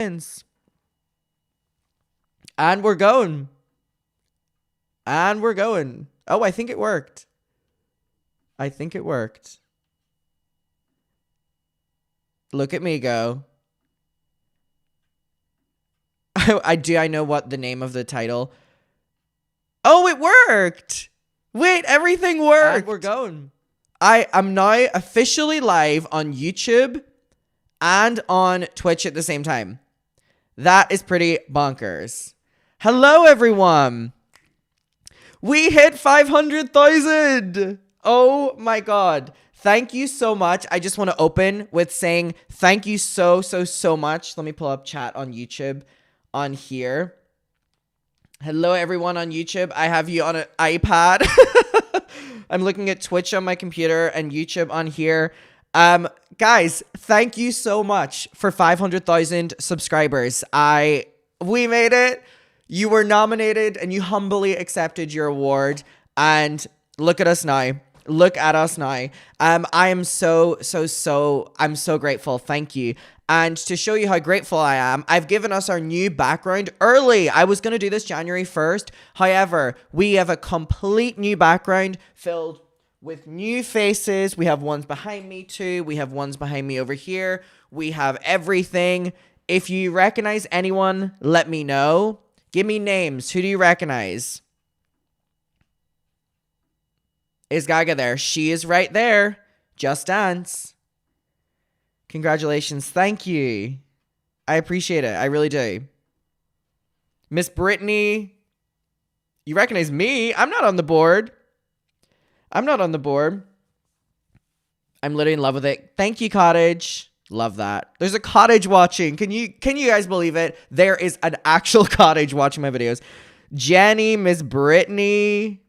And we're going. And we're going. Oh, I think it worked. I think it worked. Look at me go. I know what the name of the title. Oh, it worked. Wait, everything worked. And we're going. I am now officially live on YouTube and on Twitch at the same time. That is pretty bonkers. Hello, everyone. We hit 500,000. Oh my God. Thank you so much. I just want to open with saying thank you so much. Let me pull up chat on YouTube on here. Hello, everyone on YouTube. I have you on an iPad. I'm looking at Twitch on my computer and YouTube on here. Guys, thank you so much for 500,000 subscribers. We made it. You were nominated and you humbly accepted your award. And look at us now. Look at us now. I am I'm so grateful. Thank you. And to show you how grateful I am, I've given us our new background early. I was going to do this January 1st. However, we have a complete new background filled with new faces. We have ones behind me too. We have ones behind me over here. We have everything. If you recognize anyone, let me know. Give me names. Who do you recognize? Is Gaga there? She is right there. Just Dance. Congratulations. Thank you. I appreciate it. I really do. Miss Brittany. You recognize me? I'm not on the board. I'm not on the board. I'm literally in love with it. Thank you, Cottage. Love that. There's a Cottage watching. Can you guys believe it? There is an actual Cottage watching my videos. Jenny, Miss Brittany.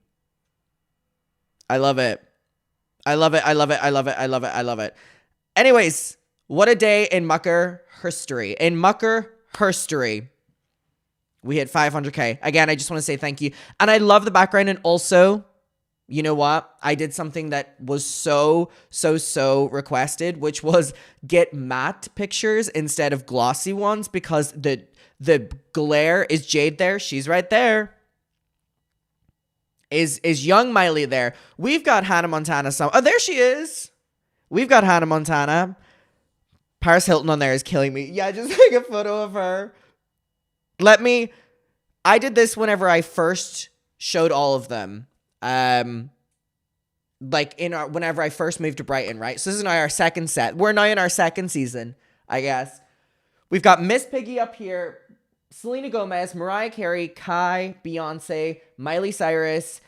I love it. I love it. I love it. I love it. I love it. I love it. Anyways, what a day in Mucker history. In Mucker history. We hit 500K. Again, I just want to say thank you. And I love the background. And also, you know what? I did something that was so requested, which was get matte pictures instead of glossy ones because the glare is Jade there. She's right there. Is young Miley there? We've got Hannah Montana. Oh, there she is. We've got Hannah Montana. Paris Hilton on there is killing me. Yeah, just take a photo of her. I did this whenever I first showed all of them. Whenever I first moved to Brighton, right? So this is now our second set. We're now in our second season, I guess. We've got Miss Piggy up here. Selena Gomez, Mariah Carey, Kai, Beyonce, Miley Cyrus.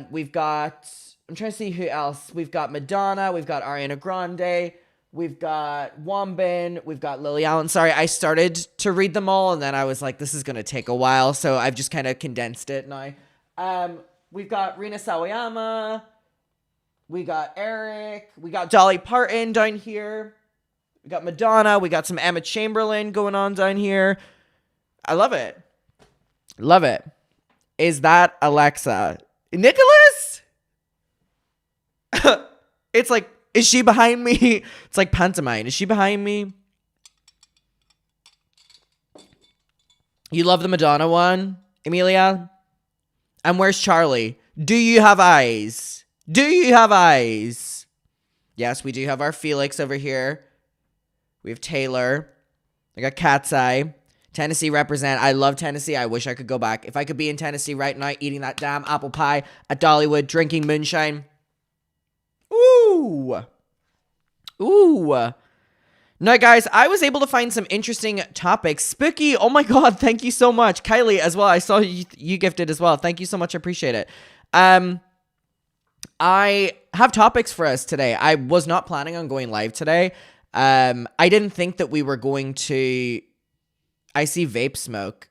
We've got, I'm trying to see who else. We've got Madonna. We've got Ariana Grande. We've got Wambin. We've got Lily Allen. Sorry, I started to read them all, and then I was like, this is going to take a while, so I've just kind of condensed it now. We've got Rina Sawayama. We got Eric. We got Dolly Parton down here. We got Madonna. We got some Emma Chamberlain going on down here. I love it. Love it. Is that Alexa? Nicholas? It's like, is she behind me? It's like pantomime. Is she behind me? You love the Madonna one, Emilia? And where's Charlie? Do you have eyes? Do you have eyes? Yes, we do have our Felix over here. We have Taylor. I got Cat's Eye. Tennessee represent. I love Tennessee. I wish I could go back. If I could be in Tennessee right now, eating that damn apple pie at Dollywood, drinking moonshine. Ooh. Ooh. Now, guys, I was able to find some interesting topics. Spooky, oh my God, thank you so much. Kylie as well. I saw you gifted as well. Thank you so much. I appreciate it. I have topics for us today. I was not planning on going live today. I didn't think that we were going to... I see vape smoke.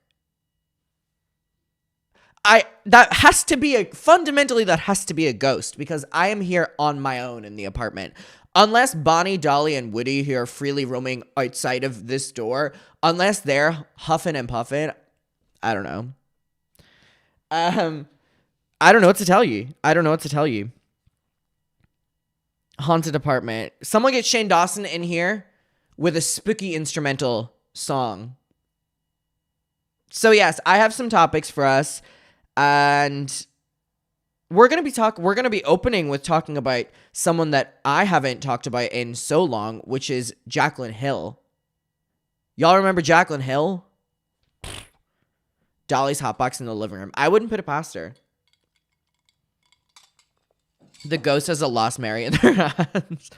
That has to be fundamentally that has to be a ghost because I am here on my own in the apartment. Unless Bonnie, Dolly, and Woody, who are freely roaming outside of this door, unless they're huffing and puffing, I don't know. I don't know what to tell you. I don't know what to tell you. Haunted apartment. Someone get Shane Dawson in here with a spooky instrumental song. So yes, I have some topics for us, and we're gonna be opening with talking about someone that I haven't talked about in so long, which is Jaclyn Hill. Y'all remember Jaclyn Hill? Dolly's hotbox in the living room. I wouldn't put it past her. The ghost has a Lost Mary in their hands.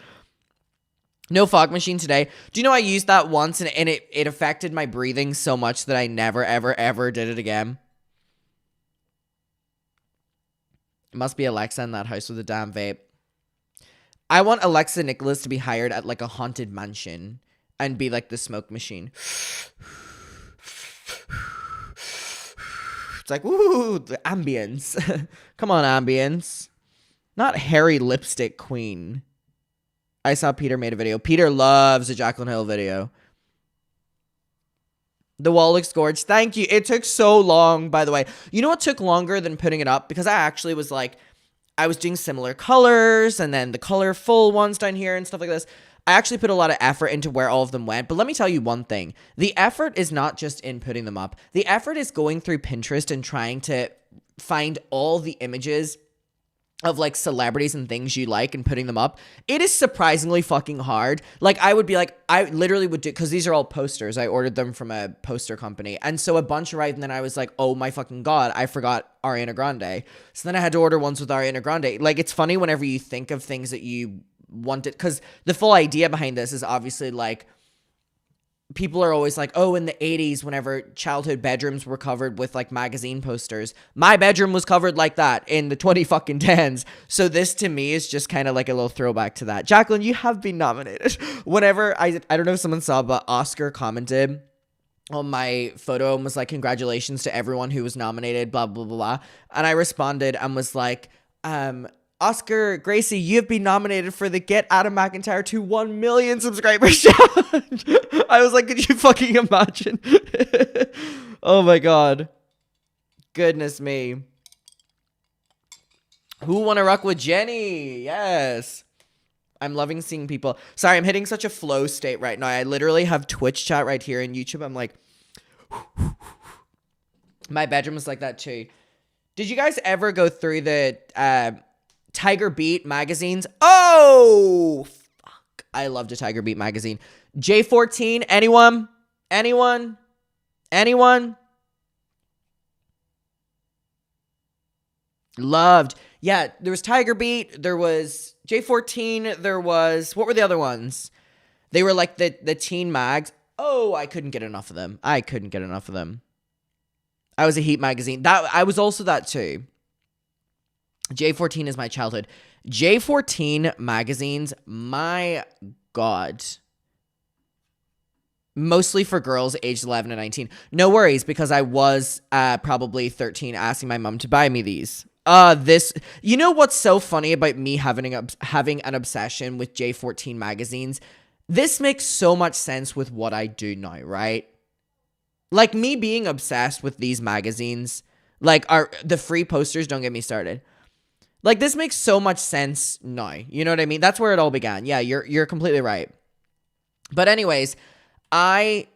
No fog machine today. Do you know I used that once and it affected my breathing so much that I never, ever, ever did it again? It must be Alexa in that house with a damn vape. I want Alexa Nicholas to be hired at like a haunted mansion and be like the smoke machine. It's like, woo, the ambience. Come on, ambience. Not Harry Lipstick Queen. I saw Peter made a video. Peter loves a Jaclyn Hill video. The wall looks gorgeous. Thank you. It took so long, by the way. You know what took longer than putting it up? Because I actually was like, I was doing similar colors and then the colorful ones down here and stuff like this. I actually put a lot of effort into where all of them went. But let me tell you one thing. The effort is not just in putting them up. The effort is going through Pinterest and trying to find all the images of like celebrities and things you like and putting them up. It is surprisingly fucking hard. Like I would be like, I literally would do, because these are all posters. I ordered them from a poster company. And so a bunch arrived and then I was like, oh my fucking God, I forgot Ariana Grande. So then I had to order ones with Ariana Grande. Like it's funny whenever you think of things that you wanted, because the full idea behind this is obviously like, people are always like, oh, in the 80s, whenever childhood bedrooms were covered with like magazine posters, my bedroom was covered like that in the 2010s. So this to me is just kind of like a little throwback to that. Jaclyn, you have been nominated. Whenever I don't know if someone saw, but Oscar commented on my photo and was like, congratulations to everyone who was nominated, blah, blah, blah, blah. And I responded and was like, Oscar Gracie, you've been nominated for the Get Adam McIntyre to 1 million subscribers challenge. I was like, could you fucking imagine? Oh my God. Goodness me. Who wanna rock with Jenny? Yes. I'm loving seeing people. Sorry, I'm hitting such a flow state right now. I literally have Twitch chat right here in YouTube. I'm like, my bedroom is like that too. Did you guys ever go through the Tiger Beat magazines? Oh, fuck. I loved a Tiger Beat magazine. J14, anyone? Anyone? Anyone? Loved. Yeah, there was Tiger Beat. There was J14. There was, what were the other ones? They were like the teen mags. Oh, I couldn't get enough of them. I couldn't get enough of them. I was a Heat magazine. I was also that too. J14 is my childhood. J14 magazines, my God. Mostly for girls aged 11 and 19. No worries, because I was probably 13 asking my mom to buy me these. You know what's so funny about me having an obsession with J14 magazines? This makes so much sense with what I do now, right? Like me being obsessed with these magazines, like the free posters, don't get me started. Like this makes so much sense now. You know what I mean? That's where it all began. Yeah, you're completely right. But anyways, I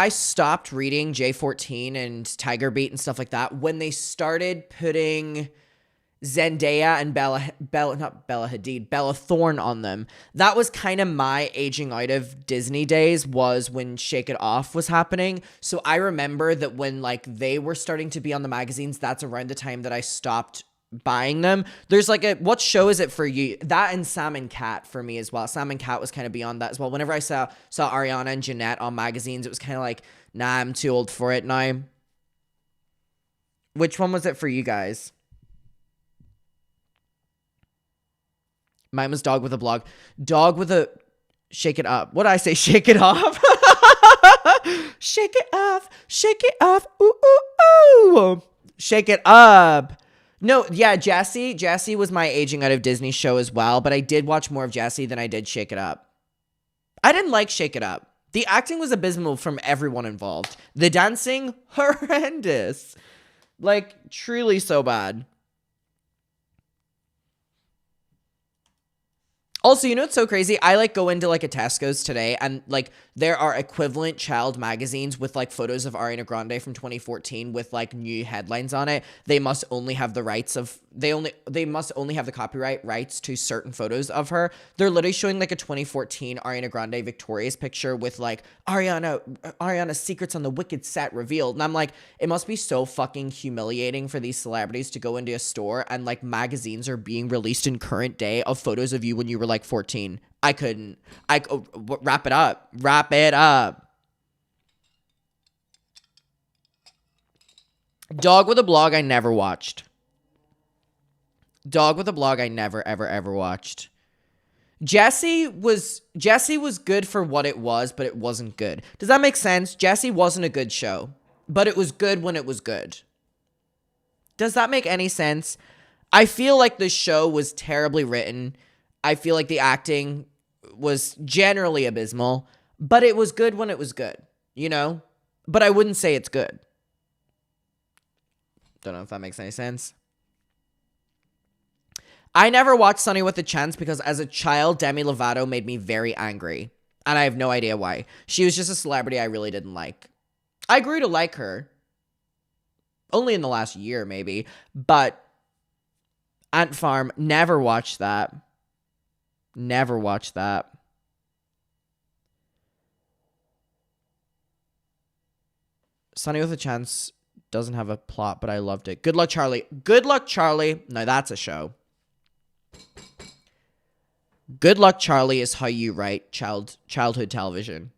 stopped reading J14 and Tiger Beat and stuff like that when they started putting Zendaya and Bella Thorne on them. That was kind of my aging out of Disney days, was when Shake It Off was happening. So I remember that when like they were starting to be on the magazines, that's around the time that I stopped buying them. There's like what show is it for you? That and Sam and Cat for me as well. Sam and Cat was kind of beyond that as well. Whenever I saw Ariana and Jeanette on magazines, it was kind of like, nah, I'm too old for it now. Which one was it for you guys? Mine was Dog with a Blog. Dog with a... Shake It Up. What did I say? Shake It Off? Shake it off. Shake it off. Ooh, ooh, ooh. Shake It Up. No, yeah, Jassy. Jassy was my aging out of Disney show as well, but I did watch more of Jassy than I did Shake It Up. I didn't like Shake It Up. The acting was abysmal from everyone involved. The dancing, horrendous. Like, truly so bad. Also, you know what's so crazy? I like go into like a Tesco's today and like there are equivalent child magazines with like photos of Ariana Grande from 2014 with like new headlines on it. They must only have the rights of they must only have the copyright rights to certain photos of her. They're literally showing like a 2014 Ariana Grande victorious picture with like Ariana's secrets on the Wicked set revealed. And I'm like, it must be so fucking humiliating for these celebrities to go into a store and like magazines are being released in current day of photos of you when you were like 14. I couldn't. Wrap it up. Wrap it up. Dog with a Blog I never watched. Dog with a Blog I never, ever, ever watched. Jessie was good for what it was, but it wasn't good. Does that make sense? Jessie wasn't a good show, but it was good when it was good. Does that make any sense? I feel like the show was terribly written. I feel like the acting was generally abysmal, but it was good when it was good, you know? But I wouldn't say it's good. Don't know if that makes any sense. I never watched Sunny with a Chance because as a child, Demi Lovato made me very angry. And I have no idea why. She was just a celebrity I really didn't like. I grew to like her. Only in the last year, maybe. But Ant Farm, never watched that. Never watched that. Sunny with a Chance doesn't have a plot, but I loved it. Good Luck Charlie. Good Luck Charlie. No, that's a show. Good Luck Charlie is how you write childhood television.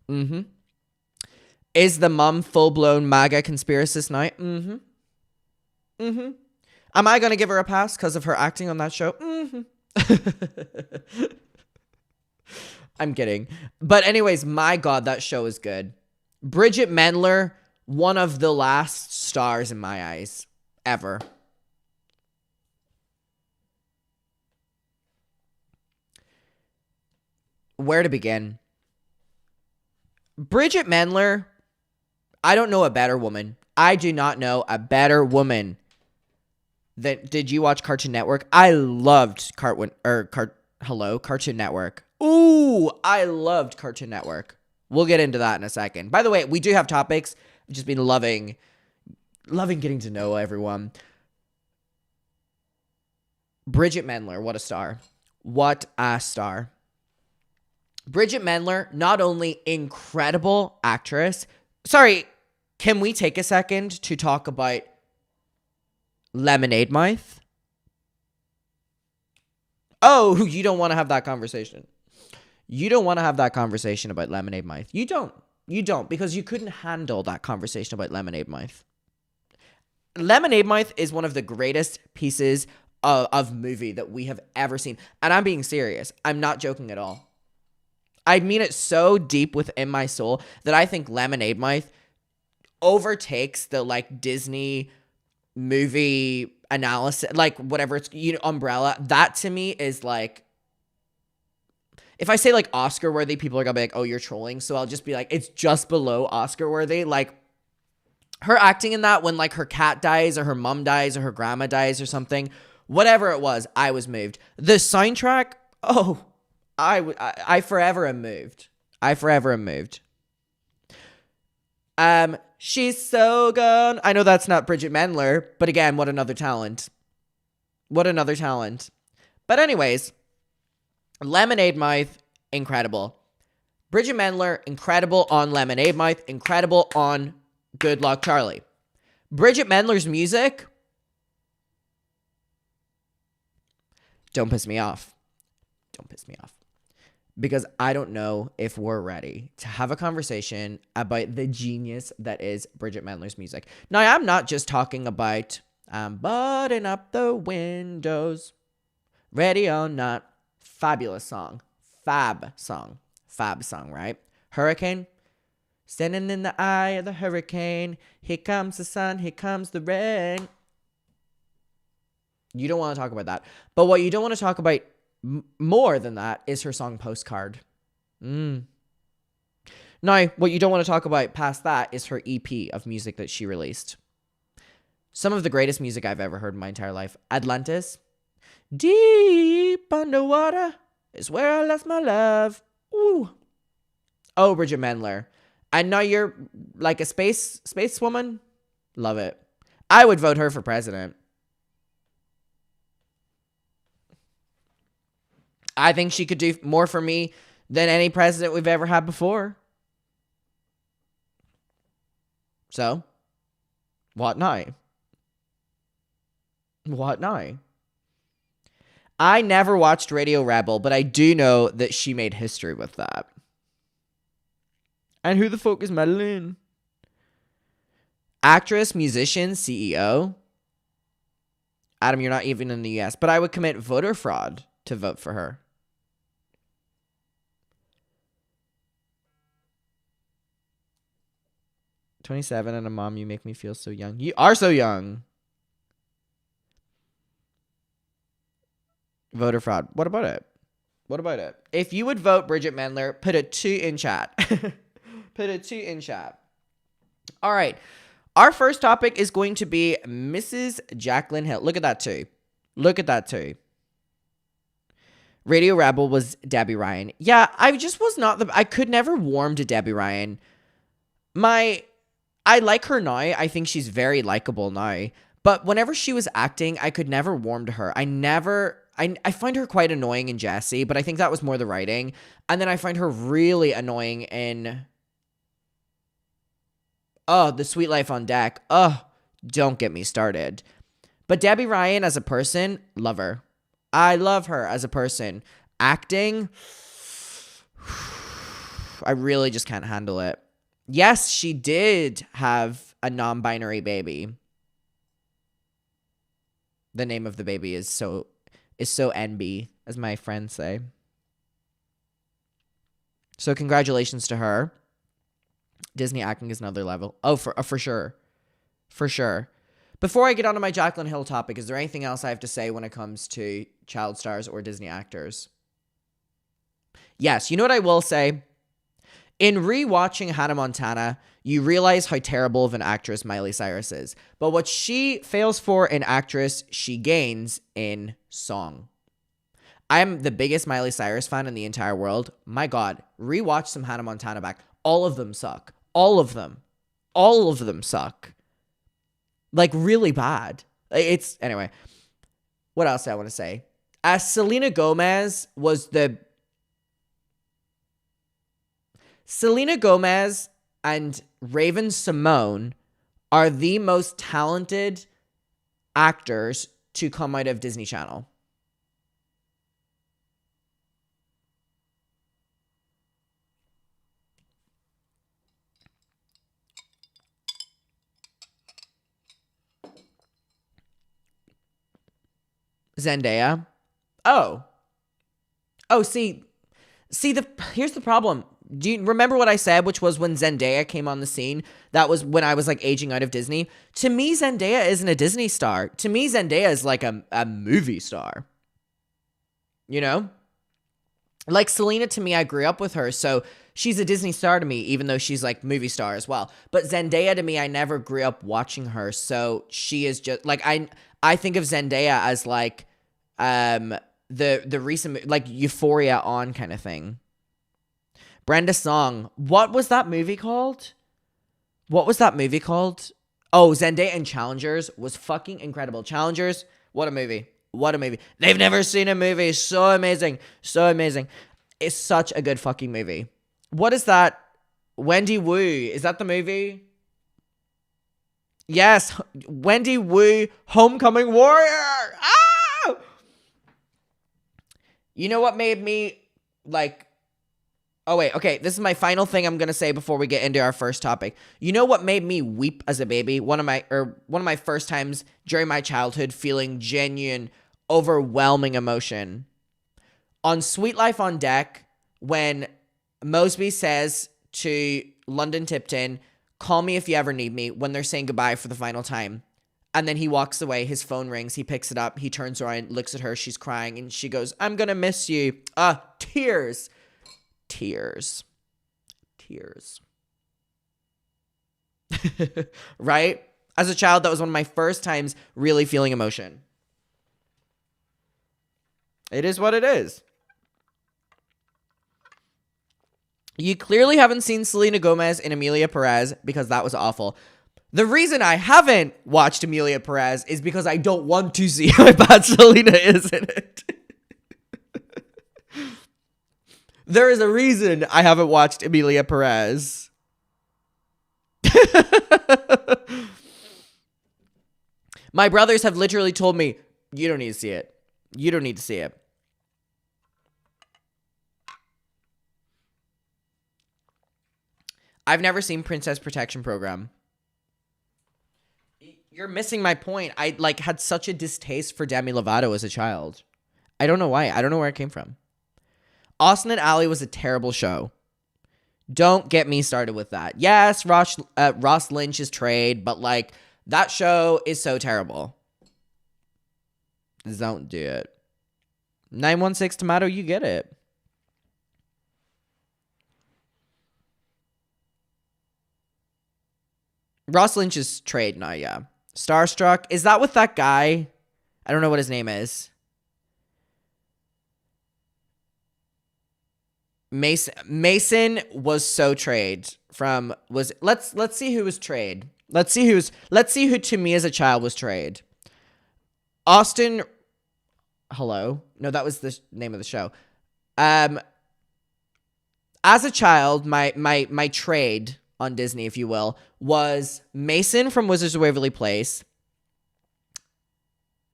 Mm-hmm. Is the mum full-blown MAGA conspiracist now? Mm-hmm. Mm-hmm. Am I going to give her a pass because of her acting on that show? Mm-hmm. I'm kidding. But anyways, my God, that show is good. Bridget Mendler, one of the last stars in my eyes ever. Where to begin? Bridget Mendler, I don't know a better woman. I do not know a better woman. Did you watch Cartoon Network? I loved Cartoon Network. Ooh, I loved Cartoon Network. We'll get into that in a second. By the way, we do have topics. I've just been loving getting to know everyone. Bridget Mendler, what a star. What a star. Bridget Mendler, not only incredible actress. Sorry, can we take a second to talk about Lemonade Mouth? Oh, you don't want to have that conversation. You don't want to have that conversation about Lemonade Mouth. You don't. You don't, because you couldn't handle that conversation about Lemonade Mouth. Lemonade Mouth is one of the greatest pieces of movie that we have ever seen. And I'm being serious. I'm not joking at all. I mean it so deep within my soul that I think Lemonade Mouth overtakes the like Disney movie analysis, like whatever it's, umbrella. That to me is like, if I say like Oscar worthy, people are gonna be like, oh, you're trolling. So I'll just be like, it's just below Oscar worthy. Like her acting in that when like her cat dies or her mom dies or her grandma dies or something, whatever it was, I was moved. The soundtrack, oh, I forever am moved. I forever am moved. She's so gone. I know that's not Bridget Mendler, but again, what another talent. What another talent. But anyways, Lemonade Mouth, incredible. Bridget Mendler, incredible on Lemonade Mouth, incredible on Good Luck Charlie. Bridget Mendler's music, don't piss me off. Don't piss me off. Because I don't know if we're ready to have a conversation about the genius that is Bridget Mendler's music. Now, I'm not just talking about button up the windows, ready or not. Fabulous song. Fab song, right? Hurricane. Standing in the eye of the hurricane. Here comes the sun, here comes the rain. You don't want to talk about that. But what you don't want to talk about more than that is her song Postcard. Now, what you don't want to talk about past that is her EP of music that she released. Some of the greatest music I've ever heard in my entire life. Atlantis. Deep underwater is where I lost my love. Ooh. Oh, Bridget Mendler. And now you're like a space woman. Love it. I would vote her for president. I think she could do more for me than any president we've ever had before. So, what now? What now? I never watched Radio Rebel, but I do know that she made history with that. And who the fuck is Madeline? Actress, musician, CEO. Adam, you're not even in the US, but I would commit voter fraud to vote for her. "27 and a mom, you make me feel so young." You are so young. Voter fraud. What about it? What about it? If you would vote Bridget Mendler, put a 2 in chat. Put a 2 in chat. All right. Our first topic is going to be Mrs. Jaclyn Hill. Look at that too. Look at that too. Radio Rebel was Debbie Ryan. Yeah, I just was not I could never warm to Debbie Ryan. I like her now. I think she's very likable now. But whenever she was acting, I could never warm to her. I find her quite annoying in Jessie, but I think that was more the writing. And then I find her really annoying in The Sweet Life on Deck. Don't get me started. But Debbie Ryan as a person, love her. I love her as a person. Acting, I really just can't handle it. Yes, she did have a non-binary baby. The name of the baby is so NB, as my friends say. So congratulations to her. Disney acting is another level. Oh, for sure. For sure. Before I get on to my Jaclyn Hill topic, is there anything else I have to say when it comes to child stars or Disney actors? Yes, you know what I will say? In rewatching Hannah Montana, you realize how terrible of an actress Miley Cyrus is. But what she fails for in actress, she gains in song. I am the biggest Miley Cyrus fan in the entire world. My God, rewatch some Hannah Montana back. All of them suck. All of them. All of them suck. Like, really bad. Anyway. What else do I want to say? Selena Gomez and Raven-Symoné are the most talented actors to come out of Disney Channel. Zendaya. Here's the problem. Do you remember what I said, which was when Zendaya came on the scene? That was when I was like aging out of Disney. To me, Zendaya isn't a Disney star. To me, Zendaya is like a movie star. You know? Like Selena, to me, I grew up with her, so she's a Disney star to me, even though she's like movie star as well. But Zendaya, to me, I never grew up watching her, so she is just like I think of Zendaya as like the recent like Euphoria on kind of thing. Brenda Song. What was that movie called? Oh, Zendaya and Challengers was fucking incredible. Challengers, what a movie. What a movie. They've never seen a movie. So amazing. So amazing. It's such a good fucking movie. What is that? Wendy Wu. Is that the movie? Yes. Wendy Wu, Homecoming Warrior. Ah! You know what made me like... Oh, wait. Okay. This is my final thing I'm going to say before we get into our first topic. You know what made me weep as a baby? One of my first times during my childhood feeling genuine, overwhelming emotion. On Sweet Life on Deck, when Mosby says to London Tipton, "Call me if you ever need me," when they're saying goodbye for the final time. And then he walks away, his phone rings, he picks it up, he turns around, looks at her, she's crying, and she goes, "I'm going to miss you." Tears. Right? As a child, that was one of my first times really feeling emotion. It is what it is. You clearly haven't seen Selena Gomez and Emilia Perez because that was awful. The reason I haven't watched Emilia Perez is because I don't want to see how bad Selena is in it. There is a reason I haven't watched Emilia Perez. My brothers have literally told me, you don't need to see it. You don't need to see it. I've never seen Princess Protection Program. You're missing my point. I had such a distaste for Demi Lovato as a child. I don't know why. I don't know where it came from. Austin and Ally was a terrible show. Don't get me started with that. Yes, Ross Lynch's trade, but that show is so terrible. Don't do it. 916 Tomato, you get it. Ross Lynch's trade, no, yeah. Starstruck, is that with that guy? I don't know what his name is. Mason was so trade from let's see who was trade. Let's see who to me as a child was trade. Austin. Hello. No, that was the name of the show. As a child, my trade on Disney, if you will, was Mason from Wizards of Waverly Place.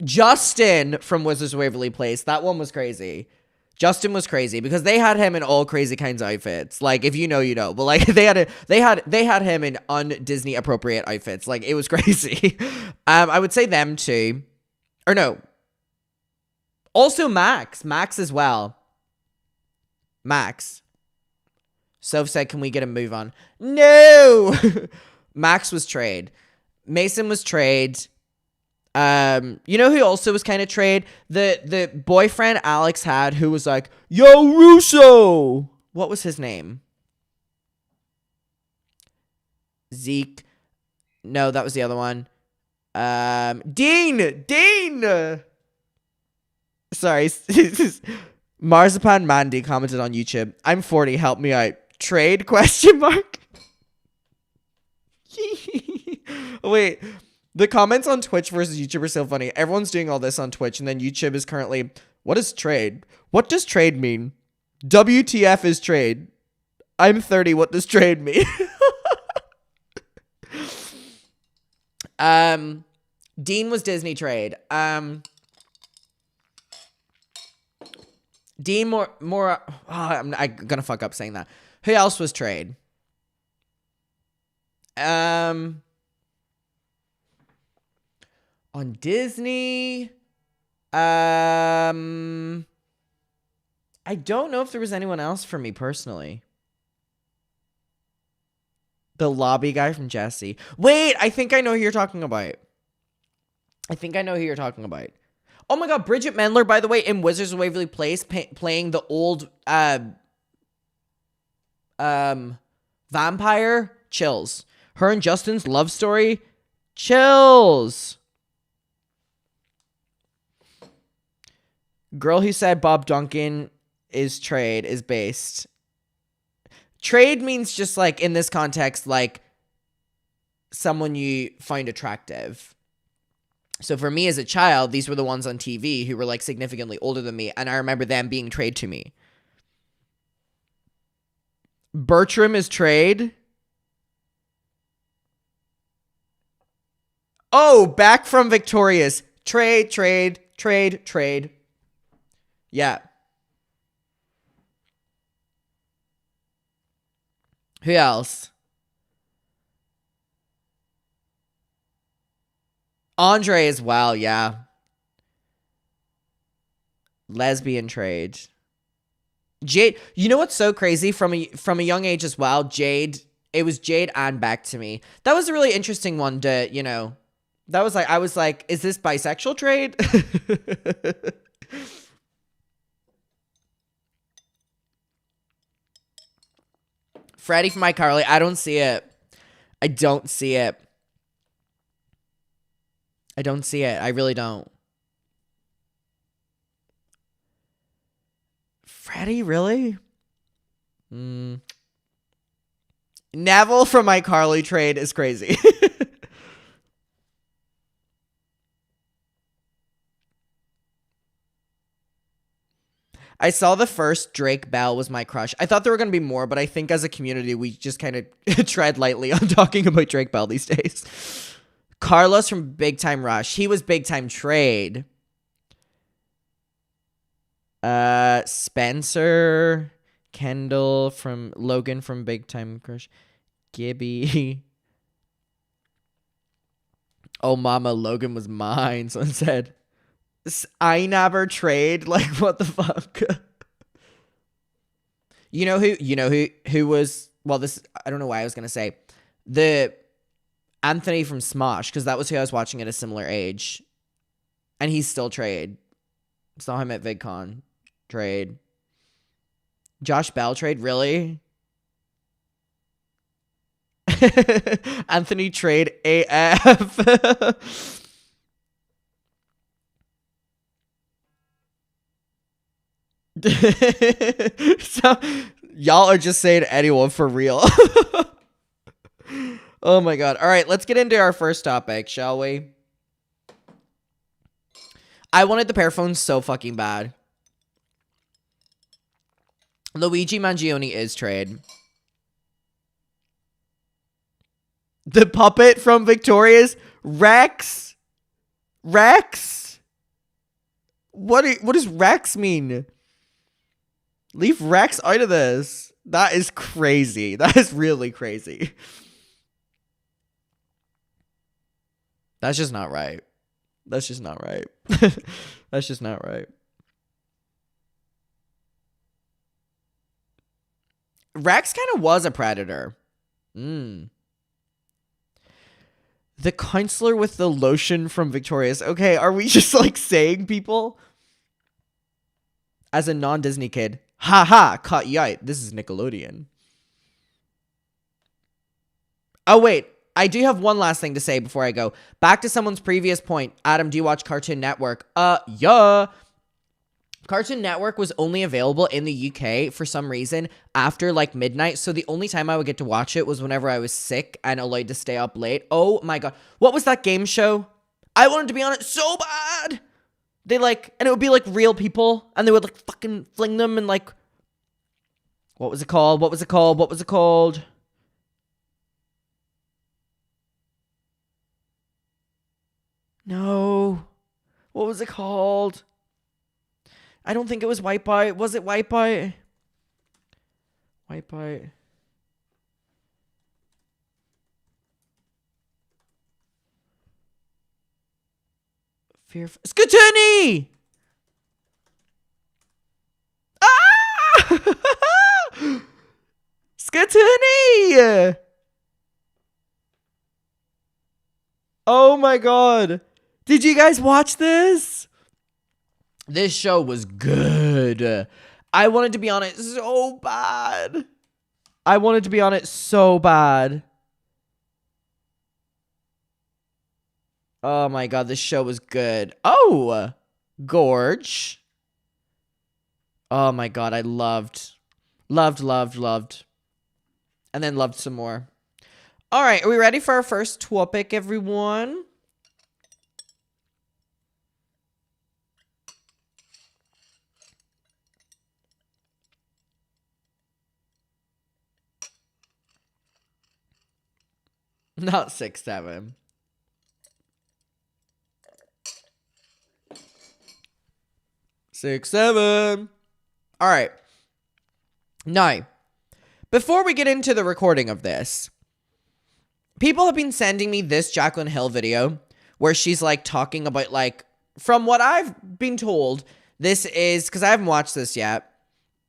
Justin from Wizards of Waverly Place. That one was crazy. Justin was crazy because they had him in all crazy kinds of outfits. If you know, you know. But they had him in un-Disney appropriate outfits. It was crazy. I would say them too. Or no. Also Max as well. Max. Soph said, "Can we get a move on?" No. Max was trade. Mason was trade. You know who also was kind of trade? The boyfriend Alex had who was like, "Yo, Russo!" What was his name? Zeke. No, that was the other one. Dean! Sorry. Marzipan Mandy commented on YouTube. "I'm 40, help me out. Trade? Question mark. Wait. The comments on Twitch versus YouTube are so funny. Everyone's doing all this on Twitch, and then YouTube is currently, what is trade? What does trade mean? WTF is trade. I'm 30, what does trade mean?" Dean was Disney trade. Dean more I'm gonna fuck up saying that. Who else was trade? On Disney, I don't know if there was anyone else for me personally. The lobby guy from Jessie. Wait, I think I know who you're talking about. Oh my god, Bridget Mendler, by the way, in Wizards of Waverly Place, playing the old vampire. Chills. Her and Justin's love story. Chills. Girl who said Bob Duncan is trade is based. Trade means just in this context, someone you find attractive. So for me as a child, these were the ones on TV who were significantly older than me, and I remember them being trade to me. Bertram is trade. Oh, Back from Victorious. Trade. Yeah. Who else? Andre as well, yeah. Lesbian trade. Jade, you know what's so crazy from a young age as well? Jade, it was Jade and Back to Me. That was a really interesting one to, that was I was like, is this bisexual trade? Freddie from iCarly, I don't see it. I don't see it. I really don't. Freddie, really? Neville from iCarly trade is crazy. I saw the first Drake Bell was my crush. I thought there were going to be more, but I think as a community, we just kind of tread lightly on talking about Drake Bell these days. Carlos from Big Time Rush. He was Big Time Trade. Spencer, Kendall from Logan from Big Time Crush. Gibby. Oh, mama, Logan was mine. Someone said. I never trade. Like, what the fuck? You know who was, well, this, I don't know why I was going to say the Anthony from Smosh, because that was who I was watching at a similar age. And he's still trade. Saw him at VidCon. Trade. Josh Bell trade, really? Anthony trade AF. So y'all are just saying anyone for real. Oh my god. All right, let's get into our first topic, shall we? I wanted the Pearphones so fucking bad. Luigi Mangione is trade. The puppet from Victoria's Rex. Rex? What does Rex mean? Leave Rex out of this. That is crazy. That is really crazy. That's just not right. That's just not right. That's just not right. Rex kind of was a predator. The counselor with the lotion from Victoria's. Okay, are we just like saying people? As a non-Disney kid. Ha ha, caught you out. This is Nickelodeon. Oh, wait. I do have one last thing to say before I go. Back to someone's previous point. Adam, do you watch Cartoon Network? Yeah. Cartoon Network was only available in the UK for some reason after like midnight. So the only time I would get to watch it was whenever I was sick and allowed to stay up late. Oh my god. What was that game show? I wanted to be on it so bad. They like, and it would be like real people and they would like fucking fling them and like, what was it called? What was it called? What was it called? No. What was it called? I don't think it was Wipeout. Was it Wipeout? Wipeout. Skatoony! Ah! Skatoony! Oh my god. Did you guys watch this? This show was good. I wanted to be on it so bad. I wanted to be on it so bad. Oh my god, this show was good. Oh, Gorge. Oh my god, I loved. And then loved some more. All right, are we ready for our first topic, everyone? Not 6'7". Six, 7. All right. Now, before we get into the recording of this, people have been sending me this Jaclyn Hill video where she's like talking about like, from what I've been told, this is, because I haven't watched this yet.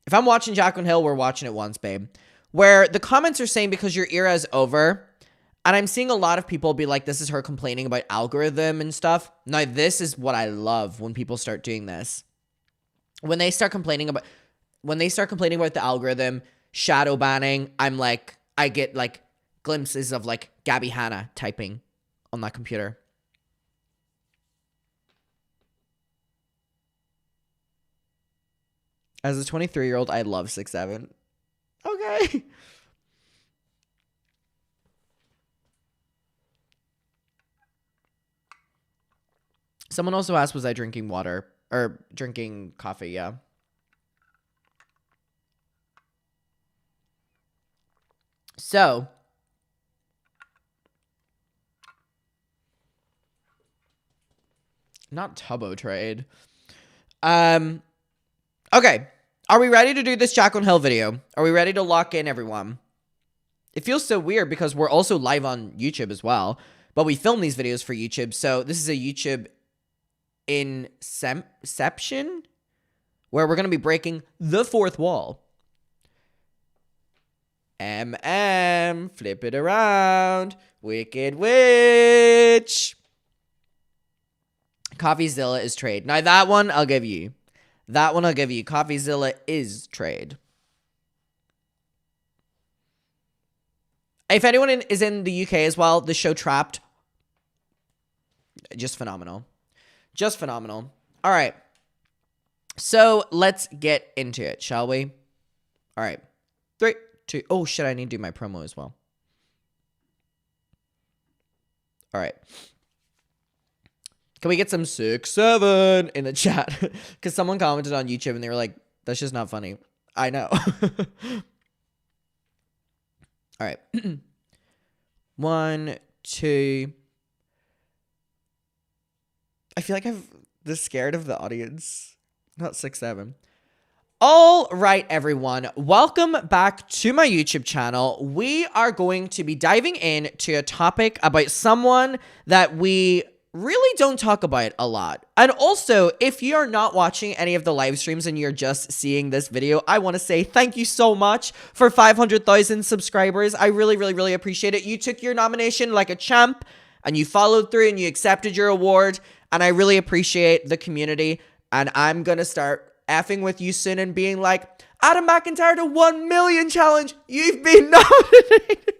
If I'm watching Jaclyn Hill, we're watching it once, babe. Where the comments are saying because your era is over. And I'm seeing a lot of people be like, this is her complaining about algorithm and stuff. Now, this is what I love when people start doing this. When they start complaining about the algorithm, shadow banning, I'm like, I get like glimpses of like Gabby Hanna typing on that computer. As a 23-year-old, I love 6'7". Okay. Someone also asked, was I drinking water? Or drinking coffee, yeah. So, not Tubbo trade. Okay. Are we ready to do this Jaclyn Hill video? Are we ready to lock in, everyone? It feels so weird because we're also live on YouTube as well, but we film these videos for YouTube. So this is a YouTube inception where we're going to be breaking the fourth wall. Flip it around. Wicked Witch. CoffeeZilla is trade. Now that one I'll give you. That one I'll give you. CoffeeZilla is trade. If anyone is in the UK as well, the show Trapped, just phenomenal. Just phenomenal. All right. So let's get into it, shall we? All right. 3, 2. Oh, shit. I need to do my promo as well. All right. Can we get some 6-7 in the chat? Because someone commented on YouTube and they were like, that's just not funny. I know. All right. 1, 2. I feel like I'm scared of the audience. Not 6-7. All right, everyone. Welcome back to my YouTube channel. We are going to be diving into a topic about someone that we really don't talk about a lot. And also, if you are not watching any of the live streams and you're just seeing this video, I want to say thank you so much for 500,000 subscribers. I really, really, really appreciate it. You took your nomination like a champ and you followed through and you accepted your award. And I really appreciate the community. And I'm going to start effing with you soon and being like, Adam McIntyre to 1 million challenge. You've been nominated.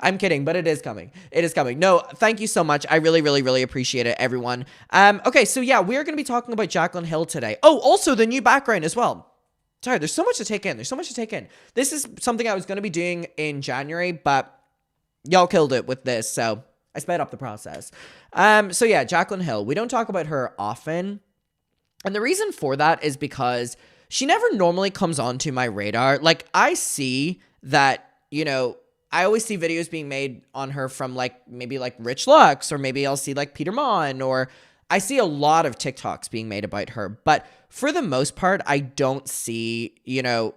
I'm kidding, but it is coming. It is coming. No, thank you so much. I really, really, really appreciate it, everyone. Okay, so yeah, we're going to be talking about Jaclyn Hill today. Oh, also the new background as well. Sorry, there's so much to take in. There's so much to take in. This is something I was going to be doing in January, but y'all killed it with this, so I sped up the process. So yeah, Jaclyn Hill. We don't talk about her often. And the reason for that is because she never normally comes onto my radar. Like, I see that, you know, I always see videos being made on her from like maybe like Rich Lux, or maybe I'll see like Peter Mon, or I see a lot of TikToks being made about her. But for the most part, I don't see, you know,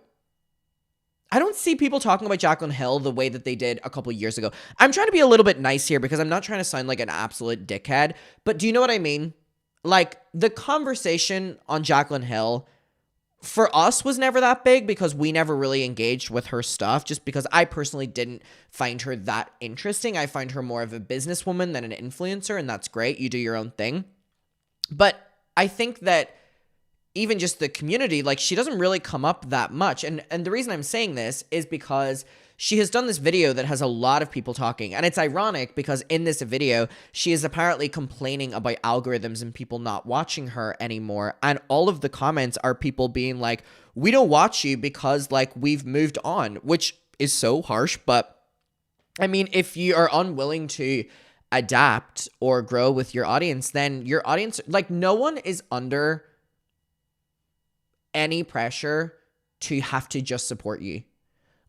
I don't see people talking about Jaclyn Hill the way that they did a couple years ago. I'm trying to be a little bit nice here because I'm not trying to sound like an absolute dickhead, but do you know what I mean? Like, the conversation on Jaclyn Hill for us was never that big because we never really engaged with her stuff, just because I personally didn't find her that interesting. I find her more of a businesswoman than an influencer, and that's great. You do your own thing. But I think that even just the community, like, she doesn't really come up that much. And the reason I'm saying this is because she has done this video that has a lot of people talking. And it's ironic because in this video, she is apparently complaining about algorithms and people not watching her anymore. And all of the comments are people being like, we don't watch you because, like, we've moved on, which is so harsh. But I mean, if you are unwilling to adapt or grow with your audience, then your audience, like, no one is under any pressure to have to just support you.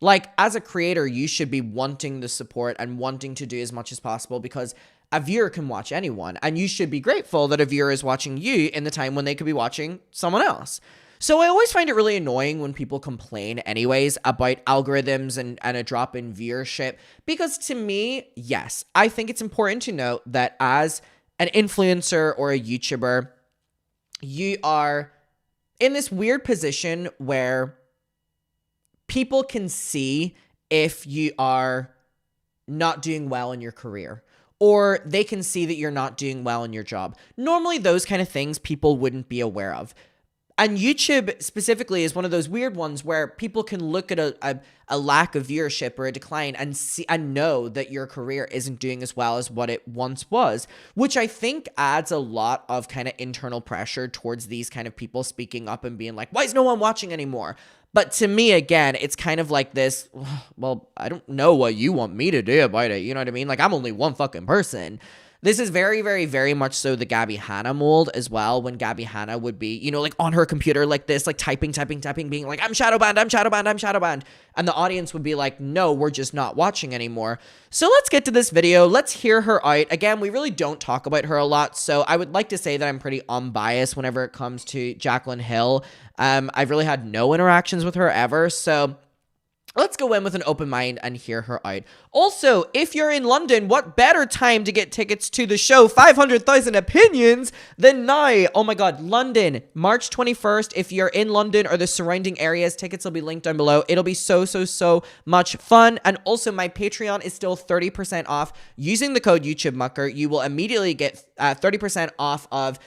Like, as a creator, you should be wanting the support and wanting to do as much as possible because a viewer can watch anyone, and you should be grateful that a viewer is watching you in the time when they could be watching someone else. So I always find it really annoying when people complain anyways about algorithms and a drop in viewership, because to me, yes, I think it's important to note that as an influencer or a YouTuber, you are in this weird position where people can see if you are not doing well in your career, or they can see that you're not doing well in your job. Normally, those kind of things people wouldn't be aware of. And YouTube specifically is one of those weird ones where people can look at a lack of viewership or a decline and see and know that your career isn't doing as well as what it once was, which I think adds a lot of kind of internal pressure towards these kind of people speaking up and being like, why is no one watching anymore? But to me, again, it's kind of like this, well, I don't know what you want me to do about it. You know what I mean? Like, I'm only one fucking person. This is very, very, very much so the Gabby Hanna mold as well, when Gabby Hanna would be, you know, like on her computer like this, like typing, being like, I'm shadow banned. And the audience would be like, no, we're just not watching anymore. So let's get to this video. Let's hear her out. Again, we really don't talk about her a lot, so I would like to say that I'm pretty unbiased whenever it comes to Jaclyn Hill. I've really had no interactions with her ever, so let's go in with an open mind and hear her out. Also, if you're in London, what better time to get tickets to the show 500,000 Opinions than now? Oh my god, London, March 21st. If you're in London or the surrounding areas, tickets will be linked down below. It'll be so much fun. And also, my Patreon is still 30% off. Using the code YouTubeMucker, you will immediately get 30% off of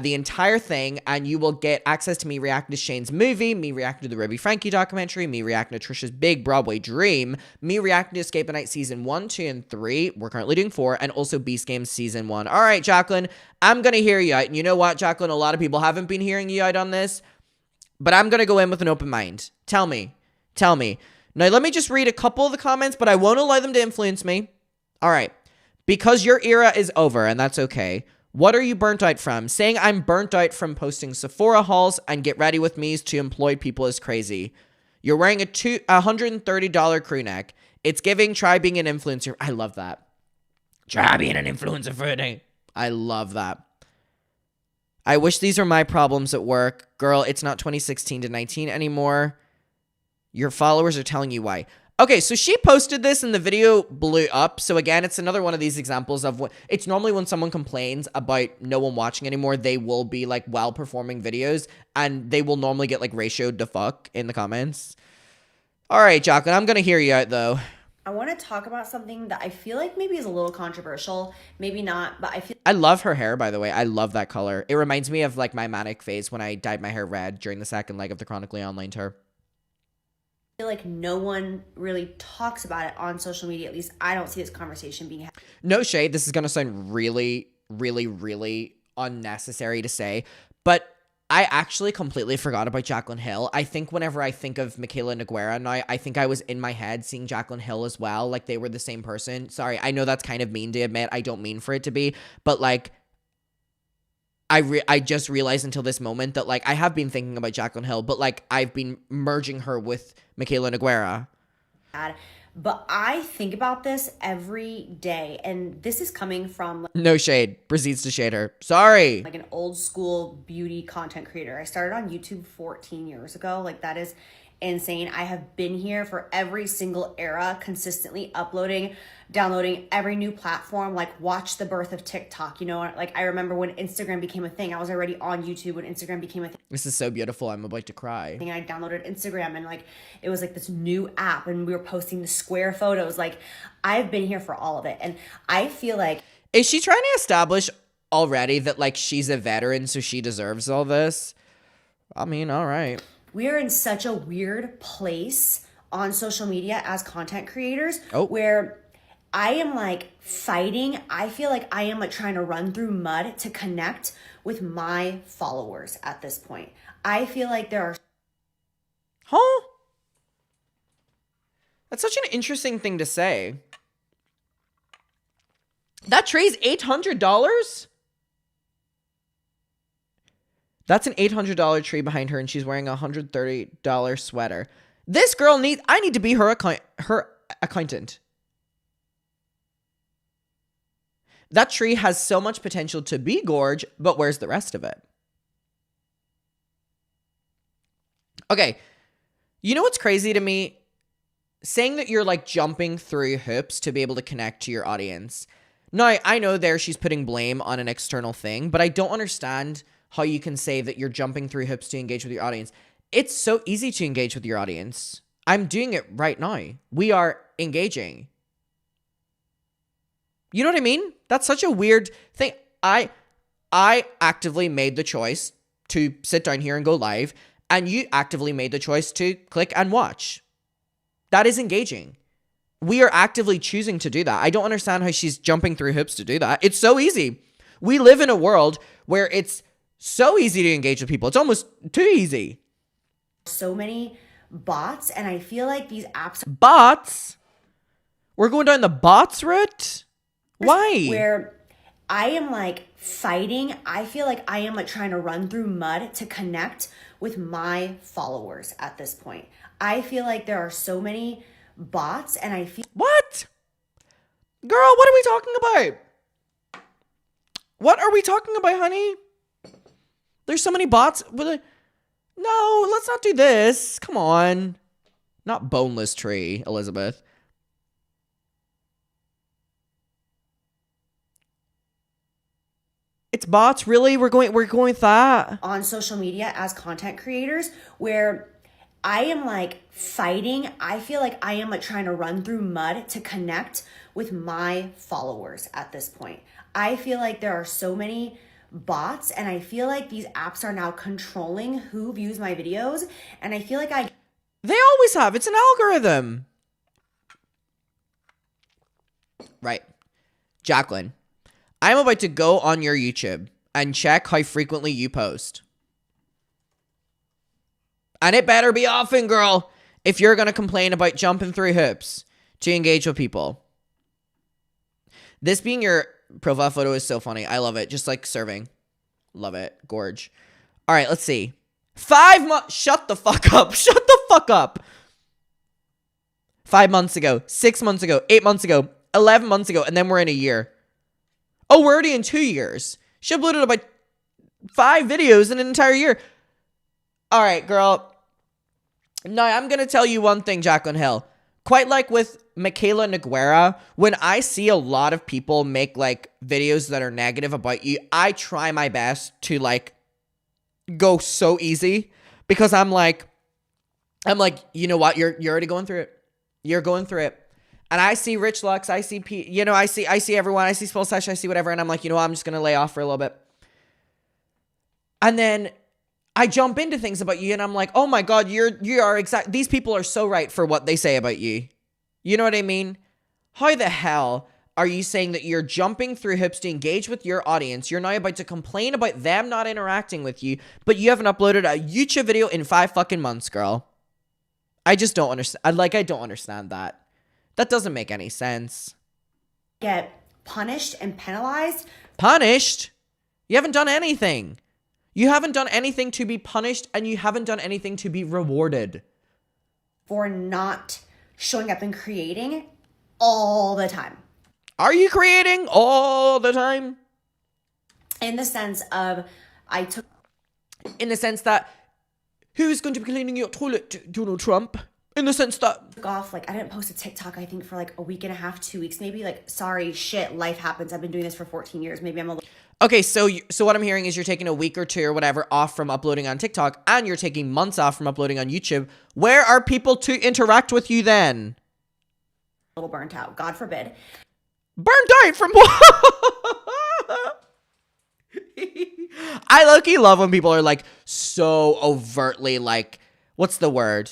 the entire thing, and you will get access to me reacting to Shane's movie, me reacting to the Ruby Frankie documentary, me reacting to Trisha's big Broadway dream, me reacting to Escape at Night Season 1, 2, and 3. We're currently doing 4, and also Beast Games Season 1. All right, Jaclyn, I'm going to hear you out. And you know what, Jaclyn? A lot of people haven't been hearing you out on this, but I'm going to go in with an open mind. Tell me. Now, let me just read a couple of the comments, but I won't allow them to influence me. All right. Because your era is over, and that's okay. What are you burnt out from? Saying I'm burnt out from posting Sephora hauls and get ready with me's to employed people is crazy. You're wearing a $130 crew neck. It's giving try being an influencer. I love that. Try being an influencer for a day. I love that. I wish these were my problems at work. Girl, it's not 2016 to 19 anymore. Your followers are telling you why. Okay, so she posted this and the video blew up. So again, it's another one of these examples of what it's normally when someone complains about no one watching anymore, they will be like well-performing videos and they will normally get like ratioed to fuck in the comments. All right, Jaclyn, I'm going to hear you out though. I want to talk about something that I feel like maybe is a little controversial, maybe not, but I love her hair, by the way. I love that color. It reminds me of like my manic phase when I dyed my hair red during the second leg of the Chronically Online tour. I feel like no one really talks about it on social media. At least I don't see this conversation being had. No shade. This is going to sound really unnecessary to say, but I actually completely forgot about Jaclyn Hill. I think whenever I think of Mikayla Nogueira now, I think I was in my head seeing Jaclyn Hill as well. Like they were the same person. Sorry, I know that's kind of mean to admit. I don't mean for it to be, but like I just realized until this moment that like I have been thinking about Jaclyn Hill, but like I've been merging her with Mikayla Nogueira. But I think about this every day, and this is coming from no shade, proceeds to shade her. Sorry, like an old school beauty content creator. I started on YouTube 14 years ago. Like that is insane. I have been here for every single era, consistently uploading, downloading every new platform, like watch the birth of TikTok, you know, like I remember when Instagram became a thing. I was already on YouTube when Instagram became a thing. This is so beautiful. I'm about to cry. And I downloaded Instagram and like it was like this new app and we were posting the square photos. Like I've been here for all of it. And I feel like, is she trying to establish already that like she's a veteran so she deserves all this? I mean, all right. We're in such a weird place on social media as content creators Oh. where I am like fighting. I feel like I am like trying to run through mud to connect with my followers at this point. I feel like there are. Huh? That's such an interesting thing to say. That tree's $800? That's an $800 tree behind her, and she's wearing a $130 sweater. This girl I need to be her accountant. That tree has so much potential to be gorge, but where's the rest of it? Okay, you know what's crazy to me? Saying that you're like jumping through hoops to be able to connect to your audience. Now, I know there she's putting blame on an external thing, but I don't understand how you can say that you're jumping through hoops to engage with your audience. It's so easy to engage with your audience. I'm doing it right now. We are engaging. You know what I mean? That's such a weird thing. I actively made the choice to sit down here and go live, and you actively made the choice to click and watch. That is engaging. We are actively choosing to do that. I don't understand how she's jumping through hoops to do that. It's so easy. We live in a world where it's so easy to engage with people. It's almost too easy. So many bots, and I feel like these apps... Bots? We're going down the bots route? Why? Where I am like fighting. I feel like I am like trying to run through mud to connect with my followers at this point. I feel like there are so many bots, and I feel... What? Girl, what are we talking about? What are we talking about, honey? There's so many bots. No, let's not do this. Come on. Not boneless tree, Elizabeth. It's bots, really? We're going with that? On social media as content creators, where I am like fighting. I feel like I am like trying to run through mud to connect with my followers at this point. I feel like there are so many bots, and I feel like these apps are now controlling who views my videos, and I feel like They always have. It's an algorithm. Right. Jacqueline, I'm about to go on your YouTube and check how frequently you post. And it better be often, girl, if you're going to complain about jumping through hoops to engage with people. This being your profile photo is so funny. I love it. Just like serving. Love it. Gorge. All right, let's see. 5 months. Shut the fuck up. Shut the fuck up. 5 months ago. 6 months ago. 8 months ago. 11 months ago. And then we're in a year. Oh, we're already in 2 years. She uploaded about 5 videos in an entire year. All right, girl. Now, I'm going to tell you one thing, Jacqueline Hill. Quite like with Michaela Noguera, when I see a lot of people make, like, videos that are negative about you, I try my best to, like, go so easy. Because I'm like, you know what? You're already going through it. You're going through it. And I see Rich Lux, I see I see everyone, I see Spell Sesh, I see whatever, and I'm like, you know what, I'm just gonna lay off for a little bit. And then I jump into things about you, and I'm like, oh my god, you are exact. These people are so right for what they say about you. You know what I mean? How the hell are you saying that you're jumping through hoops to engage with your audience? You're now about to complain about them not interacting with you, but you haven't uploaded a YouTube video in 5 fucking months, girl. I just don't understand. I don't understand that. That doesn't make any sense. Get punished and penalized. Punished? You haven't done anything. You haven't done anything to be punished, and you haven't done anything to be rewarded. For not showing up and creating all the time. Are you creating all the time? In the sense of, in the sense that, who's going to be cleaning your toilet, Donald Trump? In the sense that... off, like, I didn't post a TikTok, I think, for like a week and a half, 2 weeks, maybe. Like, sorry, shit, life happens. I've been doing this for 14 years. Maybe I'm a little... Okay, so what I'm hearing is you're taking a week or 2 or whatever off from uploading on TikTok, and you're taking months off from uploading on YouTube. Where are people to interact with you then? A little burnt out, God forbid. Burnt out from what? I low-key love when people are like so overtly like, what's the word?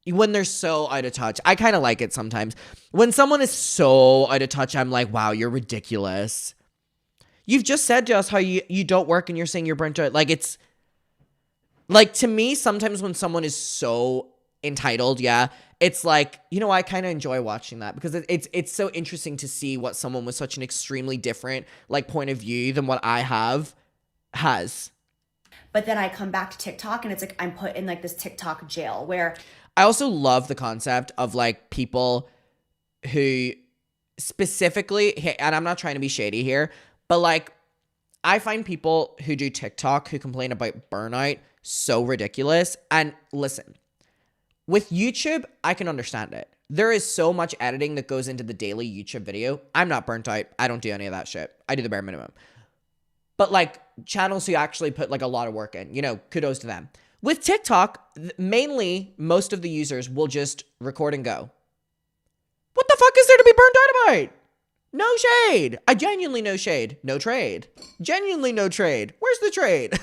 When they're so out of touch. I kind of like it sometimes. When someone is so out of touch, I'm like, wow, you're ridiculous. You've just said to us how you don't work and you're saying you're burnt out. Like, it's... like, to me, sometimes when someone is so entitled, yeah, it's like, you know, I kind of enjoy watching that because it's so interesting to see what someone with such an extremely different, like, point of view than what I have has. But then I come back to TikTok and it's like I'm put in, like, this TikTok jail where... I also love the concept of, like, people who specifically, and I'm not trying to be shady here, but, like, I find people who do TikTok who complain about burnout so ridiculous. And listen, with YouTube, I can understand it. There is so much editing that goes into the daily YouTube video. I'm not burnt out. I don't do any of that shit. I do the bare minimum. But, like, channels who actually put, like, a lot of work in, you know, kudos to them. With TikTok, mainly, most of the users will just record and go. What the fuck is there to be burnt out about? No shade. I genuinely no shade. No trade. Genuinely no trade. Where's the trade?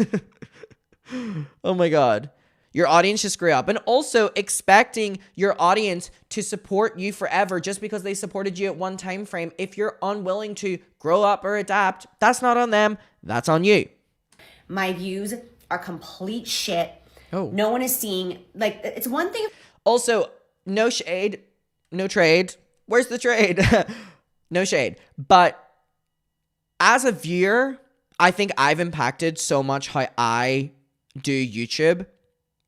Oh my God. Your audience just grew up. And also expecting your audience to support you forever just because they supported you at one time frame. If you're unwilling to grow up or adapt, that's not on them. That's on you. My views are complete shit. Oh. No one is seeing, like, it's one thing. Also, no shade, no trade. Where's the trade? No shade. But as a viewer, I think I've impacted so much how I do YouTube.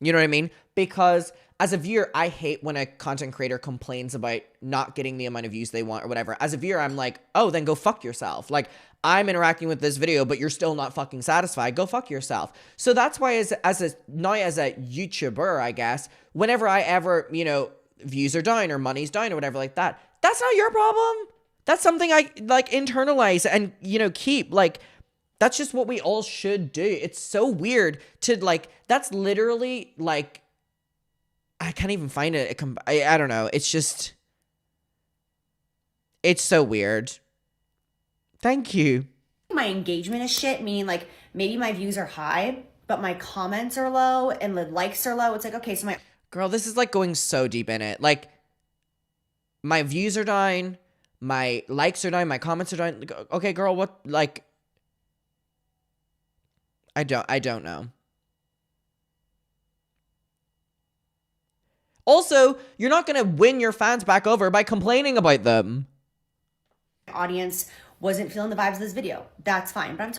You know what I mean? Because as a viewer, I hate when a content creator complains about not getting the amount of views they want or whatever. As a viewer, I'm like, oh, then go fuck yourself. Like, I'm interacting with this video, but you're still not fucking satisfied. Go fuck yourself. So that's why as a YouTuber, I guess, whenever I ever, views are down or money's down or whatever like that, that's not your problem. That's something I like internalize and, keep like, that's just what we all should do. It's so weird to like, that's literally like, I can't even find it. I don't know. It's just, it's so weird. Thank you. My engagement is shit, meaning like maybe my views are high, but my comments are low and the likes are low. It's like, okay, so my... Girl, this is like going so deep in it. Like, my views are down, my likes are down, my comments are down. Okay, girl, what, like... I don't know. Also, you're not going to win your fans back over by complaining about them. Audience wasn't feeling the vibes of this video. That's fine. But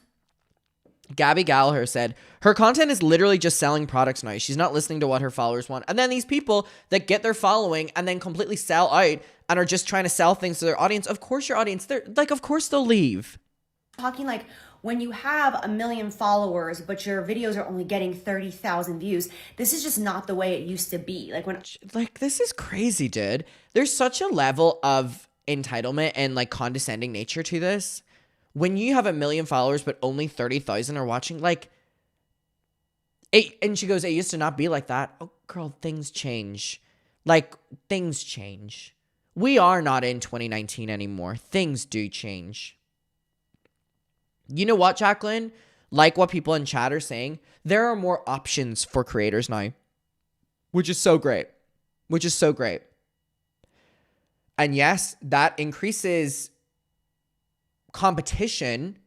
Gabby Gallagher said, her content is literally just selling products now. She's not listening to what her followers want. And then these people that get their following and then completely sell out and are just trying to sell things to their audience. Of course your audience, they're like, of course they'll leave. Talking like, when you have 1 million followers, but your videos are only getting 30,000 views, this is just not the way it used to be. Like, this is crazy, dude. There's such a level of entitlement and like condescending nature to this. When you have 1 million followers, but only 30,000 are watching, like, and she goes, it used to not be like that. Oh, girl, things change. Like, things change. We are not in 2019 anymore. Things do change. You know what, Jacqueline? Like what people in chat are saying, there are more options for creators now, which is so great. And yes, that increases competition,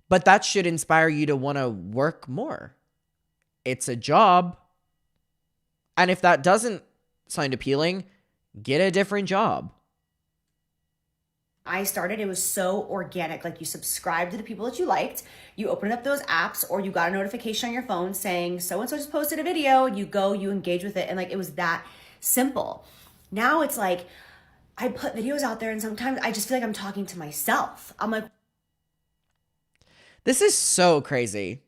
but that should inspire you to want to work more. It's a job. And if that doesn't sound appealing, get a different job. I started, it was so organic. Like, you subscribed to the people that you liked, you opened up those apps, or you got a notification on your phone saying so-and-so just posted a video, you go, you engage with it. And like, it was that simple. Now it's like, I put videos out there and sometimes I just feel like I'm talking to myself. I'm like, this is so crazy.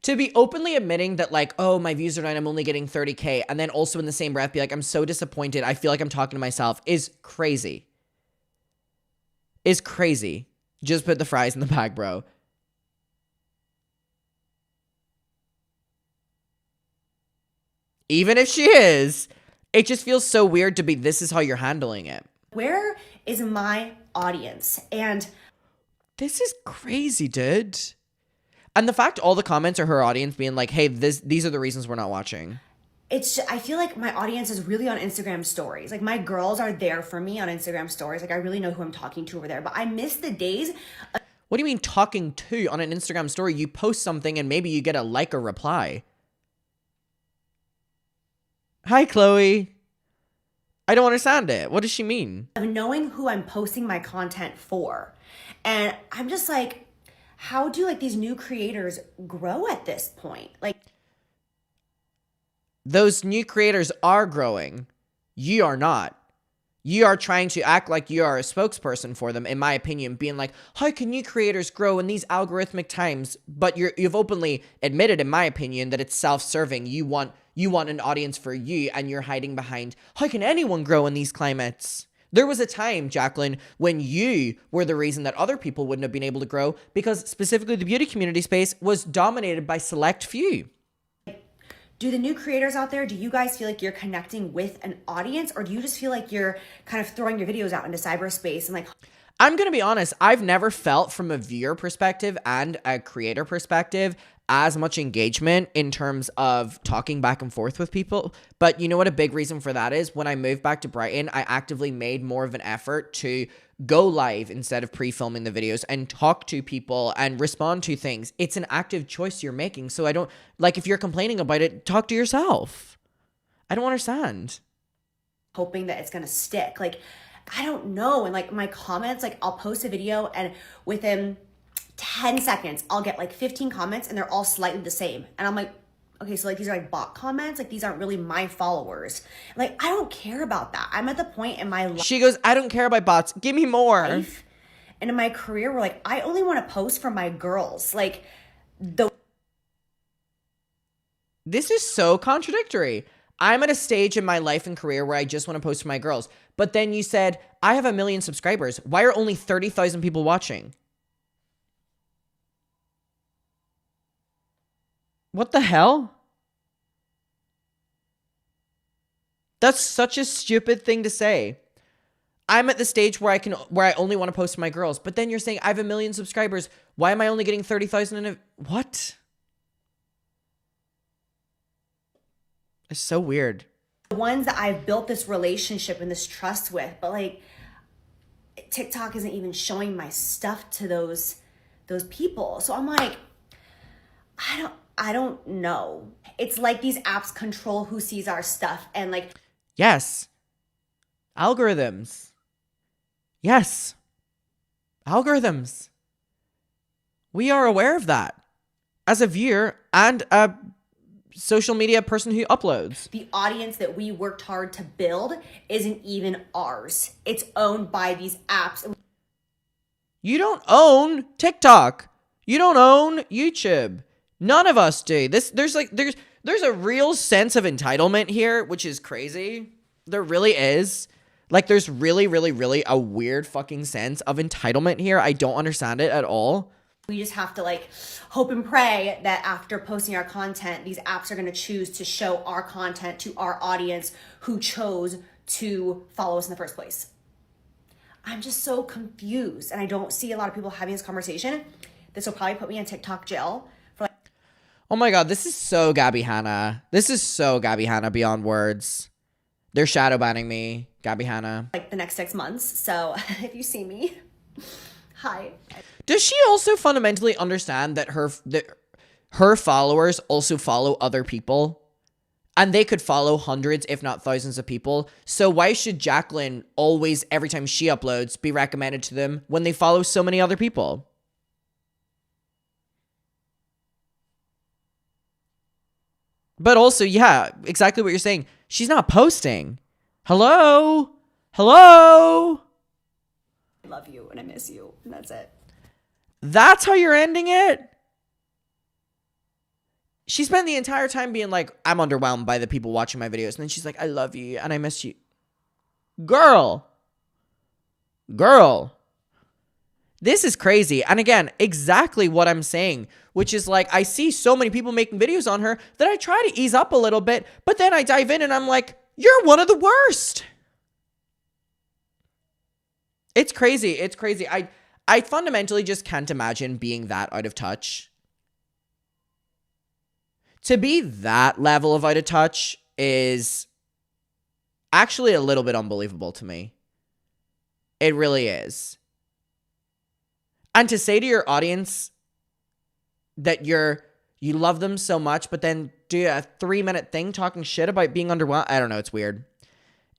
To be openly admitting that like, oh, my views are down, I'm only getting 30K, and then also in the same breath be like, I'm so disappointed, I feel like I'm talking to myself, is crazy. Is crazy. Just put the fries in the bag, bro. Even if she is, it just feels so weird to be, this is how you're handling it. Where is my audience? And this is crazy, dude. And the fact all the comments are her audience being like, hey, these are the reasons we're not watching. I feel like my audience is really on Instagram stories. Like, my girls are there for me on Instagram stories. Like, I really know who I'm talking to over there. But I miss the days. What do you mean talking to on an Instagram story? You post something and maybe you get a like or reply. Hi, Chloe. I don't understand it. What does she mean? Of knowing who I'm posting my content for. And I'm just like, how do like these new creators grow at this point? Like, those new creators are growing. You are not. You are trying to act like you are a spokesperson for them, in my opinion, being like, how can new creators grow in these algorithmic times? But you've openly admitted, in my opinion, that it's self-serving. You want an audience for you, and you're hiding behind, how can anyone grow in these climates? There was a time, Jacqueline, when you were the reason that other people wouldn't have been able to grow, because specifically the beauty community space was dominated by select few. Do the new creators out there, do you guys feel like you're connecting with an audience, or do you just feel like you're kind of throwing your videos out into cyberspace and like... I'm going to be honest, I've never felt from a viewer perspective and a creator perspective as much engagement in terms of talking back and forth with people. But you know what a big reason for that is? When I moved back to Brighton, I actively made more of an effort to go live instead of pre-filming the videos and talk to people and respond to things. It's an active choice you're making. So I don't, like, if you're complaining about it, talk to yourself. I don't understand. Hoping that it's going to stick. Like, I don't know. And like my comments, like I'll post a video and within 10 seconds, I'll get like 15 comments and they're all slightly the same. And I'm like, okay, so like these are like bot comments. Like these aren't really my followers. Like, I don't care about that. I'm at the point in my life. She goes, I don't care about bots. Give me more. And in my career where like, I only want to post for my girls. Like this is so contradictory. I'm at a stage in my life and career where I just want to post for my girls. But then you said, I have 1 million subscribers. Why are only 30,000 people watching? What the hell? That's such a stupid thing to say. I'm at the stage where I only want to post for my girls. But then you're saying I have 1 million subscribers. Why am I only getting 30,000 in a... What? It's so weird. The ones that I've built this relationship and this trust with, but like TikTok isn't even showing my stuff to those people. So I'm like, I don't know. It's like these apps control who sees our stuff and like... Yes. Algorithms. Yes. Algorithms. We are aware of that as a viewer and a social media person who uploads. The audience that we worked hard to build isn't even ours. It's owned by these apps. You don't own TikTok. You don't own YouTube. None of us do. There's a real sense of entitlement here, which is crazy. There really is. Like, there's really, really, really a weird fucking sense of entitlement here. I don't understand it at all. We just have to like hope and pray that after posting our content, these apps are going to choose to show our content to our audience who chose to follow us in the first place. I'm just so confused and I don't see a lot of people having this conversation. This will probably put me in TikTok jail. Oh my God, this is so Gabby Hanna. This is so Gabby Hanna beyond words. They're shadow banning me, Gabby Hanna. Like the next 6 months. So if you see me, hi. Does she also fundamentally understand that her followers also follow other people? And they could follow hundreds, if not thousands of people. So why should Jacqueline always, every time she uploads, be recommended to them when they follow so many other people? But also, yeah, exactly what you're saying. She's not posting. Hello? Hello? I love you and I miss you. And that's it. That's how you're ending it? She spent the entire time being like, I'm underwhelmed by the people watching my videos. And then she's like, I love you and I miss you. Girl. This is crazy. And again, exactly what I'm saying, which is like, I see so many people making videos on her that I try to ease up a little bit, but then I dive in and I'm like, you're one of the worst. It's crazy. It's crazy. I fundamentally just can't imagine being that out of touch. To be that level of out of touch is actually a little bit unbelievable to me. It really is. And to say to your audience that you love them so much, but then do a 3-minute thing talking shit about being underwhelmed. I don't know. It's weird.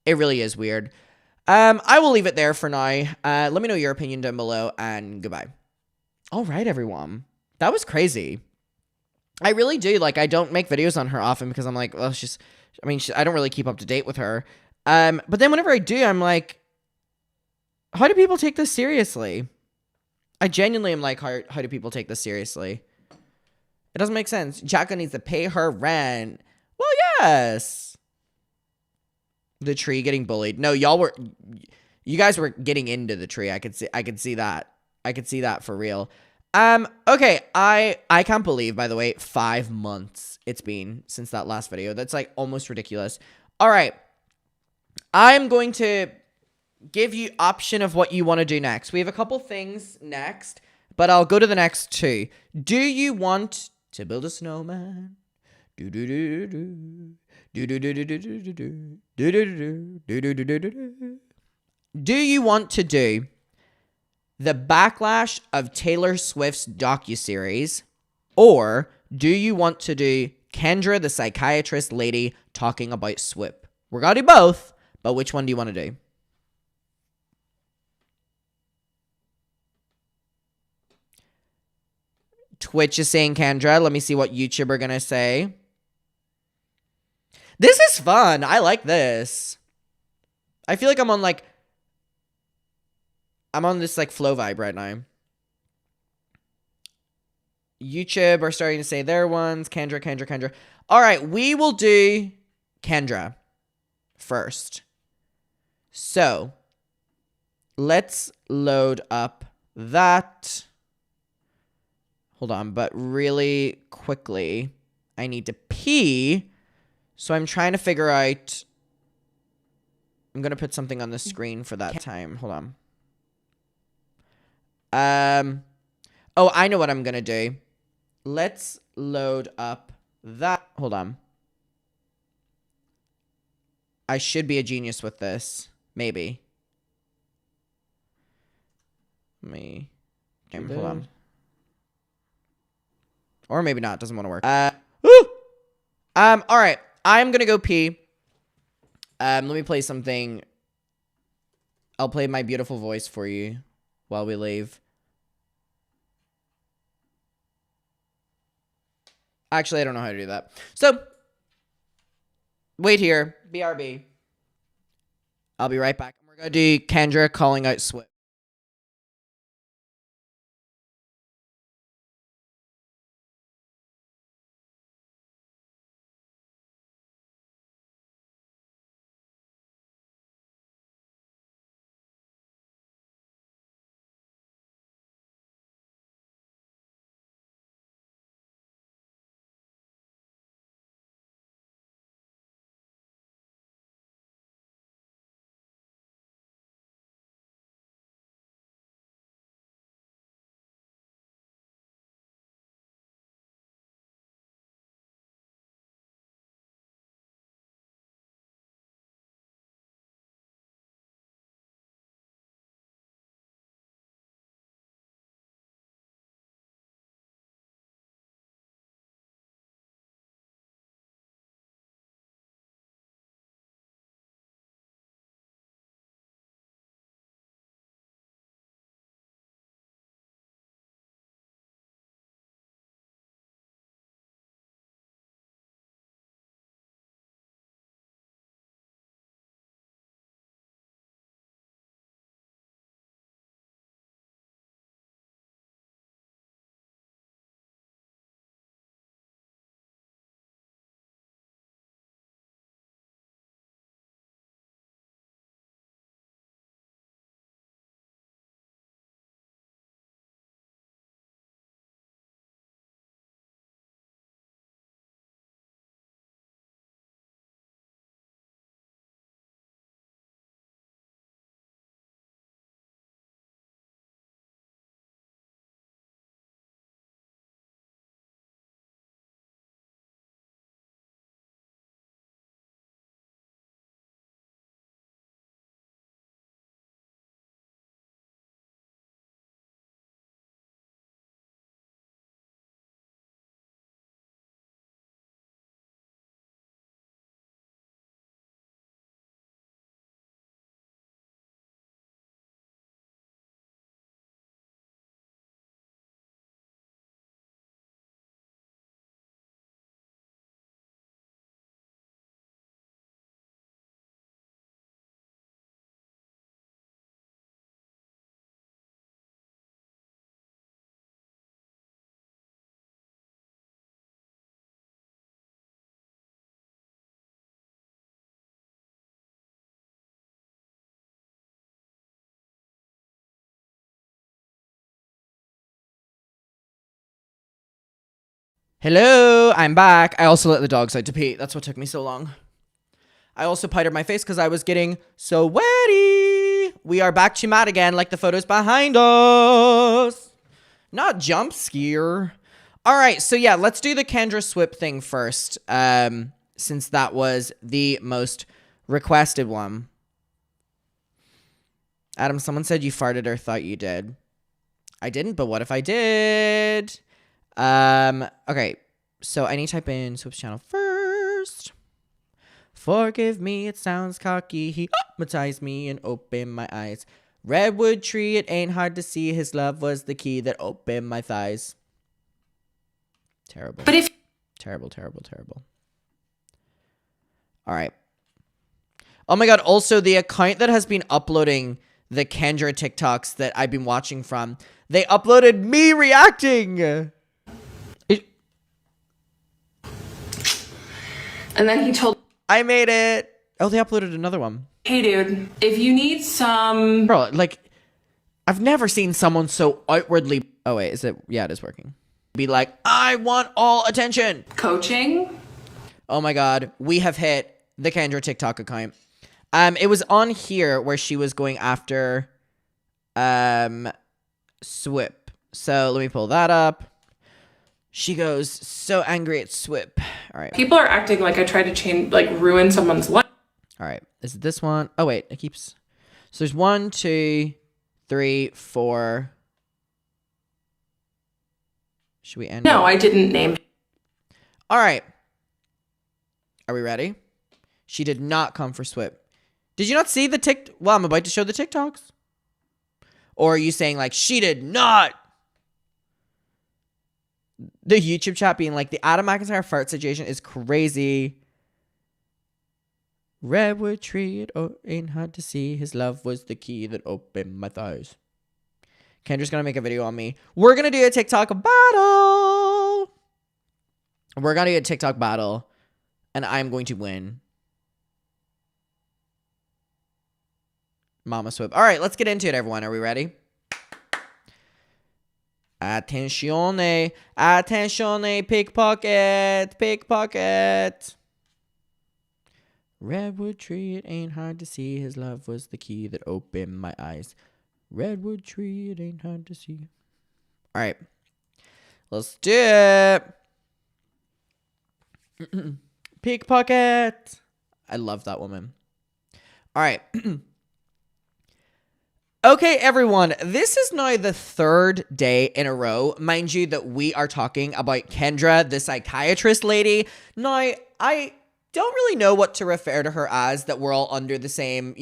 It really is weird. I will leave it there for now. Let me know your opinion down below and goodbye. All right, everyone. That was crazy. I really do. Like, I don't make videos on her often because I'm like, well, I don't really keep up to date with her. But then whenever I do, I'm like, how do people take this seriously? I genuinely am like, how do people take this seriously? It doesn't make sense. Jacqueline needs to pay her rent. Well, yes. The tree getting bullied. No, you guys were getting into the tree. I could see that. I could see that for real. Okay. I can't believe, by the way, 5 months it's been since that last video. That's like almost ridiculous. All right. I'm going to give you option of what you want to do next. We have a couple things next, but I'll go to the next two. Do you want to build a snowman. Do do do do do do do do do do do do do do do do do. Do you want to do the backlash of Taylor Swift's docuseries, or do you want to do Kendra the psychiatrist lady talking about Swift? We're gonna do both, but which one do you want to do? Twitch is saying Kendra. Let me see what YouTube are gonna say. This is fun. I like this. I feel like I'm on this like flow vibe right now. YouTube are starting to say their ones. Kendra. All right, we will do Kendra first. So let's load up that. Hold on, but really quickly, I need to pee. So I'm trying to figure out. I'm going to put something on the screen for that time. Hold on. Oh, I know what I'm going to do. Let's load up that. Hold on. I should be a genius with this. Maybe. Okay, hold on. Or maybe not. Doesn't want to work. All right. I'm going to go pee. Let me play something. I'll play my beautiful voice for you while we leave. Actually, I don't know how to do that. So, wait here. BRB. I'll be right back. We're going to do Kendra calling out Swift. Hello, I'm back. I also let the dogs out to pee. That's what took me so long. I also powdered my face because I was getting so wetty. We are back to matte again, like the photos behind us. Not jump scare. All right, so yeah, let's do the Kendra Swipp thing first, since that was the most requested one. Adam, someone said you farted or thought you did. I didn't, but what if I did? Okay, so I need to type in Swipp's channel first. Forgive me, it sounds cocky. He hypnotized me and opened my eyes. Redwood tree, it ain't hard to see. His love was the key that opened my thighs. Terrible. But if terrible. All right. Oh my god, also the account that has been uploading the Kendra TikToks that I've been watching from, they uploaded me reacting. And then he told, I made it. Oh, they uploaded another one. hey dude, if you need some Bro, like, I've never seen someone so outwardly. Oh wait, is it? Yeah, it is working. Be like, I want all attention. coaching, Oh my god, we have hit the Kendra TikTok account. It was on here where she was going after Swipp. So let me pull that up. She goes, so angry at Swipp. All right. people are acting like I tried to change, like ruin someone's life. All right. Is it this one? Oh wait, it keeps. So there's 1, 2, 3, 4. Should we end? No, I didn't name. All right. Are we ready? She did not come for Swipp. Did you not see the Well, I'm about to show the TikToks. Or are you saying like, she did not? The YouTube chat being like, the Adam McIntyre fart situation is crazy. Redwood tree, it ain't hard to see. His love was the key that opened my thighs. Kendra's gonna make a video on me. We're gonna do a TikTok battle. We're gonna do a TikTok battle. And I'm going to win. Mama Swipp. All right, let's get into it, everyone. Are we ready? Attenzione. Attenzione. Pickpocket. Pickpocket. Redwood tree, it ain't hard to see. His love was the key that opened my eyes. Redwood tree, it ain't hard to see. All right. Let's do it. Pickpocket. I love that woman. All right. Okay, everyone. This is now the third day in a row, mind you, that we are talking about Kendra, the psychiatrist lady. Now, I don't really know what to refer to her as, that we're all under the same,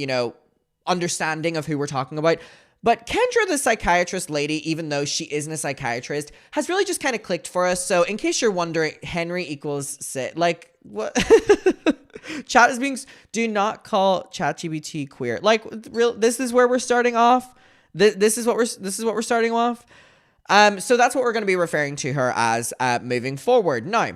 understanding of who we're talking about. But Kendra, the psychiatrist lady, even though she isn't a psychiatrist, has really just kind of clicked for us. So in case you're wondering, Henry equals Sid. Like, what? Chat is being... Do not call ChatGPT queer. Like, real. This is where we're starting off. This is what we're starting off. So that's what we're going to be referring to her as moving forward. Now,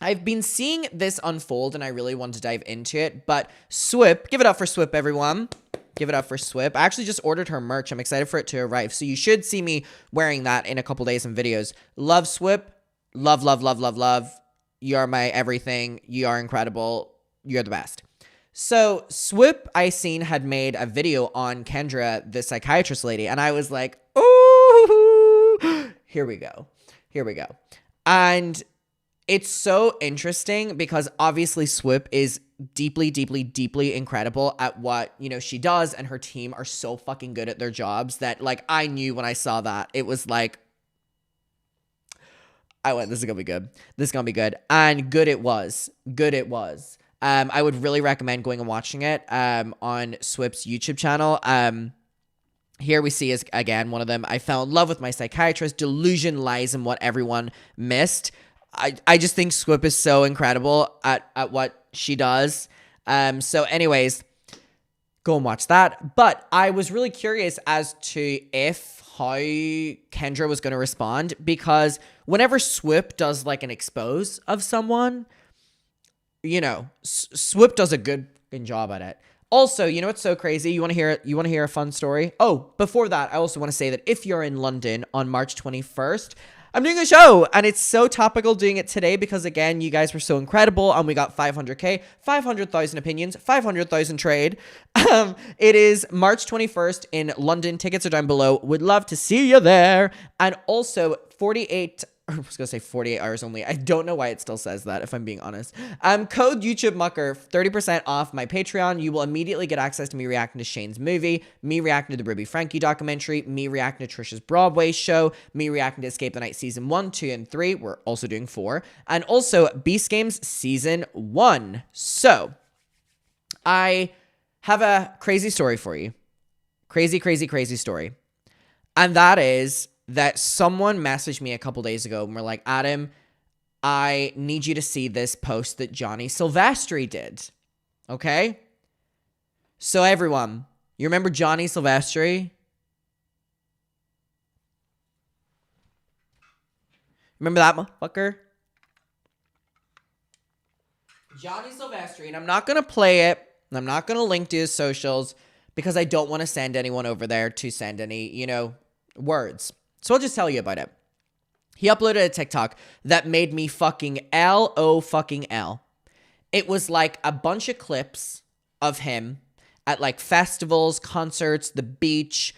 I've been seeing this unfold, and I really want to dive into it. But Swipp, give it up for Swipp, everyone. Give it up for Swipp. I actually just ordered her merch. I'm excited for it to arrive. So you should see me wearing that in a couple days in videos. Love Swipp. Love, love, love, love, love. You are my everything. You are incredible. You're the best. So Swipp, I seen, had made a video on Kendra, the psychiatrist lady. And I was like, ooh, here we go. Here we go. And it's so interesting because obviously Swipp is deeply, deeply, deeply incredible at what, she does, and her team are so fucking good at their jobs that, like, I knew when I saw that, it was like, I went, this is gonna be good. This is gonna be good. And good it was. Good it was. I would really recommend going and watching it on Swipp's YouTube channel. Here we see is, again, one of them. I fell in love with my psychiatrist. Delusion lies in what everyone missed. I just think Swipp is so incredible at what she does. So anyways, go and watch that. But I was really curious as to how Kendra was going to respond, because whenever Swipp does like an expose of someone, Swipp does a good job at it. Also, what's so crazy? You want to hear a fun story? Oh, before that, I also want to say that if you're in London on March 21st, I'm doing a show, and it's so topical doing it today because, again, you guys were so incredible, and we got 500K, 500,000 opinions, 500,000 trade. It is March 21st in London. Tickets are down below. Would love to see you there. And also, 48 I was gonna say 48 hours only. I don't know why it still says that, if I'm being honest. Code YouTube Mucker, 30% off my Patreon. You will immediately get access to me reacting to Shane's movie, me reacting to the Ruby Frankie documentary, me reacting to Trisha's Broadway show, me reacting to Escape the Night Season 1, 2, and 3. We're also doing 4. And also Beast Games Season 1. So, I have a crazy story for you. Crazy, crazy, crazy story. And that is that someone messaged me a couple days ago and were like, Adam, I need you to see this post that Johnny Silvestri did. Okay? So everyone, you remember Johnny Silvestri? Remember that motherfucker? Johnny Silvestri, and I'm not going to play it, and I'm not going to link to his socials because I don't want to send anyone over there to send any, words. So I'll just tell you about it. He uploaded a TikTok that made me fucking L. It was like a bunch of clips of him at like festivals, concerts, the beach,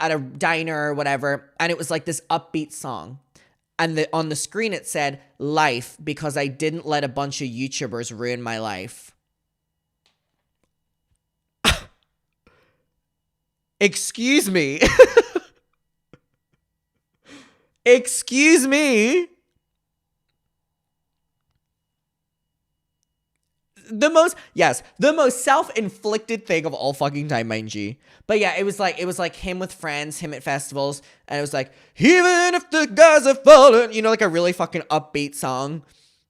at a diner or whatever. And it was like this upbeat song. And on the screen it said, life, because I didn't let a bunch of YouTubers ruin my life. Excuse me. Excuse me. The most self-inflicted thing of all fucking time, mind you. But yeah, it was like him with friends, him at festivals, and it was like, even if the guys have fallen, like a really fucking upbeat song.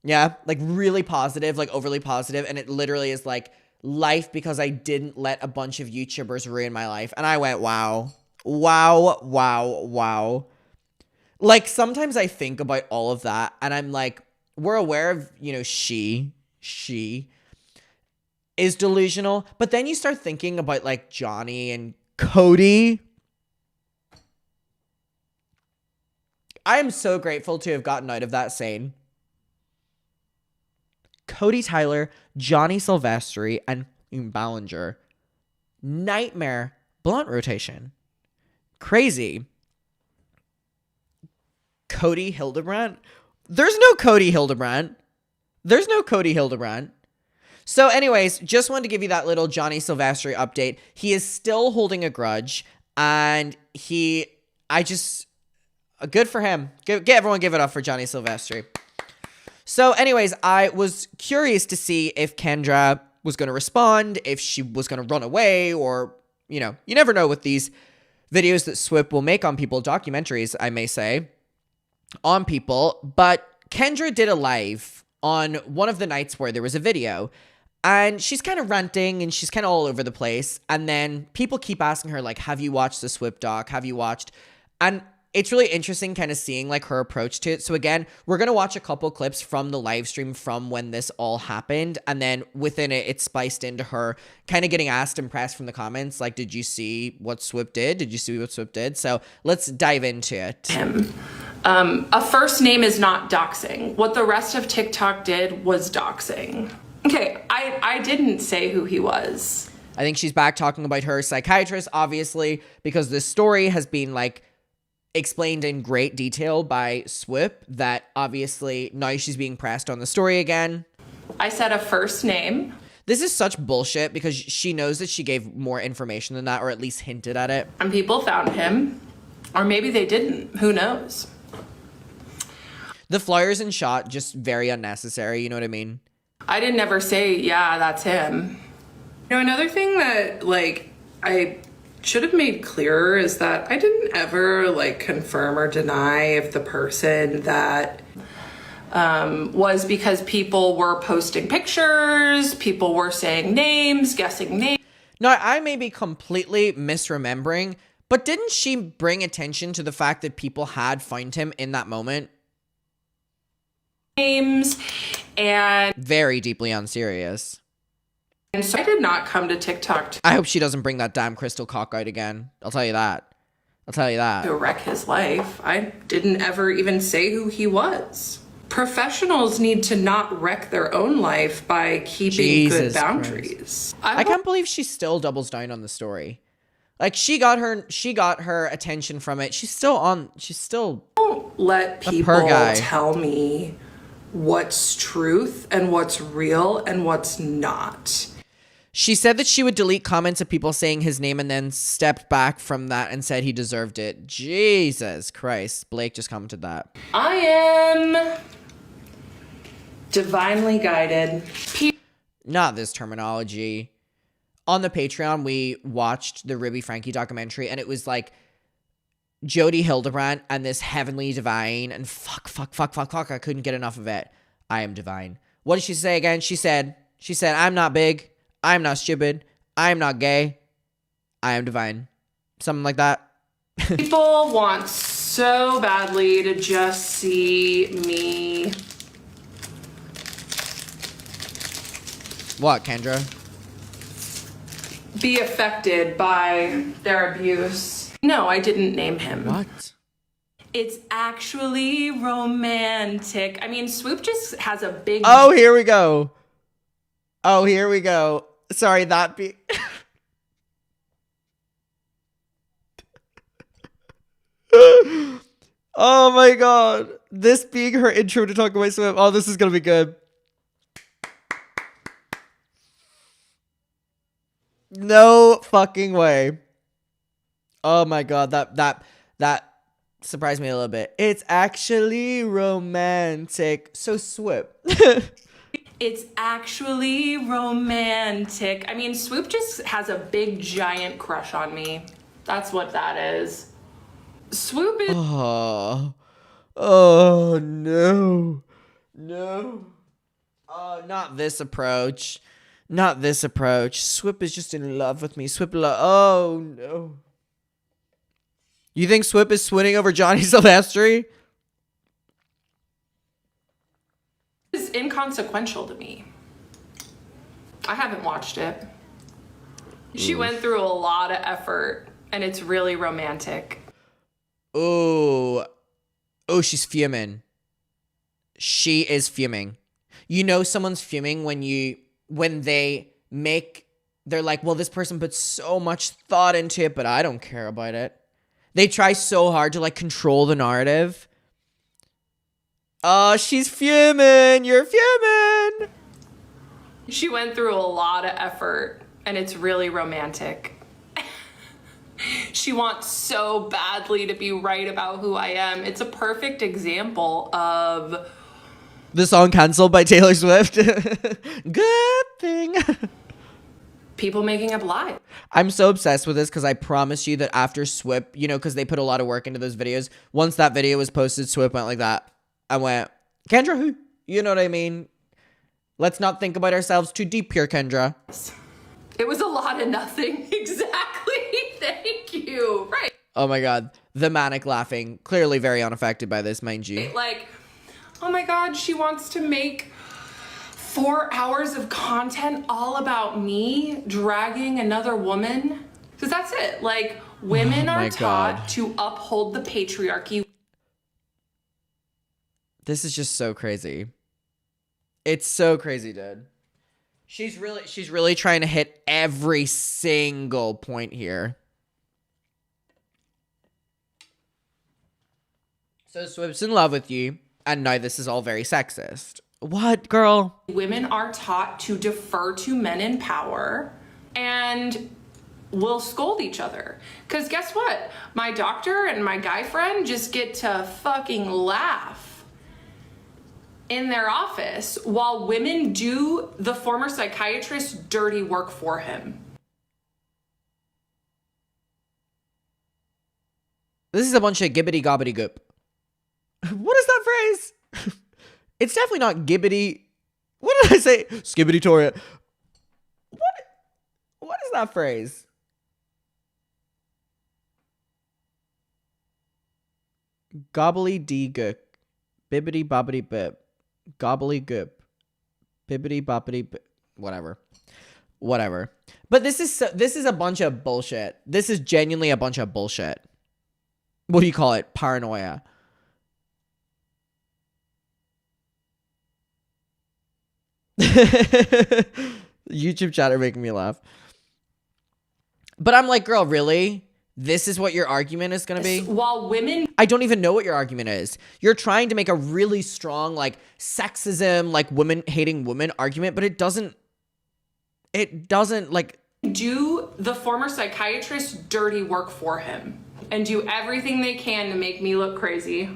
Yeah, like really positive, like overly positive, and it literally is like, life because I didn't let a bunch of YouTubers ruin my life. And I went, wow. Like, sometimes I think about all of that, and I'm like, we're aware of, she is delusional, but then you start thinking about, like, Johnny and Cody. I am so grateful to have gotten out of that sane. Cody Tyler, Johnny Silvestri, and Ballinger. Nightmare blunt rotation. Crazy. Cody Hildebrandt? There's no Cody Hildebrandt. So anyways, just wanted to give you that little Johnny Silvestri update. He is still holding a grudge, and good for him. Everyone give it up for Johnny Silvestri. So anyways, I was curious to see if Kendra was going to respond, if she was going to run away, or, you never know with these videos that Swip will make on people, documentaries, I may say, on people. But Kendra did a live on one of the nights where there was a video, and she's kind of ranting and she's kind of all over the place. And then people keep asking her, like, have you watched the Swip doc? Have you watched? And it's really interesting kind of seeing like her approach to it. So again, we're going to watch a couple clips from the live stream from when this all happened. And then within it, it's spiced into her kind of getting asked and pressed from the comments. Like, did you see what Swip did? Did you see what Swip did? So let's dive into it. A first name is not doxing. What the rest of TikTok did was doxing. Okay, I didn't say who he was. I think she's back talking about her psychiatrist, obviously, because this story has been like explained in great detail by Swip, that obviously now she's being pressed on the story again. I said a first name. This is such bullshit because she knows that she gave more information than that, or at least hinted at it. And people found him. Or maybe they didn't. Who knows? The flyers and shot, just very unnecessary, you know what I mean? I didn't ever say, yeah, that's him. Another thing that, like, I should have made clearer is that I didn't ever, like, confirm or deny if the person that was, because people were posting pictures, people were saying names, guessing names. Now, I may be completely misremembering, but didn't she bring attention to the fact that people had found him in that moment? Names, and very deeply unserious. And so I did not come to TikTok I hope she doesn't bring that damn crystal cock out again. I'll tell you that. To wreck his life. I didn't ever even say who he was. Professionals need to not wreck their own life by keeping good boundaries. I can't believe she still doubles down on the story. Like she got her attention from it. She's still Don't let people tell me what's truth and what's real and what's not. She said that she would delete comments of people saying his name and then stepped back from that and said he deserved it. Jesus Christ. Blake just commented that. I am divinely guided. Not this terminology. On the Patreon, we watched the Ruby Frankie documentary, and it was like Jody Hildebrandt and this heavenly divine, and fuck, I couldn't get enough of it. I am divine. What did she say again? She said, I'm not big. I'm not stupid. I'm not gay. I am divine. Something like that. People want so badly to just see me. What, Kendra? Be affected by their abuse. No, I didn't name him. What? It's actually romantic. I mean, Swoop just has a big... Oh, here we go. Sorry, that be... Oh my god. This being her intro to Talk About Swim. Oh, this is gonna be good. No fucking way. Oh my god, that surprised me a little bit. It's actually romantic. So Swoop. It's actually romantic. I mean, Swoop just has a big giant crush on me. That's what that is. Swoop is... Oh no. Oh, not this approach. Swoop is just in love with me. Oh no. You think Swoop is swinning over Johnny Silvestri? Is inconsequential to me. I haven't watched it. She went through a lot of effort, and it's really romantic. Oh, she's fuming. She is fuming. You know someone's fuming when they're like, well, this person put so much thought into it, but I don't care about it. They try so hard to like control the narrative. Oh, she's fuming. You're fuming. She went through a lot of effort, and it's really romantic. She wants so badly to be right about who I am. It's a perfect example of... The song canceled by Taylor Swift. Good thing. People making up lies. I'm so obsessed with this because I promise you that after Swip, you know, because they put a lot of work into those videos. Once that video was posted, Swip went like that. I went, Kendra who? You know what I mean? Let's not think about ourselves too deep here, Kendra. It was a lot of nothing. Exactly. Thank you. Right. Oh my god. The manic laughing. Clearly very unaffected by this, mind you. Like, oh my god, she wants to make 4 hours of content all about me dragging another woman. Because that's it. Like, women are taught to uphold the patriarchy. This is just so crazy. It's so crazy, dude. She's really trying to hit every single point here. So Swip's in love with you, and now this is all very sexist. What, girl? Women are taught to defer to men in power and will scold each other. Because guess what? My doctor and my guy friend just get to fucking laugh in their office while women do the former psychiatrist's dirty work for him. This is a bunch of gibbity gobbity goop. What is that phrase? It's definitely not gibbity. What did I say? Skibbity toria. What is that phrase? Gobbly dee gook. Bibbity bobbity bip. Gobbly goop. Bibbity boppity bip. Whatever. But this is a bunch of bullshit. This is genuinely a bunch of bullshit. What do you call it? Paranoia. YouTube chat are making me laugh. But I'm like, girl, really? This is what your argument is going to be? While women... I don't even know what your argument is. You're trying to make a really strong, like, sexism, like, women-hating women argument, but it doesn't, like... do the former psychiatrist's dirty work for him and do everything they can to make me look crazy.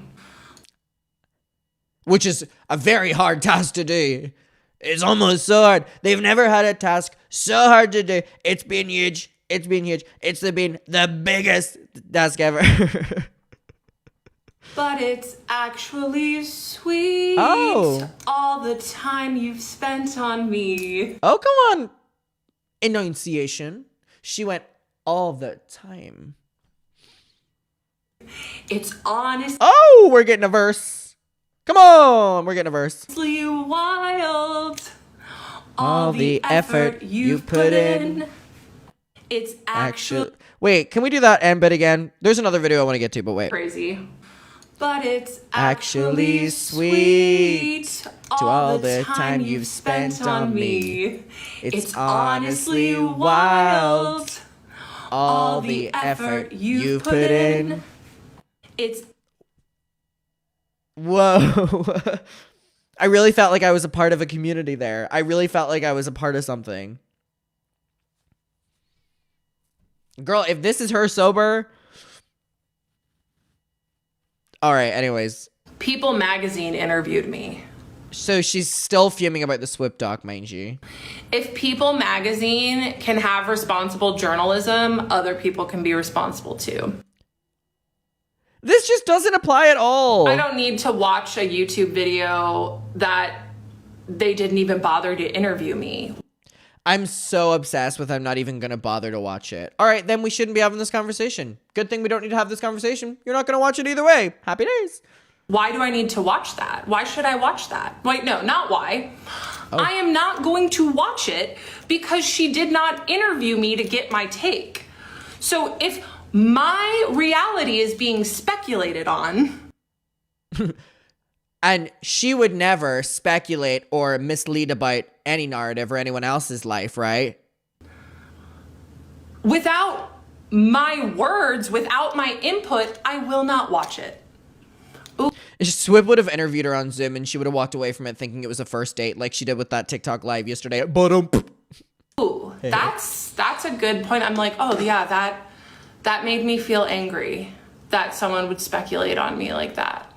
Which is a very hard task to do. It's almost so hard. They've never had a task so hard to do. It's been huge. It's been huge. It's been the biggest task ever. But it's actually sweet. Oh. All the time you've spent on me. Oh, come on. Enunciation. She went all the time. It's honestly Oh, we're getting a verse. Come on, we're getting a verse. wild. All the effort you've put in. It's actually Wait, can we do that end bit again? There's another video I want to get to, but wait. crazy. But it's Actually sweet to all the time you've spent on me. It's honestly wild. All the effort you've put in. It's Whoa. I really felt like I was a part of a community there. I really felt like I was a part of something. Girl, if this is her sober... All right, anyways. People Magazine interviewed me. So she's still fuming about the Swift doc, mind you. If People Magazine can have responsible journalism, other people can be responsible too. This just doesn't apply at all. I don't need to watch a YouTube video that they didn't even bother to interview me. I'm so obsessed with I'm not even going to bother to watch it. All right, then we shouldn't be having this conversation. Good thing we don't need to have this conversation. You're not going to watch it either way. Happy days. Why do I need to watch that? Why should I watch that? Wait, no, not why. I am not going to watch it because she did not interview me to get my take. So if my reality is being speculated on... And she would never speculate or mislead about any narrative or anyone else's life, right? Without my words, without my input, I will not watch it. Ooh. Swib would have interviewed her on Zoom and she would have walked away from it thinking it was a first date like she did with that TikTok live yesterday. Ooh, that's a good point. I'm like, oh yeah, that made me feel angry that someone would speculate on me like that.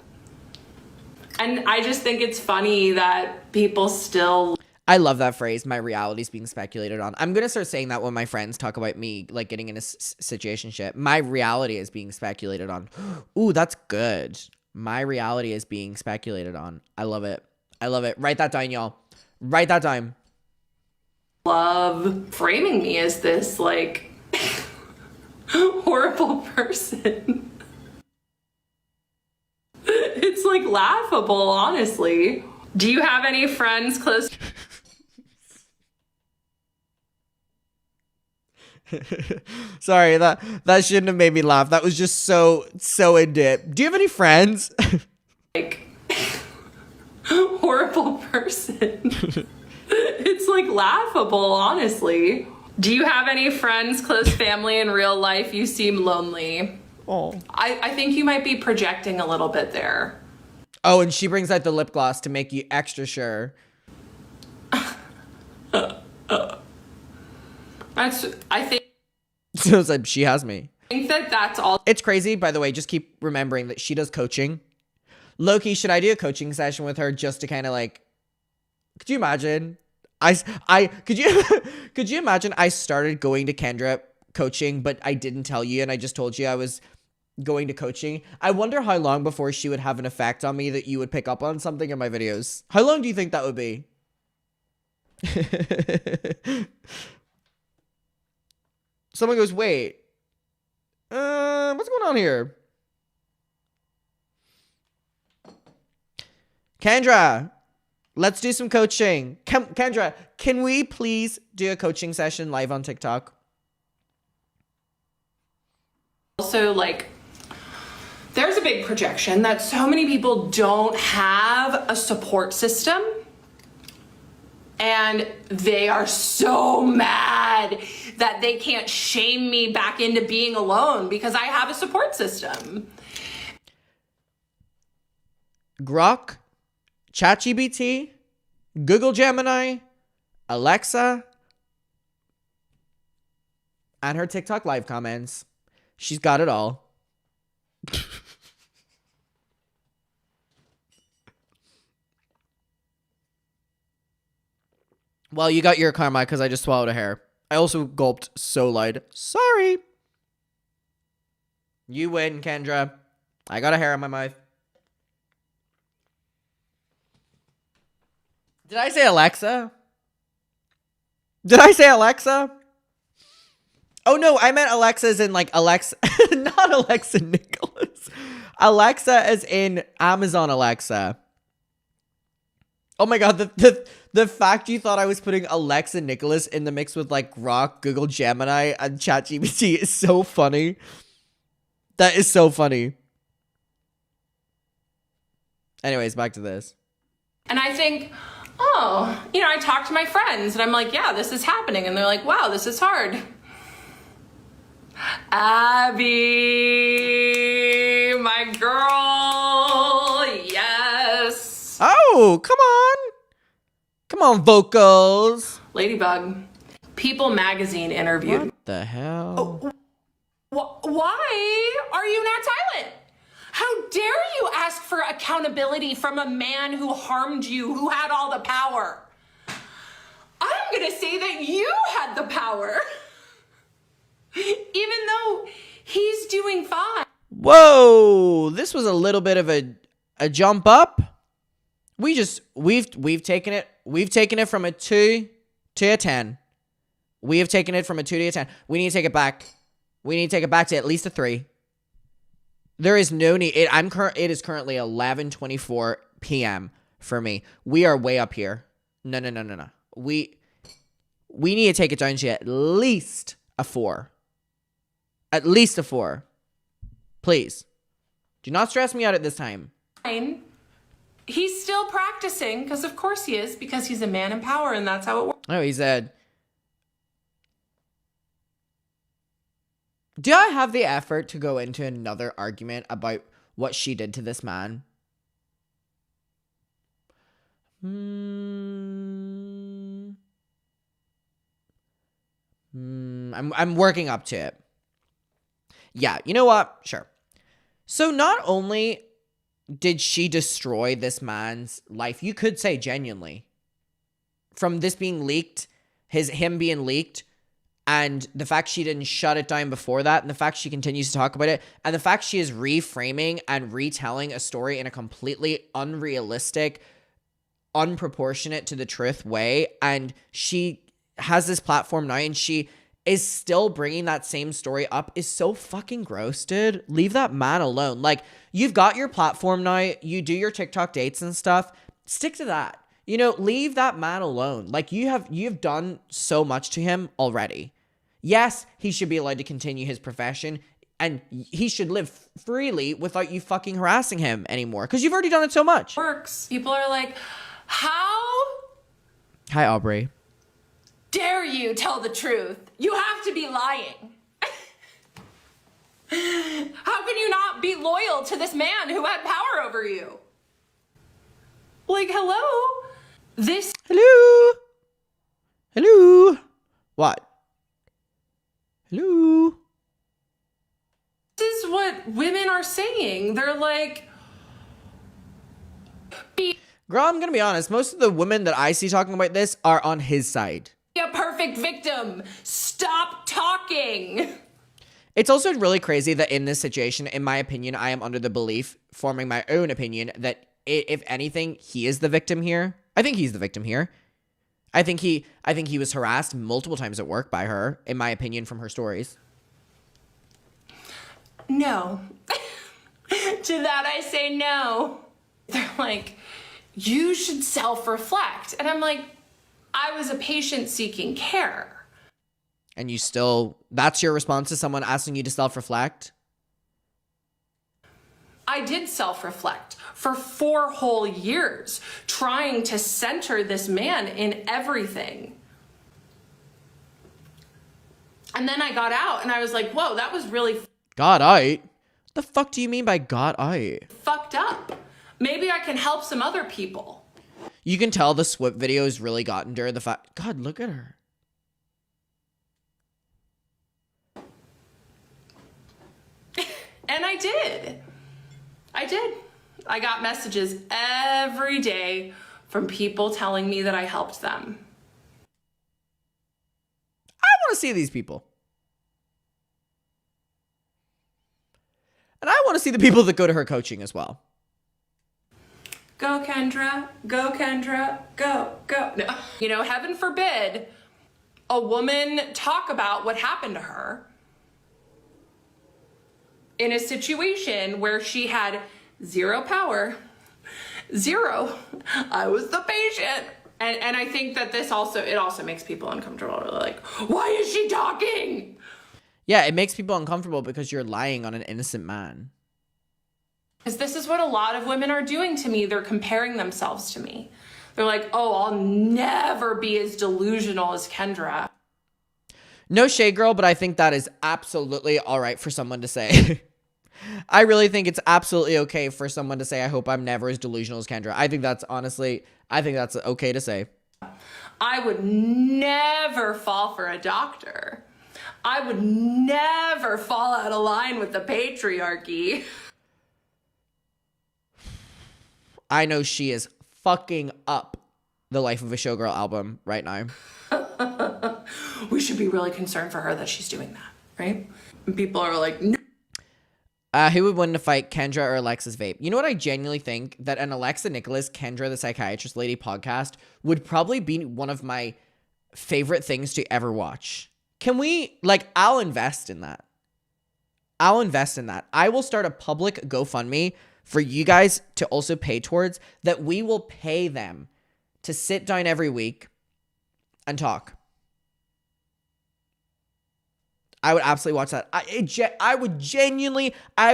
And I just think it's funny that people still... I love that phrase, my reality's being speculated on. I'm going to start saying that when my friends talk about me, like, getting in a situationship. My reality is being speculated on. Ooh, that's good. My reality is being speculated on. I love it. I love it. Write that down, y'all. Write that down. Love framing me as this, like, horrible person. It's like laughable, honestly. Do you have any friends close? Sorry, that shouldn't have made me laugh. That was just so in depth. Do you have any friends? Like, horrible person. It's like laughable, honestly. Do you have any friends, close family in real life? You seem lonely. Oh. I think you might be projecting a little bit there. Oh, and she brings out the lip gloss to make you extra sure. I think So it's like, she has me. I think that's all. It's crazy, by the way, just keep remembering that she does coaching. Loki, should I do a coaching session with her just to kind of like, could you imagine? Could you imagine I started going to Kendra coaching, but I didn't tell you and I just told you I was going to coaching? I wonder how long before she would have an effect on me that you would pick up on something in my videos. How long do you think that would be? Someone goes, wait, what's going on here? Kendra, let's do some coaching. Kendra, can we please do a coaching session live on TikTok? Also, like, there's a big projection that so many people don't have a support system. And they are so mad that they can't shame me back into being alone because I have a support system. Grok, ChatGPT, Google Gemini, Alexa, and her TikTok live comments. She's got it all. Well, you got your karma because I just swallowed a hair. I also gulped so loud. Sorry. You win, Kendra. I got a hair in my mouth. Did I say Alexa? Did I say Alexa? Oh, no, I meant Alexa as in like Alexa. Not Alexa Nicholas. Alexa as in Amazon Alexa. Oh my god, the fact you thought I was putting Alexa Nicholas in the mix with like Grok, Google Gemini, and ChatGPT is so funny. That is so funny. Anyways, back to this. And I think, oh, you know, I talk to my friends and I'm like, yeah, this is happening. And they're like, wow, this is hard. Abby, my girl, yes. Oh, come on. Come on, vocals. Ladybug. People magazine interviewed. What the hell? Why are you not silent? How dare you ask for accountability from a man who harmed you, who had all the power? I'm gonna say that you had the power. Even though he's doing fine. Whoa, this was a little bit of a jump up. We've taken it from a 2 to a 10. We have taken it from a 2 to a 10. We need to take it back. We need to take it back to at least a 3. There is no need. It is currently 11:24 p.m. for me. We are way up here. No. We need to take it down to at least a 4. At least a 4. Please. Do not stress me out at this time. He's still practicing, because of course he is, because he's a man in power, and that's how it works. Oh, he said, do I have the effort to go into another argument about what she did to this man? I'm working up to it. Yeah, you know what? Sure. So not only did she destroy this man's life, you could say genuinely, from this being leaked, him being leaked, and the fact she didn't shut it down before that, and the fact she continues to talk about it, and the fact she is reframing and retelling a story in a completely unrealistic, unproportionate to the truth way, and she has this platform now, and she is still bringing that same story up, is so fucking gross, dude. Leave that man alone. Like, you've got your platform now, you do your TikTok dates and stuff, stick to that. You know, leave that man alone. Like, you've done so much to him already. Yes, he should be allowed to continue his profession, and he should live freely without you fucking harassing him anymore, because you've already done it so much. Works. People are like, how Hi, Aubrey. dare you tell the truth? You have to be lying. How can you not be loyal to this man who had power over you? Like, hello? Hello? What? Hello? This is what women are saying. They're like, be Girl, I'm gonna be honest. Most of the women that I see talking about this are on his side. a perfect victim. Stop talking. It's also really crazy that in this situation, in my opinion, I am under the belief, forming my own opinion, that if anything, he is the victim here. I think he's the victim here. I think he was harassed multiple times at work by her, in my opinion, from her stories. No. To that I say no. They're like, you should self-reflect. And I'm like, I was a patient seeking care. And you still, that's your response to someone asking you to self-reflect? I did self-reflect for 4 whole years, trying to center this man in everything. And then I got out and I was like, whoa, that was really got out? What the fuck do you mean by got out? fucked up. Maybe I can help some other people. You can tell the Swip video has really gotten to her. The fact, God, look at her. And I did. I got messages every day from people telling me that I helped them. I want to see these people. And I want to see the people that go to her coaching as well. Go, Kendra. Go, Kendra. Go, go. No. You know, heaven forbid a woman talk about what happened to her in a situation where she had 0 power, 0. I was the patient. And I think that it also makes people uncomfortable. They're like, why is she talking? Yeah, it makes people uncomfortable because you're lying on an innocent man. Because this is what a lot of women are doing to me. They're comparing themselves to me. They're like, oh, I'll never be as delusional as Kendra. No shade, girl, but I think that is absolutely all right for someone to say. I really think it's absolutely okay for someone to say, I hope I'm never as delusional as Kendra. I think that's okay to say. I would never fall for a doctor. I would never fall out of line with the patriarchy. I know she is fucking up the Life of a Showgirl album right now. We should be really concerned for her that she's doing that, right? And people are like, no. Who would win in a fight, Kendra or Alexis Vape? You know what I genuinely think? That an Alexa Nicholas, Kendra the Psychiatrist Lady podcast would probably be one of my favorite things to ever watch. Can we, I'll invest in that. I will start a public GoFundMe for you guys to also pay towards, that we will pay them to sit down every week and talk. I would absolutely watch that. I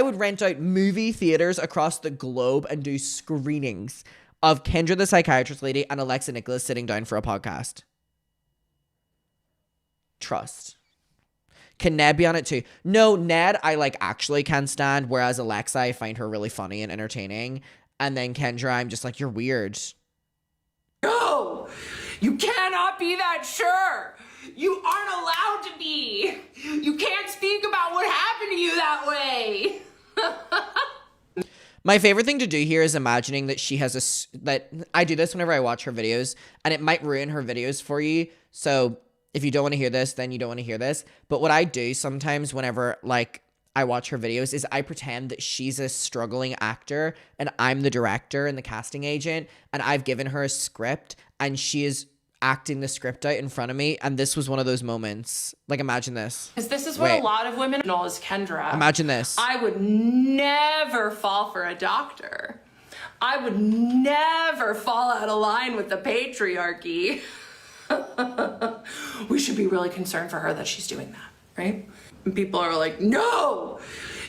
would rent out movie theaters across the globe and do screenings of Kendra the Psychiatrist Lady and Alexa Nicholas sitting down for a podcast. Trust. Can Ned be on it too? No, Ned I actually can stand, whereas Alexa I find her really funny and entertaining. And then Kendra, I'm just like, you're weird. No! You cannot be that sure! You aren't allowed to be! You can't speak about what happened to you that way! My favorite thing to do here is imagining that she has that I do this whenever I watch her videos, and it might ruin her videos for you. So if you don't want to hear this, then you don't want to hear this. But what I do sometimes whenever I watch her videos is I pretend that she's a struggling actor and I'm the director and the casting agent, and I've given her a script and she is acting the script out in front of me. And this was one of those moments. Imagine this. Because this is what a lot of women know as Kendra. Imagine this. I would never fall for a doctor. I would never fall out of line with the patriarchy. We should be really concerned for her that she's doing that, right? And people are like, no,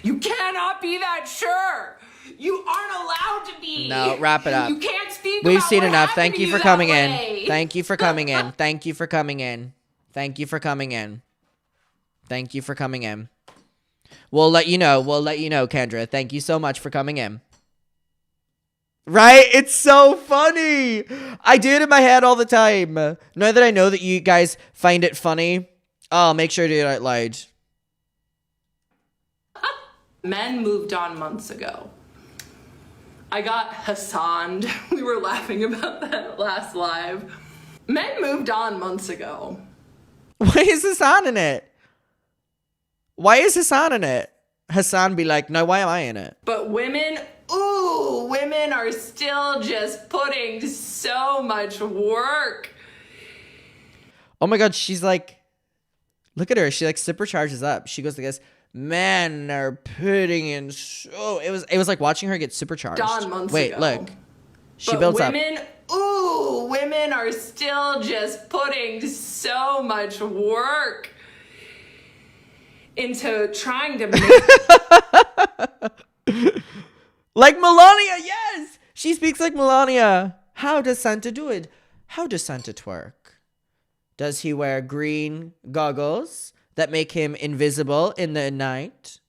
you cannot be that sure. You aren't allowed to be. No, wrap it up. You can't speak We've about seen what enough. happened Thank to you for that coming way. in. Thank you for coming in. Thank you for coming in. Thank you for coming in. Thank you for coming in. We'll let you know, Kendra. Thank you so much for coming in. Right? It's so funny. I do it in my head all the time. Now that I know that you guys find it funny, I'll make sure to do it out loud. Men moved on months ago. I got Hassaned. We were laughing about that last live. Men moved on months ago. Why is Hassan in it? Why is Hassan in it? Hassan be like, no, why am I in it? But women are still just putting so much work. Oh my God, she's like, look at her. She supercharges up. She goes like this. Men are putting in so. It was like watching her get supercharged. Dawn months Wait, ago. look. She But builds up. Women are still just putting so much work into trying to make Like Melania, yes! She speaks like Melania. How does Santa do it? How does Santa twerk? Does he wear green goggles that make him invisible in the night?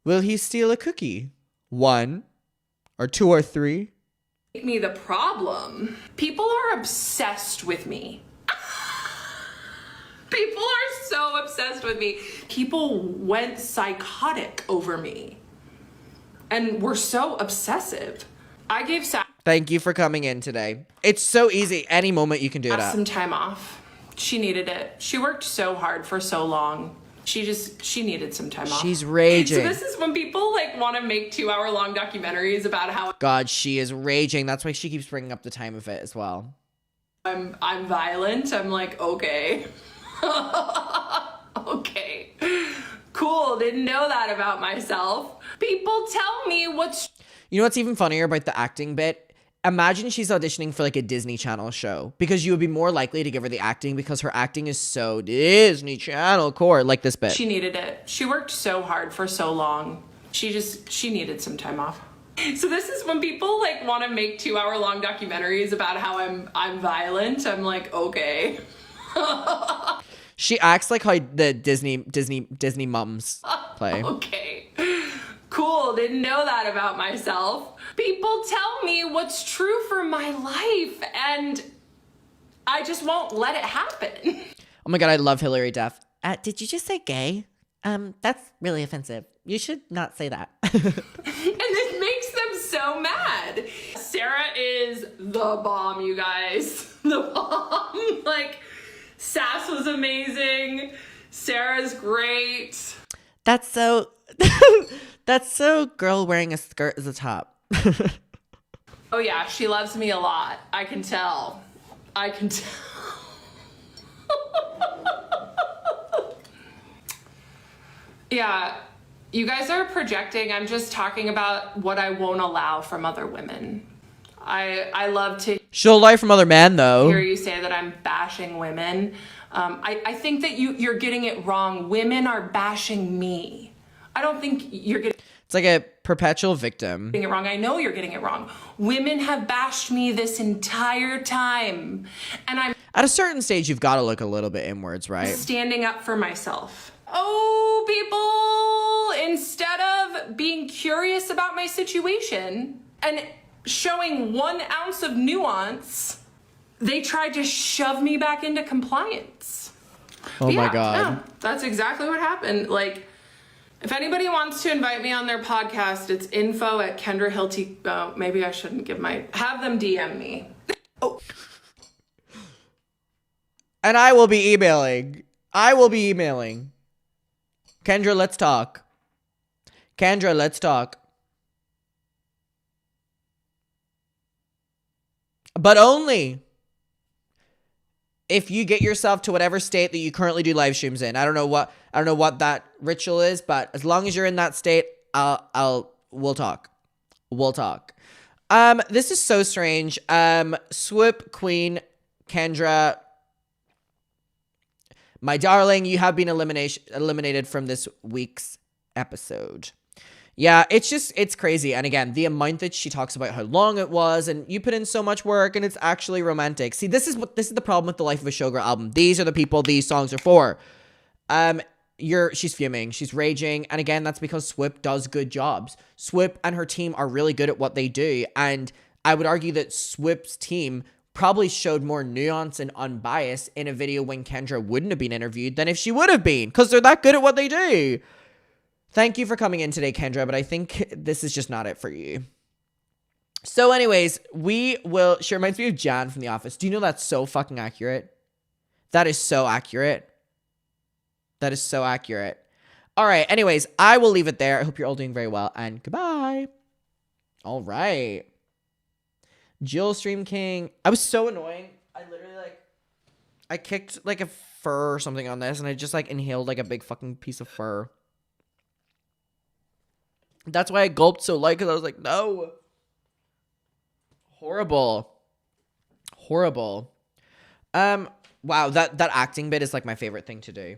Will he steal a cookie? 1 or 2 or 3? Me the problem. People are obsessed with me. People are so obsessed with me. People went psychotic over me and were so obsessive. I gave Thank you for coming in today. It's so easy. Any moment you can do it up. some time off. She needed it. She worked so hard for so long. She needed some time off. She's raging. So this is when people like want to make 2-hour-long documentaries about how God, she is raging. That's why she keeps bringing up the time of it as well. I'm violent. I'm like, okay. Okay. Cool. Didn't know that about myself. People tell me what's... You know what's even funnier about the acting bit? Imagine she's auditioning for like a Disney Channel show, because you would be more likely to give her the acting because her acting is so Disney Channel core, like this bit. She needed it. She worked so hard for so long. She needed some time off. So this is when people like want to make 2-hour-long documentaries about how I'm violent. I'm like, okay. She acts like how the Disney mums play. Okay. Cool. Didn't know that about myself. People tell me what's true for my life, and I just won't let it happen. Oh my God, I love Hilary Duff. Did you just say gay? That's really offensive. You should not say that. And it makes them so mad. Sarah is the bomb, you guys. The bomb. Like, Sass was amazing. Sarah's great. That's so girl wearing a skirt as a top. Oh yeah, she loves me a lot. I can tell. Yeah, you guys are projecting. I'm just talking about what I won't allow from other women. I love to She'll lie from other men, though. hear you say that I'm bashing women. I think that you're getting it wrong. Women are bashing me. I don't think you're getting It's like a perpetual victim. it wrong. I know you're getting it wrong. Women have bashed me this entire time, and I'm At a certain stage, you've got to look a little bit inwards, right? standing up for myself. Oh, people, instead of being curious about my situation and showing 1 ounce of nuance, they tried to shove me back into compliance. Oh my Yeah, God. no, that's exactly what happened. Like, if anybody wants to invite me on their podcast, it's info@Kendra Hilty. Oh, maybe I shouldn't have them DM me. Oh. And I will be emailing. Kendra, let's talk. But only if you get yourself to whatever state that you currently do live streams in. I don't know what that ritual is, but as long as you're in that state, we'll talk. This is so strange. Swoop Queen Kendra, my darling, you have been eliminated from this week's episode. Yeah, it's crazy. And again, the amount that she talks about how long it was, and you put in so much work, and it's actually romantic. See, this is the problem with the Life of a Showgirl album. These are the people these songs are for. She's fuming, she's raging, and again, that's because Swoop does good jobs. Swoop and her team are really good at what they do, and I would argue that Swoop's team probably showed more nuance and unbiased in a video when Kendra wouldn't have been interviewed than if she would have been, because they're that good at what they do. Thank you for coming in today, Kendra, but I think this is just not it for you. So anyways, she reminds me of Jan from The Office. Do you know that's so fucking accurate? That is so accurate. All right, anyways, I will leave it there. I hope you're all doing very well, and goodbye. All right. Jill Stream King. I was so annoying. I literally, I kicked, a fur or something on this, and I just, inhaled, a big fucking piece of fur. That's why I gulped so light, because I was like, no. Horrible. Wow, that acting bit is, my favorite thing to do.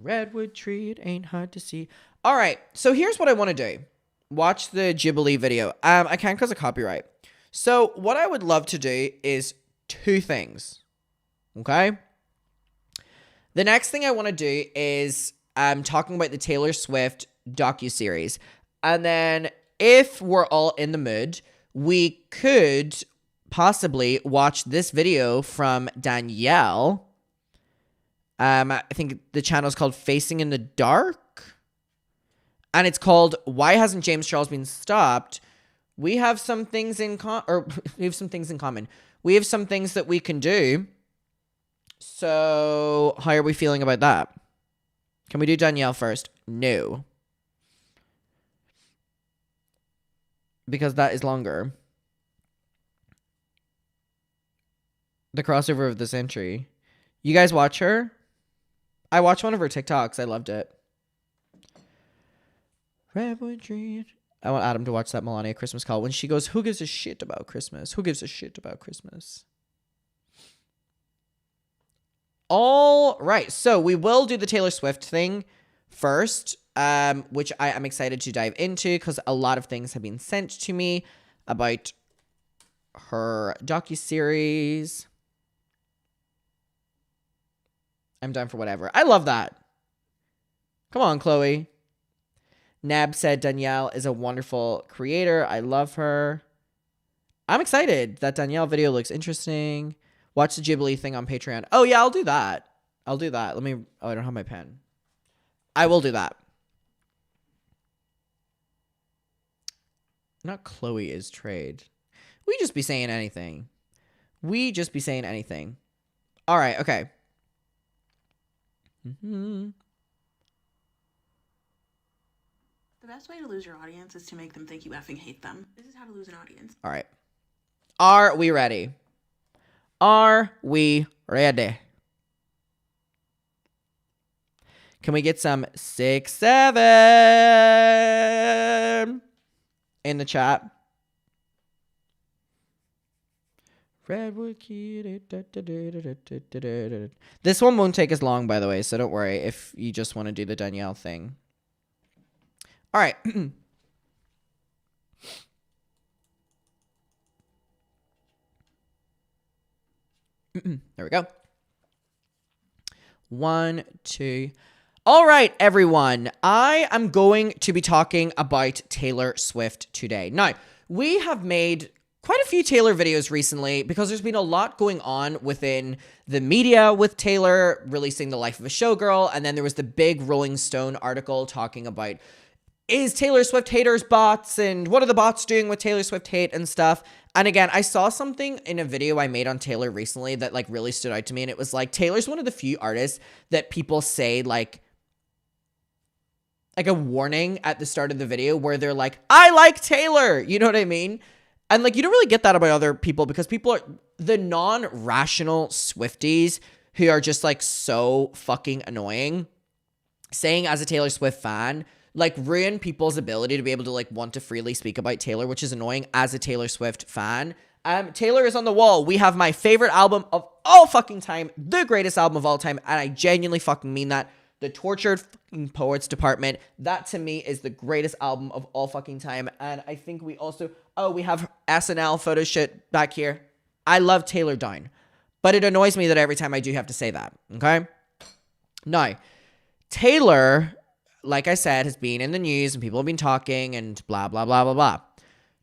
Redwood tree, it ain't hard to see. All right, so here's what I want to do. Watch the Ghibli video. I can't because of copyright. So what I would love to do is 2 things. Okay? The next thing I want to do is talking about the Taylor Swift docuseries. And then if we're all in the mood, we could possibly watch this video from Danielle. I think the channel is called Facing in the Dark. And it's called Why Hasn't James Charles Been Stopped? We have some things in we have some things in common. We have some things that we can do. So, how are we feeling about that? Can we do Danielle first? No. Because that is longer. The crossover of the century. You guys watch her? I watched one of her TikToks. I loved it. Redwood Tree. I want Adam to watch that Melania Christmas call when she goes, who gives a shit about Christmas? Who gives a shit about Christmas? All right. So we will do the Taylor Swift thing first, which I am excited to dive into because a lot of things have been sent to me about her docuseries. I'm down for whatever. I love that. Come on, Chloe. Nab said Danielle is a wonderful creator. I love her. I'm excited. That Danielle video looks interesting. Watch the Ghibli thing on Patreon. Oh, yeah, I'll do that. I'll do that. Let me... Oh, I don't have my pen. I will do that. Not Chloe is trade. We just be saying anything. We just be saying anything. All right, okay. Mm-hmm. The best way to lose your audience is to make them think you effing hate them. This is how to lose an audience. All right. Are we ready? Are we ready? Can we get some 6, 7 in the chat? Redwood Key. This one won't take as long, by the way, so don't worry if you just want to do the Danielle thing. All right. There we go. 1, 2. All right, everyone. I am going to be talking about Taylor Swift today. Now, we have made quite a few Taylor videos recently because there's been a lot going on within the media with Taylor releasing The Life of a Showgirl. And then there was the big Rolling Stone article talking about, is Taylor Swift haters bots and what are the bots doing with Taylor Swift hate and stuff? And again, I saw something in a video I made on Taylor recently that like really stood out to me. And it was like, Taylor's one of the few artists that people say like a warning at the start of the video where they're like, I like Taylor. You know what I mean? And like, you don't really get that about other people because people are the non-rational Swifties who are just like so fucking annoying. Saying as a Taylor Swift fan, like ruin people's ability to be able to like want to freely speak about Taylor, which is annoying as a Taylor Swift fan. Taylor is on the wall. We have my favorite album of all fucking time, the greatest album of all time, and I genuinely fucking mean that. The Tortured fucking Poets Department. That to me is the greatest album of all fucking time. And I think we also, we have SNL photo shit back here. I love Taylor down, but it annoys me that every time I do have to say that. Okay. Now, Taylor, like I said, has been in the news and people have been talking and blah, blah, blah, blah, blah.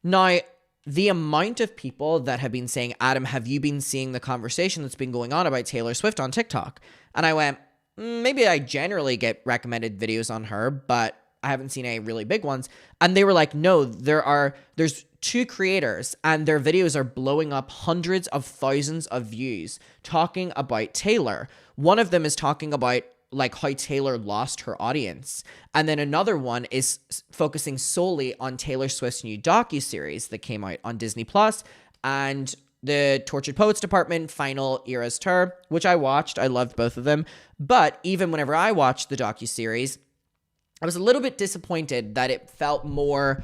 Now, the amount of people that have been saying, Adam, have you been seeing the conversation that's been going on about Taylor Swift on TikTok? And I went, maybe I generally get recommended videos on her, but I haven't seen any really big ones. And they were like, no, there's 2 creators and their videos are blowing up hundreds of thousands of views talking about Taylor. One of them is talking about like how Taylor lost her audience. And then another one is focusing solely on Taylor Swift's new docuseries that came out on Disney Plus and the Tortured Poets Department Final Eras Tour, which I watched. I loved both of them. But even whenever I watched the docuseries, I was a little bit disappointed that it felt more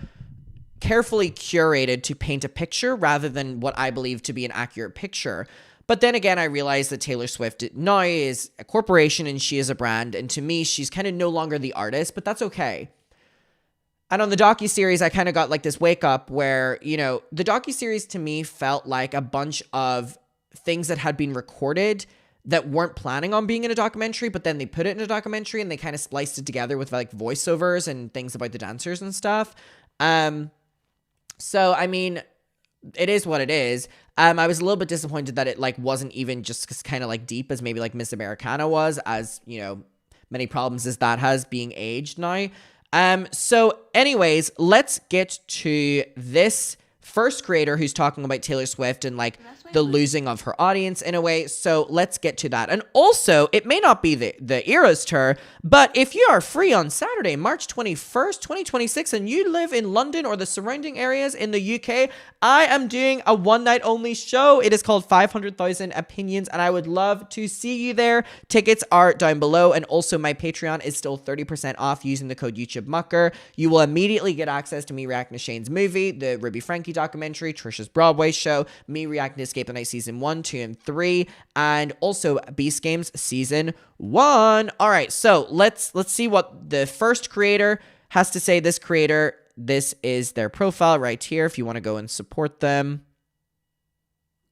carefully curated to paint a picture rather than what I believe to be an accurate picture. But then again, I realized that Taylor Swift now is a corporation and she is a brand. And to me, she's kind of no longer the artist, but that's okay. And on the docuseries, I kind of got like this wake up where, you know, the docuseries to me felt like a bunch of things that had been recorded that weren't planning on being in a documentary, but then they put it in a documentary and they kind of spliced it together with like voiceovers and things about the dancers and stuff. So, I mean, it is what it is. I was a little bit disappointed that it like wasn't even just kind of like deep as maybe like Miss Americana was, as, you know, many problems as that has being aged now. So anyways, let's get to this first creator who's talking about Taylor Swift and like the losing of her audience in a way. So let's get to that. And also, it may not be the Eras tour, but if you are free on Saturday, March 21st, 2026, and you live in London or the surrounding areas in the UK, I am doing a one night only show. It is called 500,000 Opinions, and I would love to see you there. Tickets are down below, and also my Patreon is still 30% off using the code YouTubeMucker. You will immediately get access to me reacting to Shane's movie, the Ruby Frankie documentary, Trisha's Broadway show, me reacting to Escape the Night Season 1, 2, and 3, and also Beast Games Season 1. All right, so let's see what the first creator has to say. This creator, this is their profile right here if you want to go and support them.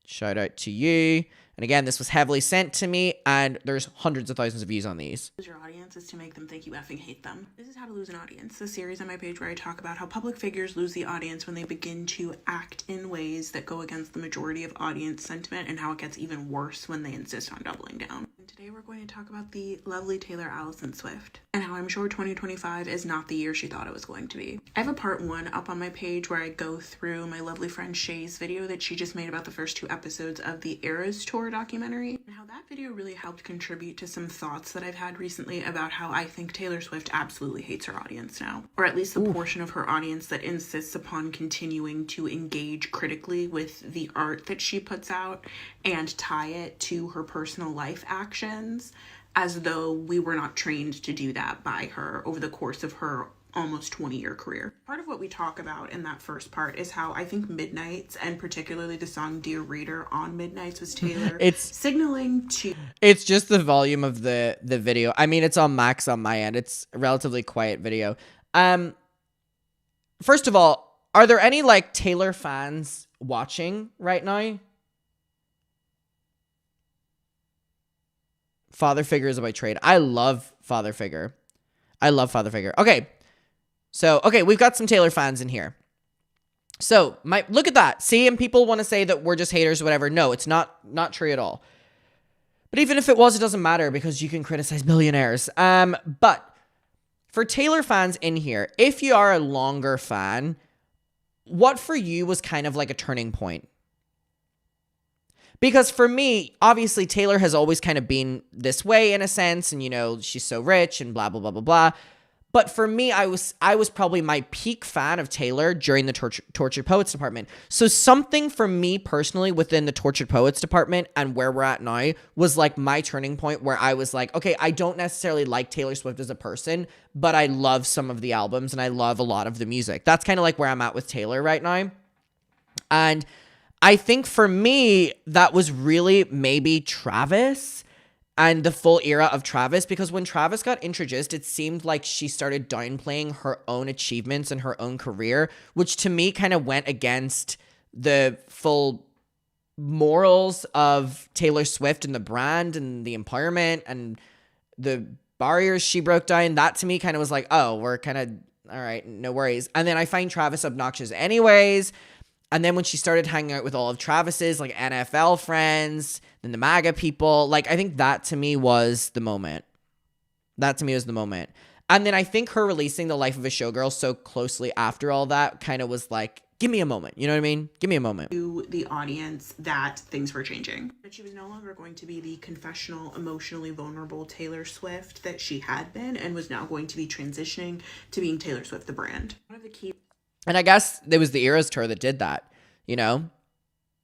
Shout out to you. And again, this was heavily sent to me, and there's hundreds of thousands of views on these. Lose your audience is to make them think you effing hate them. This is How to Lose an Audience, the series on my page where I talk about how public figures lose the audience when they begin to act in ways that go against the majority of audience sentiment, and how it gets even worse when they insist on doubling down. And today we're going to talk about the lovely Taylor Allison Swift, and how I'm sure 2025 is not the year she thought it was going to be. I have a part 1 up on my page where I go through my lovely friend Shay's video that she just made about the first 2 episodes of the Eras Tour documentary, and how that video really helped contribute to some thoughts that I've had recently about how I think Taylor Swift absolutely hates her audience now, or at least the portion of her audience that insists upon continuing to engage critically with the art that she puts out and tie it to her personal life actions, as though we were not trained to do that by her over the course of her almost 20-year career. Part of what we talk about in that first part is how I think Midnights, and particularly the song Dear Reader on Midnights, was Taylor signaling to... It's just the volume of the video. I mean, it's on max on my end. It's a relatively quiet video. First of all, are there any like Taylor fans watching right now? Father Figure is about trade. I love Father Figure. I love Father Figure. Okay. So, okay, we've got some Taylor fans in here. So, look at that. See, and people want to say that we're just haters or whatever. No, it's not true at all. But even if it was, it doesn't matter because you can criticize millionaires. But for Taylor fans in here, if you are a longer fan, what for you was kind of like a turning point? Because for me, obviously, Taylor has always kind of been this way in a sense, and, you know, she's so rich and blah, blah, blah, blah, blah. But for me, I was probably my peak fan of Taylor during the Tortured Poets department. So something for me personally within the Tortured Poets department and where we're at now was like my turning point where I was like, okay, I don't necessarily like Taylor Swift as a person, but I love some of the albums and I love a lot of the music. That's kind of like where I'm at with Taylor right now. And I think for me, that was really maybe Travis and the full era of Travis, because when Travis got introduced, it seemed like she started downplaying her own achievements and her own career, which to me kind of went against the full morals of Taylor Swift and the brand and the empowerment and the barriers she broke down. That to me kind of was like, oh, we're kind of, all right, no worries. And then I find Travis obnoxious anyways. And then when she started hanging out with all of Travis's like NFL friends, then the MAGA people, like I think that to me was the moment. That to me was the moment. And then I think her releasing The Life of a Showgirl so closely after all that kind of was like, give me a moment. You know what I mean? Give me a moment. To the audience that things were changing. That she was no longer going to be the confessional, emotionally vulnerable Taylor Swift that she had been, and was now going to be transitioning to being Taylor Swift the brand. One of the key... And I guess it was the Eras tour that did that, you know?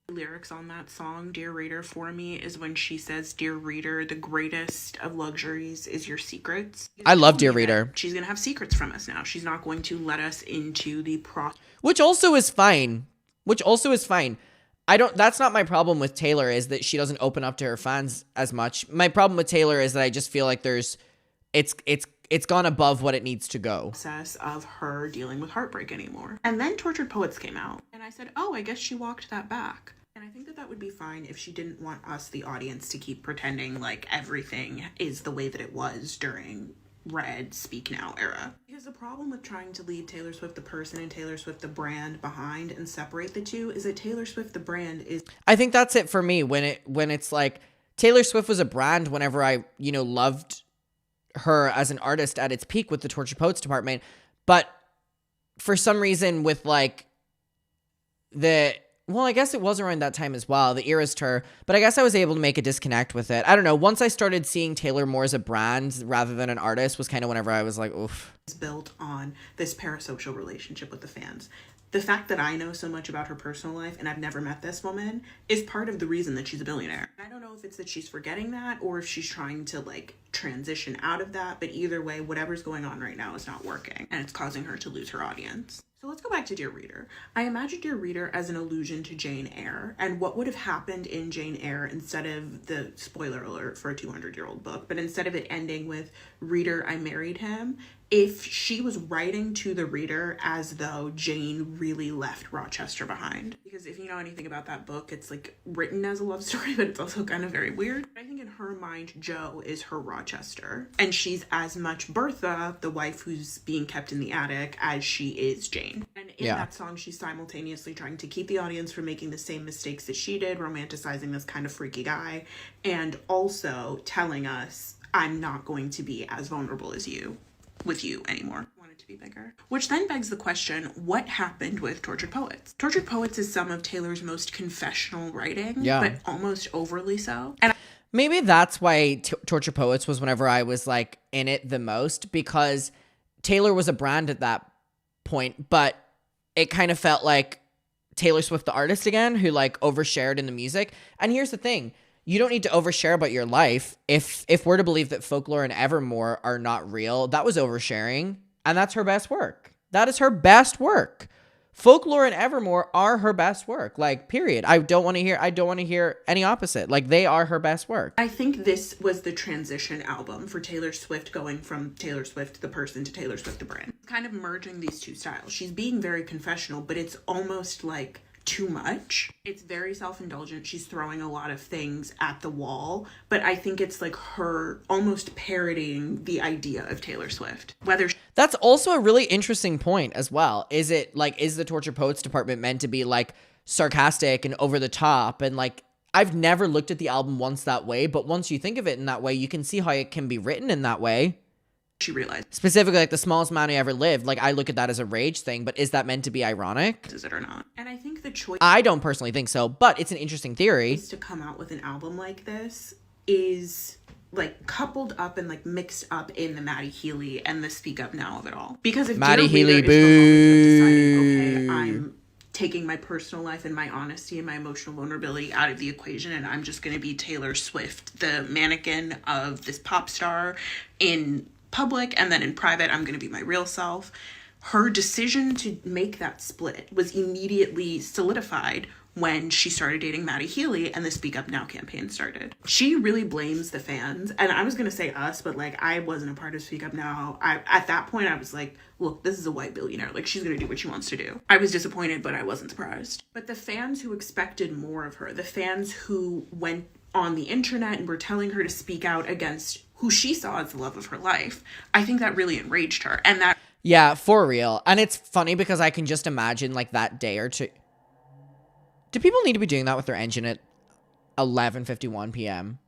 Lyrics on that song, Dear Reader, for me is when she says, Dear Reader, the greatest of luxuries is your secrets. I love Dear Reader. She's going to have secrets from us now. She's not going to let us into the Which also is fine. That's not my problem with Taylor, is that she doesn't open up to her fans as much. My problem with Taylor is that I just feel like there's it's gone above what it needs to go. Process of her dealing with heartbreak anymore. And then Tortured Poets came out, and I said, oh, I guess she walked that back. And I think that would be fine if she didn't want us, the audience, to keep pretending like everything is the way that it was during Red Speak Now era. Because the problem with trying to leave Taylor Swift the person and Taylor Swift the brand behind and separate the two is that Taylor Swift the brand is... I think that's it for me when it's like Taylor Swift was a brand whenever I, loved her as an artist at its peak with the Tortured Poets department. But for some reason with like I guess it was around that time as well, the Eras tour, but I guess I was able to make a disconnect with it. I don't know. Once I started seeing Taylor more as a brand rather than an artist was kind of whenever I was like, oof. It's built on this parasocial relationship with the fans. The fact that I know so much about her personal life and I've never met this woman is part of the reason that she's a billionaire. I don't know if it's that she's forgetting that or if she's trying to like transition out of that, but either way, whatever's going on right now is not working and it's causing her to lose her audience. So let's go back to Dear Reader. I imagine Dear Reader as an allusion to Jane Eyre and what would have happened in Jane Eyre instead of the spoiler alert for a 200-year-old book, but instead of it ending with Reader, I married him, if she was writing to the reader as though Jane really left Rochester behind. Because if you know anything about that book, it's like written as a love story, but it's also kind of very weird. I think in her mind, Jo is her Rochester. And she's as much Bertha, the wife who's being kept in the attic, as she is Jane. And in that song, she's simultaneously trying to keep the audience from making the same mistakes that she did, romanticizing this kind of freaky guy, and also telling us, I'm not going to be as vulnerable as you. With you anymore. I want it to be bigger. Which then begs the question, what happened with Tortured Poets? Tortured Poets is some of Taylor's most confessional writing, but almost overly so. And maybe that's why Tortured Poets was whenever I was like in it the most, because Taylor was a brand at that point, but it kind of felt like Taylor Swift the artist again, who like overshared in the music. And here's the thing. You don't need to overshare about your life. If we're to believe that Folklore and Evermore are not real, that was oversharing, and that's her best work. That is her best work. Folklore and Evermore are her best work. Like, period. I don't want to hear any opposite. Like, they are her best work. I think this was the transition album for Taylor Swift, going from Taylor Swift the person to Taylor Swift the brand. Kind of merging these two styles. She's being very confessional, but it's almost like too much. It's very self-indulgent. She's throwing a lot of things at the wall, but I think it's like her almost parodying the idea of Taylor Swift. That's also a really interesting point as well. Is the Tortured Poets department meant to be like sarcastic and over the top? And like, I've never looked at the album once that way, but once you think of it in that way, you can see how it can be written in that way. She realized specifically like The Smallest Man Who Ever Lived, like I look at that as a rage thing, but is that meant to be ironic? Is it or not? And I think the choice, I don't personally think so, but it's an interesting theory, to come out with an album like this is like coupled up and like mixed up in the Maddie Healy and the Speak Up Now of it all. Because if Maddie Dear Healy, Reader is her moment of deciding, okay, I'm taking my personal life and my honesty and my emotional vulnerability out of the equation, and I'm just going to be Taylor Swift, the mannequin of this pop star in public, and then in private I'm going to be my real self. Her decision to make that split was immediately solidified when she started dating Maddie Healy and the Speak Up Now campaign started. She really blames the fans, and I was going to say us, but like I wasn't a part of Speak Up Now. At that point I was like, look, this is a white billionaire, like she's going to do what she wants to do. I was disappointed, but I wasn't surprised. But the fans who expected more of her, the fans who went on the internet and were telling her to speak out against who she saw as the love of her life, I think that really enraged her. And that... Yeah, for real. And it's funny because I can just imagine like that day or two. Do people need to be doing that with their engine at 11:51 p.m.?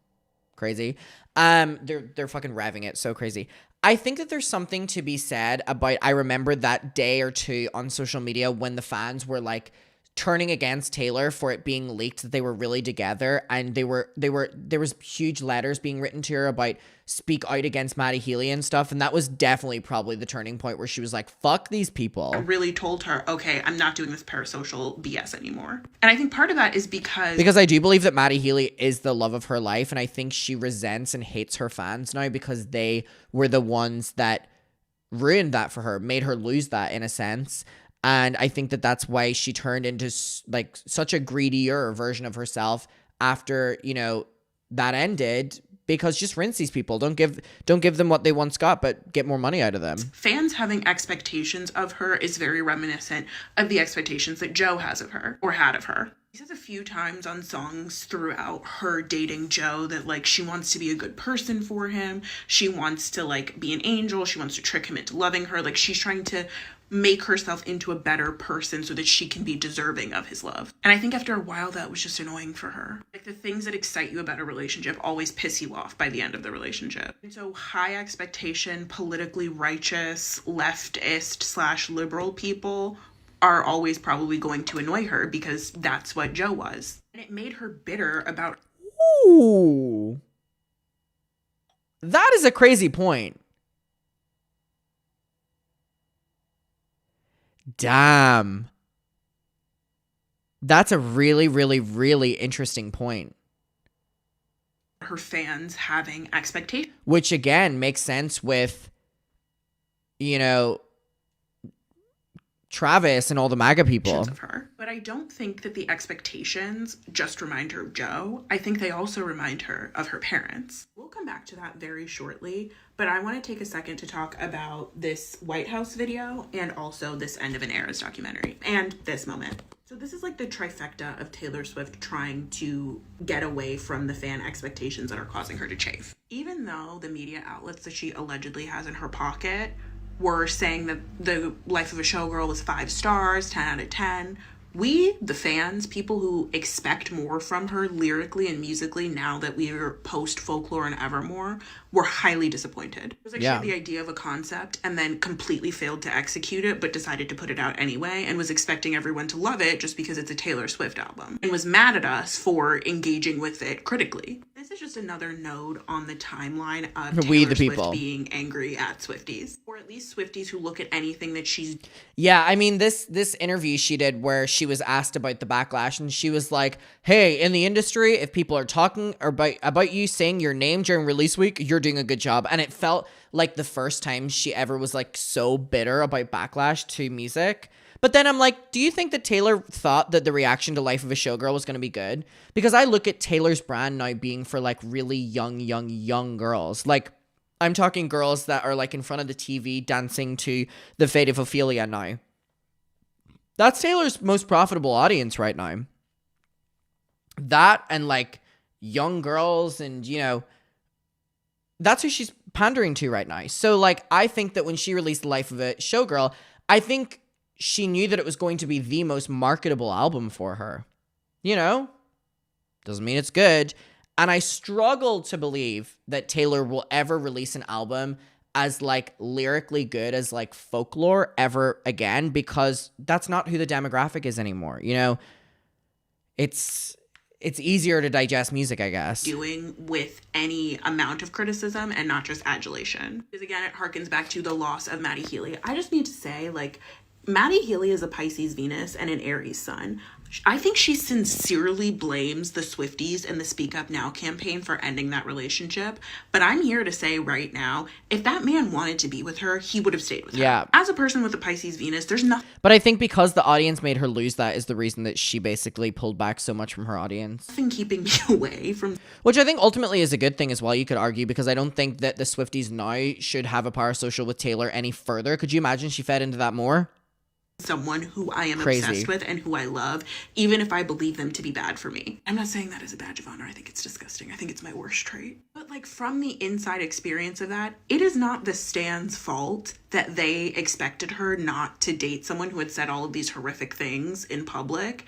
Crazy. They're fucking revving it so crazy. I think that there's something to be said about, I remember that day or two on social media when the fans were like turning against Taylor for it being leaked that they were really together, and there was huge letters being written to her about speak out against Maddie Healy and stuff, and that was definitely probably the turning point where she was like, fuck these people. Really told her, okay, I'm not doing this parasocial BS anymore. And I think part of that is because I do believe that Maddie Healy is the love of her life, and I think she resents and hates her fans now because they were the ones that ruined that for her, made her lose that in a sense. And I think that that's why she turned into like such a greedier version of herself after, that ended, because just rinse these people. Don't give them what they once got, but get more money out of them. Fans having expectations of her is very reminiscent of the expectations that Joe has of her, or had of her. She says a few times on songs throughout her dating Joe that, like, she wants to be a good person for him. She wants to, like, be an angel. She wants to trick him into loving her. Like, she's trying to make herself into a better person so that she can be deserving of his love. And I think after a while that was just annoying for her. Like, the things that excite you about a relationship always piss you off by the end of the relationship. And so high expectation, politically righteous, leftist/liberal people are always probably going to annoy her because that's what Joe was. And it made her bitter about... Ooh. That is a crazy point. Damn. That's a really, really, really interesting point. Her fans having expectations. Which, again, makes sense with, you know, Travis and all the MAGA people. Of her. But I don't think that the expectations just remind her of Joe. I think they also remind her of her parents. We'll come back to that very shortly, but I want to take a second to talk about this White House video and also this End of an Era's documentary and this moment. So this is like the trifecta of Taylor Swift trying to get away from the fan expectations that are causing her to chafe. Even though the media outlets that she allegedly has in her pocket were saying that The Life of a Showgirl was 5 stars, 10 out of 10. We, the fans, people who expect more from her lyrically and musically now that we are post-Folklore and Evermore, were highly disappointed. It was actually the idea of a concept and then completely failed to execute it, but decided to put it out anyway and was expecting everyone to love it just because it's a Taylor Swift album and was mad at us for engaging with it critically. This is just another node on the timeline of Taylor Swift being angry at Swifties, or at least Swifties who look at anything that she's... Yeah, I mean, this interview she did where she was asked about the backlash, and she was like, hey, in the industry, if people are talking about you saying your name during release week, you're doing a good job. And it felt like the first time she ever was like so bitter about backlash to music. But then I'm like, do you think that Taylor thought that the reaction to Life of a Showgirl was going to be good? Because I look at Taylor's brand now being for like really young girls. Like, I'm talking girls that are like in front of the TV dancing to The Fate of Ophelia now. That's Taylor's most profitable audience right now. That and like young girls and, you know, that's who she's pandering to right now. So like, I think that when she released Life of a Showgirl, I think she knew that it was going to be the most marketable album for her. You know? Doesn't mean it's good. And I struggle to believe that Taylor will ever release an album as like lyrically good as like Folklore ever again, because that's not who the demographic is anymore. You know, it's easier to digest music, I guess. Doing with any amount of criticism and not just adulation. Because again, it harkens back to the loss of Matty Healy. I just need to say, like, Matty Healy is a Pisces Venus and an Aries Sun. I think she sincerely blames the Swifties and the Speak Up Now campaign for ending that relationship. But I'm here to say right now, if that man wanted to be with her, he would have stayed with her. Yeah. As a person with a Pisces Venus, there's nothing. But I think because the audience made her lose that is the reason that she basically pulled back so much from her audience. Nothing keeping me away from... Which I think ultimately is a good thing as well, you could argue, because I don't think that the Swifties now should have a parasocial with Taylor any further. Could you imagine she fed into that more? Someone who I am obsessed with and who I love, even if I believe them to be bad for me. I'm not saying that as a badge of honor. I think it's disgusting. I think it's my worst trait. But like, from the inside experience of that, it is not the Stan's fault that they expected her not to date someone who had said all of these horrific things in public.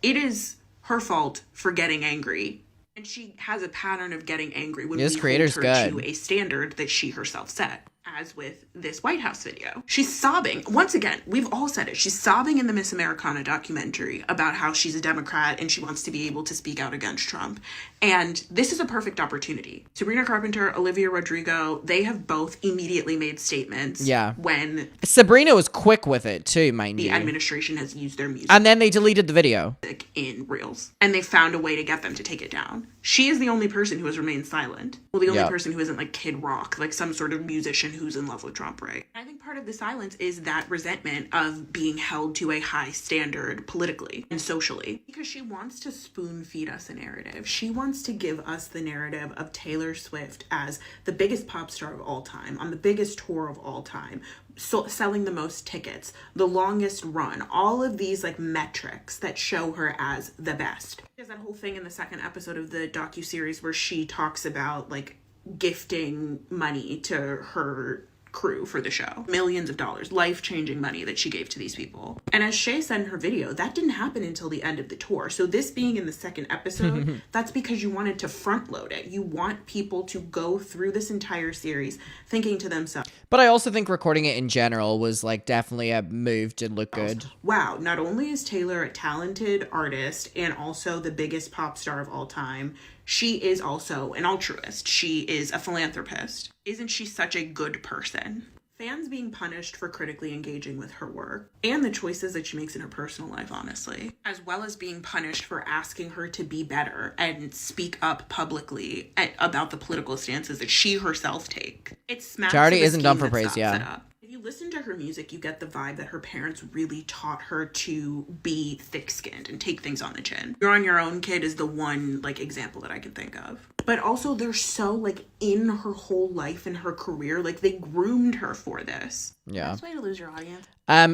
It is her fault for getting angry. And she has a pattern of getting angry when we hold her to a standard that she herself set. As with this White House video. She's sobbing. Once again, we've all said it. She's sobbing in the Miss Americana documentary about how she's a Democrat and she wants to be able to speak out against Trump. And this is a perfect opportunity. Sabrina Carpenter, Olivia Rodrigo, they have both immediately made statements. Yeah. When Sabrina was quick with it too, mind you. The administration has used their music. And then they deleted the video. In Reels. And they found a way to get them to take it down. She is the only person who has remained silent. Well, the only person who isn't like Kid Rock, like some sort of musician who's in love with Trump, right? I think part part of the silence is that resentment of being held to a high standard politically and socially, because she wants to spoon feed us a narrative. She wants to give us the narrative of Taylor Swift as the biggest pop star of all time, on the biggest tour of all time, so selling the most tickets, the longest run, all of these like metrics that show her as the best. There's that whole thing in the second episode of the docuseries where she talks about like gifting money to her crew for the show. Millions of dollars, life-changing money that she gave to these people. And as Shay said in her video, that didn't happen until the end of the tour. So this being in the second episode, that's because you wanted to front load it. You want people to go through this entire series thinking to themselves. But I also think recording it in general was like definitely a move to look good. Wow, not only is Taylor a talented artist and also the biggest pop star of all time, she is also an altruist. She is a philanthropist. Isn't she such a good person? Fans being punished for critically engaging with her work and the choices that she makes in her personal life, honestly, as well as being punished for asking her to be better and speak up publicly about the political stances that she herself take. It's smacks Charity of a isn't scheme done for that praise, stops yeah. it up. If you listen to her music, you get the vibe that her parents really taught her to be thick-skinned and take things on the chin. You're on Your Own Kid is the one like example that I can think of. But also they're so like in her whole life and her career, like they groomed her for this. Yeah. Best way to lose your audience.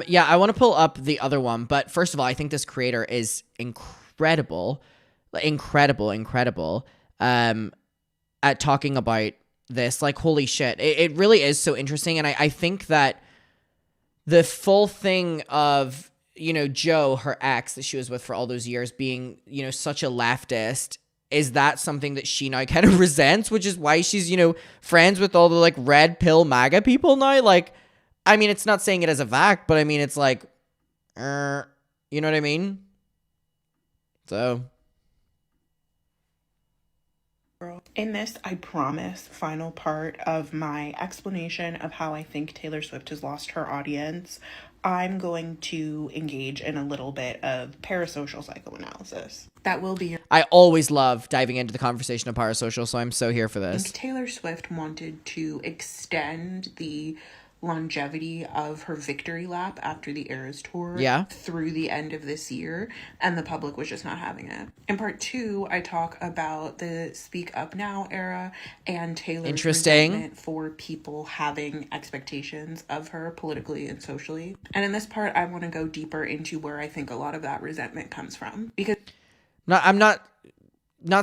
Yeah, I want to pull up the other one, but first of all, I think this creator is incredible, at talking about this. Like, holy shit. It really is so interesting. And I think that the full thing of, you know, Joe, her ex that she was with for all those years, being, you know, such a leftist, is that something that she now kind of resents, which is why she's, you know, friends with all the like red pill MAGA people now. Like, I mean, it's not saying it as a fact, but I mean, it's like, you know what I mean? So. In this, I promise, final part of my explanation of how I think Taylor Swift has lost her audience, I'm going to engage in a little bit of parasocial psychoanalysis. That will be your... I always love diving into the conversation of parasocial, so I'm so here for I this. think Taylor Swift wanted to extend the longevity of her victory lap after the Eras tour through the end of this year, and the public was just not having it. In part 2, I talk about the Speak Up Now era and Taylor's resentment for people having expectations of her politically and socially. And in this part, I want to go deeper into where I think a lot of that resentment comes from. Because I'm not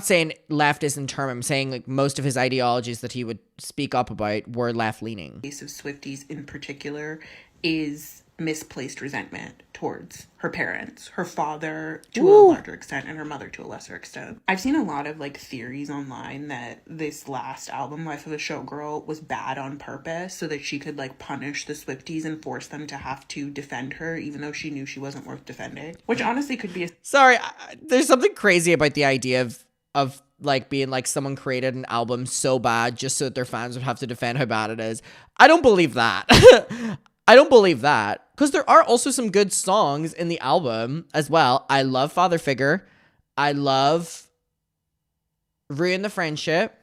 saying leftist in term. I'm saying like most of his ideologies that he would speak up about were left leaning. The case of Swifties in particular is misplaced resentment towards her parents, her father to a larger extent, and her mother to a lesser extent. I've seen a lot of like theories online that this last album, Life of a Showgirl, was bad on purpose so that she could like punish the Swifties and force them to have to defend her even though she knew she wasn't worth defending, which honestly could be Sorry, there's something crazy about the idea of like being like someone created an album so bad just so that their fans would have to defend how bad it is. I don't believe that. I don't believe that, because there are also some good songs in the album as well. I love Father Figure. I love Ruin the Friendship.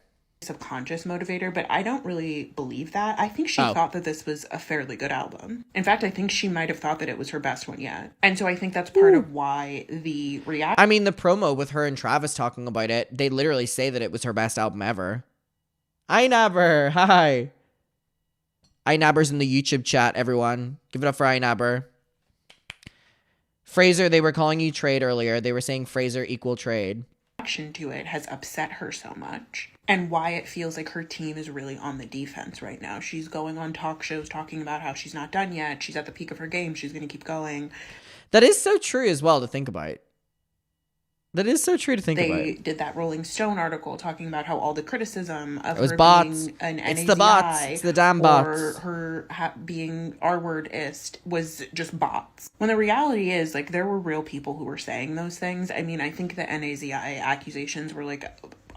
Subconscious motivator, but I don't really believe that. I think she thought that this was a fairly good album. In fact, I think she might have thought that it was her best one yet. And so I think that's part of why the reaction... I mean, the promo with her and Travis talking about it, they literally say that it was her best album ever. iNabber, hi. iNabber's in the YouTube chat, everyone. Give it up for iNabber. Fraser, they were calling you trade earlier. They were saying Fraser equal trade. To it has upset her so much, and why it feels like her team is really on the defense right now. She's going on talk shows talking about how she's not done yet. She's at the peak of her game. She's going to keep going. That is so true as well to think about. That is so true to think about. They did that Rolling Stone article talking about how all the criticism of was her bots. being an It's NAZI the bots. It's the damn bots. or her being R-wordist was just bots. When the reality is, like, there were real people who were saying those things. I mean, I think the NAZI accusations were like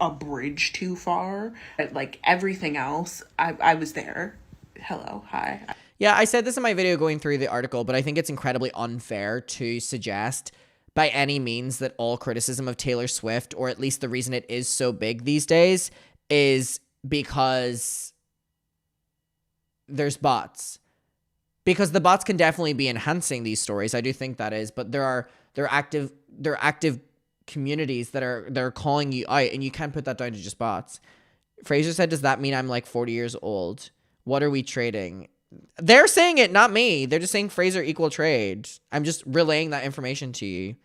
a bridge too far. But, like, everything else, I was there. Hello, hi. Yeah, I said this in my video going through the article, but I think it's incredibly unfair to suggest by any means that all criticism of Taylor Swift, or at least the reason it is so big these days, is because there's bots. because the bots can definitely be enhancing these stories. I do think that is, but there are active communities that are calling you out, and you can't put that down to just bots. Fraser said, "Does that mean I'm like 40 years old? What are we trading?" They're saying it, not me. They're just saying Fraser equal trade. I'm just relaying that information to you.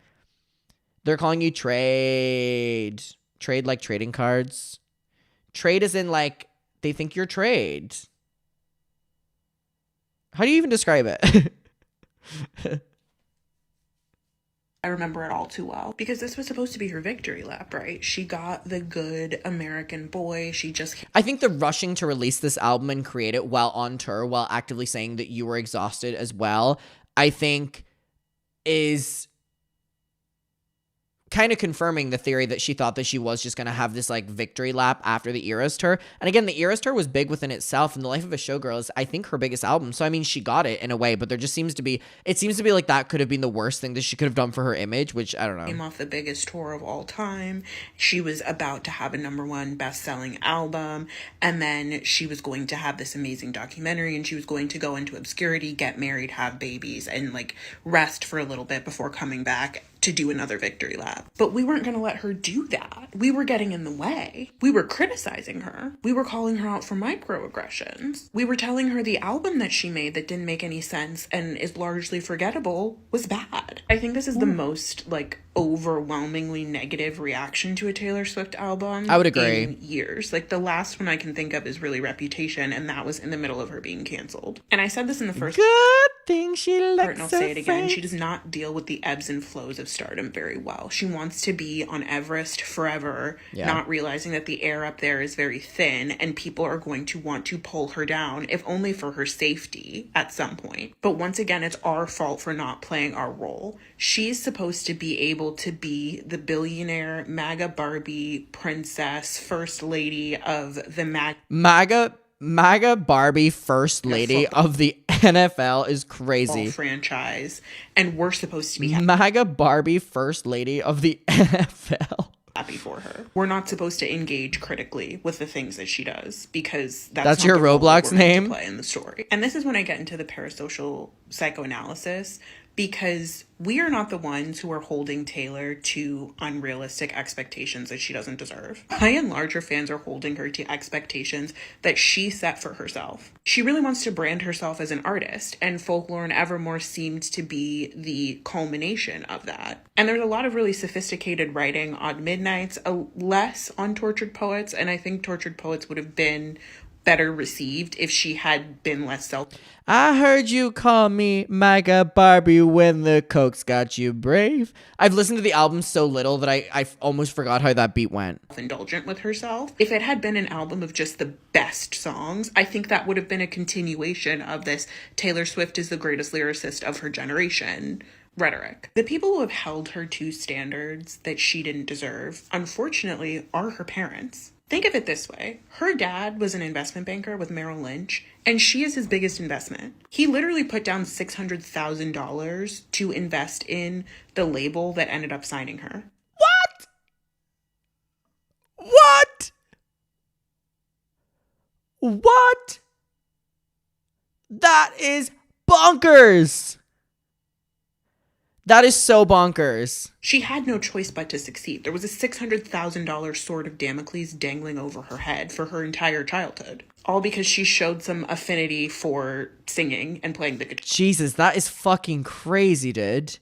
They're calling you trade. Trade like trading cards. Trade is in like they think you're trade. How do you even describe it? I remember it all too well because this was supposed to be her victory lap, right? She got the good American boy. I think the rushing to release this album and create it while on tour, while actively saying that you were exhausted as well, I think is kind of confirming the theory that she thought that she was just going to have this like victory lap after the Eras tour. And again, the Eras tour was big within itself, and The Life of a Showgirl is, I think, her biggest album. So I mean, she got it in a way, but there just seems to be like that could have been the worst thing that she could have done for her image, which I don't know. Came off the biggest tour of all time. She was about to have a #1 best-selling album, and then she was going to have this amazing documentary, and she was going to go into obscurity, get married, have babies, and like rest for a little bit before coming back to do another victory lap. But we weren't going to let her do that. We were getting in the way. We were criticizing her. We were calling her out for microaggressions. We were telling her the album that she made that didn't make any sense and is largely forgettable was bad. I think this is the most like overwhelmingly negative reaction to a Taylor Swift album I would agree. in years. Like the last one I can think of is really Reputation, and that was in the middle of her being canceled. And I said this in the first Good thing she part, likes and I'll her say it again. face. She does not deal with the ebbs and flows of stardom very well. She wants to be on Everest forever, not realizing that the air up there is very thin and people are going to want to pull her down, if only for her safety at some point. But once again, it's our fault for not playing our role. She's supposed to be able to be the billionaire MAGA Barbie princess, first lady of the MAGA Barbie first lady of the NFL is crazy. Franchise, and we're supposed to be MAGA Barbie first lady of the NFL. Happy for her. We're not supposed to engage critically with the things that she does because that's That's not your the role that Roblox we're meant to name? play in the story. And this is when I get into the parasocial psychoanalysis, because we are not the ones who are holding Taylor to unrealistic expectations that she doesn't deserve. By and large, her fans are holding her to expectations that she set for herself. She really wants to brand herself as an artist, and Folklore and Evermore seemed to be the culmination of that. And there's a lot of really sophisticated writing on Midnights, less on Tortured Poets, and I think Tortured Poets would have been better received if she had been less I heard you call me MAGA Barbie when the cokes got you brave. I've listened to the album so little that I almost forgot how that beat went. indulgent with herself. If it had been an album of just the best songs, I think that would have been a continuation of this Taylor Swift is the greatest lyricist of her generation rhetoric. The people who have held her to standards that she didn't deserve, unfortunately, are her parents. Think of it this way. Her dad was an investment banker with Merrill Lynch, and she is his biggest investment. He literally put down $600,000 to invest in the label that ended up signing her. What? What? That is bonkers. That is so bonkers. She had no choice but to succeed. There was a $600,000 sword of Damocles dangling over her head for her entire childhood. All because she showed some affinity for singing and playing the Jesus, that is fucking crazy, dude.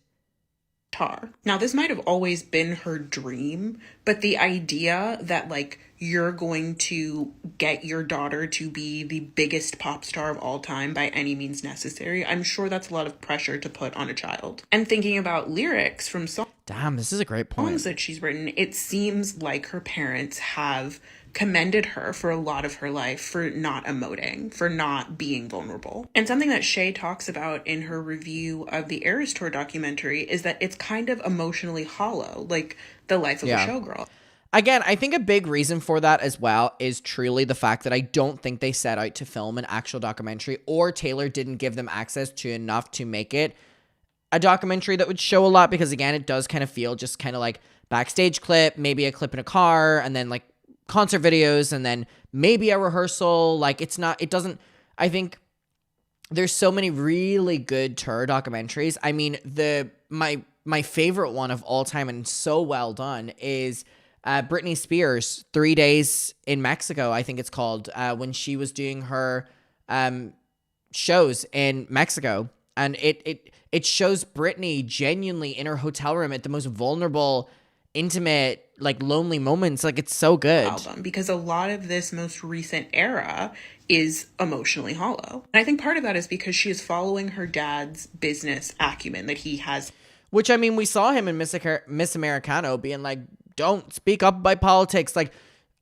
guitar. Now, this might have always been her dream, but the idea that, like, you're going to get your daughter to be the biggest pop star of all time by any means necessary, I'm sure that's a lot of pressure to put on a child. And thinking about lyrics from Damn, this is a great point. songs that she's written, it seems like her parents have commended her for a lot of her life for not emoting, for not being vulnerable. And something that Shay talks about in her review of the Eras Tour documentary is that it's kind of emotionally hollow, like the life of a showgirl. Again, I think a big reason for that as well is truly the fact that I don't think they set out to film an actual documentary, or Taylor didn't give them access to enough to make it a documentary that would show a lot, because again, it does kind of feel just kind of like backstage clip, maybe a clip in a car, and then like concert videos, and then maybe a rehearsal. Like it doesn't, I think there's so many really good tour documentaries. I mean, my favorite one of all time and so well done is Britney Spears, 3 Days in Mexico, I think it's called, when she was doing her shows in Mexico. And it shows Britney genuinely in her hotel room at the most vulnerable, intimate, like lonely moments. Like, it's so good. Album, because a lot of this most recent era is emotionally hollow. And I think part of that is because she is following her dad's business acumen that he has. Which, I mean, we saw him in Miss Americano being like, don't speak up about politics. Like,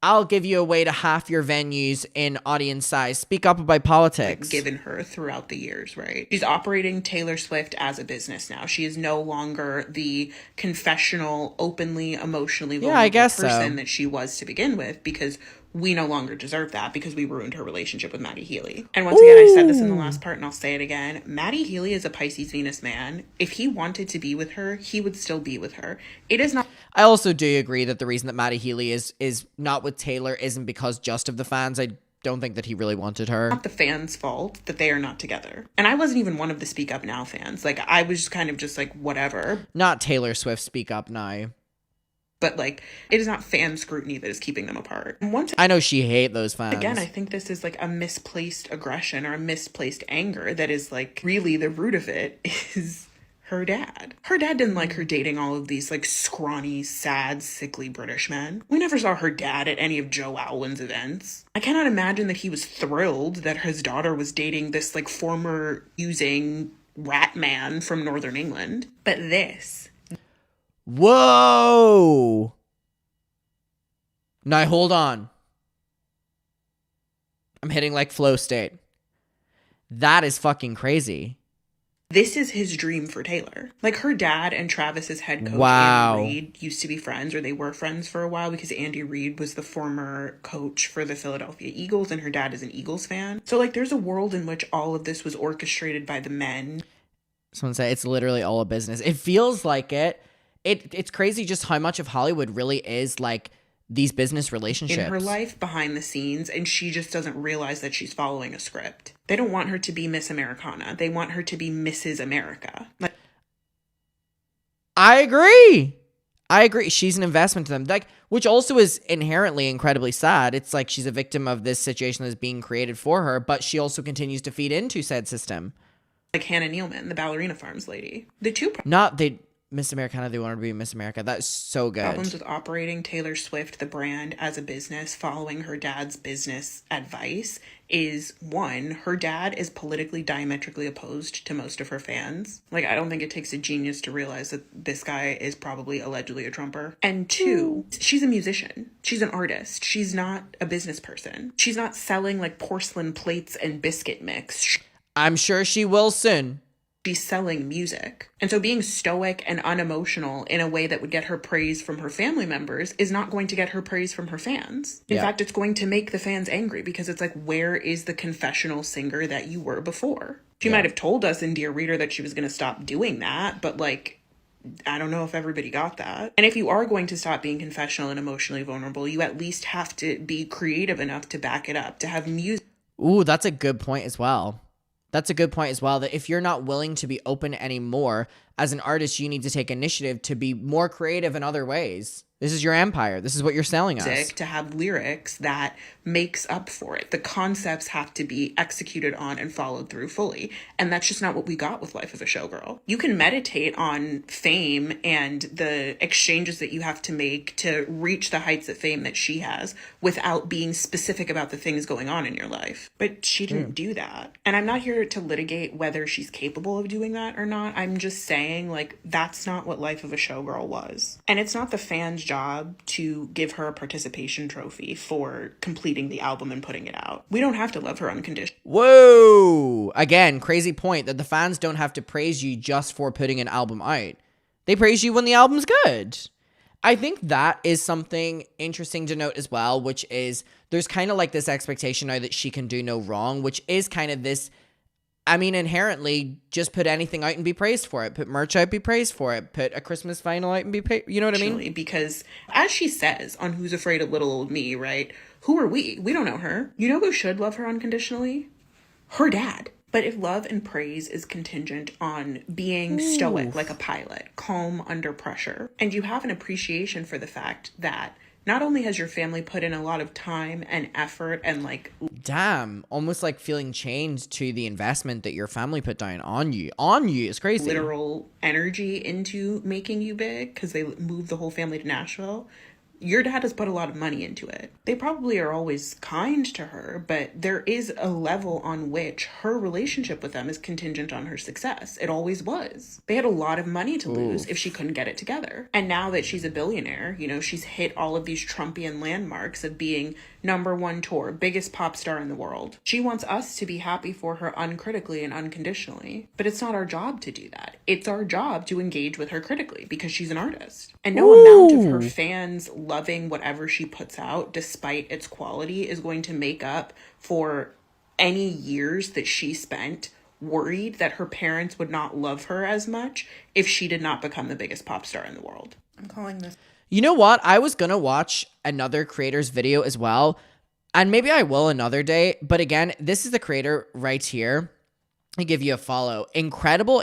I'll give you away to half your venues in audience size. Speak up about politics. Given her throughout the years, right? She's operating Taylor Swift as a business now. She is no longer the confessional, openly, emotionally vulnerable person that she was to begin with, because we no longer deserve that because we ruined her relationship with Maddie Healy. And once again, I said this in the last part and I'll say it again. Maddie Healy is a Pisces Venus man. If he wanted to be with her, he would still be with her. It is not. I also do agree that the reason that Maddie Healy is not with Taylor isn't because just of the fans. I don't think that he really wanted her. Not the fans' fault that they are not together. And I wasn't even one of the Speak Up Now fans. Like, I was kind of just like, whatever. Not Taylor Swift Speak Up Now. But, like, it is not fan scrutiny that is keeping them apart. And once I know she hate those fans. Again, I think this is, like, a misplaced aggression or a misplaced anger that is, like, really the root of it is her dad. Her dad didn't like her dating all of these, like, scrawny, sad, sickly British men. We never saw her dad at any of Joe Alwyn's events. I cannot imagine that he was thrilled that his daughter was dating this, like, former using rat man from Northern England. But this... Whoa! Now hold on. I'm hitting like flow state. That is fucking crazy. This is his dream for Taylor. Like, her dad and Travis's head coach, Andy Reid, used to be friends, or they were friends for a while, because Andy Reid was the former coach for the Philadelphia Eagles, and her dad is an Eagles fan. So, like, there's a world in which all of this was orchestrated by the men. Someone said it's literally all a business. It feels like it. It's crazy just how much of Hollywood really is like these business relationships. In her life behind the scenes, and she just doesn't realize that she's following a script. They don't want her to be Miss Americana. They want her to be Mrs. America. Like, I agree. She's an investment to them, like, which also is inherently incredibly sad. It's like she's a victim of this situation that's being created for her, but she also continues to feed into said system. Like Hannah Nealman, the Ballerina Farms lady. Miss Americana, they wanted to be Miss America. That's so good. Problems with operating Taylor Swift, the brand, as a business, following her dad's business advice is, one, her dad is politically diametrically opposed to most of her fans. Like, I don't think it takes a genius to realize that this guy is probably allegedly a Trumper. And two, she's a musician. She's an artist. She's not a business person. She's not selling, like, porcelain plates and biscuit mix. I'm sure she will soon. She's selling music. And so being stoic and unemotional in a way that would get her praise from her family members is not going to get her praise from her fans. In fact, it's going to make the fans angry, because it's like, where is the confessional singer that you were before? She might have told us in Dear Reader that she was going to stop doing that, but like, I don't know if everybody got that. And if you are going to stop being confessional and emotionally vulnerable, you at least have to be creative enough to back it up, to have music. Ooh, that's a good point as well. That if you're not willing to be open anymore, as an artist, you need to take initiative to be more creative in other ways. This is your empire. This is what you're selling us. To have lyrics that makes up for it. The concepts have to be executed on and followed through fully. And that's just not what we got with Life of a Showgirl. You can meditate on fame and the exchanges that you have to make to reach the heights of fame that she has without being specific about the things going on in your life. But she didn't do that. And I'm not here to litigate whether she's capable of doing that or not. I'm just saying, like, that's not what Life of a Showgirl was. And it's not the fans' job to give her a participation trophy for completing the album and putting it out. We don't have to love her unconditionally. Whoa! Again, crazy point that the fans don't have to praise you just for putting an album out. They praise you when the album's good. I think that is something interesting to note as well, which is there's kind of like this expectation now that she can do no wrong, which is kind of this, I mean, inherently, just put anything out and be praised for it. Put merch out, be praised for it. Put a Christmas vinyl out and be praised. You know what I mean? Because as she says on Who's Afraid of Little Old Me, right? Who are we? We don't know her. You know who should love her unconditionally? Her dad. But if love and praise is contingent on being stoic like a pilot, calm under pressure, and you have an appreciation for the fact that not only has your family put in a lot of time and effort and like damn, almost like feeling chained to the investment that your family put down on you. It's crazy. Literal energy into making you big because they moved the whole family to Nashville. Your dad has put a lot of money into it. They probably are always kind to her, but there is a level on which her relationship with them is contingent on her success. It always was. They had a lot of money to lose if she couldn't get it together. And now that she's a billionaire, you know, she's hit all of these Trumpian landmarks of being #1 tour, biggest pop star in the world. She wants us to be happy for her uncritically and unconditionally. But it's not our job to do that. It's our job to engage with her critically because she's an artist. And no amount of her fans loving whatever she puts out, despite its quality, is going to make up for any years that she spent worried that her parents would not love her as much if she did not become the biggest pop star in the world. I'm calling this. You know what? I was going to watch another creator's video as well, and maybe I will another day. But again, this is the creator right here. I give you a follow. Incredible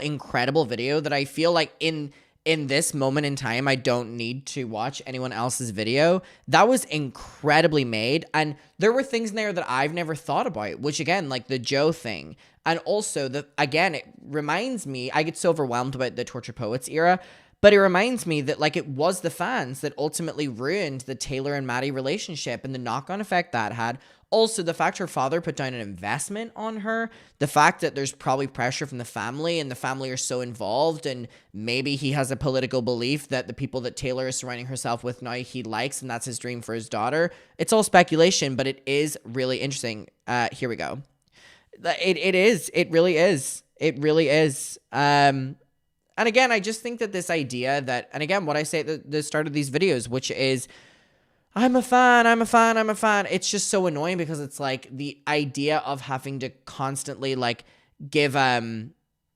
video that I feel like in this moment in time, I don't need to watch anyone else's video. That was incredibly made. And there were things in there that I've never thought about, which again, like the Joe thing. And also, again, it reminds me, I get so overwhelmed about the Tortured Poets era, but it reminds me that like it was the fans that ultimately ruined the Taylor and Maddie relationship and the knock-on effect that had. Also, the fact her father put down an investment on her, the fact that there's probably pressure from the family and the family are so involved, and maybe he has a political belief that the people that Taylor is surrounding herself with now he likes, and that's his dream for his daughter. It's all speculation, but it is really interesting. Here we go. It is. It really is. It really is. And again, I just think that this idea that, and again, what I say at the start of these videos, which is, I'm a fan. It's just so annoying because it's like the idea of having to constantly like give a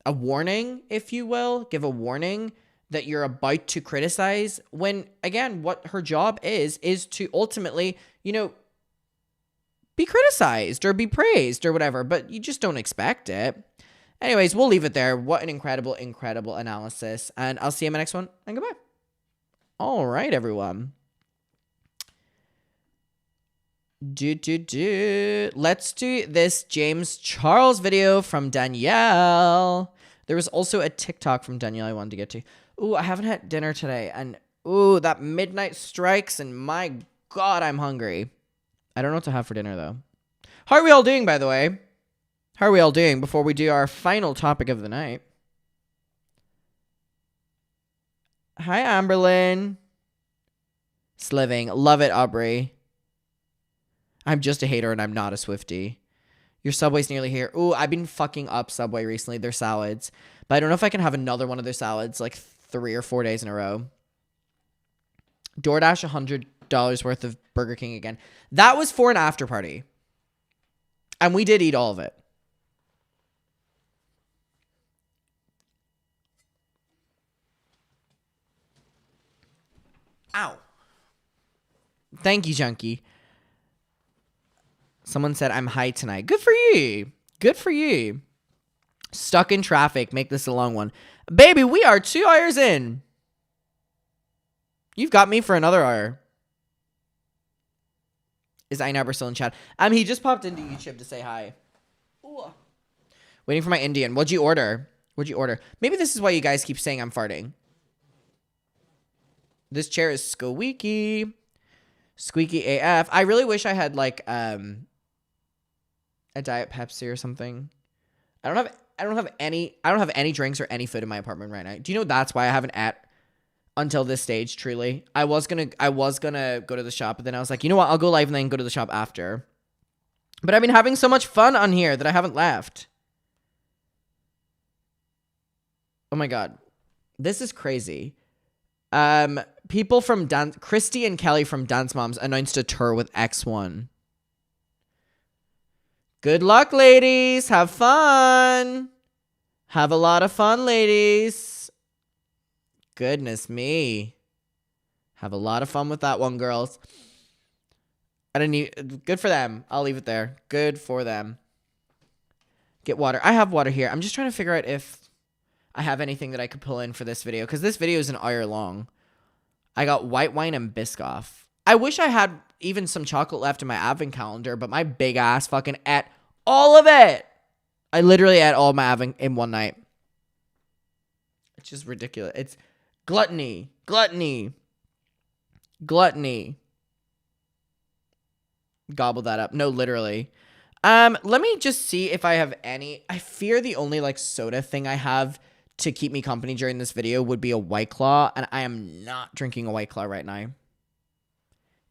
warning, if you will, give a warning that you're about to criticize when, again, what her job is to ultimately, you know, be criticized or be praised or whatever, but you just don't expect it. Anyways, we'll leave it there. What an incredible analysis. And I'll see you in my next one. And goodbye. All right, everyone. Let's do this James Charles video from Danielle. There was also a TikTok from Danielle I wanted to get to. Ooh, I haven't had dinner today. And ooh, that midnight strikes. And my God, I'm hungry. I don't know what to have for dinner, though. How are we all doing, by the way? How are we all doing before we do our final topic of the night? Hi, Amberlyn. Sliving. Love it, Aubrey. I'm just a hater and I'm not a Swiftie. Your Subway's nearly here. Ooh, I've been fucking up Subway recently. Their salads. But I don't know if I can have another one of their salads like 3 or 4 days in a row. DoorDash $100 worth of Burger King again. That was for an after party. And we did eat all of it. Ow. Thank you, Junkie. Someone said, I'm high tonight. Good for you. Good for you. Stuck in traffic. Make this a long one. Baby, we are 2 hours in. You've got me for another hour. Is Einaber still in chat? He just popped into YouTube to say hi. Ooh. Waiting for my Indian. What'd you order? Maybe this is why you guys keep saying I'm farting. This chair is squeaky. Squeaky AF. I really wish I had like a Diet Pepsi or something. I don't have any drinks or any food in my apartment right now. Do you know that's why I haven't ate until this stage, truly? I was gonna go to the shop, but then I was like, you know what? I'll go live and then go to the shop after. But I've been having so much fun on here that I haven't left. Oh my God. This is crazy. People from Christy and Kelly from Dance Moms announced a tour with X1. Good luck, ladies. Have fun. Have a lot of fun, ladies. Goodness me. Have a lot of fun with that one, girls. Good for them. I'll leave it there. Good for them. Get water. I have water here. I'm just trying to figure out if I have anything that I could pull in for this video, because this video is an hour long. I got white wine and Biscoff. I wish I had even some chocolate left in my advent calendar, but my big ass fucking ate all of it. I literally ate all of my advent in one night. It's just ridiculous. It's gluttony. Gluttony. Gluttony. Gobble that up. No, literally. Let me just see if I have any. I fear the only like soda thing I have to keep me company during this video would be a White Claw, and I am not drinking a White Claw right now.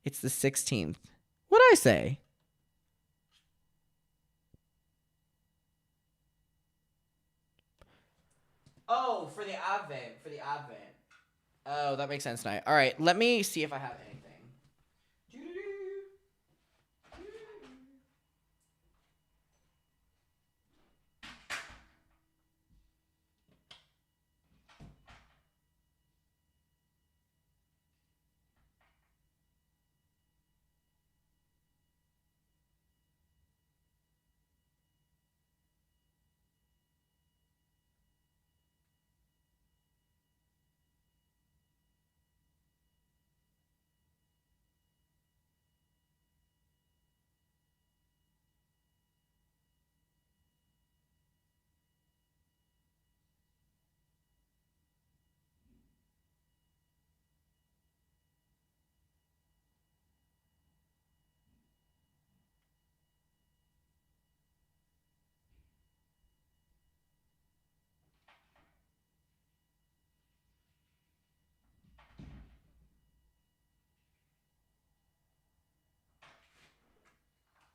It's the 16th. What'd I say? Oh, for the Advent. For the Advent. Oh, that makes sense now. All right, let me see if I have anything.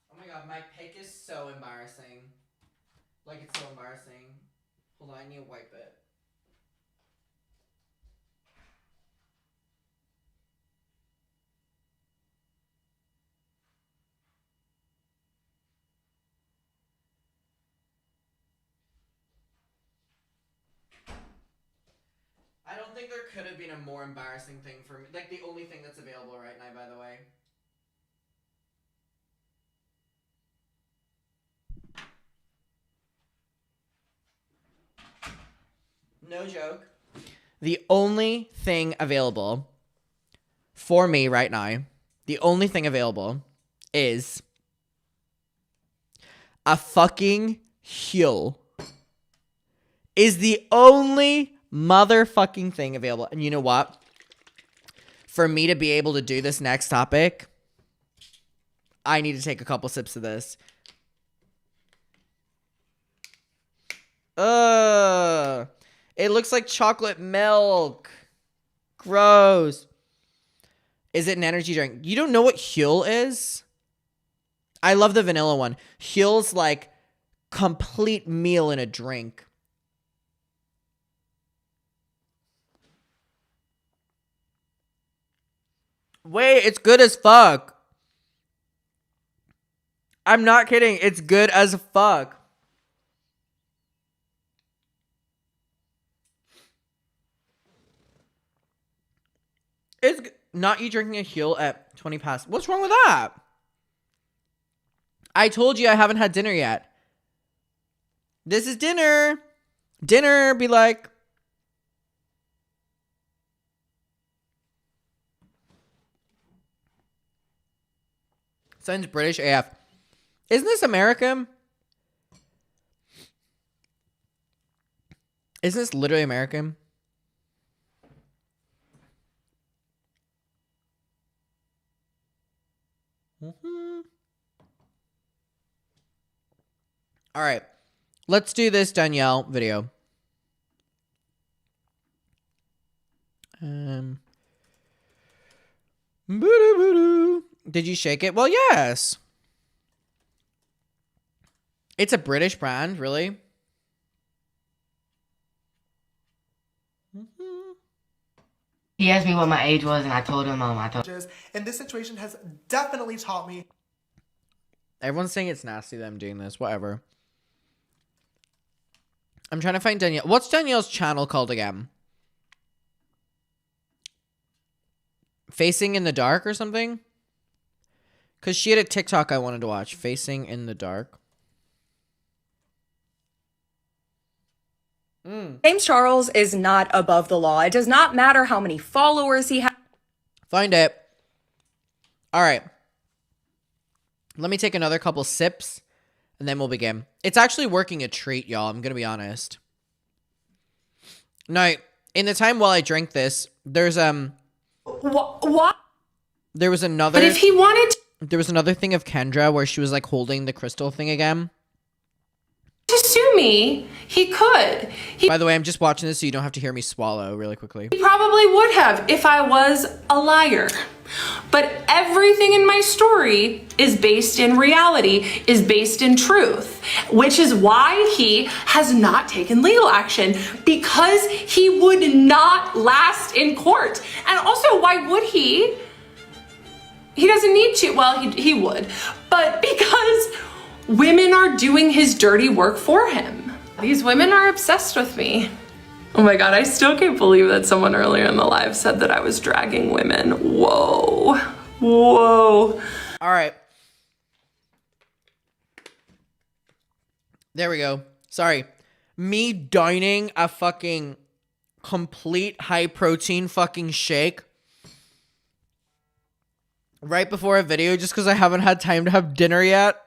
Oh my god, my pick is so embarrassing. Like, it's so embarrassing. Hold on, I need to wipe it. I don't think there could have been a more embarrassing thing for me. Like, the only thing that's available right now, by the way. No joke. The only thing available for me right now, the only thing available is a fucking Huel. Is the only motherfucking thing available. And you know what? For me to be able to do this next topic, I need to take a couple sips of this. It looks like chocolate milk. Gross. Is it an energy drink? You don't know what Huel is? I love the vanilla one. Huel's like complete meal in a drink. Wait, it's good as fuck. I'm not kidding. It's good as fuck. It's not you drinking a Huel at 20 past. What's wrong with that? I told you I haven't had dinner yet. This is dinner. Dinner, be like. Sounds British AF. Isn't this American? Isn't this literally American? All right. Let's do this Danielle video. Did you shake it? Well, yes. It's a British brand, really? He asked me what my age was, and I told him, And this situation has definitely taught me. Everyone's saying it's nasty that I'm doing this. Whatever. I'm trying to find Danielle. What's Danielle's channel called again? Facing in the Dark or something? Because she had a TikTok I wanted to watch. Facing in the Dark. James Charles is not above the law. It does not matter how many followers he has. Find it. All right. Let me take another couple sips and then we'll begin. It's actually working a treat, y'all. I'm going to be honest. Now, in the time while I drink this, there's What? there was another But if he wanted there was another thing of Kendra where she was like holding the crystal thing again. to sue me, he could. By the way, I'm just watching this so you don't have to hear me swallow really quickly. He probably would have if I was a liar. But everything in my story is based in reality, is based in truth, which is why he has not taken legal action, because he would not last in court. And also, why would he? He doesn't need to. Well, he would. But because women are doing his dirty work for him. These women are obsessed with me. Oh my God, I still can't believe that someone earlier in the live said that I was dragging women. Whoa. Whoa. All right. There we go. Sorry. Me dining a fucking complete high protein fucking shake right before a video just because I haven't had time to have dinner yet.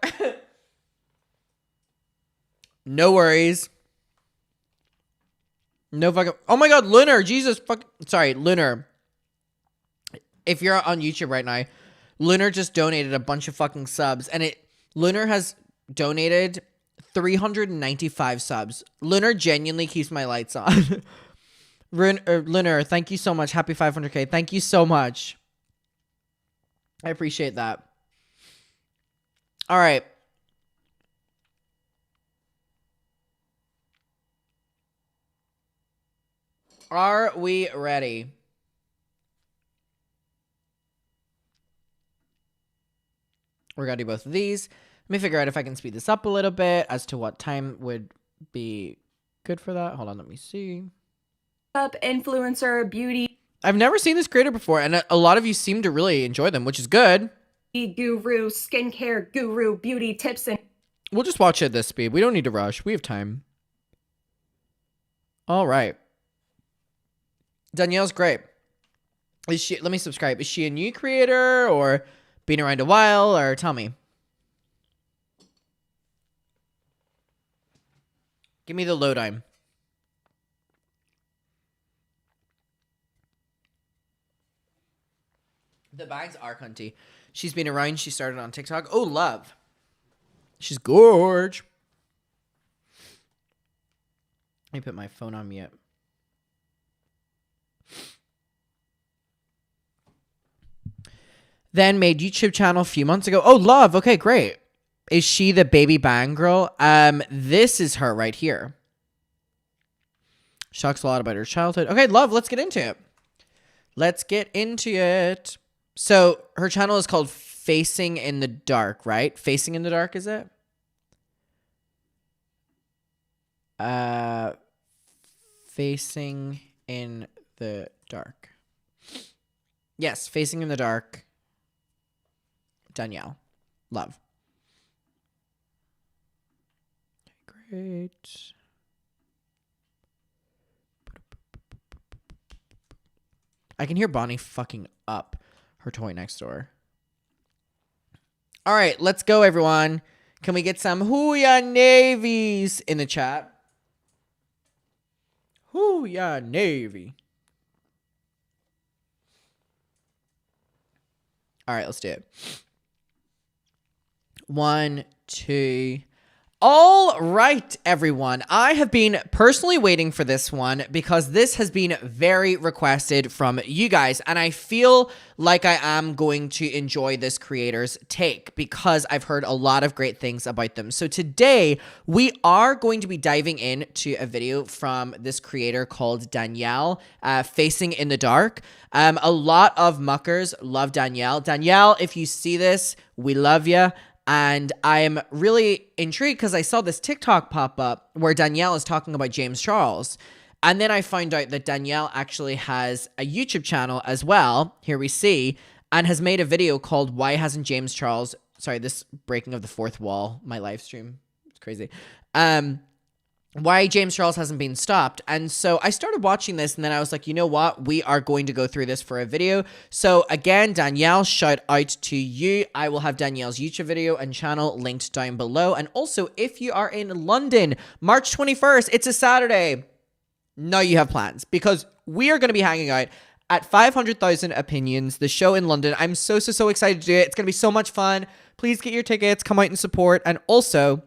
No worries. No fucking... Oh my God, Lunar. Jesus fuck... Sorry, Lunar. If you're on YouTube right now, Lunar just donated a bunch of fucking subs. And Lunar has donated 395 subs. Lunar genuinely keeps my lights on. Lunar, thank you so much. Happy 500k. Thank you so much. I appreciate that. All right. Are we ready? We're going to do both of these. Let me figure out if I can speed this up a little bit as to what time would be good for that. Hold on, let me see. Up influencer, beauty I've never seen this creator before, and a lot of you seem to really enjoy them, which is good. guru, skincare guru, beauty tips, and We'll just watch it at this speed. We don't need to rush. We have time. All right. Danielle's great. Is she? Let me subscribe. Is she a new creator or been around a while? Or tell me. Give me the load time. The bags are cunty. She's been around. She started on TikTok. Oh, love. She's gorge. Let me put my phone on mute. Then made YouTube channel a few months ago. Oh, love. Okay, great. Is she the baby bang girl? This is her right here. She talks a lot about her childhood. Okay, love. Let's get into it. Let's get into it. So her channel is called Facing in the Dark, right? Facing in the Dark, is it? Facing in the Dark. Yes, Facing in the Dark. Danielle. Love. Great. I can hear Bonnie fucking up her toy next door. All right, let's go, everyone. Can we get some Hooyah Navies in the chat? Hooyah Navy. All right, let's do it. 1, 2. All right, everyone. I have been personally waiting for this one because this has been very requested from you guys, and I feel like I am going to enjoy this creator's take because I've heard a lot of great things about them. So today, we are going to be diving into a video from this creator called Danielle, Facing in the Dark. A lot of muckers love Danielle. Danielle, if you see this, we love you. And I'm really intrigued because I saw this TikTok pop up where Danielle is talking about James Charles. And then I found out that Danielle actually has a YouTube channel as well. Here we see. And has made a video called Why Hasn't James Charles... Sorry, this breaking of the fourth wall. My live stream. It's crazy. why James Charles hasn't been stopped. And so I started watching this, and then I was like, you know what? We are going to go through this for a video. So again, Danielle, shout out to you. I will have Danielle's YouTube video and channel linked down below. And also, if you are in London, March 21st, it's a Saturday. No, you have plans, because we are going to be hanging out at 500,000 Opinions, the show in London. I'm so excited to do it. It's going to be so much fun. Please get your tickets, come out and support. And also,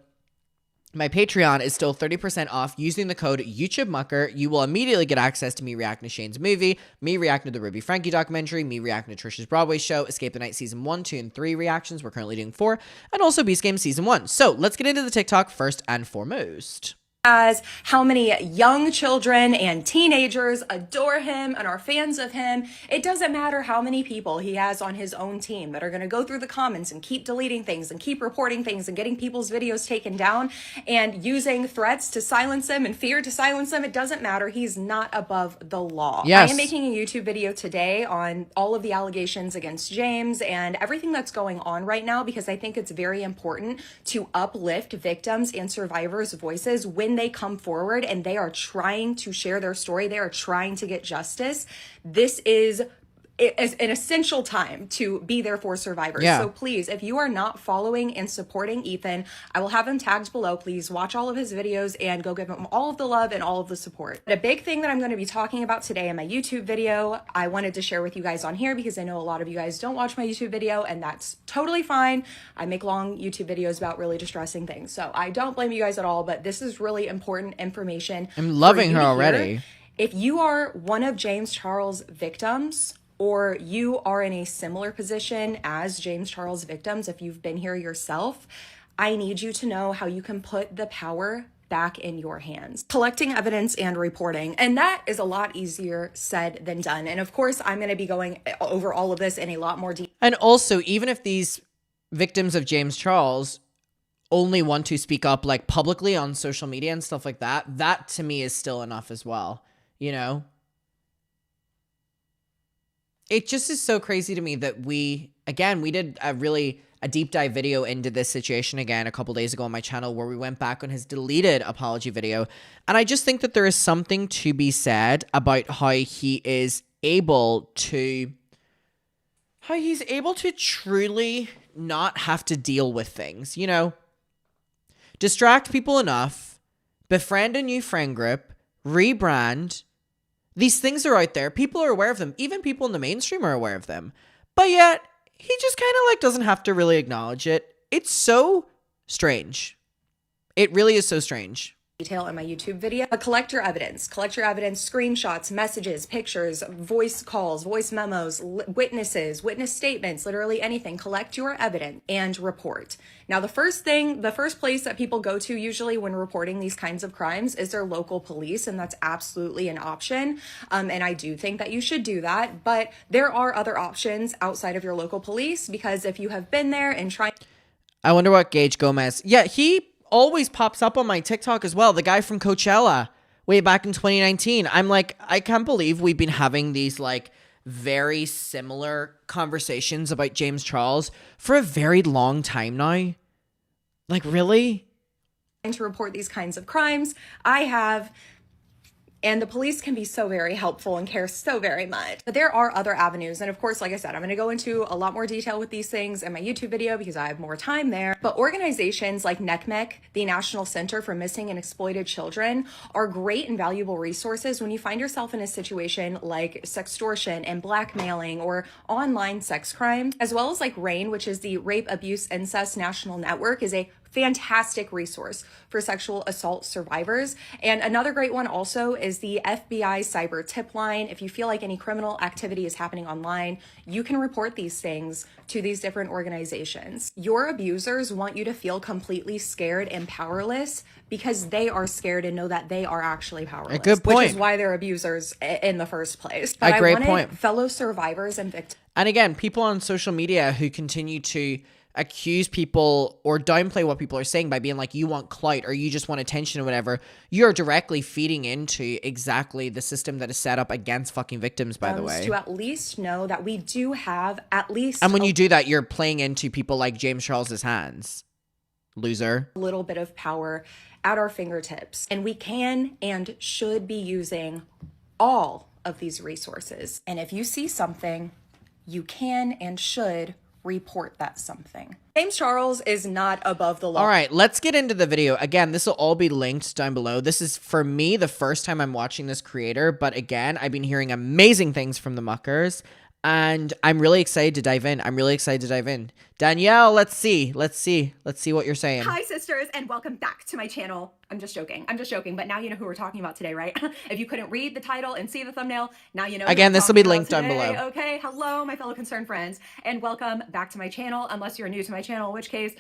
my Patreon is still 30% off using the code YouTubeMucker. You will immediately get access to me reacting to Shane's movie, me reacting to the Ruby Frankie documentary, me reacting to Trisha's Broadway show, Escape the Night Season 1, 2, and 3 reactions. We're currently doing 4, and also Beast Game Season 1. So let's get into the TikTok first and foremost. As how many young children and teenagers adore him and are fans of him. It doesn't matter how many people he has on his own team that are going to go through the comments and keep deleting things and keep reporting things and getting people's videos taken down and using threats to silence him and fear to silence him. It doesn't matter. He's not above the law. Yes. I am making a YouTube video today on all of the allegations against James and everything that's going on right now, because I think it's very important to uplift victims and survivors' voices when they come forward and they are trying to share their story. They are trying to get justice. This is an essential time to be there for survivors. Yeah. So please, if you are not following and supporting Ethan, I will have him tagged below. Please watch all of his videos and go give him all of the love and all of the support. A big thing that I'm going to be talking about today in my YouTube video, I wanted to share with you guys on here because I know a lot of you guys don't watch my YouTube video, and that's totally fine. I make long YouTube videos about really distressing things. So I don't blame you guys at all, but this is really important information. I'm loving for you her to already. hear. If you are one of James Charles' victims, or you are in a similar position as James Charles victims, if you've been here yourself, I need you to know how you can put the power back in your hands. Collecting evidence and reporting. And that is a lot easier said than done. And of course, I'm going to be going over all of this in a lot more detail. And also, even if these victims of James Charles only want to speak up like publicly on social media and stuff like that, that to me is still enough as well, you know? It just is so crazy to me that we did a deep dive video into this situation again a couple days ago on my channel, where we went back on his deleted apology video. And I just think that there is something to be said about how he's able to truly not have to deal with things, you know? Distract people enough, befriend a new friend group, rebrand. These things are out there. People are aware of them. Even people in the mainstream are aware of them. But yet, he just kind of like doesn't have to really acknowledge it. It's so strange. It really is so strange. Detail in my YouTube video. Collect your evidence, screenshots, messages, pictures, voice calls, voice memos, witnesses, witness statements, literally anything. Collect your evidence and report. Now, the first place that people go to usually when reporting these kinds of crimes is their local police, and that's absolutely an option. And I do think that you should do that, but there are other options outside of your local police, because if you have been there and tried. I wonder what Gage Gomez, yeah, he always pops up on my TikTok as well. The guy from Coachella way back in 2019. I'm like, I can't believe we've been having these like very similar conversations about James Charles for a very long time now. Like, really? To report these kinds of crimes, I have. And the police can be so very helpful and care so very much. But there are other avenues. And of course, like I said, I'm going to go into a lot more detail with these things in my YouTube video because I have more time there. But organizations like NCMEC, the National Center for Missing and Exploited Children, are great and valuable resources when you find yourself in a situation like sextortion and blackmailing or online sex crimes, as well as like RAINN, which is the Rape, Abuse, Incest National Network, is a fantastic resource for sexual assault survivors. And another great one also is the FBI Cyber Tip Line. If you feel like any criminal activity is happening online, you can report these things to these different organizations. Your abusers want you to feel completely scared and powerless because they are scared and know that they are actually powerless. A good point. Which is why they're abusers in the first place. But A great I wanted point. fellow survivors and victims. And again, people on social media who continue to accuse people or downplay what people are saying by being like, you want clout or you just want attention or whatever, you're directly feeding into exactly the system that is set up against fucking victims, by the way. To at least know that we do have at least. And when you do that, you're playing into people like James Charles's hands. Loser. A little bit of power at our fingertips, and we can and should be using all of these resources. And if you see something, you can and should report that something. James Charles is not above the law. All right, let's get into the video. Again, this will all be linked down below. This is, for me, the first time I'm watching this creator, but again, I've been hearing amazing things from the Muckers, and I'm really excited to dive in. Danielle, let's see what you're saying. Hi, sisters, and welcome back to my channel. I'm just joking, but now you know who we're talking about today, right? If you couldn't read the title and see the thumbnail, now you know. Again, this will be linked down below. Okay, hello, my fellow concerned friends, and welcome back to my channel, unless you're new to my channel, in which case,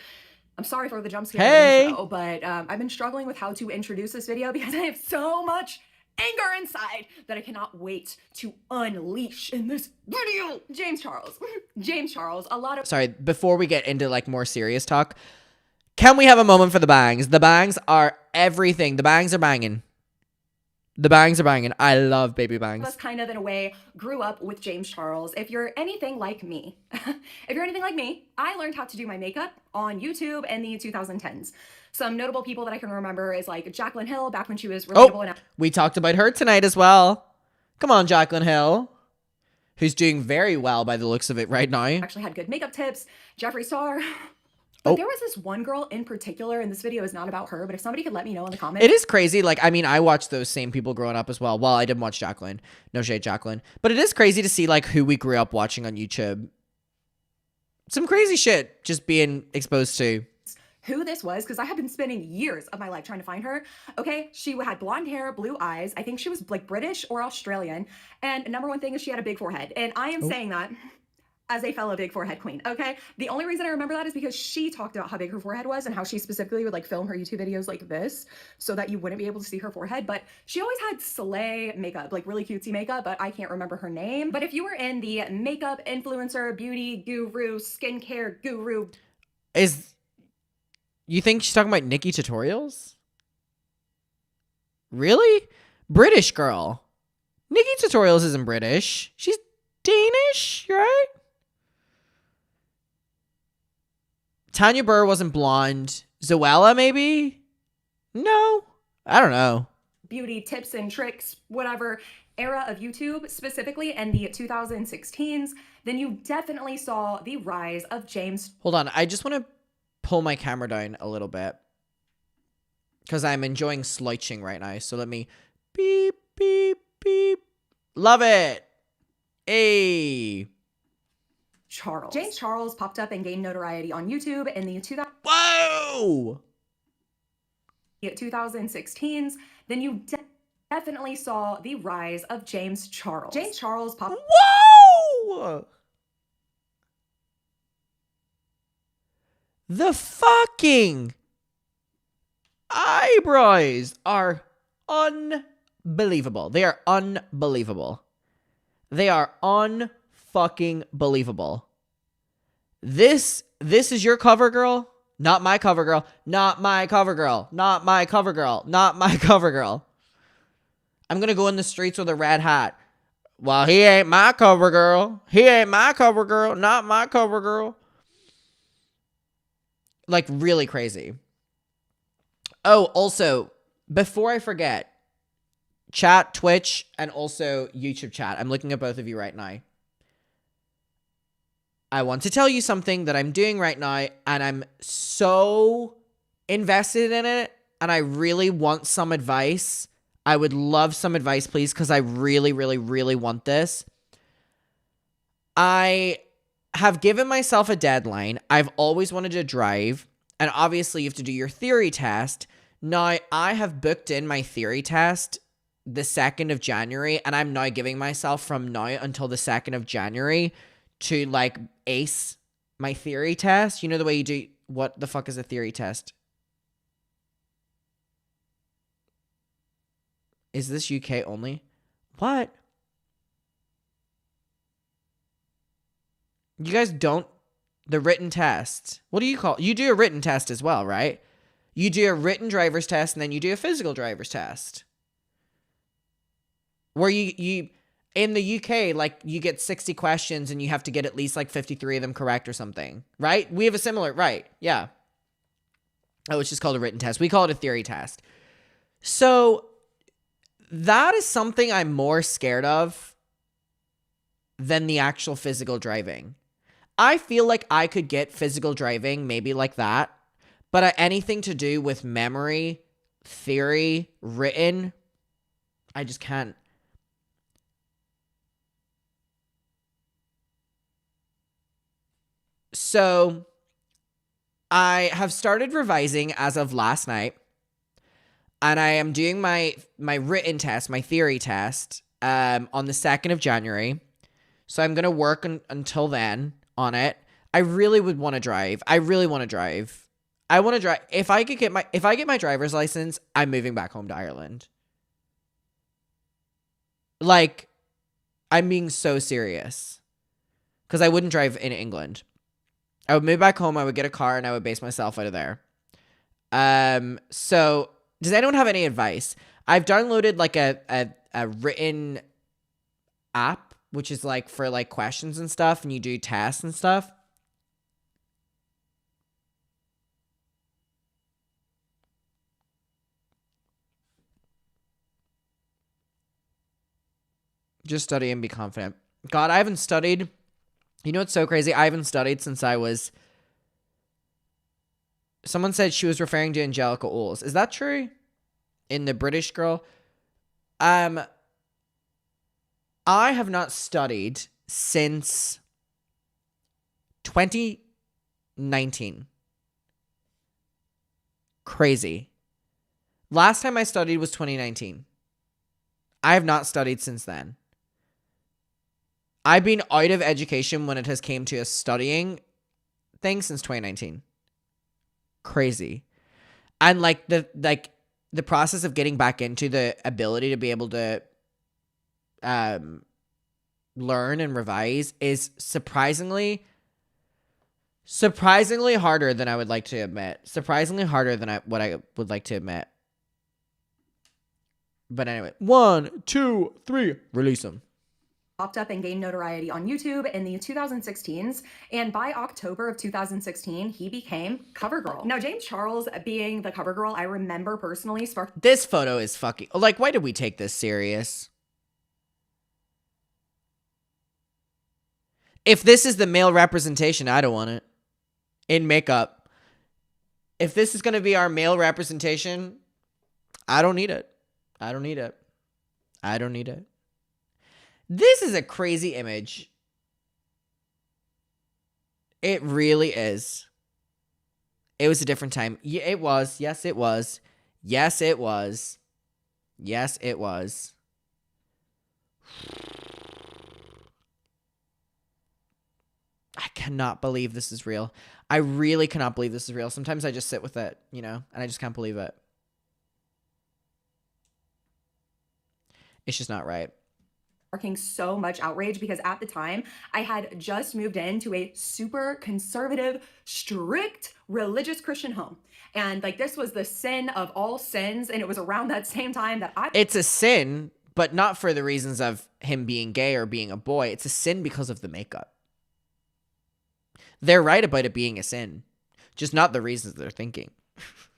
I'm sorry for the jump scare in the intro, but I've been struggling with how to introduce this video because I have so much anger inside that I cannot wait to unleash in this video. James Charles, a lot of— Sorry, before we get into like more serious talk, can we have a moment for the bangs? The bangs are everything. The bangs are banging. I love baby bangs. Us kind of in a way grew up with James Charles. If you're anything like me, I learned how to do my makeup on YouTube in the 2010s. Some notable people that I can remember is like Jaclyn Hill back when she was relatable. Oh, we talked about her tonight as well. Come on, Jaclyn Hill, who's doing very well by the looks of it right now. Actually had good makeup tips. Jeffree Star. But there was this one girl in particular, and this video is not about her, but if somebody could let me know in the comments. It is crazy. Like, I mean, I watched those same people growing up as well. Well, I didn't watch Jaclyn. No shade, Jaclyn. But it is crazy to see, like, who we grew up watching on YouTube. Some crazy shit just being exposed to. Who this was, because I have been spending years of my life trying to find her. Okay, she had blonde hair, blue eyes. I think she was, like, British or Australian. And number one thing is she had a big forehead. And I am saying that as a fellow big forehead queen, okay? The only reason I remember that is because she talked about how big her forehead was and how she specifically would like film her YouTube videos like this so that you wouldn't be able to see her forehead. But she always had slay makeup, like really cutesy makeup, but I can't remember her name. But if you were in the makeup influencer, beauty guru, skincare guru. You think she's talking about Nikki Tutorials? Really? British girl. Nikki Tutorials isn't British. She's Danish, right? Tanya Burr wasn't blonde. Zoella, maybe? No. I don't know. Beauty tips and tricks, whatever era of YouTube, specifically in the 2016s, then you definitely saw the rise of James. Hold on. I just want to pull my camera down a little bit because I'm enjoying slouching right now. So let me beep, beep, beep. Love it. Hey. Charles. James Charles popped up and gained notoriety on YouTube in the 2016s. Then you definitely saw the rise of James Charles. James Charles popped. Whoa! The fucking eyebrows are unbelievable. They are unbelievable. They are unfucking believable. This is your cover girl? Not my cover girl. Not my cover girl. Not my cover girl. Not my cover girl. I'm gonna go in the streets with a red hat. Well, he ain't my cover girl. He ain't my cover girl. Not my cover girl. Like, really crazy. Oh, also, before I forget, chat, Twitch, and also YouTube chat. I'm looking at both of you right now. I want to tell you something that I'm doing right now, and I'm so invested in it, and I really want some advice. I would love some advice, please, because I really, really, really want this. I have given myself a deadline. I've always wanted to drive, and obviously you have to do your theory test. Now, I have booked in my theory test the 2nd of January, and I'm now giving myself from now until the 2nd of January to, like, ace my theory test. You know the way you do... What the fuck is a theory test? Is this UK only? What? You guys don't... The written test. What do you call... You do a written test as well, right? You do a written driver's test, and then you do a physical driver's test. Where you in the UK, like, you get 60 questions, and you have to get at least, like, 53 of them correct or something. Right? We have a similar... Right. Yeah. Oh, it's just called a written test. We call it a theory test. So that is something I'm more scared of than the actual physical driving. I feel like I could get physical driving maybe like that, but anything to do with memory, theory, written, I just can't. So I have started revising as of last night, and I am doing my written test, my theory test, on the 2nd of January. So I'm going to work until then on it. I really would want to drive. I really want to drive. I want to drive. If I get my driver's license, I'm moving back home to Ireland. Like, I'm being so serious. Because I wouldn't drive in England. I would move back home, I would get a car, and I would base myself out of there. So does anyone have any advice? I've downloaded like a written app, which is like for like questions and stuff, and you do tests and stuff. Just study and be confident. God, I haven't studied. You know what's so crazy? I haven't studied since I was... Someone said she was referring to Angelica Oles. Is that true? In The British Girl? I have not studied since 2019. Crazy. Last time I studied was 2019. I have not studied since then. I've been out of education when it has came to a studying thing since 2019. Crazy. And like the process of getting back into the ability to be able to learn and revise is surprisingly harder than I would like to admit. Surprisingly harder than what I would like to admit. But anyway, 1, 2, 3, release them. Popped up and gained notoriety on YouTube in the 2016s, and by October of 2016, he became CoverGirl. Now, James Charles being the CoverGirl, I remember personally sparked... This photo is fucking... Like, why did we take this serious? If this is the male representation, I don't want it. In makeup. If this is going to be our male representation, I don't need it. I don't need it. I don't need it. This is a crazy image. It really is. It was a different time. Yeah, it was. Yes, it was. Yes, it was. Yes, it was. I cannot believe this is real. I really cannot believe this is real. Sometimes I just sit with it, you know, and I just can't believe it. It's just not right. Sparking so much outrage because at the time I had just moved into a super conservative, strict, religious Christian home. And like this was the sin of all sins. And it was around that same time that It's a sin, but not for the reasons of him being gay or being a boy. It's a sin because of the makeup. They're right about it being a sin, just not the reasons they're thinking.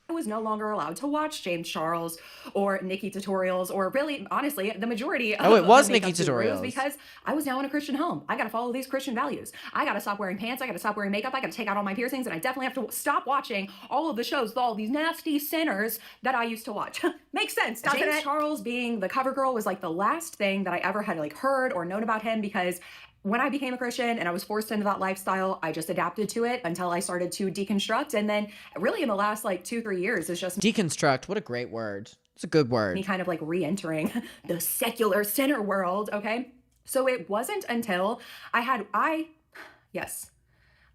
I was no longer allowed to watch James Charles or Nikki tutorials, or really, honestly, the majority of it was the Nikki makeup gurus, tutorials. because I was now in a Christian home. I got to follow these Christian values. I got to stop wearing pants. I got to stop wearing makeup. I got to take out all my piercings, and I definitely have to stop watching all of the shows with all these nasty sinners that I used to watch. Makes sense, doesn't it? James Charles being the CoverGirl was like the last thing that I ever had like heard or known about him, because when I became a Christian and I was forced into that lifestyle, I just adapted to it until I started to deconstruct. And then really in the last like 2-3 years, it's just deconstruct. What a great word. It's a good word. Me kind of like re-entering the secular sinner world. Okay. So it wasn't until I had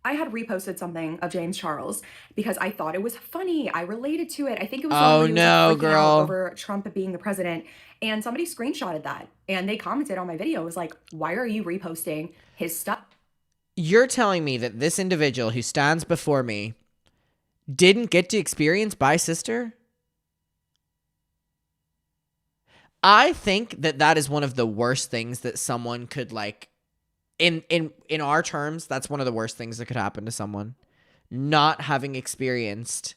reposted something of James Charles because I thought it was funny. I related to it. I think it was freaking out over Trump being the president, and somebody screenshotted that and they commented on my video. It was like, why are you reposting his stuff? You're telling me that this individual who stands before me didn't get to experience Bi Sister? I think that is one of the worst things that someone could like, in our terms, that's one of the worst things that could happen to someone. Not having experienced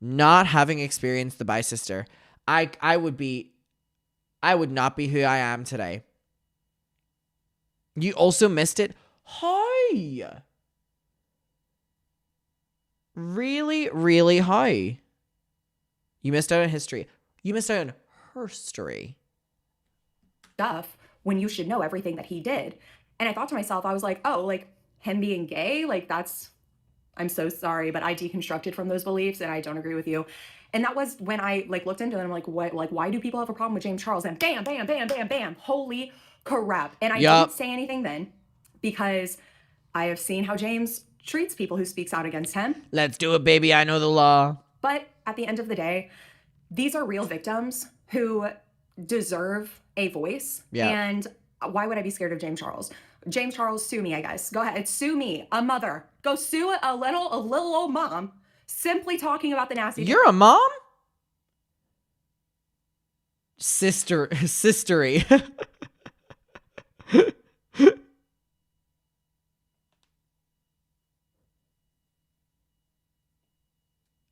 not having experienced the bi-sister, I would not be who I am today. You also missed it? Hi. Really, really high. You missed out on history. You missed out on herstory. Stuff when you should know everything that he did. And I thought to myself, I was like, oh, like him being gay, like that's, I'm so sorry, but I deconstructed from those beliefs and I don't agree with you. And that was when I like looked into it. I'm like, what, like, why do people have a problem with James Charles? And bam, bam, bam, bam, bam. Holy crap. And I didn't say anything then because I have seen how James treats people who speaks out against him. Let's do it, baby. I know the law. But at the end of the day, these are real victims who deserve a voice. Yeah. And why would I be scared of James Charles? James Charles, sue me, I guess. Go ahead. Sue me, a mother. Go sue a little old mom simply talking about the nasty. You're a mom? Sistery.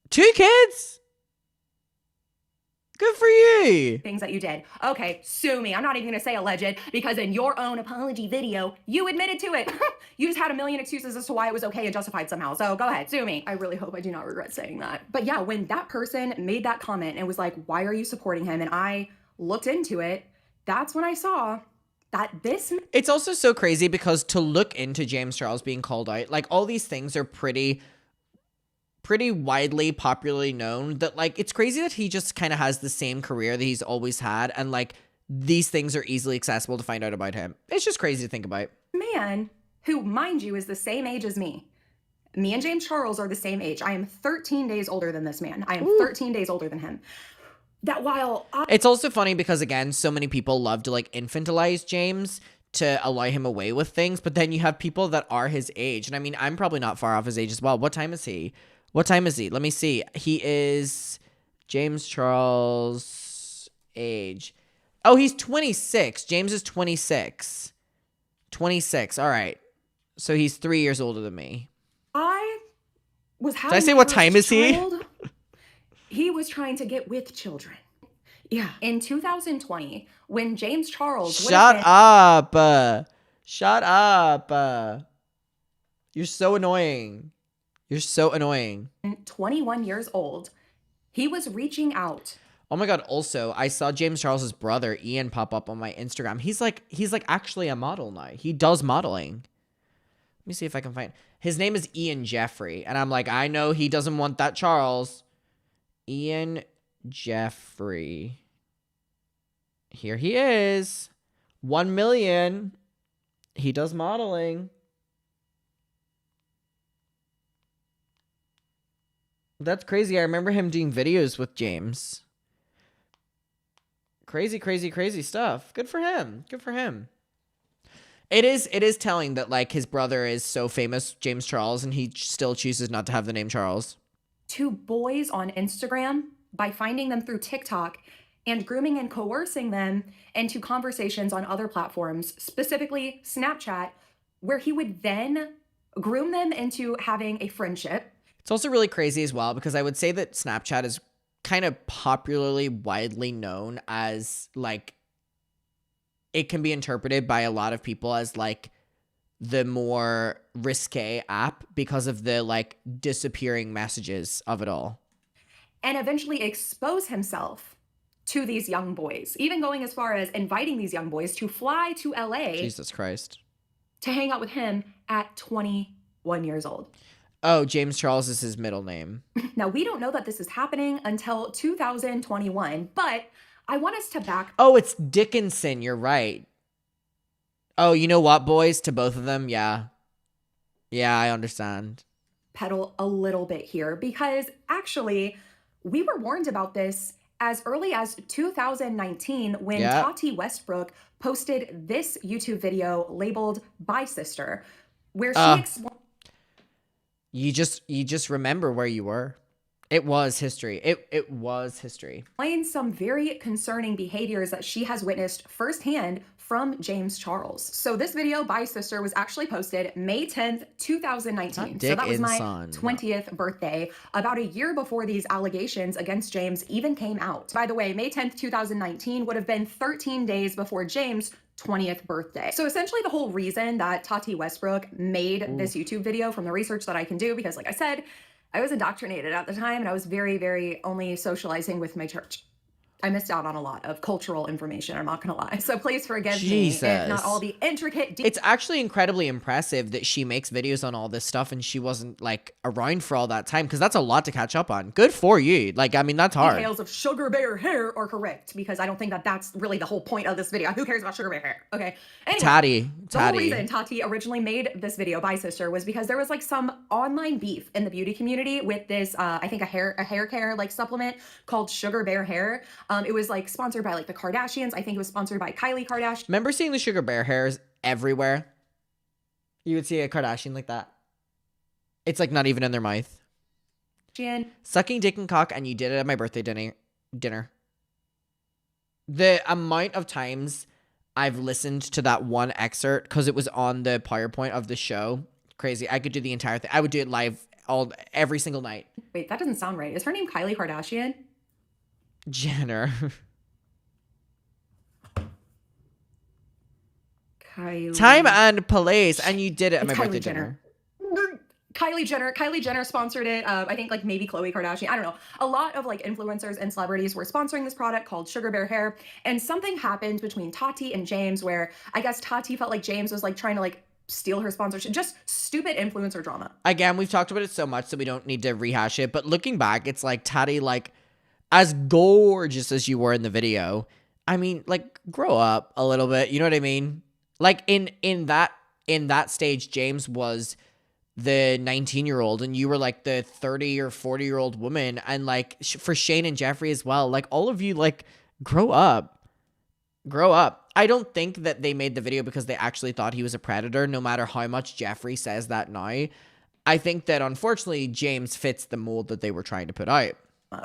2 kids? Good for you. Things that you did. Okay, sue me. I'm not even gonna say alleged because in your own apology video, you admitted to it. You just had a million excuses as to why it was okay and justified somehow. So go ahead, sue me. I really hope I do not regret saying that. But yeah, when that person made that comment and was like, why are you supporting him? And I looked into it, that's when I saw that this... It's also so crazy because to look into James Charles being called out, like all these things are pretty widely popularly known, that like it's crazy that he just kind of has the same career that he's always had, and like these things are easily accessible to find out about him. It's just crazy to think about. Man, who mind you is the same age as me. Me and James Charles are the same age. I am 13 days older than this man. I am 13 days older than him. That while it's also funny because again, so many people love to like infantilize James to allow him away with things, but then you have people that are his age, and I mean, I'm probably not far off his age as well. What time is he? What time is he? Let me see. He is James Charles' age. Oh, he's 26. James is 26. 26. All right. So he's 3 years older than me. I was having... Did I say what time is he? He was trying to get with children. Yeah. In 2020, when James Charles... Shut up. Shut up. You're so annoying. You're so annoying. 21 years old, he was reaching out. Oh my God. Also, I saw James Charles's brother, Ian, pop up on my Instagram. He's like actually a model now. He does modeling. Let me see if I can find. His name is Ian Jeffrey. And I'm like, I know he doesn't want that Charles. Ian Jeffrey. Here he is. 1 million. He does modeling. That's crazy. I remember him doing videos with James. Crazy, crazy, crazy stuff. Good for him. Good for him. It is telling that like his brother is so famous, James Charles, and he still chooses not to have the name Charles. To boys on Instagram by finding them through TikTok and grooming and coercing them into conversations on other platforms, specifically Snapchat, where he would then groom them into having a friendship. It's also really crazy as well because I would say that Snapchat is kind of popularly widely known as like, it can be interpreted by a lot of people as like the more risque app because of the like disappearing messages of it all. And eventually expose himself to these young boys, even going as far as inviting these young boys to fly to LA. Jesus Christ. To hang out with him at 21 years old. Oh, James Charles is his middle name. Now, we don't know that this is happening until 2021, but I want us to back... Oh, it's Dickinson. You're right. Oh, you know what, boys? To both of them? Yeah. Yeah, I understand. Pedal a little bit here because actually, we were warned about this as early as 2019 when Tati Westbrook posted this YouTube video labeled Bi-Sister, where she explained... You just remember where you were. It was history. It was history. Some very concerning behaviors that she has witnessed firsthand from James Charles. So this video by Sister was actually posted May 10th, 2019. So that was my 20th birthday, about a year before these allegations against James even came out. By the way, May 10th, 2019 would have been 13 days before James' 20th birthday. So essentially the whole reason that Tati Westbrook made this YouTube video, from the research that I can do, because like I said, I was indoctrinated at the time and I was very, very only socializing with my church. I missed out on a lot of cultural information, I'm not gonna lie. So please forgive me if not all the intricate It's actually incredibly impressive that she makes videos on all this stuff and she wasn't like around for all that time, because that's a lot to catch up on. Good for you. Like, I mean, that's hard. Details of Sugar Bear hair are correct, because I don't think that that's really the whole point of this video. Who cares about Sugar Bear hair? Okay. Anyway, the whole reason Tati originally made this video by Sister was because there was like some online beef in the beauty community with this, I think a hair care like supplement called Sugar Bear hair. It was like sponsored by like the Kardashians. I think it was sponsored by Kylie Kardashian. Remember seeing the Sugar Bear hairs everywhere? You would see a Kardashian like that. It's like not even in their mouth. Sucking dick and cock, and you did it at my birthday dinner. The amount of times I've listened to that one excerpt, because it was on the PowerPoint of the show. Crazy. I could do the entire thing. I would do it live every single night. Wait, that doesn't sound right. Is her name Kylie Kardashian? Jenner. Kylie. Time and place, and you did it at my birthday Kylie dinner. Kylie Jenner sponsored it. I think like maybe Khloe Kardashian. I don't know. A lot of like influencers and celebrities were sponsoring this product called Sugar Bear hair. And something happened between Tati and James where I guess Tati felt like James was like trying to like steal her sponsorship. Just stupid influencer drama. Again, we've talked about it so much that we don't need to rehash it. But looking back, it's like Tati, like, as gorgeous as you were in the video, I mean, like, grow up a little bit. You know what I mean? Like in that stage, James was the 19-year-old and you were like the 30 or 40-year-old woman. And like for Shane and Jeffree as well, like all of you, like, grow up. I don't think that they made the video because they actually thought he was a predator, no matter how much Jeffree says that now. I think that unfortunately James fits the mold that they were trying to put out.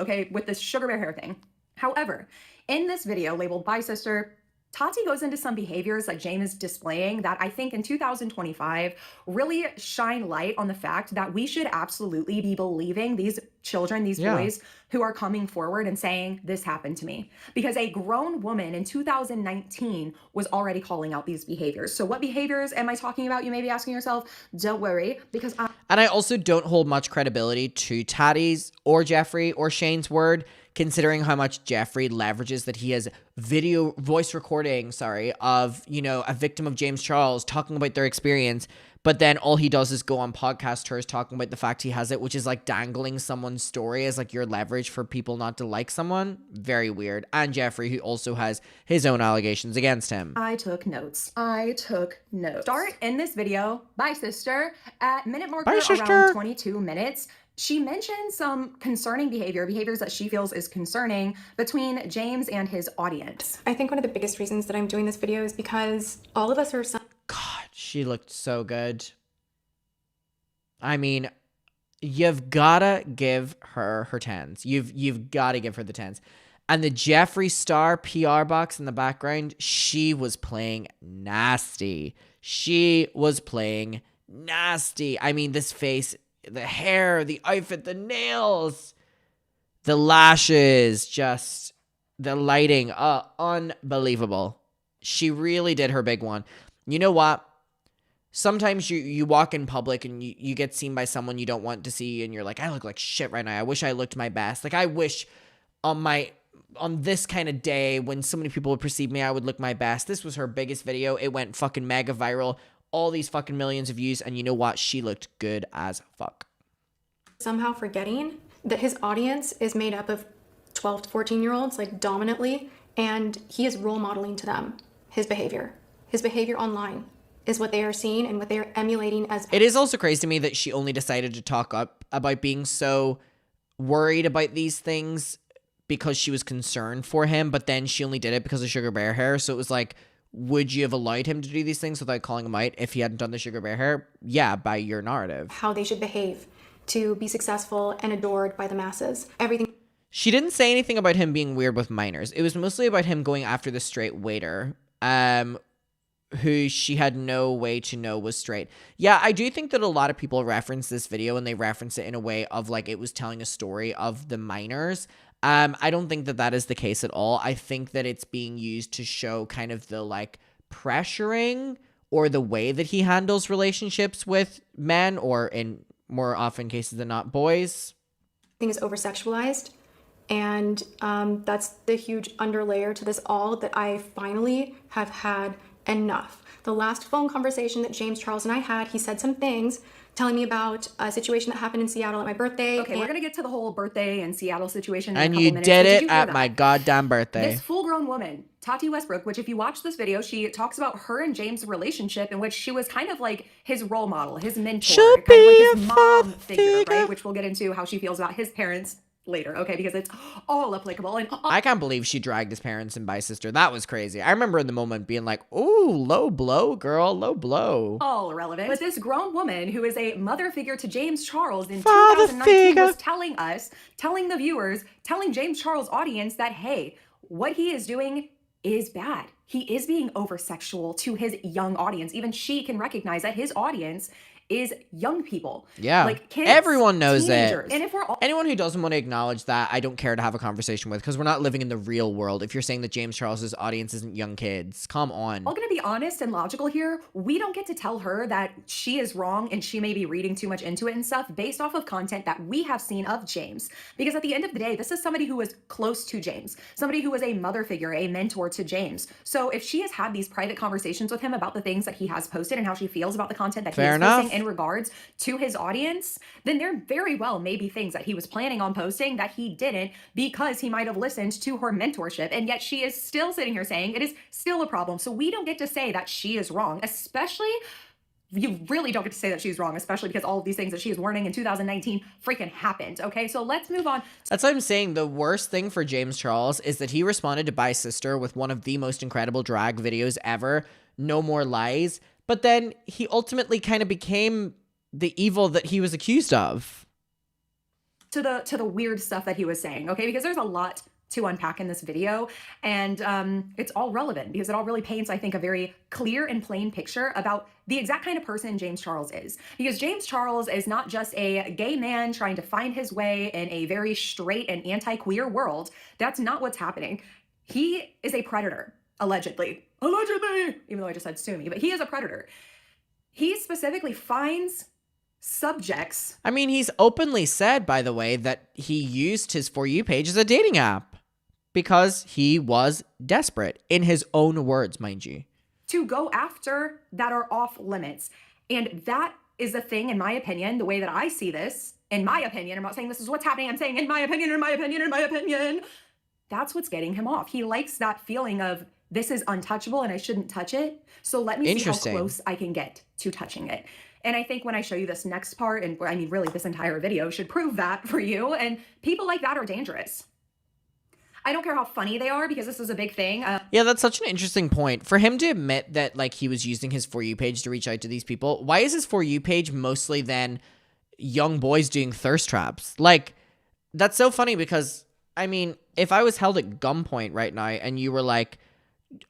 Okay, with this Sugar Bear hair thing. However, in this video labeled by Sister, Tati goes into some behaviors that James is displaying that I think in 2025 really shine light on the fact that we should absolutely be believing these children, these boys who are coming forward and saying, this happened to me. Because a grown woman in 2019 was already calling out these behaviors. So what behaviors am I talking about? You may be asking yourself. Don't worry, because And I also don't hold much credibility to Tati's or Jeffree or Shane's word, considering how much Jeffree leverages that he has voice recording, of, you know, a victim of James Charles talking about their experience. But then all he does is go on podcast tours talking about the fact he has it, which is like dangling someone's story as like your leverage for people not to like someone. Very weird. And Jeffree, who also has his own allegations against him. I took notes. Start in this video by Sister at minute marker around 22 minutes. She mentioned some concerning behaviors that she feels is concerning between James and his audience. I think one of the biggest reasons that I'm doing this video is because all of us are God, she looked so good. I mean, you've gotta give her 10s. You've gotta give her the 10s. And the Jeffree Star PR box in the background, she was playing nasty. I mean, this face, the hair, the outfit, the nails, the lashes, just the lighting, unbelievable. She really did her big one. You know what? Sometimes you walk in public and you get seen by someone you don't want to see and you're like, I look like shit right now. I wish I looked my best. Like, I wish on this kind of day when so many people would perceive me, I would look my best. This was her biggest video. It went fucking mega viral. All these fucking millions of views. And you know what? She looked good as fuck. somehow forgetting that his audience is made up of 12 to 14-year-olds, like dominantly, and he is role modeling to them his behavior. His behavior online is what they are seeing and what they are emulating as. It is also crazy to me that she only decided to talk up about being so worried about these things because she was concerned for him, but then she only did it because of Sugar Bear hair. So it was like, would you have allowed him to do these things without calling him out if he hadn't done the Sugar Bear hair? Yeah, by your narrative. How they should behave. to be successful and adored by the masses. Everything. She didn't say anything about him being weird with minors. It was mostly about him going after the straight waiter, who she had no way to know was straight. Yeah, I do think that a lot of people reference this video and they reference it in a way of like it was telling a story of the minors. I don't think that that is the case at all. I think that it's being used to show kind of the like pressuring or the way that he handles relationships with men, or in more often cases than not, boys. Everything is over-sexualized. And that's the huge underlayer to this all, that I finally have had enough. The last phone conversation that James Charles and I had, he said some things telling me about a situation that happened in Seattle at my birthday. Okay, we're gonna get to the whole birthday and Seattle situation in And a couple you minutes. did But it you hear at that? my goddamn birthday. This full-grown woman, Tati Westbrook, which if you watch this video, she talks about her and James' relationship in which she was kind of like his role model, his mentor, Should kind of like be his a mom figure, figure. right? Which we'll get into how she feels about his parents later, okay? Because it's all applicable and I can't believe she dragged his parents and by sister. That was crazy. I remember in the moment being like, ooh, low blow, girl, low blow. all irrelevant. But this grown woman who is a mother figure to James Charles in Father 2019 figure. was telling the viewers, telling James Charles' audience that, hey, what he is doing is bad. He is being over-sexual to his young audience. Even she can recognize that his audience is young people. Yeah. Like kids. Everyone knows teenagers. it. And if we're all Anyone who doesn't want to acknowledge that, I don't care to have a conversation with, because we're not living in the real world. If you're saying that James Charles's audience isn't young kids, come on. all gonna be honest and logical here, we don't get to tell her that she is wrong and she may be reading too much into it and stuff based off of content that we have seen of James. Because at the end of the day, this is somebody who was close to James, somebody who was a mother figure, a mentor to James. So if she has had these private conversations with him about the things that he has posted and how she feels about the content that Fair he is enough. posting in regards to his audience, then there very well may be things that he was planning on posting that he didn't, because he might have listened to her mentorship, and yet she is still sitting here saying it is still a problem. So we don't get to say that she is wrong, especially you really don't get to say that she's wrong, especially because all of these things that she is warning in 2019 freaking happened. Okay, so let's move on. That's what I'm saying. The worst thing for James Charles is that he responded to By Sister with one of the most incredible drag videos ever, No More Lies, but then he ultimately kind of became the evil that he was accused of. To the weird stuff that he was saying, okay? Because there's a lot to unpack in this video, and it's all relevant because it all really paints, I think, a very clear and plain picture about the exact kind of person James Charles is. Because James Charles is not just a gay man trying to find his way in a very straight and anti-queer world. That's not what's happening. He is a predator, allegedly, even though I just said sue me, but he is a predator. He specifically finds subjects. I mean, he's openly said, by the way, that he used his For You page as a dating app because he was desperate, in his own words, mind you. To go after that are off limits. And that is the thing, in my opinion, the way that I see this, in my opinion, I'm not saying this is what's happening, I'm saying in my opinion, that's what's getting him off. He likes that feeling of, this is untouchable and I shouldn't touch it, so let me see how close I can get to touching it. And I think when I show you this next part, and I mean, really, this entire video should prove that for you, and people like that are dangerous. I don't care how funny they are, because this is a big thing. Yeah, that's such an interesting point. For him to admit that, like, he was using his For You page to reach out to these people, why is his For You page mostly then young boys doing thirst traps? Like, that's so funny because, I mean, if I was held at gunpoint right now and you were like,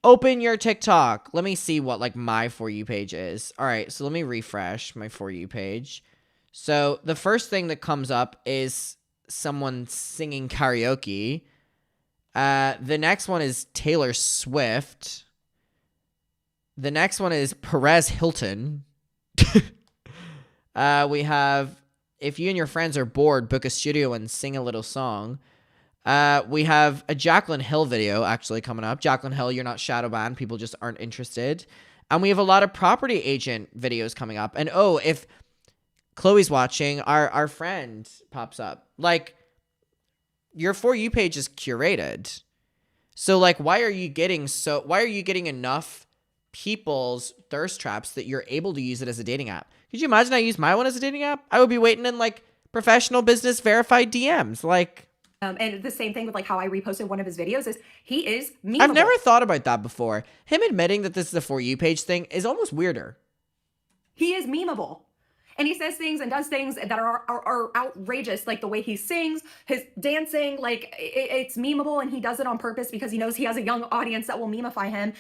open your TikTok, let me see what, like, my For You page is. All right, so let me refresh my For You page. So the first thing that comes up is someone singing karaoke. The next one is Taylor Swift. The next one is Perez Hilton. We have, if you and your friends are bored, book a studio and sing a little song. We have a Jaclyn Hill video actually coming up. Jaclyn Hill, you're not shadow banned. People just aren't interested. And we have a lot of property agent videos coming up. And oh, if Chloe's watching, our friend pops up. Like, your For You page is curated. So, like, why are you getting enough people's thirst traps that you're able to use it as a dating app? Could you imagine I use my one as a dating app? I would be waiting in, like, professional business verified DMs. Like, and the same thing with, like, how I reposted one of his videos is he is memeable. I've never thought about that before. Him admitting that this is a For You page thing is almost weirder. He is memeable. And he says things and does things that are outrageous, like the way he sings, his dancing, like it's memeable, and he does it on purpose because he knows he has a young audience that will memeify him.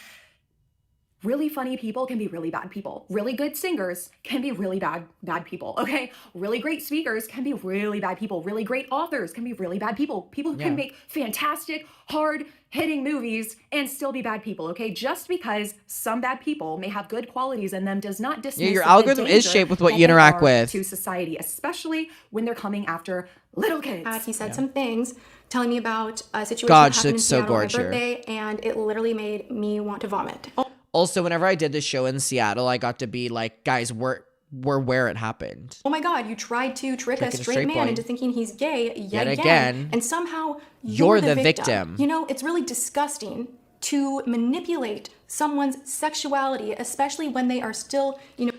Really funny people can be really bad people. Really good singers can be really bad people, okay? Really great speakers can be really bad people. Really great authors can be really bad people. People who can make fantastic, hard-hitting movies and still be bad people, okay? Just because some bad people may have good qualities in them does not dismiss your the algorithm is danger shaped with what that you interact they are with. to society, especially when they're coming after little kids. He said some things telling me about a situation God, that she happened in looks so Seattle on my gorgeous here. birthday, and it literally made me want to vomit. Also, whenever I did this show in Seattle, I got to be like, guys, we're where it happened. Oh my God, you tried to trick a Tricking a straight straight man boy. into thinking he's gay yet Yet again. again. And somehow You're the victim. You know, it's really disgusting to manipulate someone's sexuality, especially when they are still, You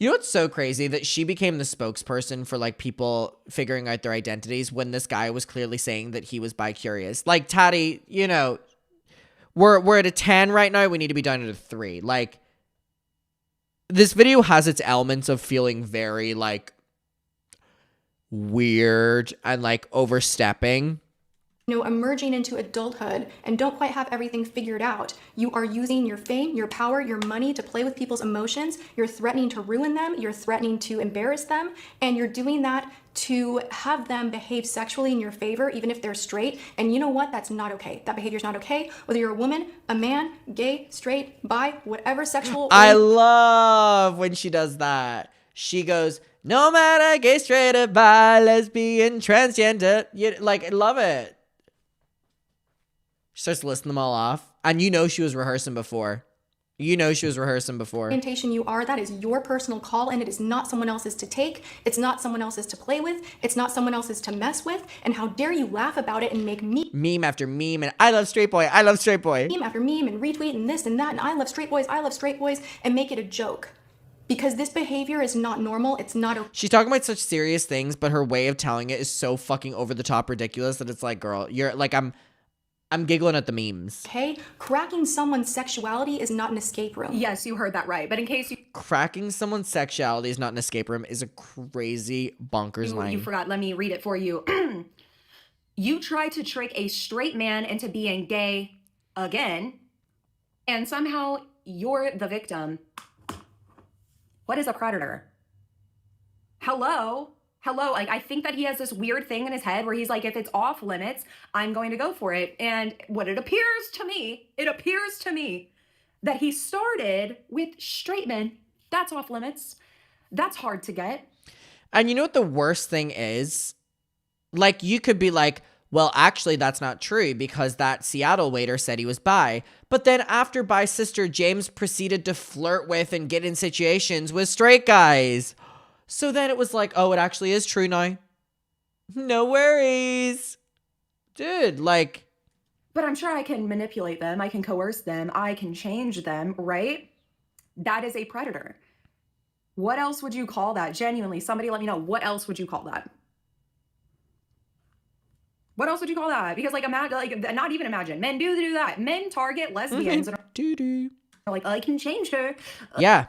know what's so crazy? That she became the spokesperson for like people figuring out their identities when this guy was clearly saying that he was bi-curious. Like, Tati, you know, we're at a 10 right now. We need to be down at a 3. Like, this video has its elements of feeling very like weird and like overstepping. emerging into adulthood and don't quite have everything figured out. You are using your fame, your power, your money to play with people's emotions. You're threatening to ruin them. You're threatening to embarrass them. And you're doing that to have them behave sexually in your favor, even if they're straight. And you know what? That's not okay. That behavior is not okay. Whether you're a woman, a man, gay, straight, bi, whatever sexual. I love when she does that. She goes, no matter gay, straight, or bi, lesbian, transgender. Like, I love it. She starts listing them all off. And you know she was rehearsing before. Orientation you are, that is your personal call, and it is not someone else's to take. It's not someone else's to play with. It's not someone else's to mess with. And how dare you laugh about it and make meme after meme, and I love straight boy, I love straight boy. Meme after meme and retweet and this and that, and I love straight boys, and make it a joke. Because this behavior is not normal. It's not okay. She's talking about such serious things, but her way of telling it is so fucking over the top ridiculous that it's like, girl, you're like, I'm giggling at the memes. Okay? Cracking someone's sexuality is not an escape room. Yes, you heard that right. But in case you Cracking someone's sexuality is not an escape room is a crazy bonkers line. You forgot. Let me read it for you. You try to trick a straight man into being gay again, and somehow you're the victim. What is a predator? Hello? Like, I think that he has this weird thing in his head where he's like, if it's off limits, I'm going to go for it. And what it appears to me that he started with straight men. That's off limits. That's hard to get. And you know what the worst thing is? Like, you could be like, well, actually, that's not true because that Seattle waiter said he was bi. But then after bi sister, James proceeded to flirt with and get in situations with straight guys. So then it was like, oh, it actually is true now. No worries. Dude, like. But I'm sure I can manipulate them. I can coerce them. I can change them, right? That is a predator. What else would you call that? Genuinely, somebody let me know. What else would you call that? What else would you call that? Because like, not even imagine. Men do that. Men target lesbians. And are like, I can change her. Yeah,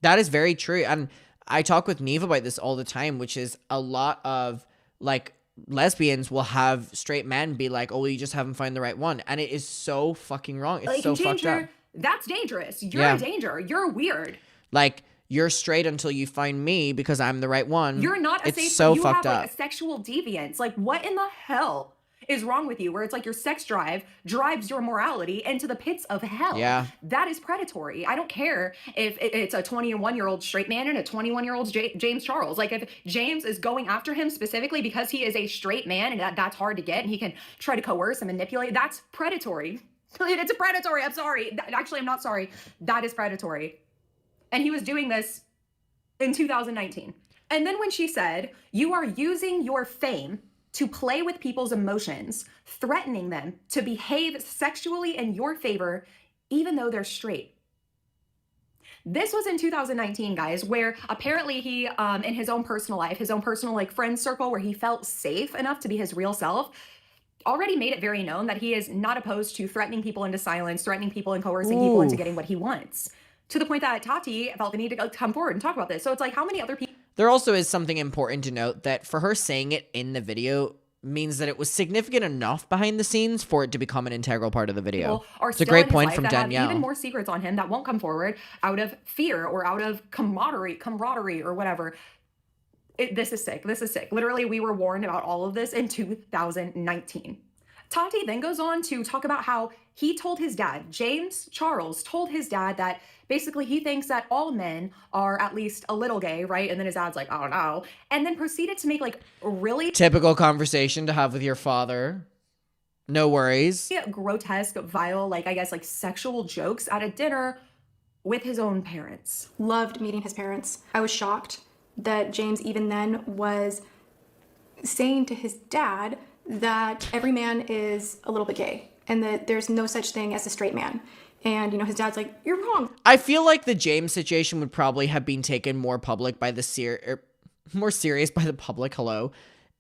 that is very true. And I talk with Neve about this all the time, which is a lot of like lesbians will have straight men be like, oh, well, you just haven't found the right one. And it is so fucking wrong. It's so fucked up. That's dangerous. You're a danger. You're weird. Like, you're straight until you find me because I'm the right one. You're not a safe. It's so you fucked have up. Like a sexual deviance. Like, what in the hell is wrong with you? Where it's like your sex drive drives your morality into the pits of hell. Yeah. That is predatory. I don't care if it's a 21-year-old straight man and a 21-year-old James Charles. Like, if James is going after him specifically because he is a straight man and that's hard to get and he can try to coerce and manipulate, that's predatory. It's a predatory. I'm sorry. Actually, I'm not sorry. That is predatory. And he was doing this in 2019. And then when she said, you are using your fame to play with people's emotions, threatening them to behave sexually in your favor, even though they're straight. This was in 2019, guys, where apparently he, in his own personal life, his own personal like friend circle, where he felt safe enough to be his real self, already made it very known that he is not opposed to threatening people into silence, threatening people and coercing people into getting what he wants. To the point that Tati felt the need to come forward and talk about this. So it's like, how many other people? There also is something important to note that for her saying it in the video means that it was significant enough behind the scenes for it to become an integral part of the video. It's a great point from Danielle. Even more secrets on him that won't come forward out of fear or out of camaraderie or whatever. This is sick. This is sick. Literally, we were warned about all of this in 2019. Tati then goes on to talk about how he told his dad, James Charles told his dad that basically he thinks that all men are at least a little gay, right? And then his dad's like, oh no. And then proceeded to make like really typical conversation to have with your father. No worries. grotesque, vile, like I guess like sexual jokes at a dinner with his own parents. Loved meeting his parents. I was shocked that James even then was saying to his dad that every man is a little bit gay and that there's no such thing as a straight man. And, you know, his dad's like, you're wrong. I feel like the James situation would probably have been taken more public by the more serious by the public,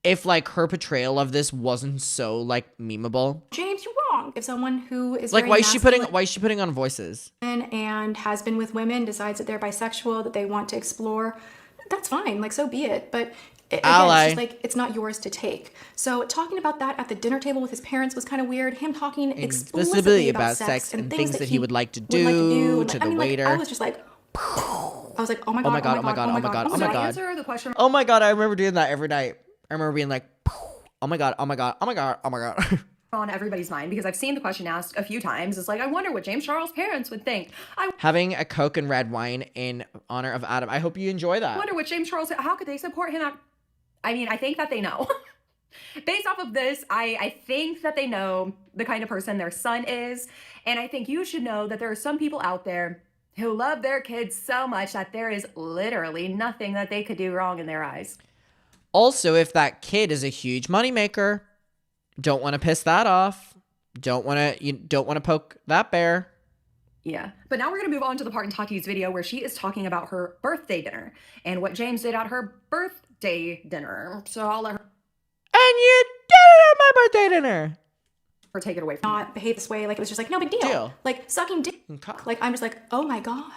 if like her portrayal of this wasn't so like memeable. James, you're wrong. If someone who is like, very why is she putting on voices? And has been with women, decides that they're bisexual, that they want to explore, that's fine. Like, so be it. But again, it's just like, it's not yours to take. So talking about that at the dinner table with his parents was kind of weird. Him talking explicitly about sex and things that he would like to do to the waiter. Like, I was just like, I was like, oh my god, oh my god, oh my god, oh my god. To answer the question. Oh my god, I remember doing that every night. I remember being like, oh my god, oh my god, oh my god, oh my god. On everybody's mind, because I've seen the question asked a few times. It's like, I wonder what James Charles' parents would think. Having a Coke and red wine in honor of Adam. I hope you enjoy that. I wonder what James Charles, how could they support him? I mean, I think that they know. Based off of this, I think that they know the kind of person their son is. And I think you should know that there are some people out there who love their kids so much that there is literally nothing that they could do wrong in their eyes. Also, if that kid is a huge moneymaker, don't want to piss that off. You don't want to poke that bear. Yeah. But now we're going to move on to the part in Tati's video where she is talking about her birthday dinner and what James did at her birthday dinner. So I'll let her. And you did it at my birthday dinner. Or take it away from not behave this way. Like, it was just like, no big deal. Like, sucking dick. Like, I'm just like, oh my god.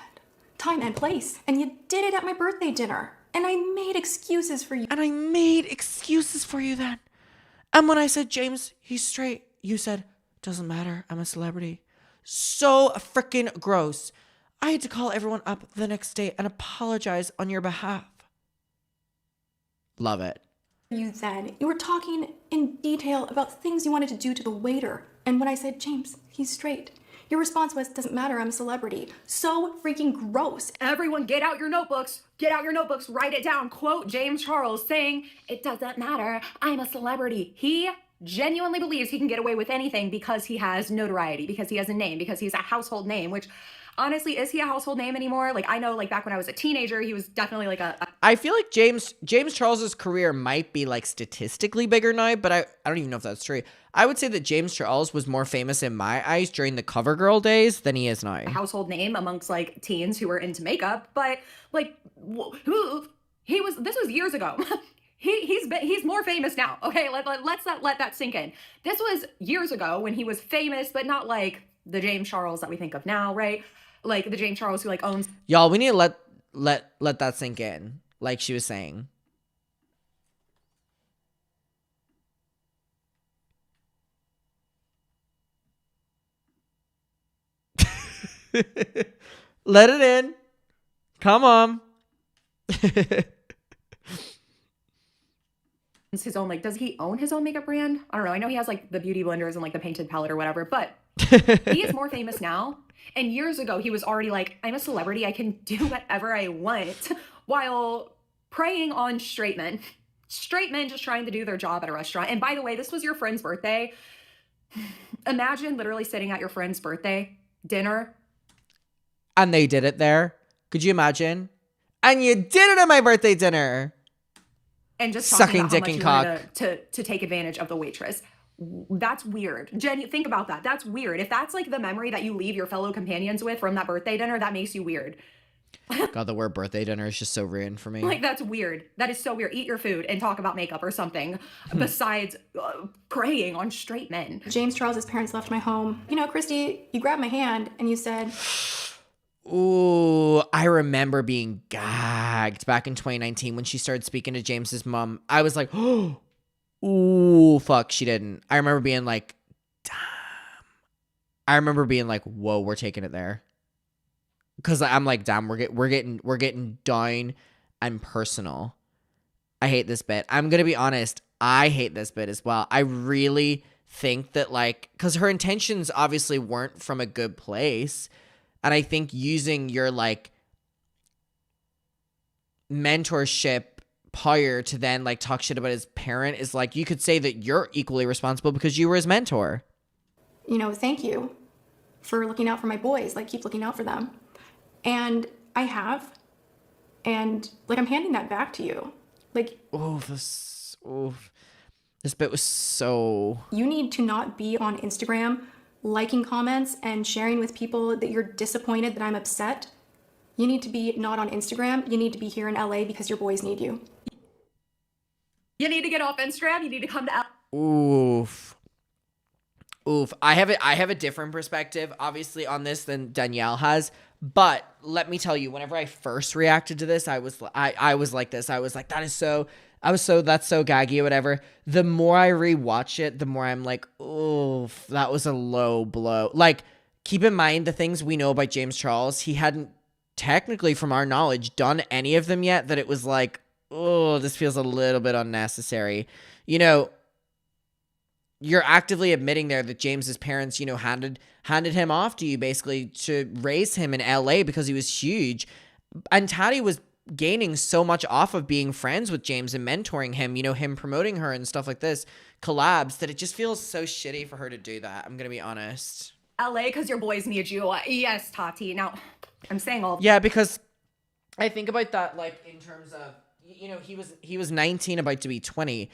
Time and place. And you did it at my birthday dinner. And I made excuses for you. And I made excuses for you then. And when I said, James, he's straight, you said, doesn't matter, I'm a celebrity. So freaking gross. I had to call everyone up the next day and apologize on your behalf. Love it. You then, you were talking in detail about things you wanted to do to the waiter. And when I said, James, he's straight, your response was, doesn't matter, I'm a celebrity. So freaking gross. Everyone get out your notebooks. Get out your notebooks. Write it down. Quote James Charles saying, it doesn't matter, I'm a celebrity. He genuinely believes he can get away with anything because he has notoriety, because he has a name, because he's a household name, which honestly, is he a household name anymore? Like, I know, like, back when I was a teenager, he was definitely like I feel like James Charles's career might be like statistically bigger now, but I don't even know if that's true. I would say that James Charles was more famous in my eyes during the CoverGirl days than he is now. A household name amongst like teens who were into makeup, but like this was years ago. He's more famous now. Okay, let's not let that sink in. This was years ago when he was famous, but not like the James Charles that we think of now, right? Like the James Charles who like owns. Y'all, we need to let that sink in. Like she was saying. Let it in. Come on. His own, like, does he own his own makeup brand? I don't know. I know he has like the beauty blenders and like the painted palette or whatever, but he is more famous now. And years ago, he was already like, I'm a celebrity. I can do whatever I want, while preying on straight men. Straight men just trying to do their job at a restaurant. And by the way, this was your friend's birthday. Imagine literally sitting at your friend's birthday dinner. And they did it there. Could you imagine? And you did it at my birthday dinner. And just sucking dick and cock to take advantage of the waitress. That's weird. Jenny, think about that. That's weird. If that's like the memory that you leave your fellow companions with from that birthday dinner, that makes you weird. God, the word birthday dinner is just so ruined for me. Like, that's weird. That is so weird. Eat your food and talk about makeup or something besides preying on straight men. James Charles's parents left my home. You know, Christy, you grabbed my hand and you said, Ooh, I remember being gagged back in 2019 when she started speaking to James's mom. I was like, ooh, fuck, she didn't. I remember being like, damn. I remember being like, whoa, we're taking it there. Because I'm like, damn, we're getting down and personal. I hate this bit. I'm gonna be honest. I hate this bit as well. I really think that, like, because her intentions obviously weren't from a good place. And I think using your, like, mentorship power to then, like, talk shit about his parent is, like, you could say that you're equally responsible because you were his mentor. You know, thank you for looking out for my boys. Like, keep looking out for them. And I have. And, like, I'm handing that back to you. Like, This bit was so... You need to not be on Instagram liking comments and sharing with people that you're disappointed that I'm upset. You need to be not on Instagram. You need to be here in LA because your boys need you. You need to get off Instagram. You need to come to LA. Oof. I have a different perspective, obviously, on this than Danielle has. But let me tell you, whenever I first reacted to this, I was like this. I was like, that's so gaggy or whatever. The more I rewatch it, the more I'm like, oof, that was a low blow. Like, keep in mind the things we know about James Charles, he hadn't technically, from our knowledge, done any of them yet that it was like, oh, this feels a little bit unnecessary. You know, you're actively admitting there that James's parents, you know, handed him off to you basically to raise him in LA because he was huge. And Tati was gaining so much off of being friends with James and mentoring him, you know, him promoting her and stuff like this, collabs, that it just feels so shitty for her to do that. I'm going to be honest. LA because your boys need you. Yes, Tati. Now, I'm saying all... Yeah, because I think about that, like, in terms of, you know, he was 19, about to be 20.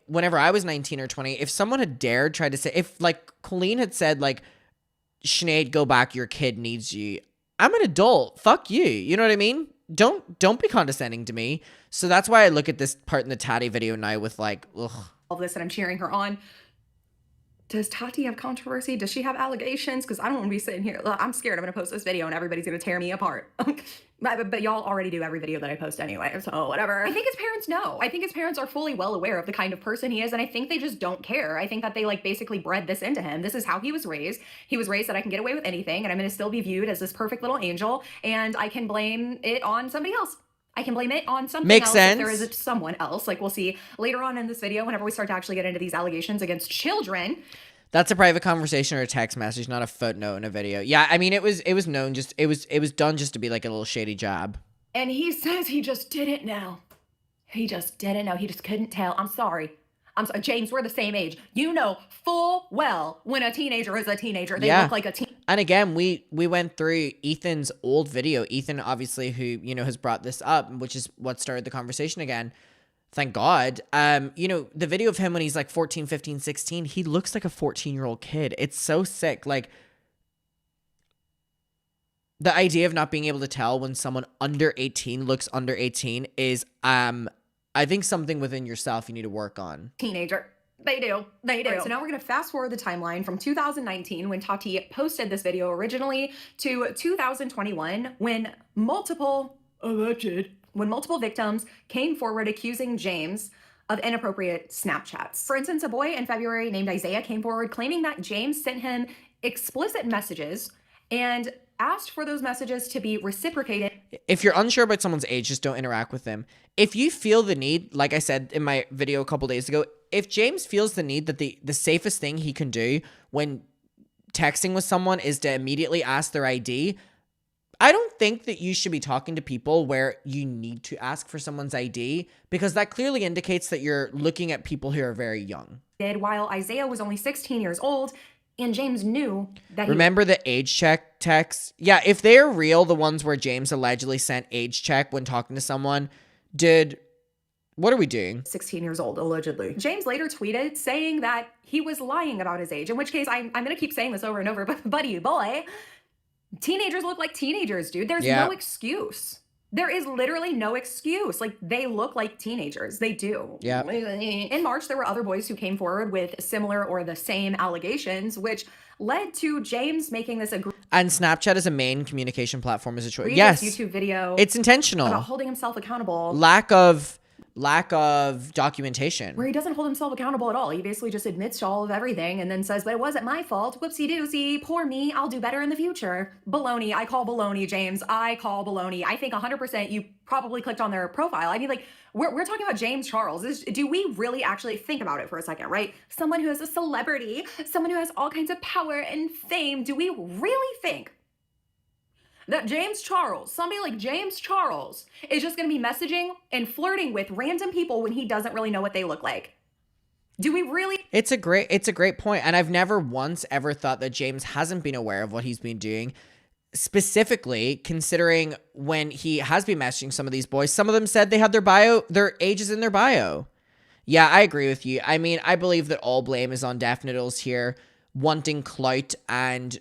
Whenever I was 19 or 20, if someone had dared try to say, if, like, Colleen had said, like, Sinead, go back, your kid needs you, I'm an adult. Fuck you. You know what I mean? Don't be condescending to me. So that's why I look at this part in the Tati video now with, like, ugh. All this, and I'm cheering her on. Does Tati have controversy? Does she have allegations? Because I don't want to be sitting here. I'm scared I'm going to post this video and everybody's going to tear me apart. But y'all already do every video that I post anyway, so whatever. I think his parents know. I think his parents are fully well aware of the kind of person he is, and I think they just don't care. I think that they, like, basically bred this into him. This is how he was raised. He was raised that I can get away with anything, and I'm going to still be viewed as this perfect little angel, and I can blame it on somebody else. I can blame it on something else if there is someone else. Like, we'll see later on in this video, whenever we start to actually get into these allegations against children. That's a private conversation or a text message, not a footnote in a video. Yeah, I mean, it was known, just it was done just to be like a little shady job. And he says he just didn't know. He just didn't know. He just couldn't tell. I'm sorry. James, we're the same age. You know full well when a teenager is a teenager. They look like a teen. And again, we went through Ethan's old video. Ethan, obviously, who, you know, has brought this up, which is what started the conversation again. Thank God. You know, the video of him when he's like 14, 15, 16, he looks like a 14-year-old kid. It's so sick. Like, the idea of not being able to tell when someone under 18 looks under 18 is, I think, something within yourself you need to work on. Teenager. They do. Right, so now we're going to fast forward the timeline from 2019 when Tati posted this video originally to 2021 when multiple victims came forward accusing James of inappropriate Snapchats. For instance, a boy in February named Isaiah came forward claiming that James sent him explicit messages and asked for those messages to be reciprocated. If you're unsure about someone's age, just don't interact with them. If you feel the need, like I said in my video a couple days ago, if James feels the need that the safest thing he can do when texting with someone is to immediately ask their ID, I don't think that you should be talking to people where you need to ask for someone's ID, because that clearly indicates that you're looking at people who are very young. While Isaiah was only 16 years old, and James knew that Remember the age check texts? Yeah, if they're real, the ones where James allegedly sent age check when talking to someone, what are we doing? 16 years old, allegedly. James later tweeted saying that he was lying about his age, in which case I'm going to keep saying this over and over, but buddy, boy, teenagers look like teenagers, dude. There's no excuse. There is literally no excuse. Like, they look like teenagers. They do. Yeah. In March, there were other boys who came forward with similar or the same allegations, which led to James making this And Snapchat as a main communication platform is a choice. egregious Yes. YouTube video It's intentional. about holding himself accountable. Lack of documentation. Where he doesn't hold himself accountable at all. He basically just admits to all of everything and then says, but it wasn't my fault. Whoopsie doosey. Poor me. I'll do better in the future. Baloney. I call baloney, James. I call baloney. I think 100% you probably clicked on their profile. I mean, like, we're talking about James Charles. Do we really actually think about it for a second, right? Someone who is a celebrity, someone who has all kinds of power and fame. Do we really think that James Charles, somebody like James Charles, is just going to be messaging and flirting with random people when he doesn't really know what they look like? Do we really? It's a great point. And I've never once ever thought that James hasn't been aware of what he's been doing. Specifically, considering when he has been messaging some of these boys, some of them said they had their ages in their bio. Yeah, I agree with you. I mean, I believe that all blame is on Daft Noodles here, wanting clout and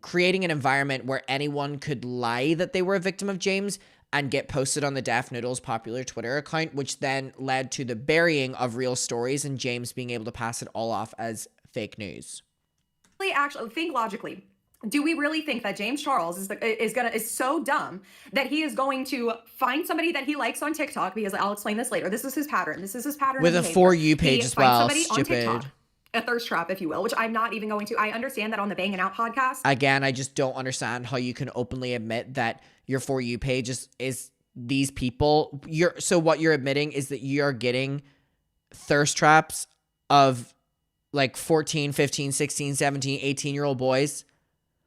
creating an environment where anyone could lie that they were a victim of James and get posted on the Daft Noodles popular Twitter account, which then led to the burying of real stories and James being able to pass it all off as fake news. Actually think logically? Do we really think that James Charles is so dumb that he is going to find somebody that he likes on TikTok? Because I'll explain this later. This is his pattern. With a For You page as well. Stupid. A thirst trap, if you will, which I'm not even going to. I understand that on the Banging Out podcast. Again, I just don't understand how you can openly admit that your For You page is these people. So what you're admitting is that you're getting thirst traps of like 14, 15, 16, 17, 18-year-old boys.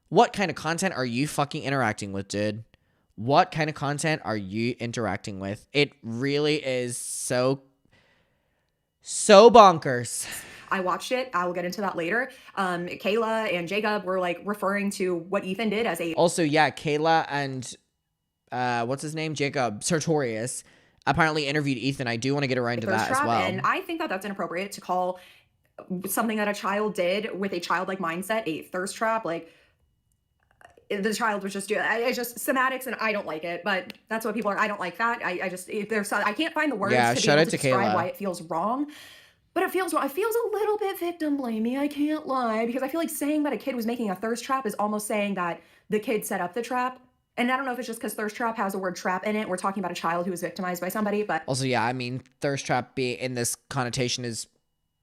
What kind of content are you fucking interacting with, dude? What kind of content are you interacting with? It really is so bonkers. I watched it. I will get into that later. Kayla and Jacob were like referring to what Ethan did as a... Also, yeah, Kayla and what's his name? Jacob Sartorius apparently interviewed Ethan. I do want to get around to that as well. And I think that that's inappropriate to call something that a child did with a childlike mindset a thirst trap. Like, the child was just doing it's just semantics, and I don't like it, but that's what people are. I don't like that. I can't find the words to be able to describe why it feels wrong. But it feels wrong. It feels a little bit victim blamey. I can't lie, because I feel like saying that a kid was making a thirst trap is almost saying that the kid set up the trap. And I don't know if it's just because thirst trap has the word trap in it. We're talking about a child who was victimized by somebody, but also, yeah, I mean, thirst trap being in this connotation is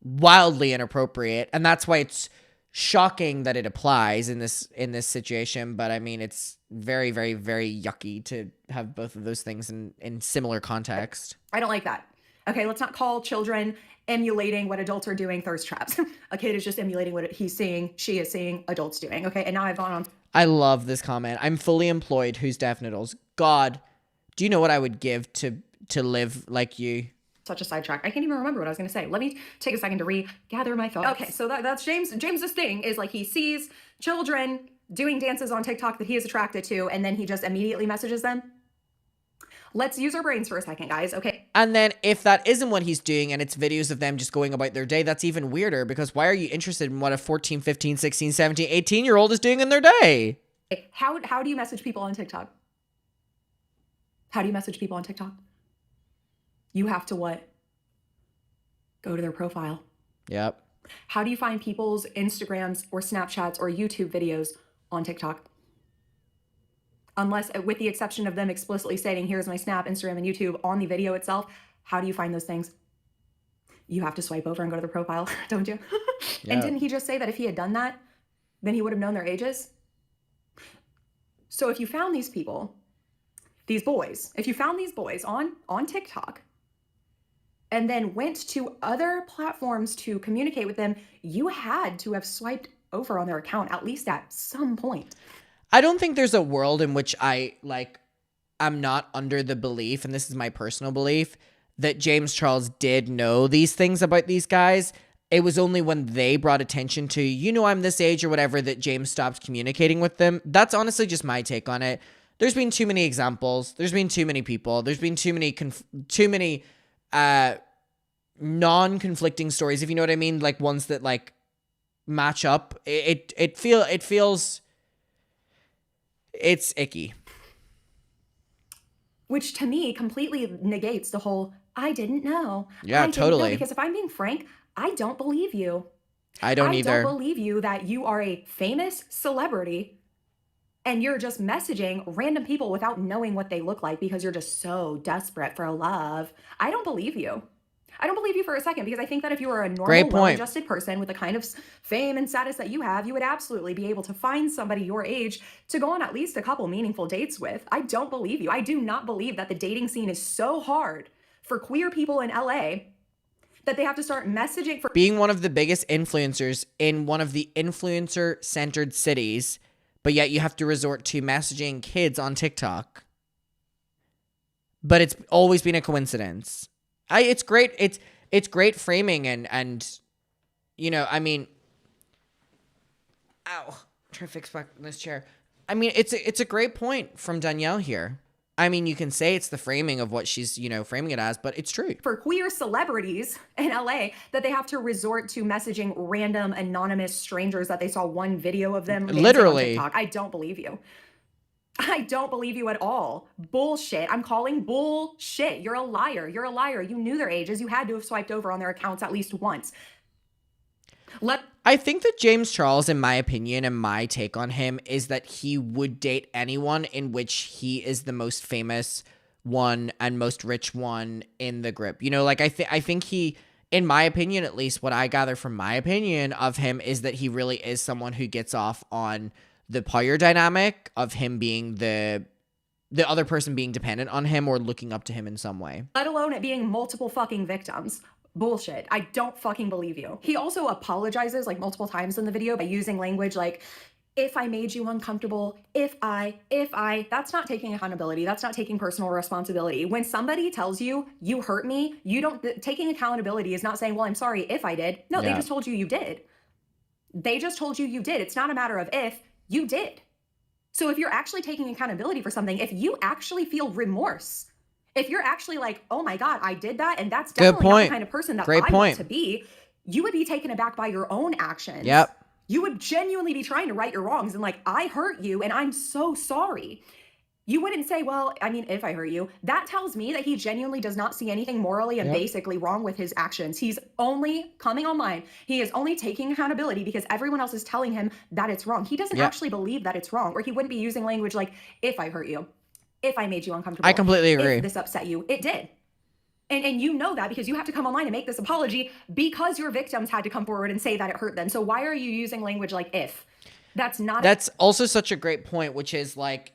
wildly inappropriate, and that's why it's shocking that it applies in this situation. But I mean, it's very, very, very yucky to have both of those things in similar context. I don't like that. Okay, let's not call children emulating what adults are doing thirst traps. A kid is just emulating what he's seeing, she is seeing adults doing. Okay, and now I've gone on. I love this comment. I'm fully employed. Who's Daft Noodles? God, do you know what I would give to live like you? Such a sidetrack. I can't even remember what I was going to say. Let me take a second to regather my thoughts. Okay, so that's James. James's thing is like he sees children doing dances on TikTok that he is attracted to, and then he just immediately messages them. Let's use our brains for a second, guys. Okay. And then if that isn't what he's doing and it's videos of them just going about their day, that's even weirder, because why are you interested in what a 14, 15, 16, 17, 18-year-old is doing in their day? How do you message people on TikTok? How do you message people on TikTok? You have to what? Go to their profile. Yep. How do you find people's Instagrams or Snapchats or YouTube videos on TikTok? Unless, with the exception of them explicitly stating, here's my Snap, Instagram, and YouTube on the video itself, how do you find those things? You have to swipe over and go to the profile, don't you? Yep. And didn't he just say that if he had done that, then he would have known their ages? So if you found these people, these boys, if you found these boys on TikTok, and then went to other platforms to communicate with them, you had to have swiped over on their account, at least at some point. I don't think there's a world in which I'm not under the belief, and this is my personal belief, that James Charles did know these things about these guys. It was only when they brought attention to, I'm this age or whatever, that James stopped communicating with them. That's honestly just my take on it. There's been too many examples. There's been too many people. There's been too many non-conflicting stories, if you know what I mean, like ones that like match up. It feels it's icky. which to me completely negates the whole, I didn't know. Yeah, I didn't know, totally. because if I'm being frank, I don't believe you. I don't either. I don't believe you that you are a famous celebrity and you're just messaging random people without knowing what they look like because you're just so desperate for love. I don't believe you. I don't believe you for a second, because I think that if you were a normal, well-adjusted person with the kind of fame and status that you have, you would absolutely be able to find somebody your age to go on at least a couple meaningful dates with. I don't believe you. I do not believe that the dating scene is so hard for queer people in LA that they have to start messaging for being one of the biggest influencers in one of the influencer-centered cities, but yet you have to resort to messaging kids on TikTok. But it's always been a coincidence. It's great. It's great framing and you know, I mean, ow, I'm trying to fix back this chair. I mean, it's a great point from Danielle here. I mean, you can say it's the framing of what she's, you know, framing it as, but it's true. For queer celebrities in LA, that they have to resort to messaging random anonymous strangers that they saw one video of them literally on TikTok. I don't believe you. I don't believe you at all. Bullshit. I'm calling bullshit. You're a liar. You're a liar. You knew their ages. You had to have swiped over on their accounts at least once. I think that James Charles, in my opinion, and my take on him, is that he would date anyone in which he is the most famous one and most rich one in the group. You know, like I think he, in my opinion, at least what I gather from my opinion of him, is that he really is someone who gets off on the power dynamic of him being the other person being dependent on him or looking up to him in some way. Let alone it being multiple fucking victims. Bullshit. I don't fucking believe you. He also apologizes like multiple times in the video by using language like, if I made you uncomfortable, if I, that's not taking accountability. That's not taking personal responsibility. When somebody tells you, you hurt me, taking accountability is not saying, well, I'm sorry if I did. No, They just told you did. They just told you did. It's not a matter of if, you did. So if you're actually taking accountability for something, if you actually feel remorse, if you're actually like, oh my God, I did that, and that's definitely not the kind of person that I want to be, you would be taken aback by your own actions. Yep. You would genuinely be trying to right your wrongs and like, I hurt you and I'm so sorry. You wouldn't say, well, I mean, if I hurt you. That tells me that he genuinely does not see anything morally and basically wrong with his actions. He's only coming online. He is only taking accountability because everyone else is telling him that it's wrong. He doesn't actually believe that it's wrong, or he wouldn't be using language like, if I hurt you, if I made you uncomfortable. I completely agree. If this upset you, it did. And you know that because you have to come online and make this apology because your victims had to come forward and say that it hurt them. So why are you using language like if? That's also such a great point, which is like,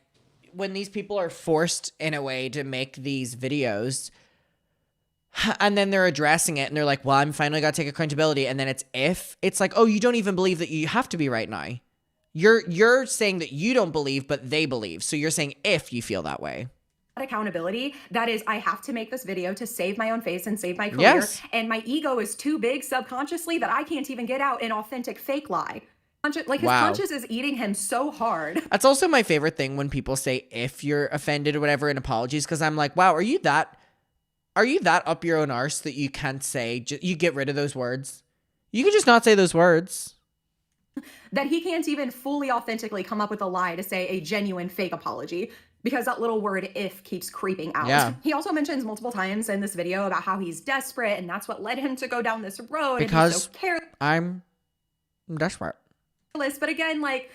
when these people are forced in a way to make these videos and then they're addressing it and they're like, well, I'm finally got to take accountability. And then it's like, oh, you don't even believe that you have to be right now. You're saying that you don't believe, but they believe. So you're saying if you feel that way. Accountability. That is, I have to make this video to save my own face and save my career. Yes. And my ego is too big subconsciously that I can't even get out an authentic fake lie. Like his conscience is eating him so hard. That's also my favorite thing when people say if you're offended or whatever in apologies, because I'm like, wow, are you that up your own arse that you can't say, you get rid of those words? You can just not say those words. That he can't even fully authentically come up with a lie to say a genuine fake apology because that little word if keeps creeping out. Yeah. He also mentions multiple times in this video about how he's desperate and that's what led him to go down this road. Because and he's so careless. I'm desperate. But again, like,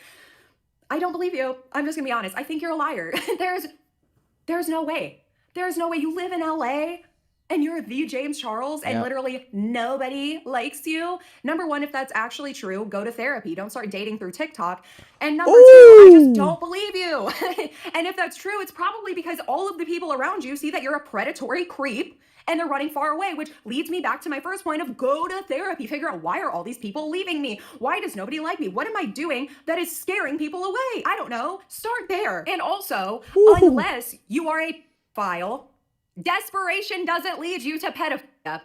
I don't believe you. I'm just gonna be honest. I think you're a liar. There's no way. There's no way. You live in LA and you're the James Charles and literally nobody likes you. Number one, if that's actually true, go to therapy. Don't start dating through TikTok. And number two, I just don't believe you. And if that's true, it's probably because all of the people around you see that you're a predatory creep and they're running far away, which leads me back to my first point of go to therapy. Figure out, why are all these people leaving me? Why does nobody like me? What am I doing that is scaring people away? I don't know. Start there. And also, unless you are a pedophile, desperation doesn't lead you to pedophilia.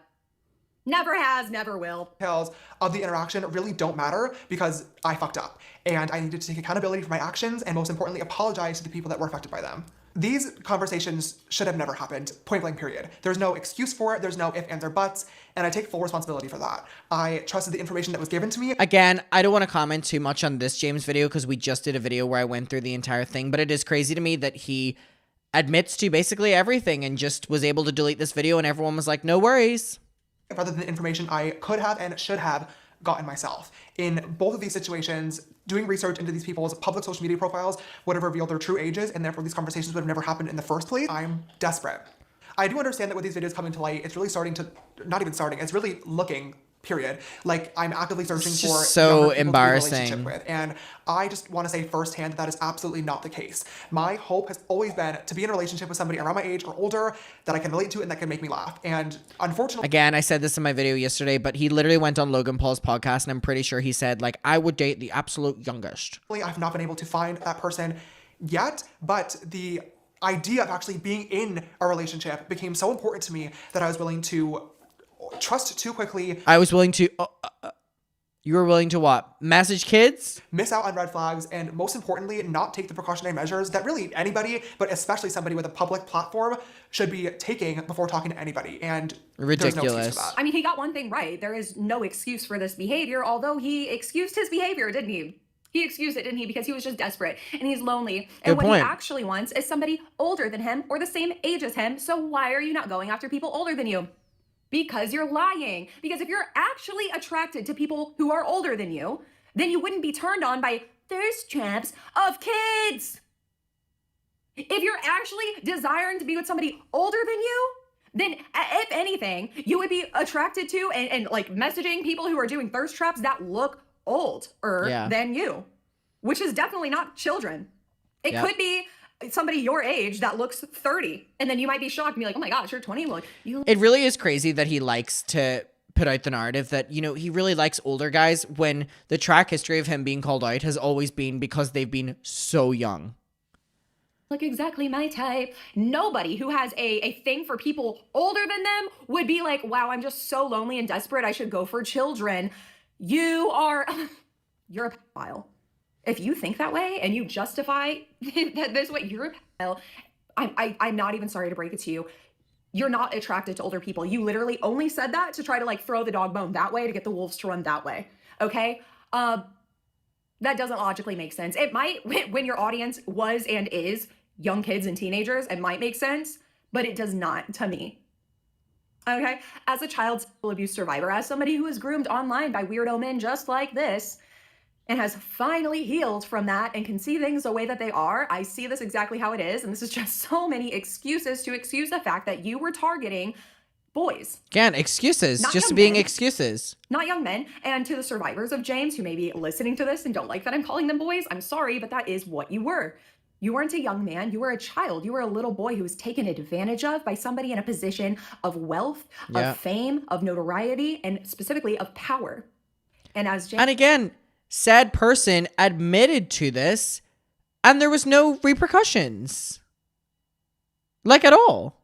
Never has, never will. Details of the interaction really don't matter because I fucked up and I needed to take accountability for my actions and most importantly, apologize to the people that were affected by them. These conversations should have never happened, point blank period. There's no excuse for it, there's no if, ands, or buts, and I take full responsibility for that. I trusted the information that was given to me. Again, I don't want to comment too much on this James video because we just did a video where I went through the entire thing, but it is crazy to me that he admits to basically everything and just was able to delete this video and everyone was like, no worries. Rather than information I could have and should have gotten myself. In both of these situations, doing research into these people's public social media profiles would have revealed their true ages, and therefore these conversations would have never happened in the first place. I'm desperate. I do understand that with these videos coming to light, it's really starting to, not even starting, it's really looking, period. Like, I'm actively searching It's for just so younger people to be in a embarrassing. relationship with. And I just want to say firsthand that that is absolutely not the case. My hope has always been to be in a relationship with somebody around my age or older that I can relate to and that can make me laugh. And unfortunately, Again, I said this in my video yesterday, but he literally went on Logan Paul's podcast and I'm pretty sure he said, like, I would date the absolute youngest. I've not been able to find that person yet, but the idea of actually being in a relationship became so important to me that I was willing to trust too quickly. I was willing to... you were willing to what? Message kids? Miss out on red flags, and most importantly, not take the precautionary measures that really anybody, but especially somebody with a public platform, should be taking before talking to anybody. And there's no excuse for that. I mean, he got one thing right. There is no excuse for this behavior, although he excused his behavior, didn't he? He excused it, didn't he? Because he was just desperate and he's lonely. And what he actually wants is somebody older than him or the same age as him. So why are you not going after people older than you? Because you're lying. Because if you're actually attracted to people who are older than you, then you wouldn't be turned on by thirst traps of kids. If you're actually desiring to be with somebody older than you, then if anything, you would be attracted to and like messaging people who are doing thirst traps that look older than you, which is definitely not children. It could be somebody your age that looks 30, and then you might be shocked and be like, oh my gosh, you're 20. Look, it really is crazy that he likes to put out the narrative that, you know, he really likes older guys when the track history of him being called out has always been because they've been so young. Look exactly my type. Nobody who has a thing for people older than them would be like, wow, I'm just so lonely and desperate, I should go for children. You're a pedophile. If you think that way and you justify that this way, you're a pedophile. I'm not even sorry to break it to you. You're not attracted to older people. You literally only said that to try to like throw the dog bone that way to get the wolves to run that way. Okay? That doesn't logically make sense. It might, when your audience was and is young kids and teenagers, it might make sense, but it does not to me. Okay? As a child sexual abuse survivor, as somebody who was groomed online by weirdo men just like this, and has finally healed from that and can see things the way that they are, I see this exactly how it is. And this is just so many excuses to excuse the fact that you were targeting boys. Again, excuses. Not just young being men. excuses. Not young men. And to the survivors of James who may be listening to this and don't like that I'm calling them boys, I'm sorry, but that is what you were. You weren't a young man. You were a child. You were a little boy who was taken advantage of by somebody in a position of wealth, of fame, of notoriety, and specifically of power. And as James... And again, said person admitted to this and there was no repercussions. Like at all.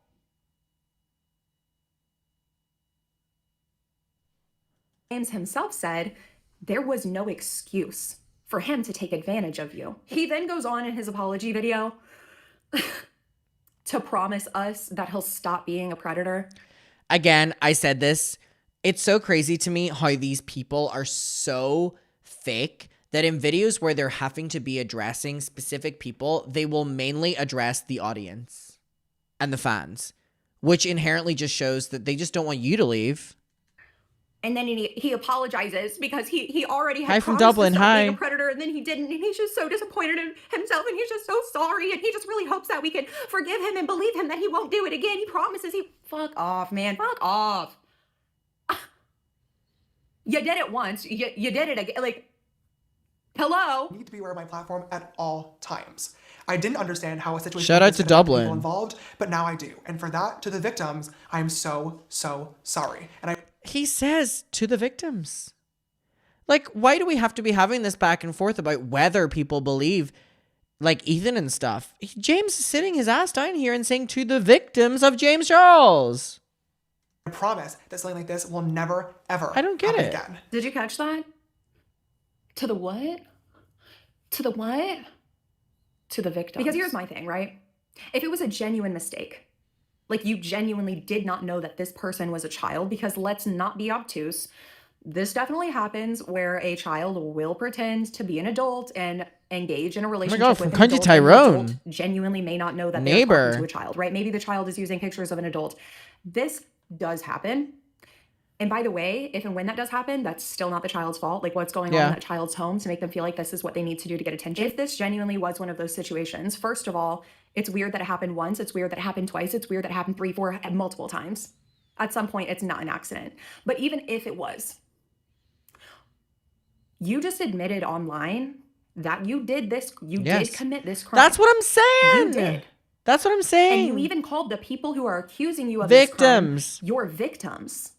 James himself said there was no excuse for him to take advantage of you. He then goes on in his apology video to promise us that he'll stop being a predator. Again, I said this. It's so crazy to me how these people are so fake that in videos where they're having to be addressing specific people, they will mainly address the audience and the fans, which inherently just shows that they just don't want you to leave. And then he apologizes because he already had Hi from promised Dublin. to stop Hi. being a predator, and then he didn't, and he's just so disappointed in himself, and he's just so sorry, and he just really hopes that we can forgive him and believe him that he won't do it again. He promises fuck off, man, fuck off. You did it once. You did it again. Like, hello. I need to be aware of my platform at all times. I didn't understand how a situation Shout out to Dublin. people involved, but now I do. And for that, to the victims, I am so sorry. And he says to the victims. Like, why do we have to be having this back and forth about whether people believe, like, Ethan and stuff? James is sitting his ass down here and saying to the victims of James Charles. I promise that something like this will never, ever I don't get happen it. again. Did you catch that? To the what? To the what? To the victim. Because here's my thing, right? If it was a genuine mistake, like you genuinely did not know that this person was a child, because let's not be obtuse, This definitely happens where a child will pretend to be an adult and engage in a relationship God, with from an Cunty adult, and the Tyrone. adult genuinely may not know that Neighbor. they're talking to a child, right? Maybe the child is using pictures of an adult. This does happen. And by the way, if and when that does happen, that's still not the child's fault. Like, what's going on in that child's home to make them feel like this is what they need to do to get attention. If this genuinely was one of those situations, first of all, it's weird that it happened once. It's weird that it happened twice. It's weird that it happened 3, 4, multiple times. At some point, it's not an accident. But even if it was, you just admitted online that you did this. You did commit this crime. That's what I'm saying. You did. That's what I'm saying. And you even called the people who are accusing you of victims. This crime your victims.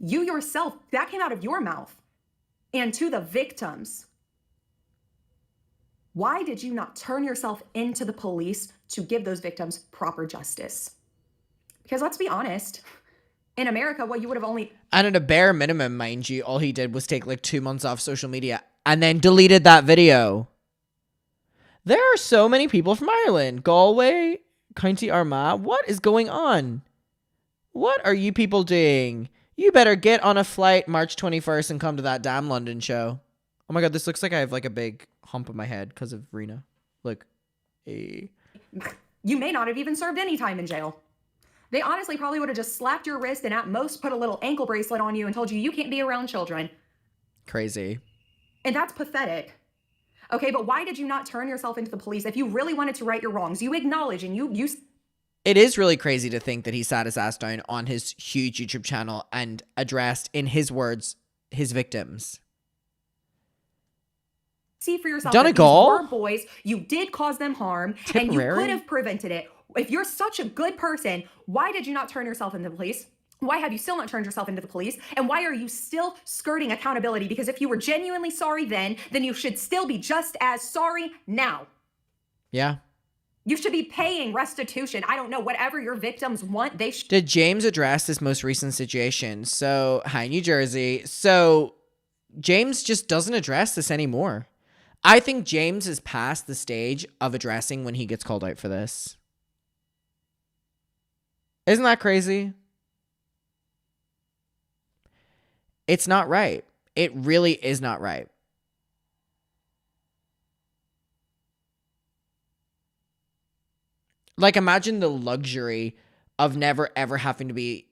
You yourself, that came out of your mouth. And to the victims. Why did you not turn yourself into the police to give those victims proper justice? Because let's be honest, in America, what you would have only... And at a bare minimum, mind you, all he did was take like 2 months off social media and then deleted that video. There are so many people from Ireland. Galway, County Armagh. What is going on? What are you people doing? You better get on a flight March 21st and come to that damn London show. Oh my God, this looks like I have like a big hump on my head because of Rena. Look. Hey. You may not have even served any time in jail. They honestly probably would have just slapped your wrist and at most put a little ankle bracelet on you and told you you can't be around children. Crazy. And that's pathetic. Okay, but why did you not turn yourself into the police? If you really wanted to right your wrongs, you acknowledge and you It is really crazy to think that he sat his ass down on his huge YouTube channel and addressed, in his words, his victims. see for yourself Donegal? that these were boys, you did cause them harm, and you could have prevented it. If you're such a good person, why did you not turn yourself into the police? Why have you still not turned yourself into the police? And why are you still skirting accountability? Because if you were genuinely sorry then you should still be just as sorry now. Yeah. You should be paying restitution. I don't know, whatever your victims want, they should. Did James address this most recent situation? So, hi, New Jersey. So, James just doesn't address this anymore. I think James is past the stage of addressing when he gets called out for this. Isn't that crazy? It's not right. It really is not right. Like, imagine the luxury of never ever having to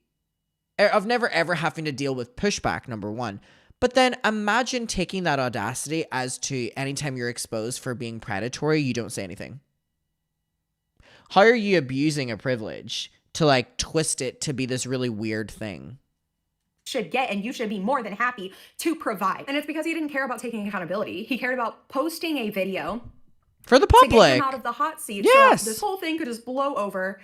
deal with pushback, number one. But then imagine taking that audacity as to anytime you're exposed for being predatory, you don't say anything. How are you abusing a privilege to like twist it to be this really weird thing? Should get, and you should be more than happy to provide. And it's because he didn't care about taking accountability. He cared about posting a video for the public to get him out of the hot seat. Yes. So this whole thing could just blow over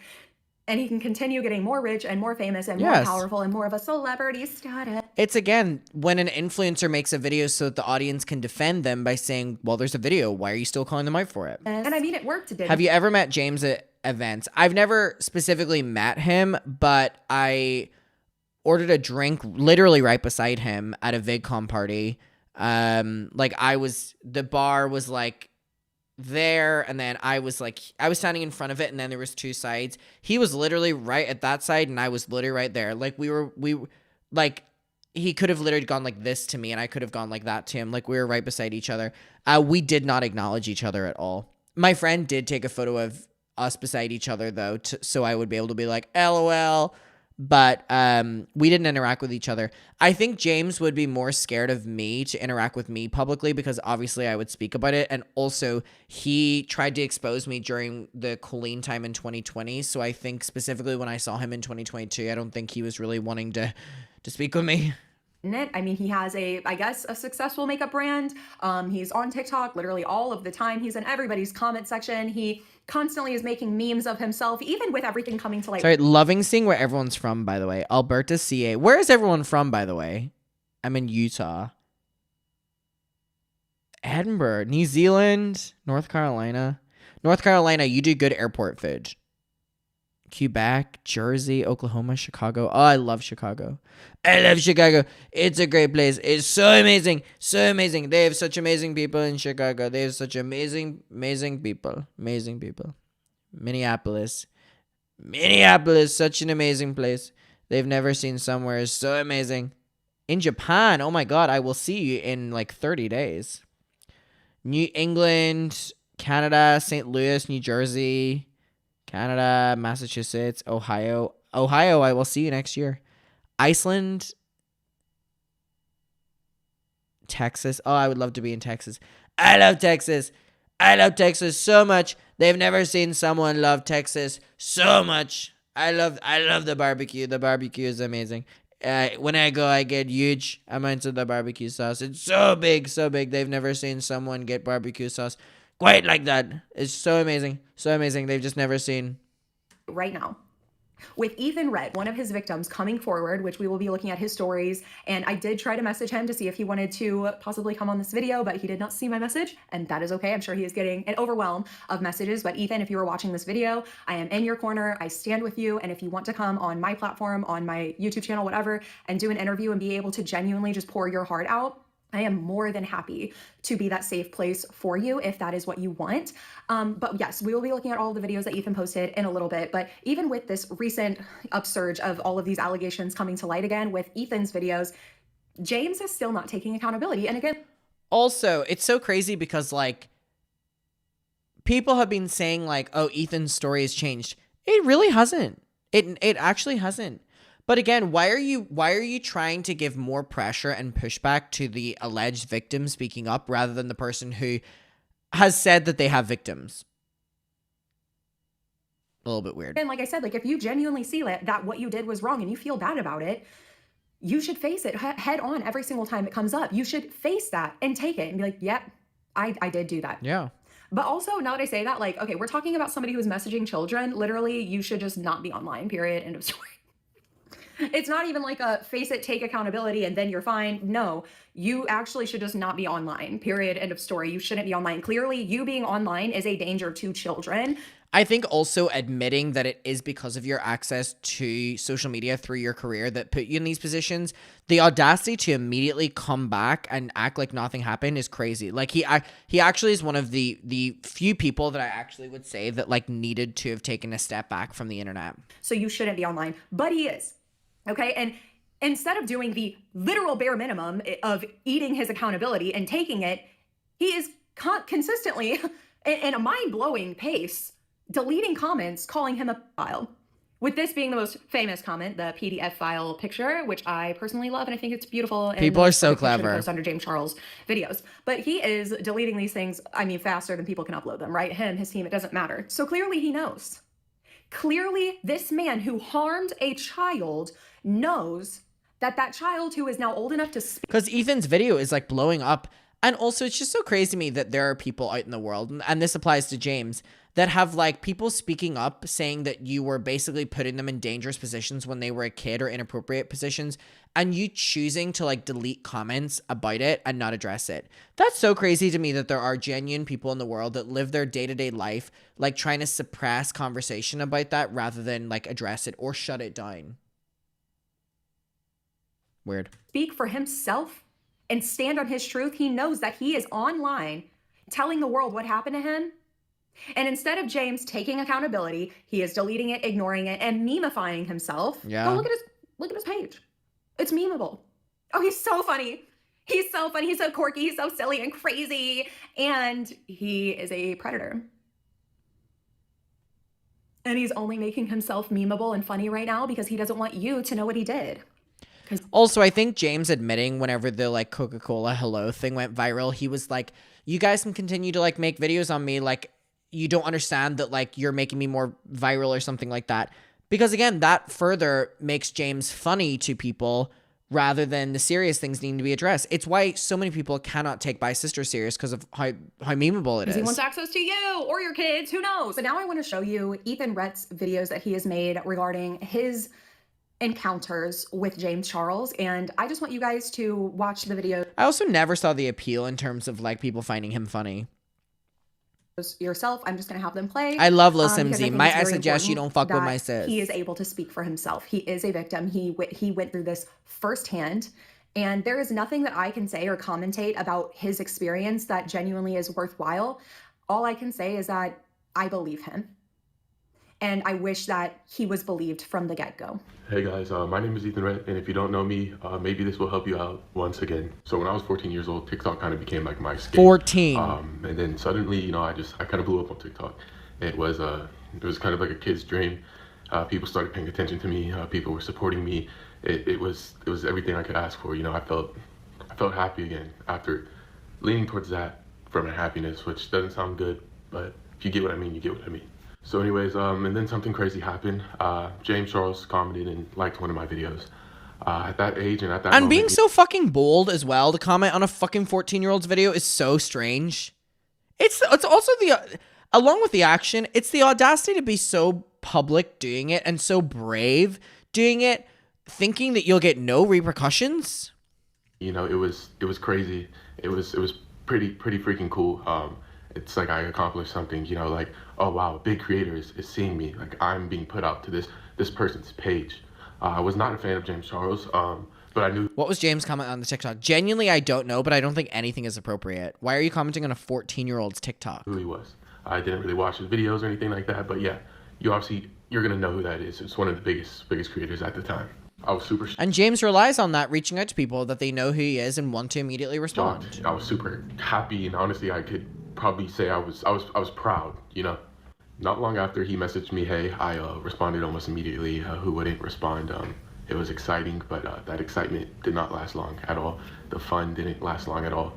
and he can continue getting more rich and more famous and more powerful and more of a celebrity status. It's again, when an influencer makes a video so that the audience can defend them by saying, well, there's a video. Why are you still calling them out for it? And I mean, it worked. Have you ever met James at events? I've never specifically met him, but I ordered a drink literally right beside him at a VidCon party. The bar was like there, and then I was standing in front of it, and then there was two sides. He was literally right at that side, and I was literally right there. Like he could have literally gone like this to me, and I could have gone like that to him. Like, we were right beside each other. We did not acknowledge each other at all. My friend did take a photo of us beside each other though, so I would be able to be like, LOL. But we didn't interact with each other. I think James would be more scared of me to interact with me publicly because obviously I would speak about it. And also he tried to expose me during the Colleen time in 2020. So I think specifically when I saw him in 2022, I don't think he was really wanting to speak with me. I mean, he has a successful makeup brand. He's on TikTok literally all of the time. He's in everybody's comment section. He constantly is making memes of himself, even with everything coming to light. Sorry, loving seeing where everyone's from, by the way. Alberta, CA. Where is everyone from, by the way? I'm in Utah. Edinburgh, New Zealand, North Carolina. North Carolina, you do good airport food. Quebec, Jersey, Oklahoma, Chicago. Oh, I love Chicago. I love Chicago. It's a great place. It's so amazing. So amazing. They have such amazing people in Chicago. They have such amazing people. Amazing people. Minneapolis, such an amazing place. They've never seen somewhere so amazing. In Japan, oh my God, I will see you in like 30 days. New England, Canada, St. Louis, New Jersey, Canada, Massachusetts, Ohio. Ohio, I will see you next year. Iceland, Texas. Oh, I would love to be in Texas. I love Texas. I love Texas so much. They've never seen someone love Texas so much. I love the barbecue. The barbecue is amazing. When I go, I get huge amounts of the barbecue sauce. It's so big, so big. They've never seen someone get barbecue sauce quite like that. It's so amazing. So amazing. They've just never seen. Right now, with Ethan Red, one of his victims, coming forward, which we will be looking at his stories. And I did try to message him to see if he wanted to possibly come on this video, but he did not see my message, and that is okay. I'm sure he is getting an overwhelm of messages. But Ethan, if you are watching this video, I am in your corner. I stand with you. And if you want to come on my platform, on my YouTube channel, whatever, and do an interview and be able to genuinely just pour your heart out, I am more than happy to be that safe place for you if that is what you want. But yes, we will be looking at all the videos that Ethan posted in a little bit. But even with this recent upsurge of all of these allegations coming to light again with Ethan's videos, James is still not taking accountability. And again, also, it's so crazy because like people have been saying like, oh, Ethan's story has changed. It really hasn't. It actually hasn't. But again, why are you trying to give more pressure and pushback to the alleged victim speaking up rather than the person who has said that they have victims? A little bit weird. and like I said, like if you genuinely see that what you did was wrong and you feel bad about it, you should face it head on every single time it comes up. You should face that and take it and be like, yep, I did do that. Yeah. But also, now that I say that, like, okay, we're talking about somebody who's messaging children. Literally, you should just not be online, period, end of story. It's not even like a face it, take accountability, and then you're fine. No, you actually should just not be online, period, end of story. You shouldn't be online. Clearly, you being online is a danger to children. I think also admitting that it is because of your access to social media through your career that put you in these positions, the audacity to immediately come back and act like nothing happened is crazy. Like he actually is one of the few people that I actually would say that like needed to have taken a step back from the internet. So you shouldn't be online, but he is. Okay, and instead of doing the literal bare minimum of eating his accountability and taking it, he is consistently, in a mind-blowing pace, deleting comments, calling him a file. With this being the most famous comment, the PDF file picture, which I personally love, and I think it's beautiful. And people are so clever. Post under James Charles videos. But he is deleting these things, I mean, faster than people can upload them, right? Him, his team, it doesn't matter. So clearly he knows. Clearly, this man who harmed a child knows that that child who is now old enough to speak. Because Ethan's video is like blowing up. And also, it's just so crazy to me that there are people out in the world, and this applies to James, that have like people speaking up saying that you were basically putting them in dangerous positions when they were a kid or inappropriate positions, and you choosing to like delete comments about it and not address it. That's so crazy to me that there are genuine people in the world that live their day-to-day life like trying to suppress conversation about that rather than like address it or shut it down. Weird. Speak for himself and stand on his truth. He knows that he is online telling the world what happened to him. And instead of James taking accountability, he is deleting it, ignoring it, and memifying himself. Yeah. Oh, look at his page. It's memeable. Oh, he's so funny. He's so funny. He's so quirky. He's so silly and crazy. And he is a predator. And he's only making himself memeable and funny right now because he doesn't want you to know what he did. Also, I think James admitting whenever the like Coca-Cola hello thing went viral, he was like, you guys can continue to like make videos on me. Like, you don't understand that like you're making me more viral or something like that. Because again, that further makes James funny to people rather than the serious things needing to be addressed. It's why so many people cannot take My Sister serious because of how memeable it is. He wants access to you or your kids, who knows? But now I want to show you Ethan Rett's videos that he has made regarding his encounters with James Charles, and I just want you guys to watch the video. I also never saw the appeal in terms of like people finding him funny. Yourself, I'm just gonna have them play. I love Lil Simsy. Might I suggest you don't fuck with my sis. He is able to speak for himself. He is a victim. He went through this firsthand, and there is nothing that I can say or commentate about his experience that genuinely is worthwhile. All I can say is that I believe him. And I wish that he was believed from the get-go. Hey guys, my name is Ethan Rhett, and if you don't know me, maybe this will help you out once again. So when I was 14 years old, TikTok kind of became like my escape. 14. And then suddenly, you know, I kind of blew up on TikTok. It was kind of like a kid's dream. People started paying attention to me. People were supporting me. It was everything I could ask for. You know, I felt happy again after leaning towards that for my happiness, which doesn't sound good, but if you get what I mean, you get what I mean. So anyways, and then something crazy happened. James Charles commented and liked one of my videos. At that age and at that moment... And being so fucking bold as well to comment on a fucking 14-year-old's video is so strange. It's also along with the action, it's the audacity to be so public doing it and so brave doing it, thinking that you'll get no repercussions. You know, it was crazy. It was pretty freaking cool. It's like I accomplished something, you know, like, oh wow, a big creator is seeing me. Like I'm being put out to this person's page. I was not a fan of James Charles, but I knew... What was James' comment on the TikTok? Genuinely, I don't know, but I don't think anything is appropriate. Why are you commenting on a 14-year-old's TikTok? Who he was. I didn't really watch his videos or anything like that, but yeah, you're gonna know who that is. It's one of the biggest creators at the time. I was super... And James relies on that, reaching out to people that they know who he is and want to immediately respond. I was super happy, and honestly, I could probably say I was proud, you know. Not long after he messaged me, hey, I responded almost immediately. Who wouldn't respond? It was exciting, but that excitement did not last long at all. The fun didn't last long at all.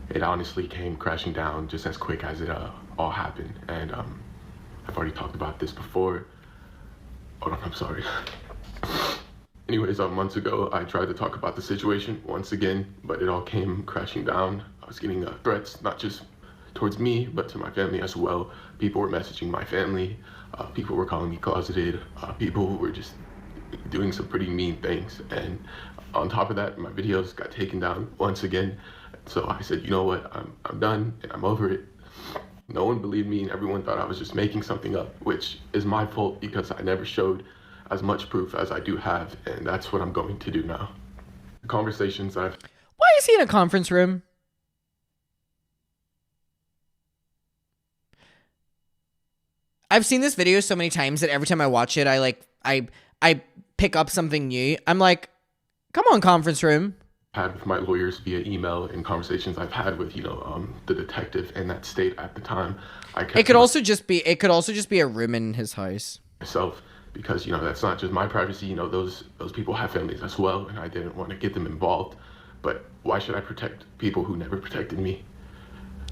It honestly came crashing down just as quick as it all happened. And I've already talked about this before. Hold on, I'm sorry. Anyways, months ago, I tried to talk about the situation once again, but it all came crashing down. I was getting threats, not just towards me, but to my family as well. People were messaging my family. People were calling me closeted. People were just doing some pretty mean things. And on top of that, my videos got taken down once again. So I said, you know what, I'm done and I'm over it. No one believed me and everyone thought I was just making something up, which is my fault because I never showed as much proof as I do have, and that's what I'm going to do now. The conversations Why is he in a conference room? I've seen this video so many times that every time I watch it, I pick up something new. I'm like, come on, conference room. Had with my lawyers via email and conversations I've had with, you know, the detective in that state at the time. It could also just be a room in his house. Myself, because, you know, that's not just my privacy. You know, those people have families as well, and I didn't want to get them involved. But why should I protect people who never protected me?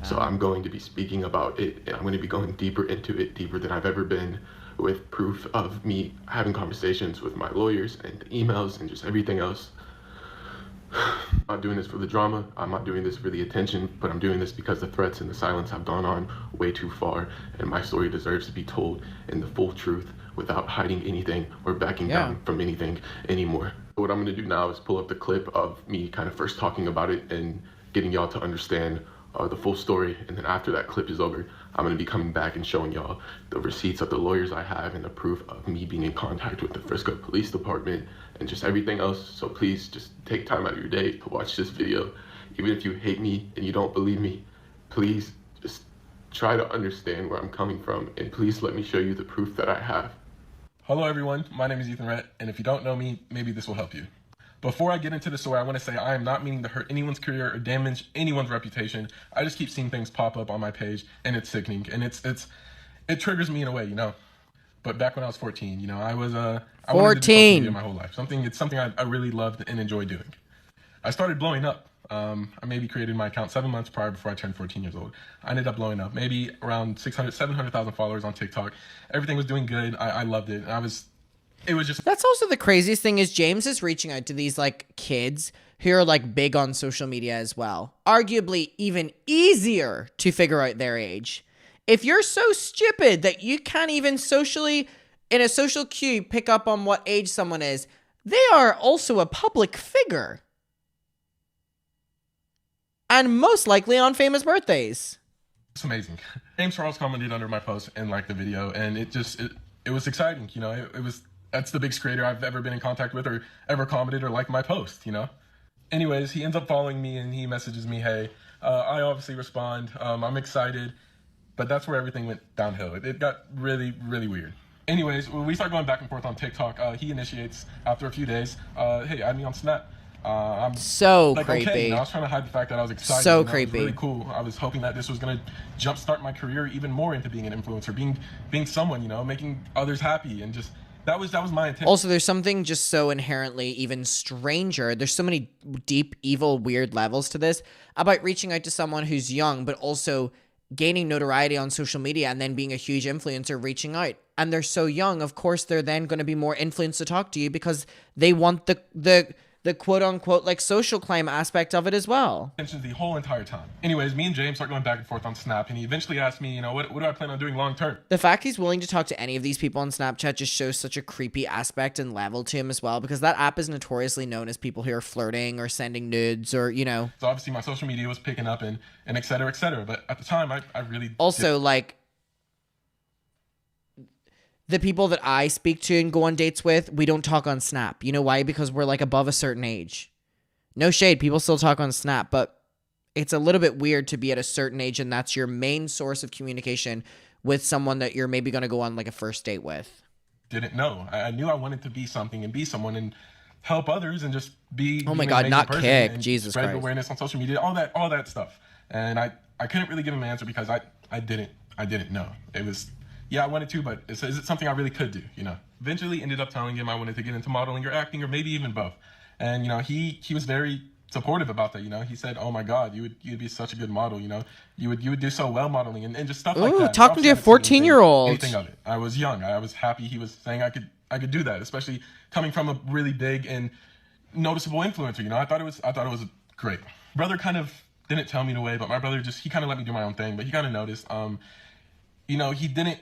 So I'm going to be speaking about it, and I'm going to be going deeper into it, deeper than I've ever been, with proof of me having conversations with my lawyers and emails and just everything else. I'm not doing this for the drama. I'm not doing this for the attention, but I'm doing this because the threats and the silence have gone on way too far, and my story deserves to be told in the full truth without hiding anything or backing down from anything anymore. What I'm going to do now is pull up the clip of me kind of first talking about it and getting y'all to understand the full story, and then after that clip is over, I'm going to be coming back and showing y'all the receipts of the lawyers I have and the proof of me being in contact with the Frisco Police Department and just everything else. So please just take time out of your day to watch this video. Even if you hate me and you don't believe me, please just try to understand where I'm coming from, and please let me show you the proof that I have. Hello everyone, my name is Ethan Rhett, and if you don't know me, maybe this will help you. Before I get into the story, I want to say I am not meaning to hurt anyone's career or damage anyone's reputation. I just keep seeing things pop up on my page, and it's sickening, and it triggers me in a way, you know. But back when I was 14, you know, I wanted to do social media my whole life. It's something I really loved and enjoyed doing. I started blowing up. I maybe created my account 7 months prior before I turned 14 years old. I ended up blowing up, maybe around 700,000 followers on TikTok. Everything was doing good. I loved it. That's also the craziest thing is James is reaching out to these like kids who are like big on social media as well. Arguably even easier to figure out their age. If you're so stupid that you can't even socially, in a social queue, pick up on what age someone is, they are also a public figure. And most likely on famous birthdays. It's amazing. James Charles commented under my post and liked the video, and it was exciting, you know. That's the biggest creator I've ever been in contact with or ever commented or liked my post, you know. Anyways, he ends up following me and he messages me, hey, I obviously respond. I'm excited. But that's where everything went downhill. It got really, really weird. Anyways, when we start going back and forth on TikTok, he initiates after a few days, hey, add me on Snap. I'm so like, creepy. Okay, I was trying to hide the fact that I was excited. So It was creepy. really cool. I was hoping that this was going to jumpstart my career even more into being an influencer, being someone, you know, making others happy, and just that was my intention. Also, there's something just so inherently even stranger. There's so many deep, evil, weird levels to this about reaching out to someone who's young, but also gaining notoriety on social media and then being a huge influencer reaching out. And they're so young, of course, they're then going to be more influenced to talk to you because they want the quote unquote like social climb aspect of it as well. The whole entire time. Anyways, me and James start going back and forth on Snap, and he eventually asked me, you know, what do I plan on doing long term? The fact he's willing to talk to any of these people on Snapchat just shows such a creepy aspect and level to him as well, because that app is notoriously known as people who are flirting or sending nudes or, you know. So obviously my social media was picking up and et cetera, et cetera. But at the time, I really also like the people that I speak to and go on dates with, we don't talk on Snap. You know why? Because we're like above a certain age. No shade, people still talk on Snap, but it's a little bit weird to be at a certain age and that's your main source of communication with someone that you're maybe going to go on like a first date with. Didn't know. I knew I wanted to be something and be someone and help others and just be. Oh my an God, amazing not person kick. and Jesus spread Christ. awareness on social media, all that stuff. And I couldn't really give him an answer because I didn't know. It was, yeah, I wanted to, but is it something I really could do, you know? Eventually ended up telling him I wanted to get into modeling or acting or maybe even both. And, you know, he was very supportive about that, you know? He said, oh my God, you'd be such a good model, you know? You would do so well modeling and just stuff like that. Talking to a 14-year-old. Anything of it. I was young. I was happy he was saying I could do that, especially coming from a really big and noticeable influencer, you know? I thought it was great. Brother kind of didn't tell me the way, but my brother he kind of let me do my own thing, but he kind of noticed, you know, he didn't,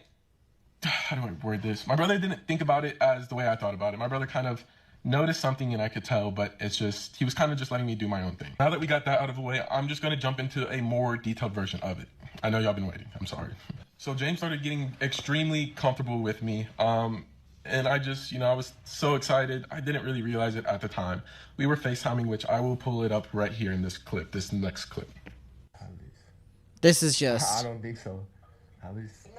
how do I word this? My brother didn't think about it as the way I thought about it. My brother kind of noticed something and I could tell, but it's just, he was kind of just letting me do my own thing. Now that we got that out of the way, I'm just going to jump into a more detailed version of it. I know y'all been waiting. I'm sorry. So James started getting extremely comfortable with me. And I just, you know, I was so excited. I didn't really realize it at the time. We were FaceTiming, which I will pull it up right here in this clip, this next clip. This is just... I don't think so. At least...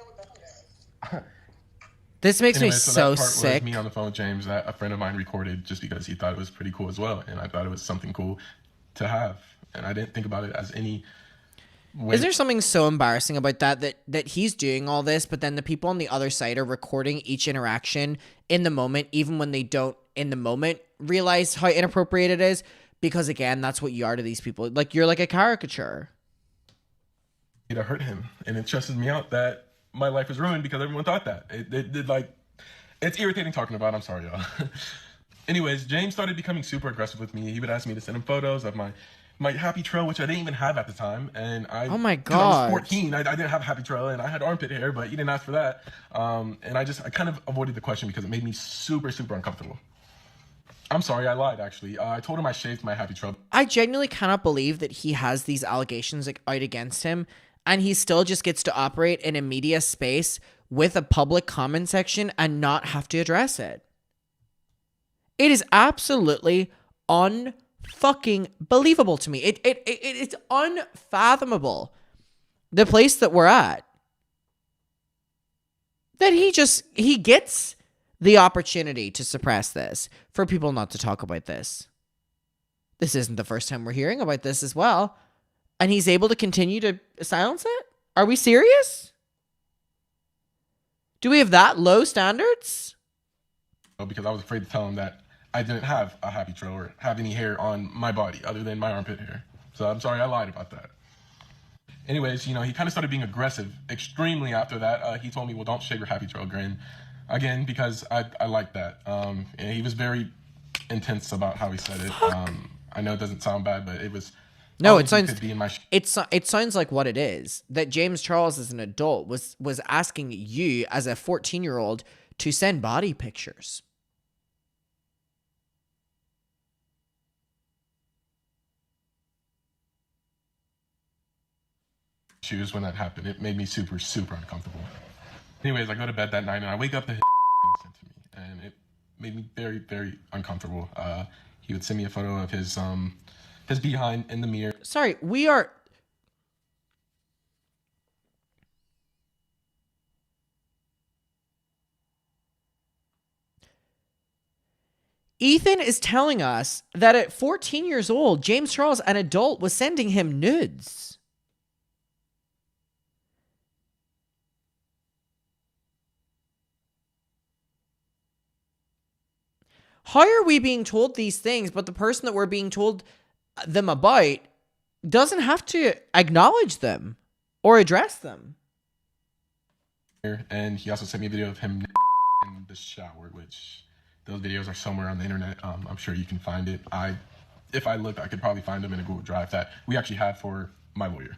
This makes anyway, me so so that part sick. Was me on the phone with James that a friend of mine recorded just because he thought it was pretty cool as well. And I thought it was something cool to have. And I didn't think about it as any way. Is there something so embarrassing about that he's doing all this, but then the people on the other side are recording each interaction in the moment, even when they don't in the moment realize how inappropriate it is? Because again, that's what you are to these people. Like, you're like a caricature. To hurt him. And it stresses me out that my life was ruined because everyone thought that. It like, it's irritating talking about. I'm sorry, y'all. Anyways, James started becoming super aggressive with me. He would ask me to send him photos of my happy trail, which I didn't even have at the time. And oh my God, I was 14. I didn't have a happy trail, and I had armpit hair, but he didn't ask for that. And I kind of avoided the question because it made me super, super uncomfortable. I'm sorry, I lied, actually. I told him I shaved my happy trail. I genuinely cannot believe that he has these allegations like out against him, and he still just gets to operate in a media space with a public comment section and not have to address it. It is absolutely unfucking believable to me. It's unfathomable, the place that we're at. That he gets the opportunity to suppress this, for people not to talk about this. This isn't the first time we're hearing about this as well. And he's able to continue to silence it? Are we serious? Do we have that low standards? Because I was afraid to tell him that I didn't have a happy trail or have any hair on my body other than my armpit hair. So I'm sorry, I lied about that. Anyways, you know, he kind of started being aggressive extremely after that. He told me, well, don't shave your happy trail grin. Again, because I like that. And he was very intense about how he said it. I know it doesn't sound bad, but it was... No, it sounds it sounds like what it is. That James Charles as an adult was asking you as a 14-year-old to send body pictures. Shoes when that happened. It made me super, super uncomfortable. Anyways, I go to bed that night and I wake up to his sent to me, and it made me very, very uncomfortable. He would send me a photo of his behind in the mirror. Sorry, we are... Ethan is telling us that at 14 years old, James Charles, an adult, was sending him nudes. How are we being told these things, but the person that we're being told them about doesn't have to acknowledge them or address them? And he also sent me a video of him in the shower, which those videos are somewhere on the internet. I'm sure you can find it. If I look, I could probably find them in a Google Drive that we actually had for my lawyer.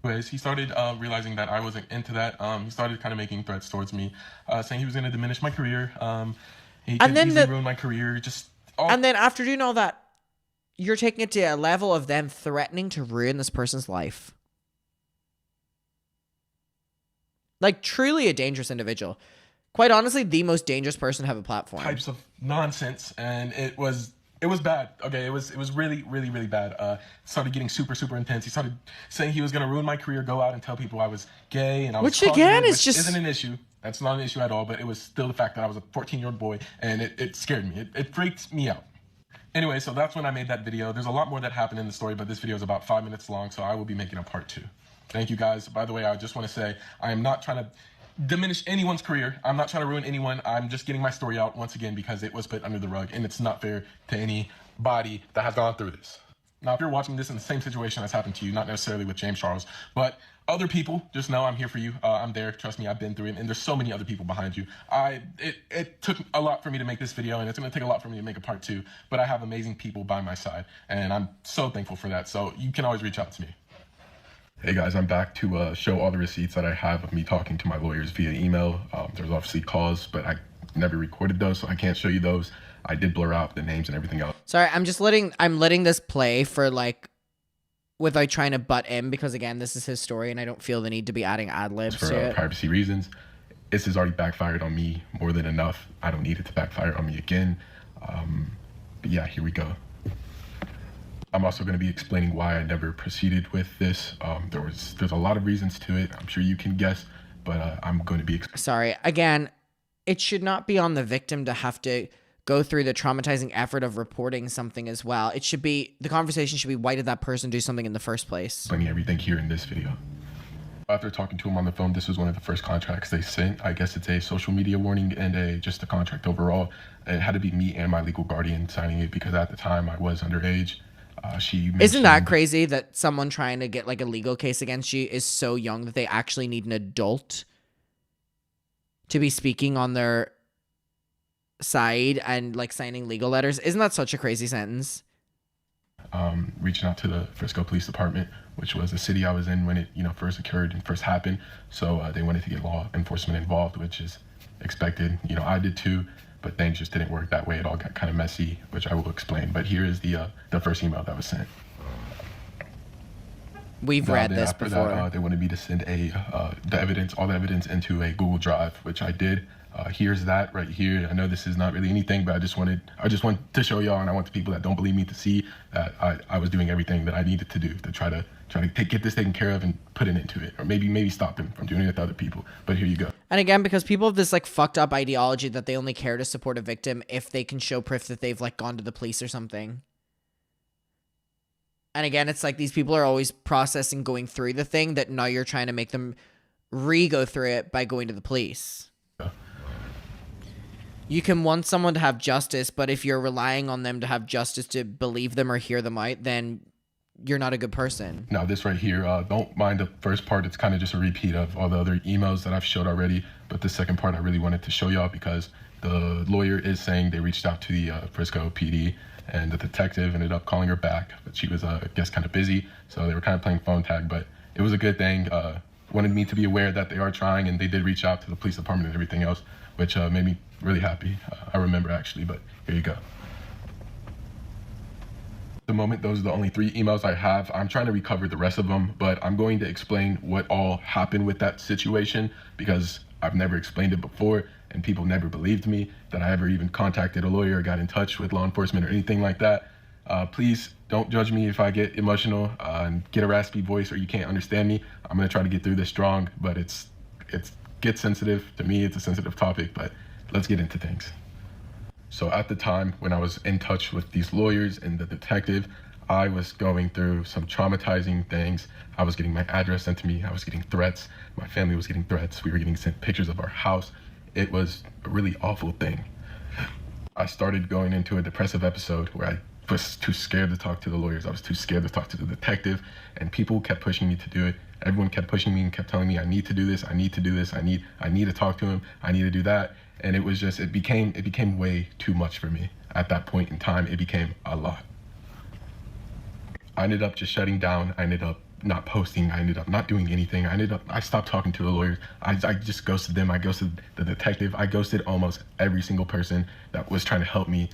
Anyways, he started realizing that I wasn't into that. He started kind of making threats towards me, saying he was going to diminish my career. He could easily ruin my career. And then after doing all that, you're taking it to a level of them threatening to ruin this person's life. Like, truly a dangerous individual. Quite honestly, the most dangerous person to have a platform. Types of nonsense, and it was bad. Okay, it was really, really, really bad. It started getting super, super intense. He started saying he was going to ruin my career, go out and tell people I was gay, and I was which again is just isn't an issue. That's not an issue at all, but it was still the fact that I was a 14-year-old boy, and it scared me. It freaked me out. Anyway, so that's when I made that video. There's a lot more that happened in the story, but this video is about 5 minutes long, so I will be making a part 2. Thank you, guys. By the way, I just want to say I am not trying to diminish anyone's career. I'm not trying to ruin anyone. I'm just getting my story out once again because it was put under the rug, and it's not fair to anybody that has gone through this. Now, if you're watching this in the same situation that's happened to you, not necessarily with James Charles, but other people, just know I'm here for you. I'm there. Trust me, I've been through it, and there's so many other people behind you. It took a lot for me to make this video, and it's going to take a lot for me to make a part 2, but I have amazing people by my side, and I'm so thankful for that. So you can always reach out to me. Hey guys, I'm back to show all the receipts that I have of me talking to my lawyers via email. There's obviously calls, but I never recorded those, so I can't show you those. I did blur out the names and everything else. Sorry, I'm letting this play for like, without trying to butt in, because again, this is his story and I don't feel the need to be adding ad-libs to it. For privacy reasons. This has already backfired on me more than enough. I don't need it to backfire on me again. But yeah, here we go. I'm also going to be explaining why I never proceeded with this. There's a lot of reasons to it. I'm sure you can guess, but I'm going to be... Sorry. Again, it should not be on the victim to have to go through the traumatizing effort of reporting something as well. It should be... The conversation should be, why did that person do something in the first place? Explaining everything here in this video. After talking to him on the phone, this was one of the first contracts they sent. I guess it's a social media warning and just a contract overall. It had to be me and my legal guardian signing it because at the time I was underage. Isn't that crazy that someone trying to get like a legal case against you is so young that they actually need an adult to be speaking on their side and like signing legal letters? Isn't that such a crazy sentence? Reaching out to the Frisco Police Department, which was the city I was in when it first occurred and first happened. So they wanted to get law enforcement involved, which is expected. I did too. But things just didn't work that way. It all got kind of messy, which I will explain. But here is the first email that was sent. We've read this before. That, they wanted me to send all the evidence into a Google Drive, which I did. Here's that right here. I know this is not really anything, but I just want to show y'all, and I want the people that don't believe me to see that I was doing everything that I needed to do to try to get this taken care of and put an end to it, or maybe stop them from doing it with other people. But here you go. And again, because people have this like fucked up ideology that they only care to support a victim if they can show proof that they've like gone to the police or something. And again, it's like these people are always processing going through the thing that now you're trying to make them go through it by going to the police. You can want someone to have justice, but if you're relying on them to have justice to believe them or hear them out, then you're not a good person. Now this right here, don't mind the first part. It's kind of just a repeat of all the other emails that I've showed already. But the second part I really wanted to show y'all because the lawyer is saying they reached out to the Frisco PD and the detective ended up calling her back. But she was, I guess, kind of busy. So they were kind of playing phone tag, but it was a good thing. Wanted me to be aware that they are trying, and they did reach out to the police department and everything else, which made me really happy. I remember actually, but here you go. At the moment, those are the only 3 emails I have. I'm trying to recover the rest of them, but I'm going to explain what all happened with that situation because I've never explained it before and people never believed me that I ever even contacted a lawyer or got in touch with law enforcement or anything like that. Please don't judge me if I get emotional and get a raspy voice or you can't understand me. I'm going to try to get through this strong, but it gets sensitive. To me, it's a sensitive topic, but let's get into things. So at the time when I was in touch with these lawyers and the detective, I was going through some traumatizing things. I was getting my address sent to me. I was getting threats. My family was getting threats. We were getting sent pictures of our house. It was a really awful thing. I started going into a depressive episode where I was too scared to talk to the lawyers. I was too scared to talk to the detective, and people kept pushing me to do it. Everyone kept pushing me and kept telling me, I need to do this. I need to do this. I need to talk to him. I need to do that. And it was just, it became way too much for me. At that point in time, it became a lot. I ended up just shutting down. I ended up not posting. I ended up not doing anything. I stopped talking to the lawyers. I just ghosted them. I ghosted the detective. I ghosted almost every single person that was trying to help me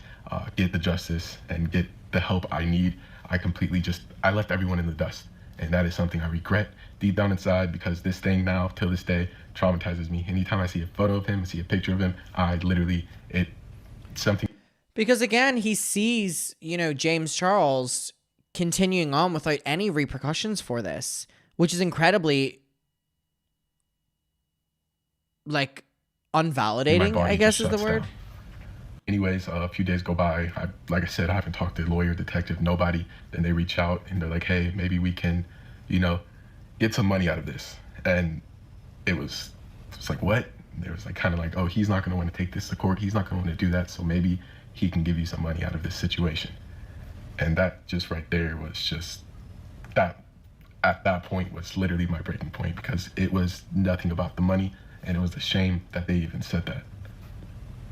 get the justice and get the help I need. I left everyone in the dust. And that is something I regret deep down inside, because this thing now, till this day, traumatizes me. Anytime I see a photo of him, see a picture of him, it's something. Because again, he sees, James Charles continuing on without any repercussions for this, which is incredibly, unvalidating, I guess is the word. Down. Anyways, a few days go by. Like I said, I haven't talked to lawyer, detective, nobody. Then they reach out and they're like, hey, maybe we can, get some money out of this. And it was like, what? There was oh, he's not going to want to take this to court. He's not going to want to do that. So maybe he can give you some money out of this situation. And that just right there was just that at that point was literally my breaking point, because it was nothing about the money, and it was a shame that they even said that.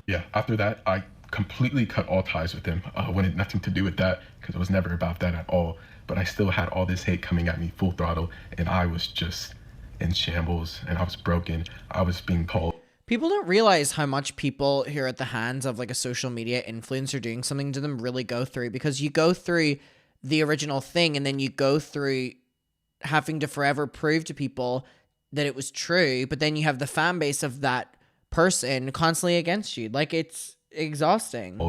Yeah, after that, I completely cut all ties with him. Wanted nothing to do with that, because it was never about that at all. But I still had all this hate coming at me full throttle, and I was just in shambles, and I was broken. I was being called. People don't realize how much people who are at the hands of a social media influencer doing something to them really go through, because you go through the original thing and then you go through having to forever prove to people that it was true, but then you have the fan base of that person constantly against you. It's exhausting.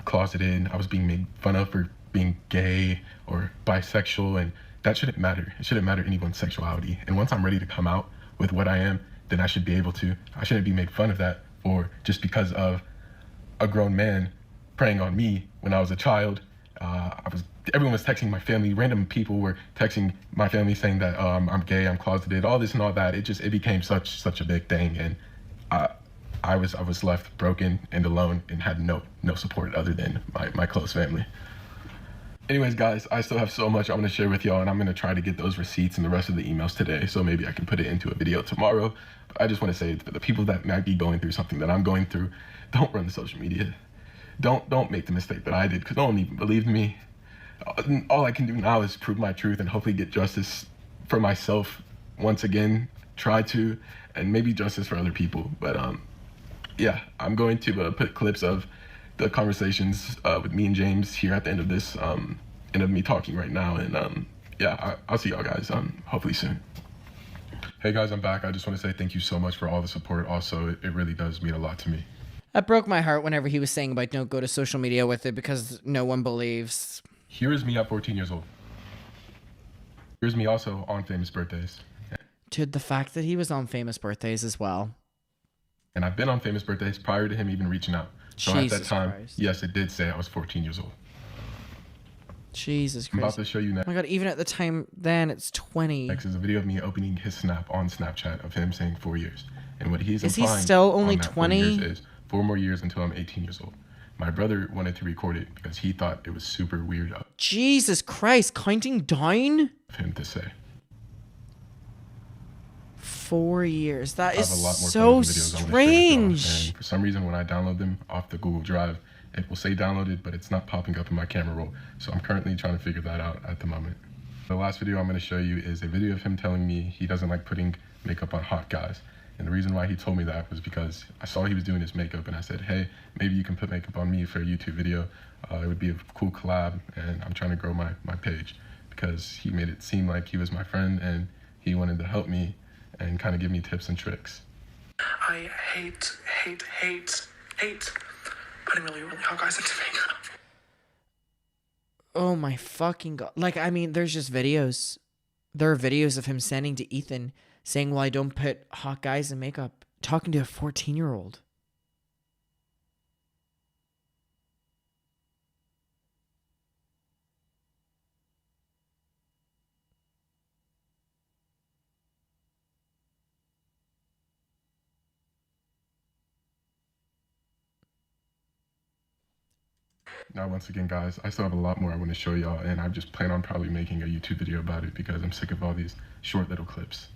Closeted, I was being made fun of for being gay or bisexual, and that shouldn't matter. It shouldn't matter anyone's sexuality. And once I'm ready to come out with what I am, then I should be able to. I shouldn't be made fun of that, or just because of a grown man preying on me when I was a child. Everyone was texting my family. Random people were texting my family saying that I'm gay, I'm closeted, all this and all that. It became such a big thing, and I was left broken and alone and had no support other than my close family. Anyways, guys, I still have so much I'm going to share with y'all, and I'm going to try to get those receipts and the rest of the emails today, so maybe I can put it into a video tomorrow. But I just want to say, for the people that might be going through something that I'm going through, don't run the social media. Don't make the mistake that I did, because no one even believed me. All I can do now is prove my truth and hopefully get justice for myself once again, try to, and maybe justice for other people. But yeah, I'm going to put clips of the conversations with me and James here at the end of this, end of me talking right now. And yeah, I'll see y'all guys hopefully soon. Hey guys, I'm back. I just want to say thank you so much for all the support. Also, it really does mean a lot to me. That broke my heart whenever he was saying about don't go to social media with it because no one believes. Here is me at 14 years old. Here's me also on famous birthdays. Dude, the fact that he was on famous birthdays as well. And I've been on famous birthdays prior to him even reaching out. So Jesus at that time, Christ. yes, it did say I was 14 years old. Jesus Christ. I'm about to show you next. Oh my God, even at the time then, it's 20. Next is a video of me opening his snap on Snapchat of him saying 4 years. And what he's Is he implying still only on that 20? 4 years is 4 more years until I'm 18 years old. My brother wanted to record it because he thought it was super weird of Jesus Christ, counting down? him to say. 4 years. That I is have a lot more so photos and videos I wanna share with y'all. strange. And for some reason, when I download them off the Google Drive, it will say downloaded, but it's not popping up in my camera roll. So I'm currently trying to figure that out at the moment. The last video I'm going to show you is a video of him telling me he doesn't like putting makeup on hot guys. And the reason why he told me that was because I saw he was doing his makeup and I said, hey, maybe you can put makeup on me for a YouTube video. It would be a cool collab, and I'm trying to grow my page because he made it seem like he was my friend and he wanted to help me and kind of give me tips and tricks. I hate putting really hot guys into makeup. Oh my fucking God. Like, I mean, there's just videos. There are videos of him sending to Ethan saying, well, I don't put hot guys in makeup. Talking to a 14-year-old. Now, once again, guys, I still have a lot more I want to show y'all, and I just plan on probably making a YouTube video about it because I'm sick of all these short little clips.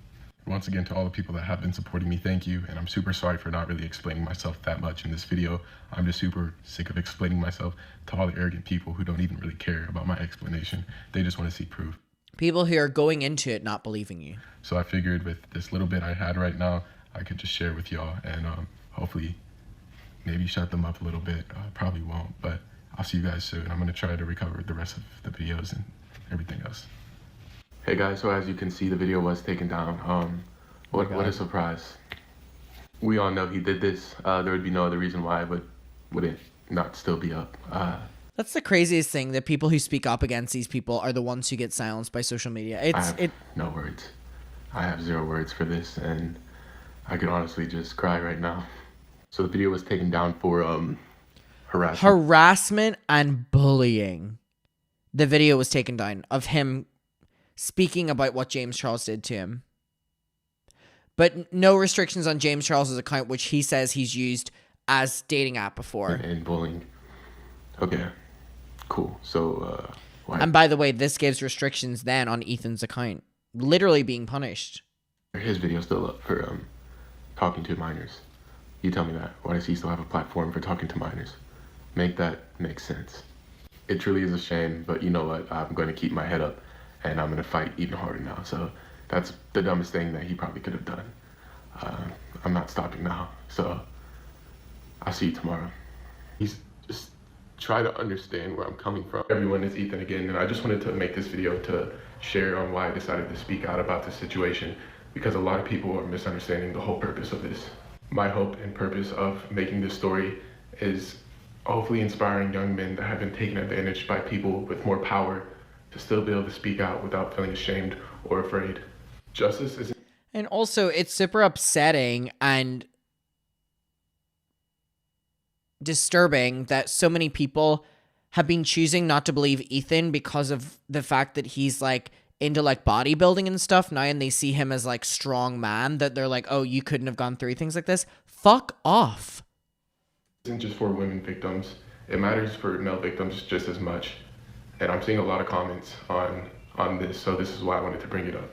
Once again, to all the people that have been supporting me, thank you, and I'm super sorry for not really explaining myself that much in this video. I'm just super sick of explaining myself to all the arrogant people who don't even really care about my explanation. They just want to see proof. People who are going into it not believing you. So I figured with this little bit I had right now, I could just share with y'all and hopefully maybe shut them up a little bit. Probably won't, but I'll see you guys soon. I'm going to try to recover the rest of the videos and everything else. Hey guys, so as you can see, the video was taken down. What a surprise. We all know he did this. There would be no other reason why, but would it not still be up? That's the craziest thing, that people who speak up against these people are the ones who get silenced by social media. I have no words. I have 0 words for this, and I could honestly just cry right now. So the video was taken down for harassment. Harassment and bullying. The video was taken down of him speaking about what James Charles did to him. But no restrictions on James Charles's account, which he says he's used as dating app before. And bullying. Okay, cool. So, why? And by the way, this gives restrictions then on Ethan's account. Literally being punished. His video's still up for talking to minors. You tell me that. Why does he still have a platform for talking to minors? Make that make sense. It truly is a shame, but you know what? I'm going to keep my head up, and I'm going to fight even harder now. So that's the dumbest thing that he probably could have done. I'm not stopping now. So I'll see you tomorrow. He's just try to understand where I'm coming from. Everyone, it's Ethan again, and I just wanted to make this video to share on why I decided to speak out about this situation, because a lot of people are misunderstanding the whole purpose of this. My hope and purpose of making this story is hopefully inspiring young men that have been taken advantage by people with more power to still be able to speak out without feeling ashamed or afraid. Justice is... And also, it's super upsetting and disturbing that so many people have been choosing not to believe Ethan because of the fact that he's like into like bodybuilding and stuff now, and they see him as like strong man, that they're like, oh, you couldn't have gone through things like this. Fuck off. It isn't just for women victims. It matters for male victims just as much. And I'm seeing a lot of comments on this, so this is why I wanted to bring it up.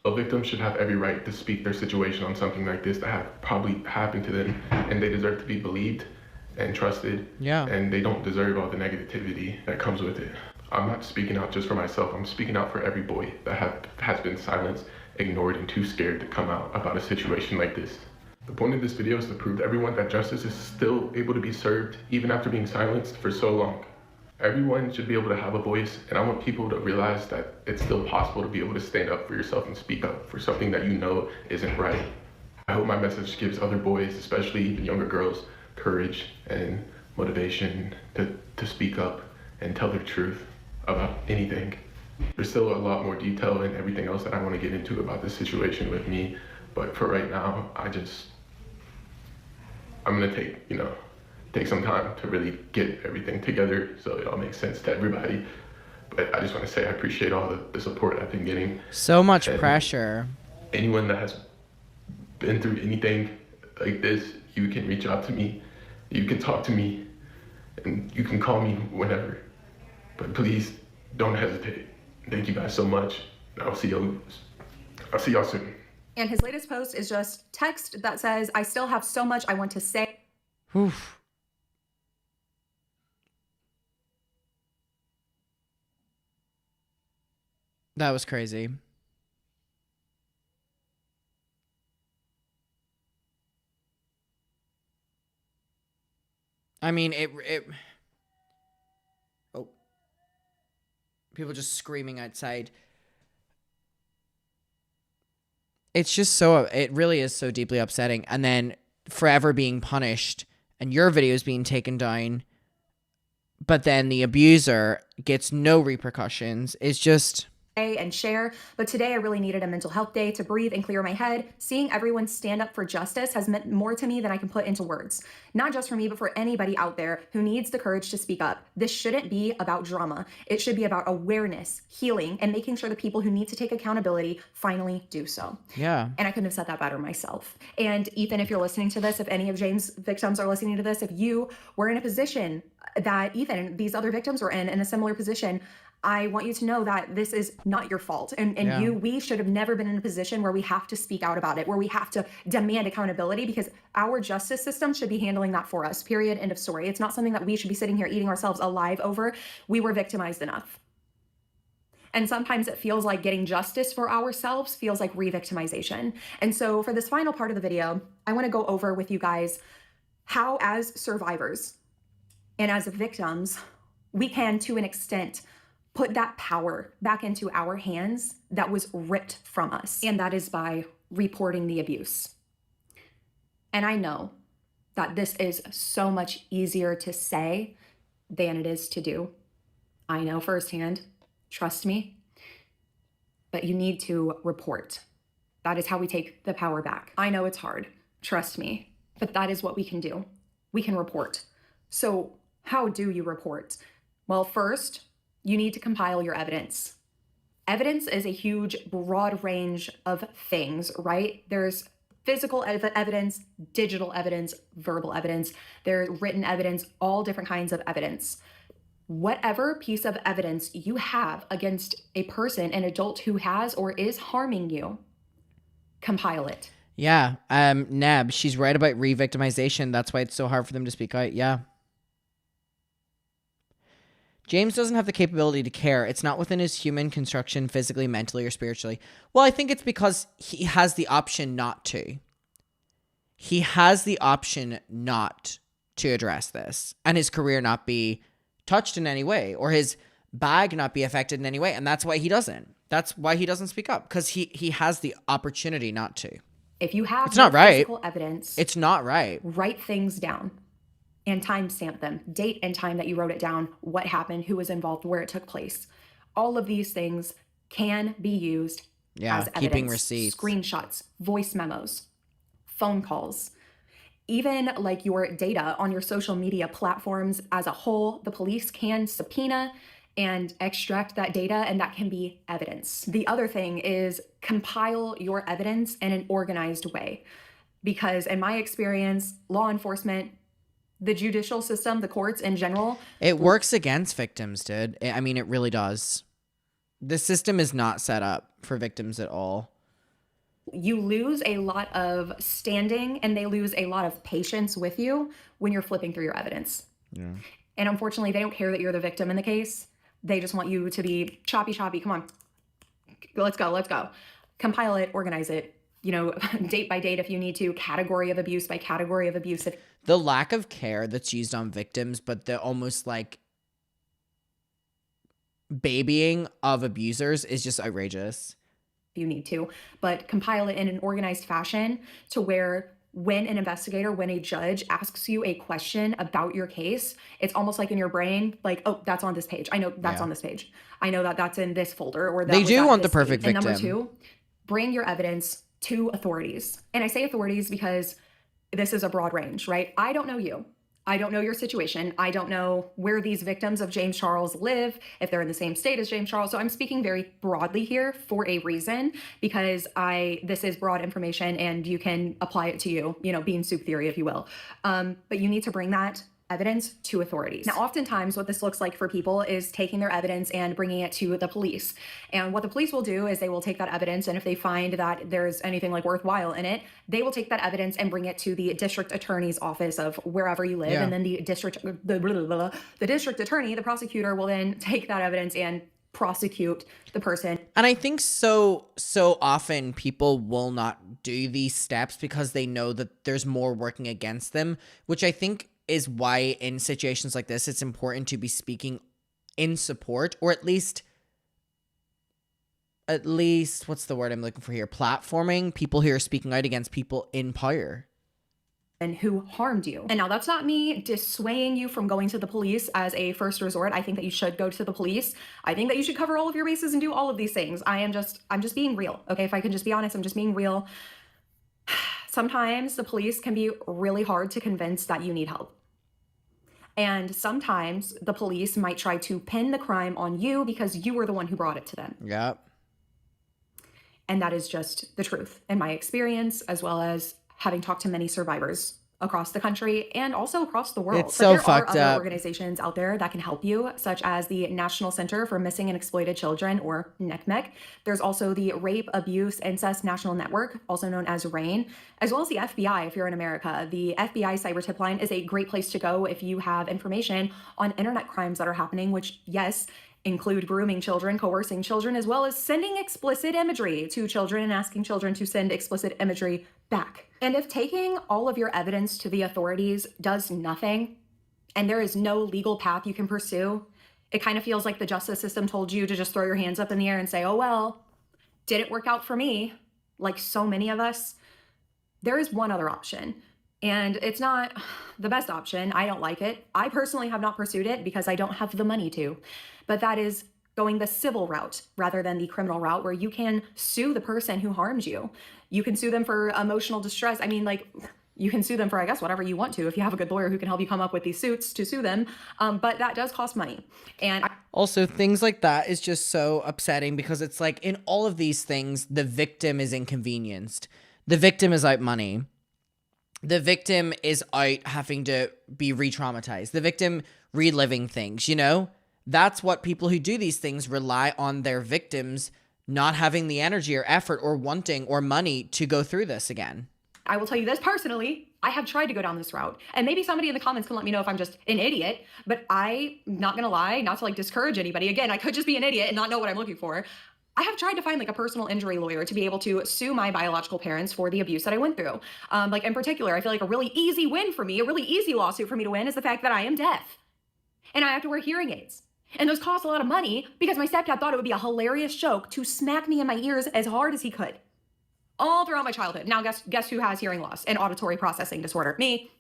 A victim should have every right to speak their situation on something like this that have probably happened to them, and they deserve to be believed and trusted. Yeah. And they don't deserve all the negativity that comes with it. I'm not speaking out just for myself. I'm speaking out for every boy that has been silenced, ignored, and too scared to come out about a situation like this. The point of this video is to prove to everyone that justice is still able to be served even after being silenced for so long. Everyone should be able to have a voice, and I want people to realize that it's still possible to be able to stand up for yourself and speak up for something that you know isn't right. I hope my message gives other boys, especially even younger girls, courage and motivation to speak up and tell their truth about anything. There's still a lot more detail and everything else that I want to get into about this situation with me, but for right now, I'm gonna take some time to really get everything together so it all makes sense to everybody. But I just want to say I appreciate all the support I've been getting. So much pressure. Anyone that has been through anything like this, you can reach out to me, you can talk to me, and you can call me whenever. But please don't hesitate. Thank you guys so much. I'll see y'all soon. And his latest post is just text that says, I still have so much I want to say. Oof. That was crazy. I mean, oh. People just screaming outside. It's just it really is so deeply upsetting. And then forever being punished and your videos being taken down, but then the abuser gets no repercussions is just, and share, but today I really needed a mental health day to breathe and clear my head. Seeing everyone stand up for justice has meant more to me than I can put into words. Not just for me, but for anybody out there who needs the courage to speak up. This shouldn't be about drama. It should be about awareness, healing, and making sure the people who need to take accountability finally do so. Yeah. And I couldn't have said that better myself. And Ethan, if you're listening to this, if any of James' victims are listening to this, if you were in a position that Ethan and these other victims were in a similar position, I want you to know that this is not your fault. And Yeah. we should have never been in a position where we have to speak out about it, where we have to demand accountability, because our justice system should be handling that for us, period, end of story. It's not something that we should be sitting here eating ourselves alive over. We were victimized enough. And sometimes it feels like getting justice for ourselves feels like re-victimization. And so for this final part of the video, I want to go over with you guys how, as survivors and as victims, we can, to an extent, put that power back into our hands that was ripped from us. And that is by reporting the abuse. And I know that this is so much easier to say than it is to do. I know firsthand, trust me, but you need to report. That is how we take the power back. I know it's hard, trust me, but that is what we can do. We can report. So how do you report? Well, first, you need to compile your evidence. Evidence is a huge, broad range of things, right? There's physical evidence, digital evidence, verbal evidence, there's written evidence, all different kinds of evidence. Whatever piece of evidence you have against a person, an adult who has or is harming you, compile it. Yeah. Neb, she's right about re-victimization. That's why it's so hard for them to speak out. Yeah. James doesn't have the capability to care. It's not within his human construction, physically, mentally, or spiritually. Well, I think it's because he has the option not to. He has the option not to address this and his career not be touched in any way or his bag not be affected in any way. And that's why he doesn't. That's why he doesn't speak up, because he has the opportunity not to. If you have It's not right. physical evidence, It's not right. write things down and timestamp them, date and time that you wrote it down, what happened, who was involved, where it took place. All of these things can be used as evidence. Keeping receipts. Screenshots, voice memos, phone calls, even like your data on your social media platforms as a whole. The police can subpoena and extract that data, and that can be evidence. The other thing is compile your evidence in an organized way, because in my experience, law enforcement, the judicial system, the courts in general, It works against victims, dude. I mean, it really does. The system is not set up for victims at all. you lose a lot of standing and they lose a lot of patience with you when you're flipping through your evidence. Yeah. And unfortunately, they don't care that you're the victim in the case. They just want you to be choppy. Come on, let's go. Compile it, organize it, date by date if you need to, category of abuse by category of abuse. The lack of care that's used on victims, but the almost like babying of abusers is just outrageous. You need to, but compile it in an organized fashion to where when an investigator, when a judge asks you a question about your case, it's almost like in your brain, like, oh, that's on this page. I know that's on this page. I know that that's in this folder, or that They was do at want the this perfect date. And number victim. two, bring your evidence to authorities. And I say authorities because this is a broad range, right? I don't know you. I don't know your situation. I don't know where these victims of James Charles live, if they're in the same state as James Charles. So I'm speaking very broadly here for a reason, because this is broad information and you can apply it to you, bean soup theory, if you will. But you need to bring that evidence to authorities. Now, oftentimes what this looks like for people is taking their evidence and bringing it to the police. And what the police will do is they will take that evidence, and if they find that there's anything like worthwhile in it, they will take that evidence and bring it to the district attorney's office of wherever you live. Yeah. And then the district attorney, the prosecutor, will then take that evidence and prosecute the person. And I think so often people will not do these steps because they know that there's more working against them, which I think is why in situations like this, it's important to be speaking in support, or at least what's the word I'm looking for here? Platforming people who are speaking out against people in power. and who harmed you. And now that's not me dissuading you from going to the police as a first resort. I think that you should go to the police. I think that you should cover all of your bases and do all of these things. I'm just being real. Okay, if I can just be honest, I'm just being real. Sometimes the police can be really hard to convince that you need help. And sometimes the police might try to pin the crime on you because you were the one who brought it to them. Yep. And that is just the truth in my experience, as well as having talked to many survivors across the country and also across the world. It's so there fucked are other up. organizations out there that can help you, such as the National Center for Missing and Exploited Children, or NCMEC. There's also the Rape, Abuse, Incest National Network, also known as RAIN, as well as the FBI if you're in America. The FBI Cyber Tip Line is a great place to go if you have information on internet crimes that are happening, which, yes, include grooming children, coercing children, as well as sending explicit imagery to children and asking children to send explicit imagery back. And if taking all of your evidence to the authorities does nothing, and there is no legal path you can pursue, it kind of feels like the justice system told you to just throw your hands up in the air and say, oh, well, didn't work out for me, like so many of us. There is one other option. And it's not the best option. I don't like it. I personally have not pursued it because I don't have the money to. But that is going the civil route rather than the criminal route, where you can sue the person who harmed you. You can sue them for emotional distress. I mean, like, you can sue them for, I guess, whatever you want to if you have a good lawyer who can help you come up with these suits to sue them. But that does cost money. And also, things like that is just so upsetting because it's like in all of these things, the victim is inconvenienced. The victim is out money. The victim is out having to be re-traumatized. The victim reliving things, you know? That's what people who do these things rely on their victims not having the energy or effort or wanting or money to go through this again. I will tell you this personally, I have tried to go down this route. And maybe somebody in the comments can let me know if I'm just an idiot, but I'm not gonna lie, not to like discourage anybody. Again, I could just be an idiot and not know what I'm looking for. I have tried to find like a personal injury lawyer to be able to sue my biological parents for the abuse that I went through. Like in particular, I feel like a really easy win for me, a really easy lawsuit for me to win is the fact that I am deaf and I have to wear hearing aids. And those cost a lot of money because my stepdad thought it would be a hilarious joke to smack me in my ears as hard as he could. All throughout my childhood. Now guess who has hearing loss and auditory processing disorder? Me.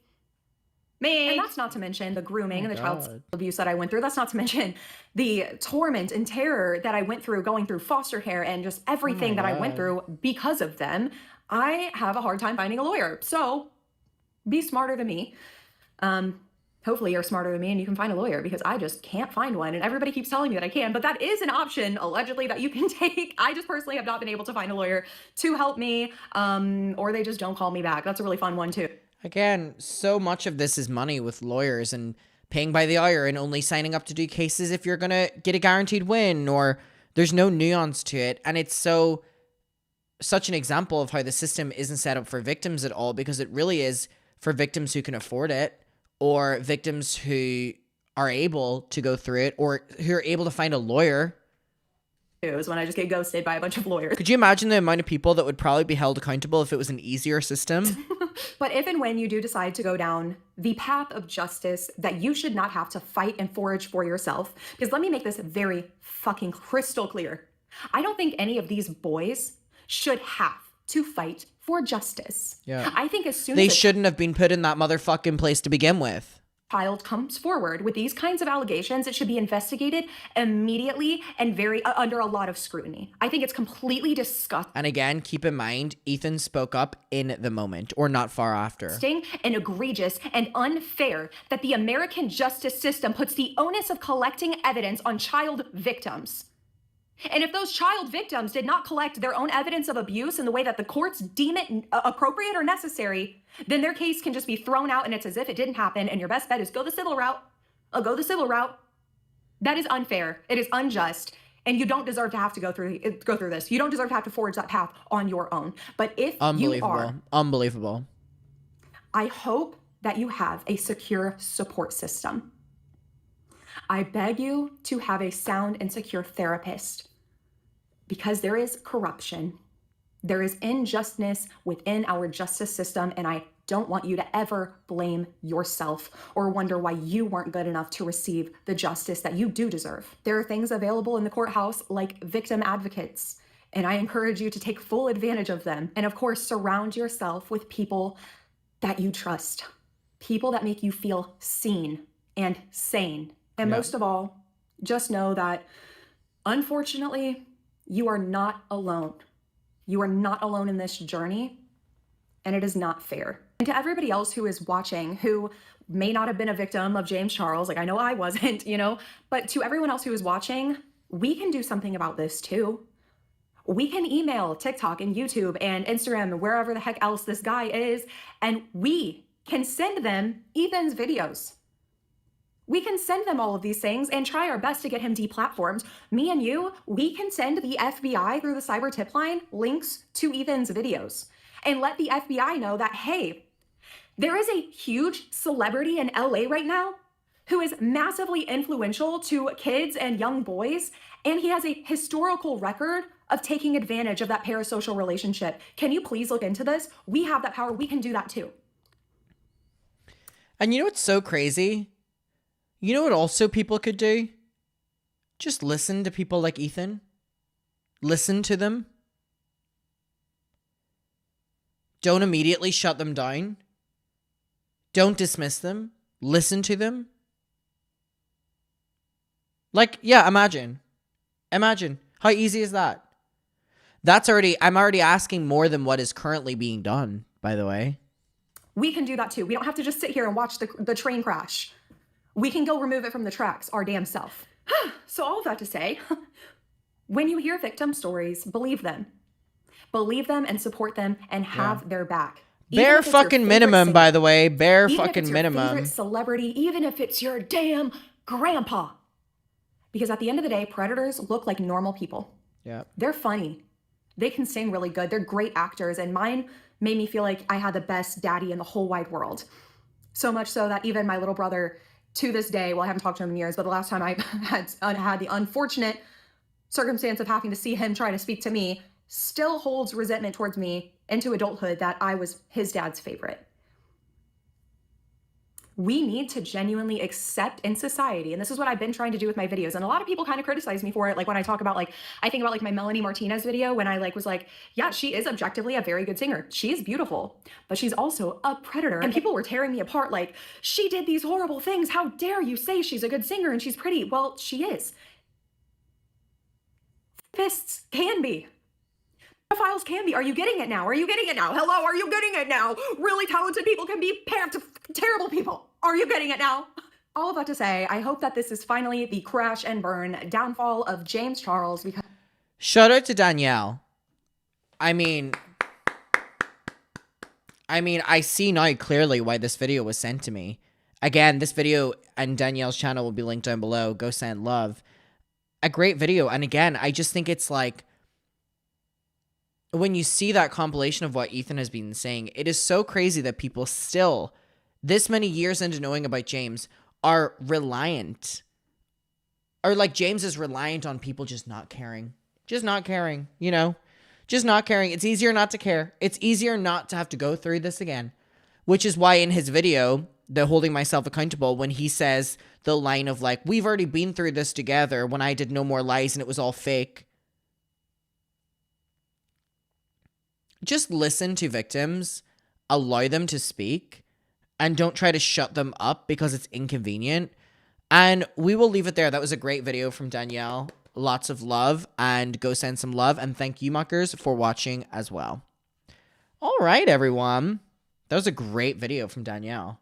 And that's not to mention the grooming and the child abuse that I went through. That's not to mention the torment and terror that I went through going through foster care and just everything that I went through because of them. I have a hard time finding a lawyer. So be smarter than me. Hopefully you're smarter than me and you can find a lawyer because I just can't find one. And everybody keeps telling me that I can, but that is an option allegedly that you can take. I just personally have not been able to find a lawyer to help me, or they just don't call me back. That's a really fun one too. Again, so much of this is money with lawyers and paying by the hour and only signing up to do cases if you're going to get a guaranteed win, or there's no nuance to it. And it's such an example of how the system isn't set up for victims at all, because it really is for victims who can afford it, or victims who are able to go through it, or who are able to find a lawyer. It was when I just get ghosted by a bunch of lawyers. Could you imagine the amount of people that would probably be held accountable if it was an easier system? But if and when you do decide to go down the path of justice that you should not have to fight and forage for yourself, because let me make this very fucking crystal clear. I don't think any of these boys should have to fight for justice. Yeah. I think as soon they as shouldn't have been put in that motherfucking place to begin with. Child comes forward with these kinds of allegations, it should be investigated immediately and very under a lot of scrutiny. I think it's completely disgusting. And again, keep in mind, Ethan spoke up in the moment or not far after. And egregious and unfair that the American justice system puts the onus of collecting evidence on child victims. And if those child victims did not collect their own evidence of abuse in the way that the courts deem it appropriate or necessary, then their case can just be thrown out and it's as if it didn't happen, and your best bet is go the civil route. Go the civil route. That is unfair. It is unjust. And you don't deserve to have to go through this. You don't deserve to have to forge that path on your own. But if you are... Unbelievable. I hope that you have a secure support system. I beg you to have a sound and secure therapist, because there is corruption. There is injustice within our justice system, and I don't want you to ever blame yourself or wonder why you weren't good enough to receive the justice that you do deserve. There are things available in the courthouse like victim advocates, and I encourage you to take full advantage of them. And of course, surround yourself with people that you trust, people that make you feel seen and sane. And most of all, just know that, unfortunately, you are not alone. You are not alone in this journey, and it is not fair. And to everybody else who is watching, who may not have been a victim of James Charles, like I know I wasn't, you know, but to everyone else who is watching, we can do something about this too. We can email TikTok and YouTube and Instagram and wherever the heck else this guy is, and we can send them Ethan's videos. We can send them all of these things and try our best to get him deplatformed. Me and you, we can send the FBI through the cyber tip line links to Ethan's videos and let the FBI know that, hey, there is a huge celebrity in LA right now who is massively influential to kids and young boys, and he has a historical record of taking advantage of that parasocial relationship. Can you please look into this? We have that power. We can do that too. And you know what's so crazy? You know what also people could do? Just listen to people like Ethan. Listen to them. Don't immediately shut them down. Don't dismiss them. Listen to them. Like, yeah, imagine. Imagine. How easy is that? I'm already asking more than what is currently being done, by the way. We can do that too. We don't have to just sit here and watch the train crash. We can go remove it from the tracks, our damn self. So all of that to say, when you hear victim stories, believe them. Believe them and support them and have their back. Bare fucking minimum, by the way. Bare fucking minimum. Favorite celebrity, even if it's your damn grandpa. Because at the end of the day, predators look like normal people. Yeah. They're funny. They can sing really good. They're great actors. And mine made me feel like I had the best daddy in the whole wide world. So much so that even my little brother, to this day, well, I haven't talked to him in years, but the last time I had the unfortunate circumstance of having to see him try to speak to me, still holds resentment towards me into adulthood that I was his dad's favorite. We need to genuinely accept in society, and this is what I've been trying to do with my videos, and a lot of people kind of criticize me for it, like when I talk about, like, I think about like my Melanie Martinez video when I was like, yeah, she is objectively a very good singer. She is beautiful, but she's also a predator. And people were tearing me apart like, she did these horrible things. How dare you say she's a good singer and she's pretty? Well, she is. Fists can be. Pedophiles can be. Are you getting it now? Are you getting it now? Hello, are you getting it now? Really talented people can be terrible people. Are you getting it now? All of that to say, I hope that this is finally the crash and burn downfall of James Charles. Because shout out to Danielle. I mean, I see now clearly why this video was sent to me. Again, this video and Danielle's channel will be linked down below. Go send love. A great video. And again, I just think it's like, when you see that compilation of what Ethan has been saying, it is so crazy that people still, this many years into knowing about James, are reliant. Or like James is reliant on people just not caring. Just not caring, you know? Just not caring. It's easier not to care. It's easier not to have to go through this again. Which is why in his video, the holding myself accountable, when he says the line of like, we've already been through this together when I did No More Lies and it was all fake. Just listen to victims, allow them to speak, and don't try to shut them up because it's inconvenient. And we will leave it there. That was a great video from Danielle. Lots of love, and go send some love. And thank you, muckers, for watching as well. All right, everyone. That was a great video from Danielle.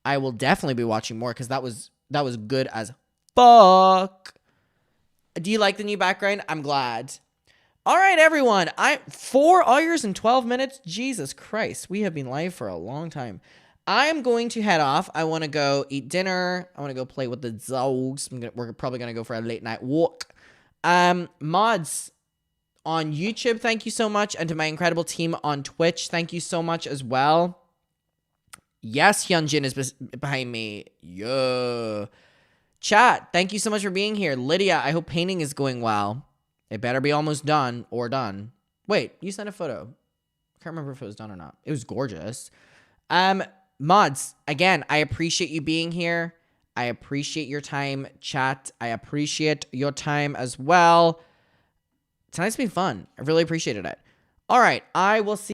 I will definitely be watching more because that was good as fuck. Do you like the new background? I'm glad. All right, everyone. 4 hours and 12 minutes. Jesus Christ. We have been live for a long time. I am going to head off. I want to go eat dinner. I want to go play with the dogs. We're probably going to go for a late night walk. Mods on YouTube, thank you so much. And to my incredible team on Twitch, thank you so much as well. Yes, Hyunjin is behind me. Yeah. Chat, thank you so much for being here. Lydia, I hope painting is going well. It better be almost done or done. Wait, you sent a photo. I can't remember if it was done or not. It was gorgeous. Mods, again, I appreciate you being here. I appreciate your time, chat. I appreciate your time as well. Tonight's been fun. I really appreciated it. All right, I will see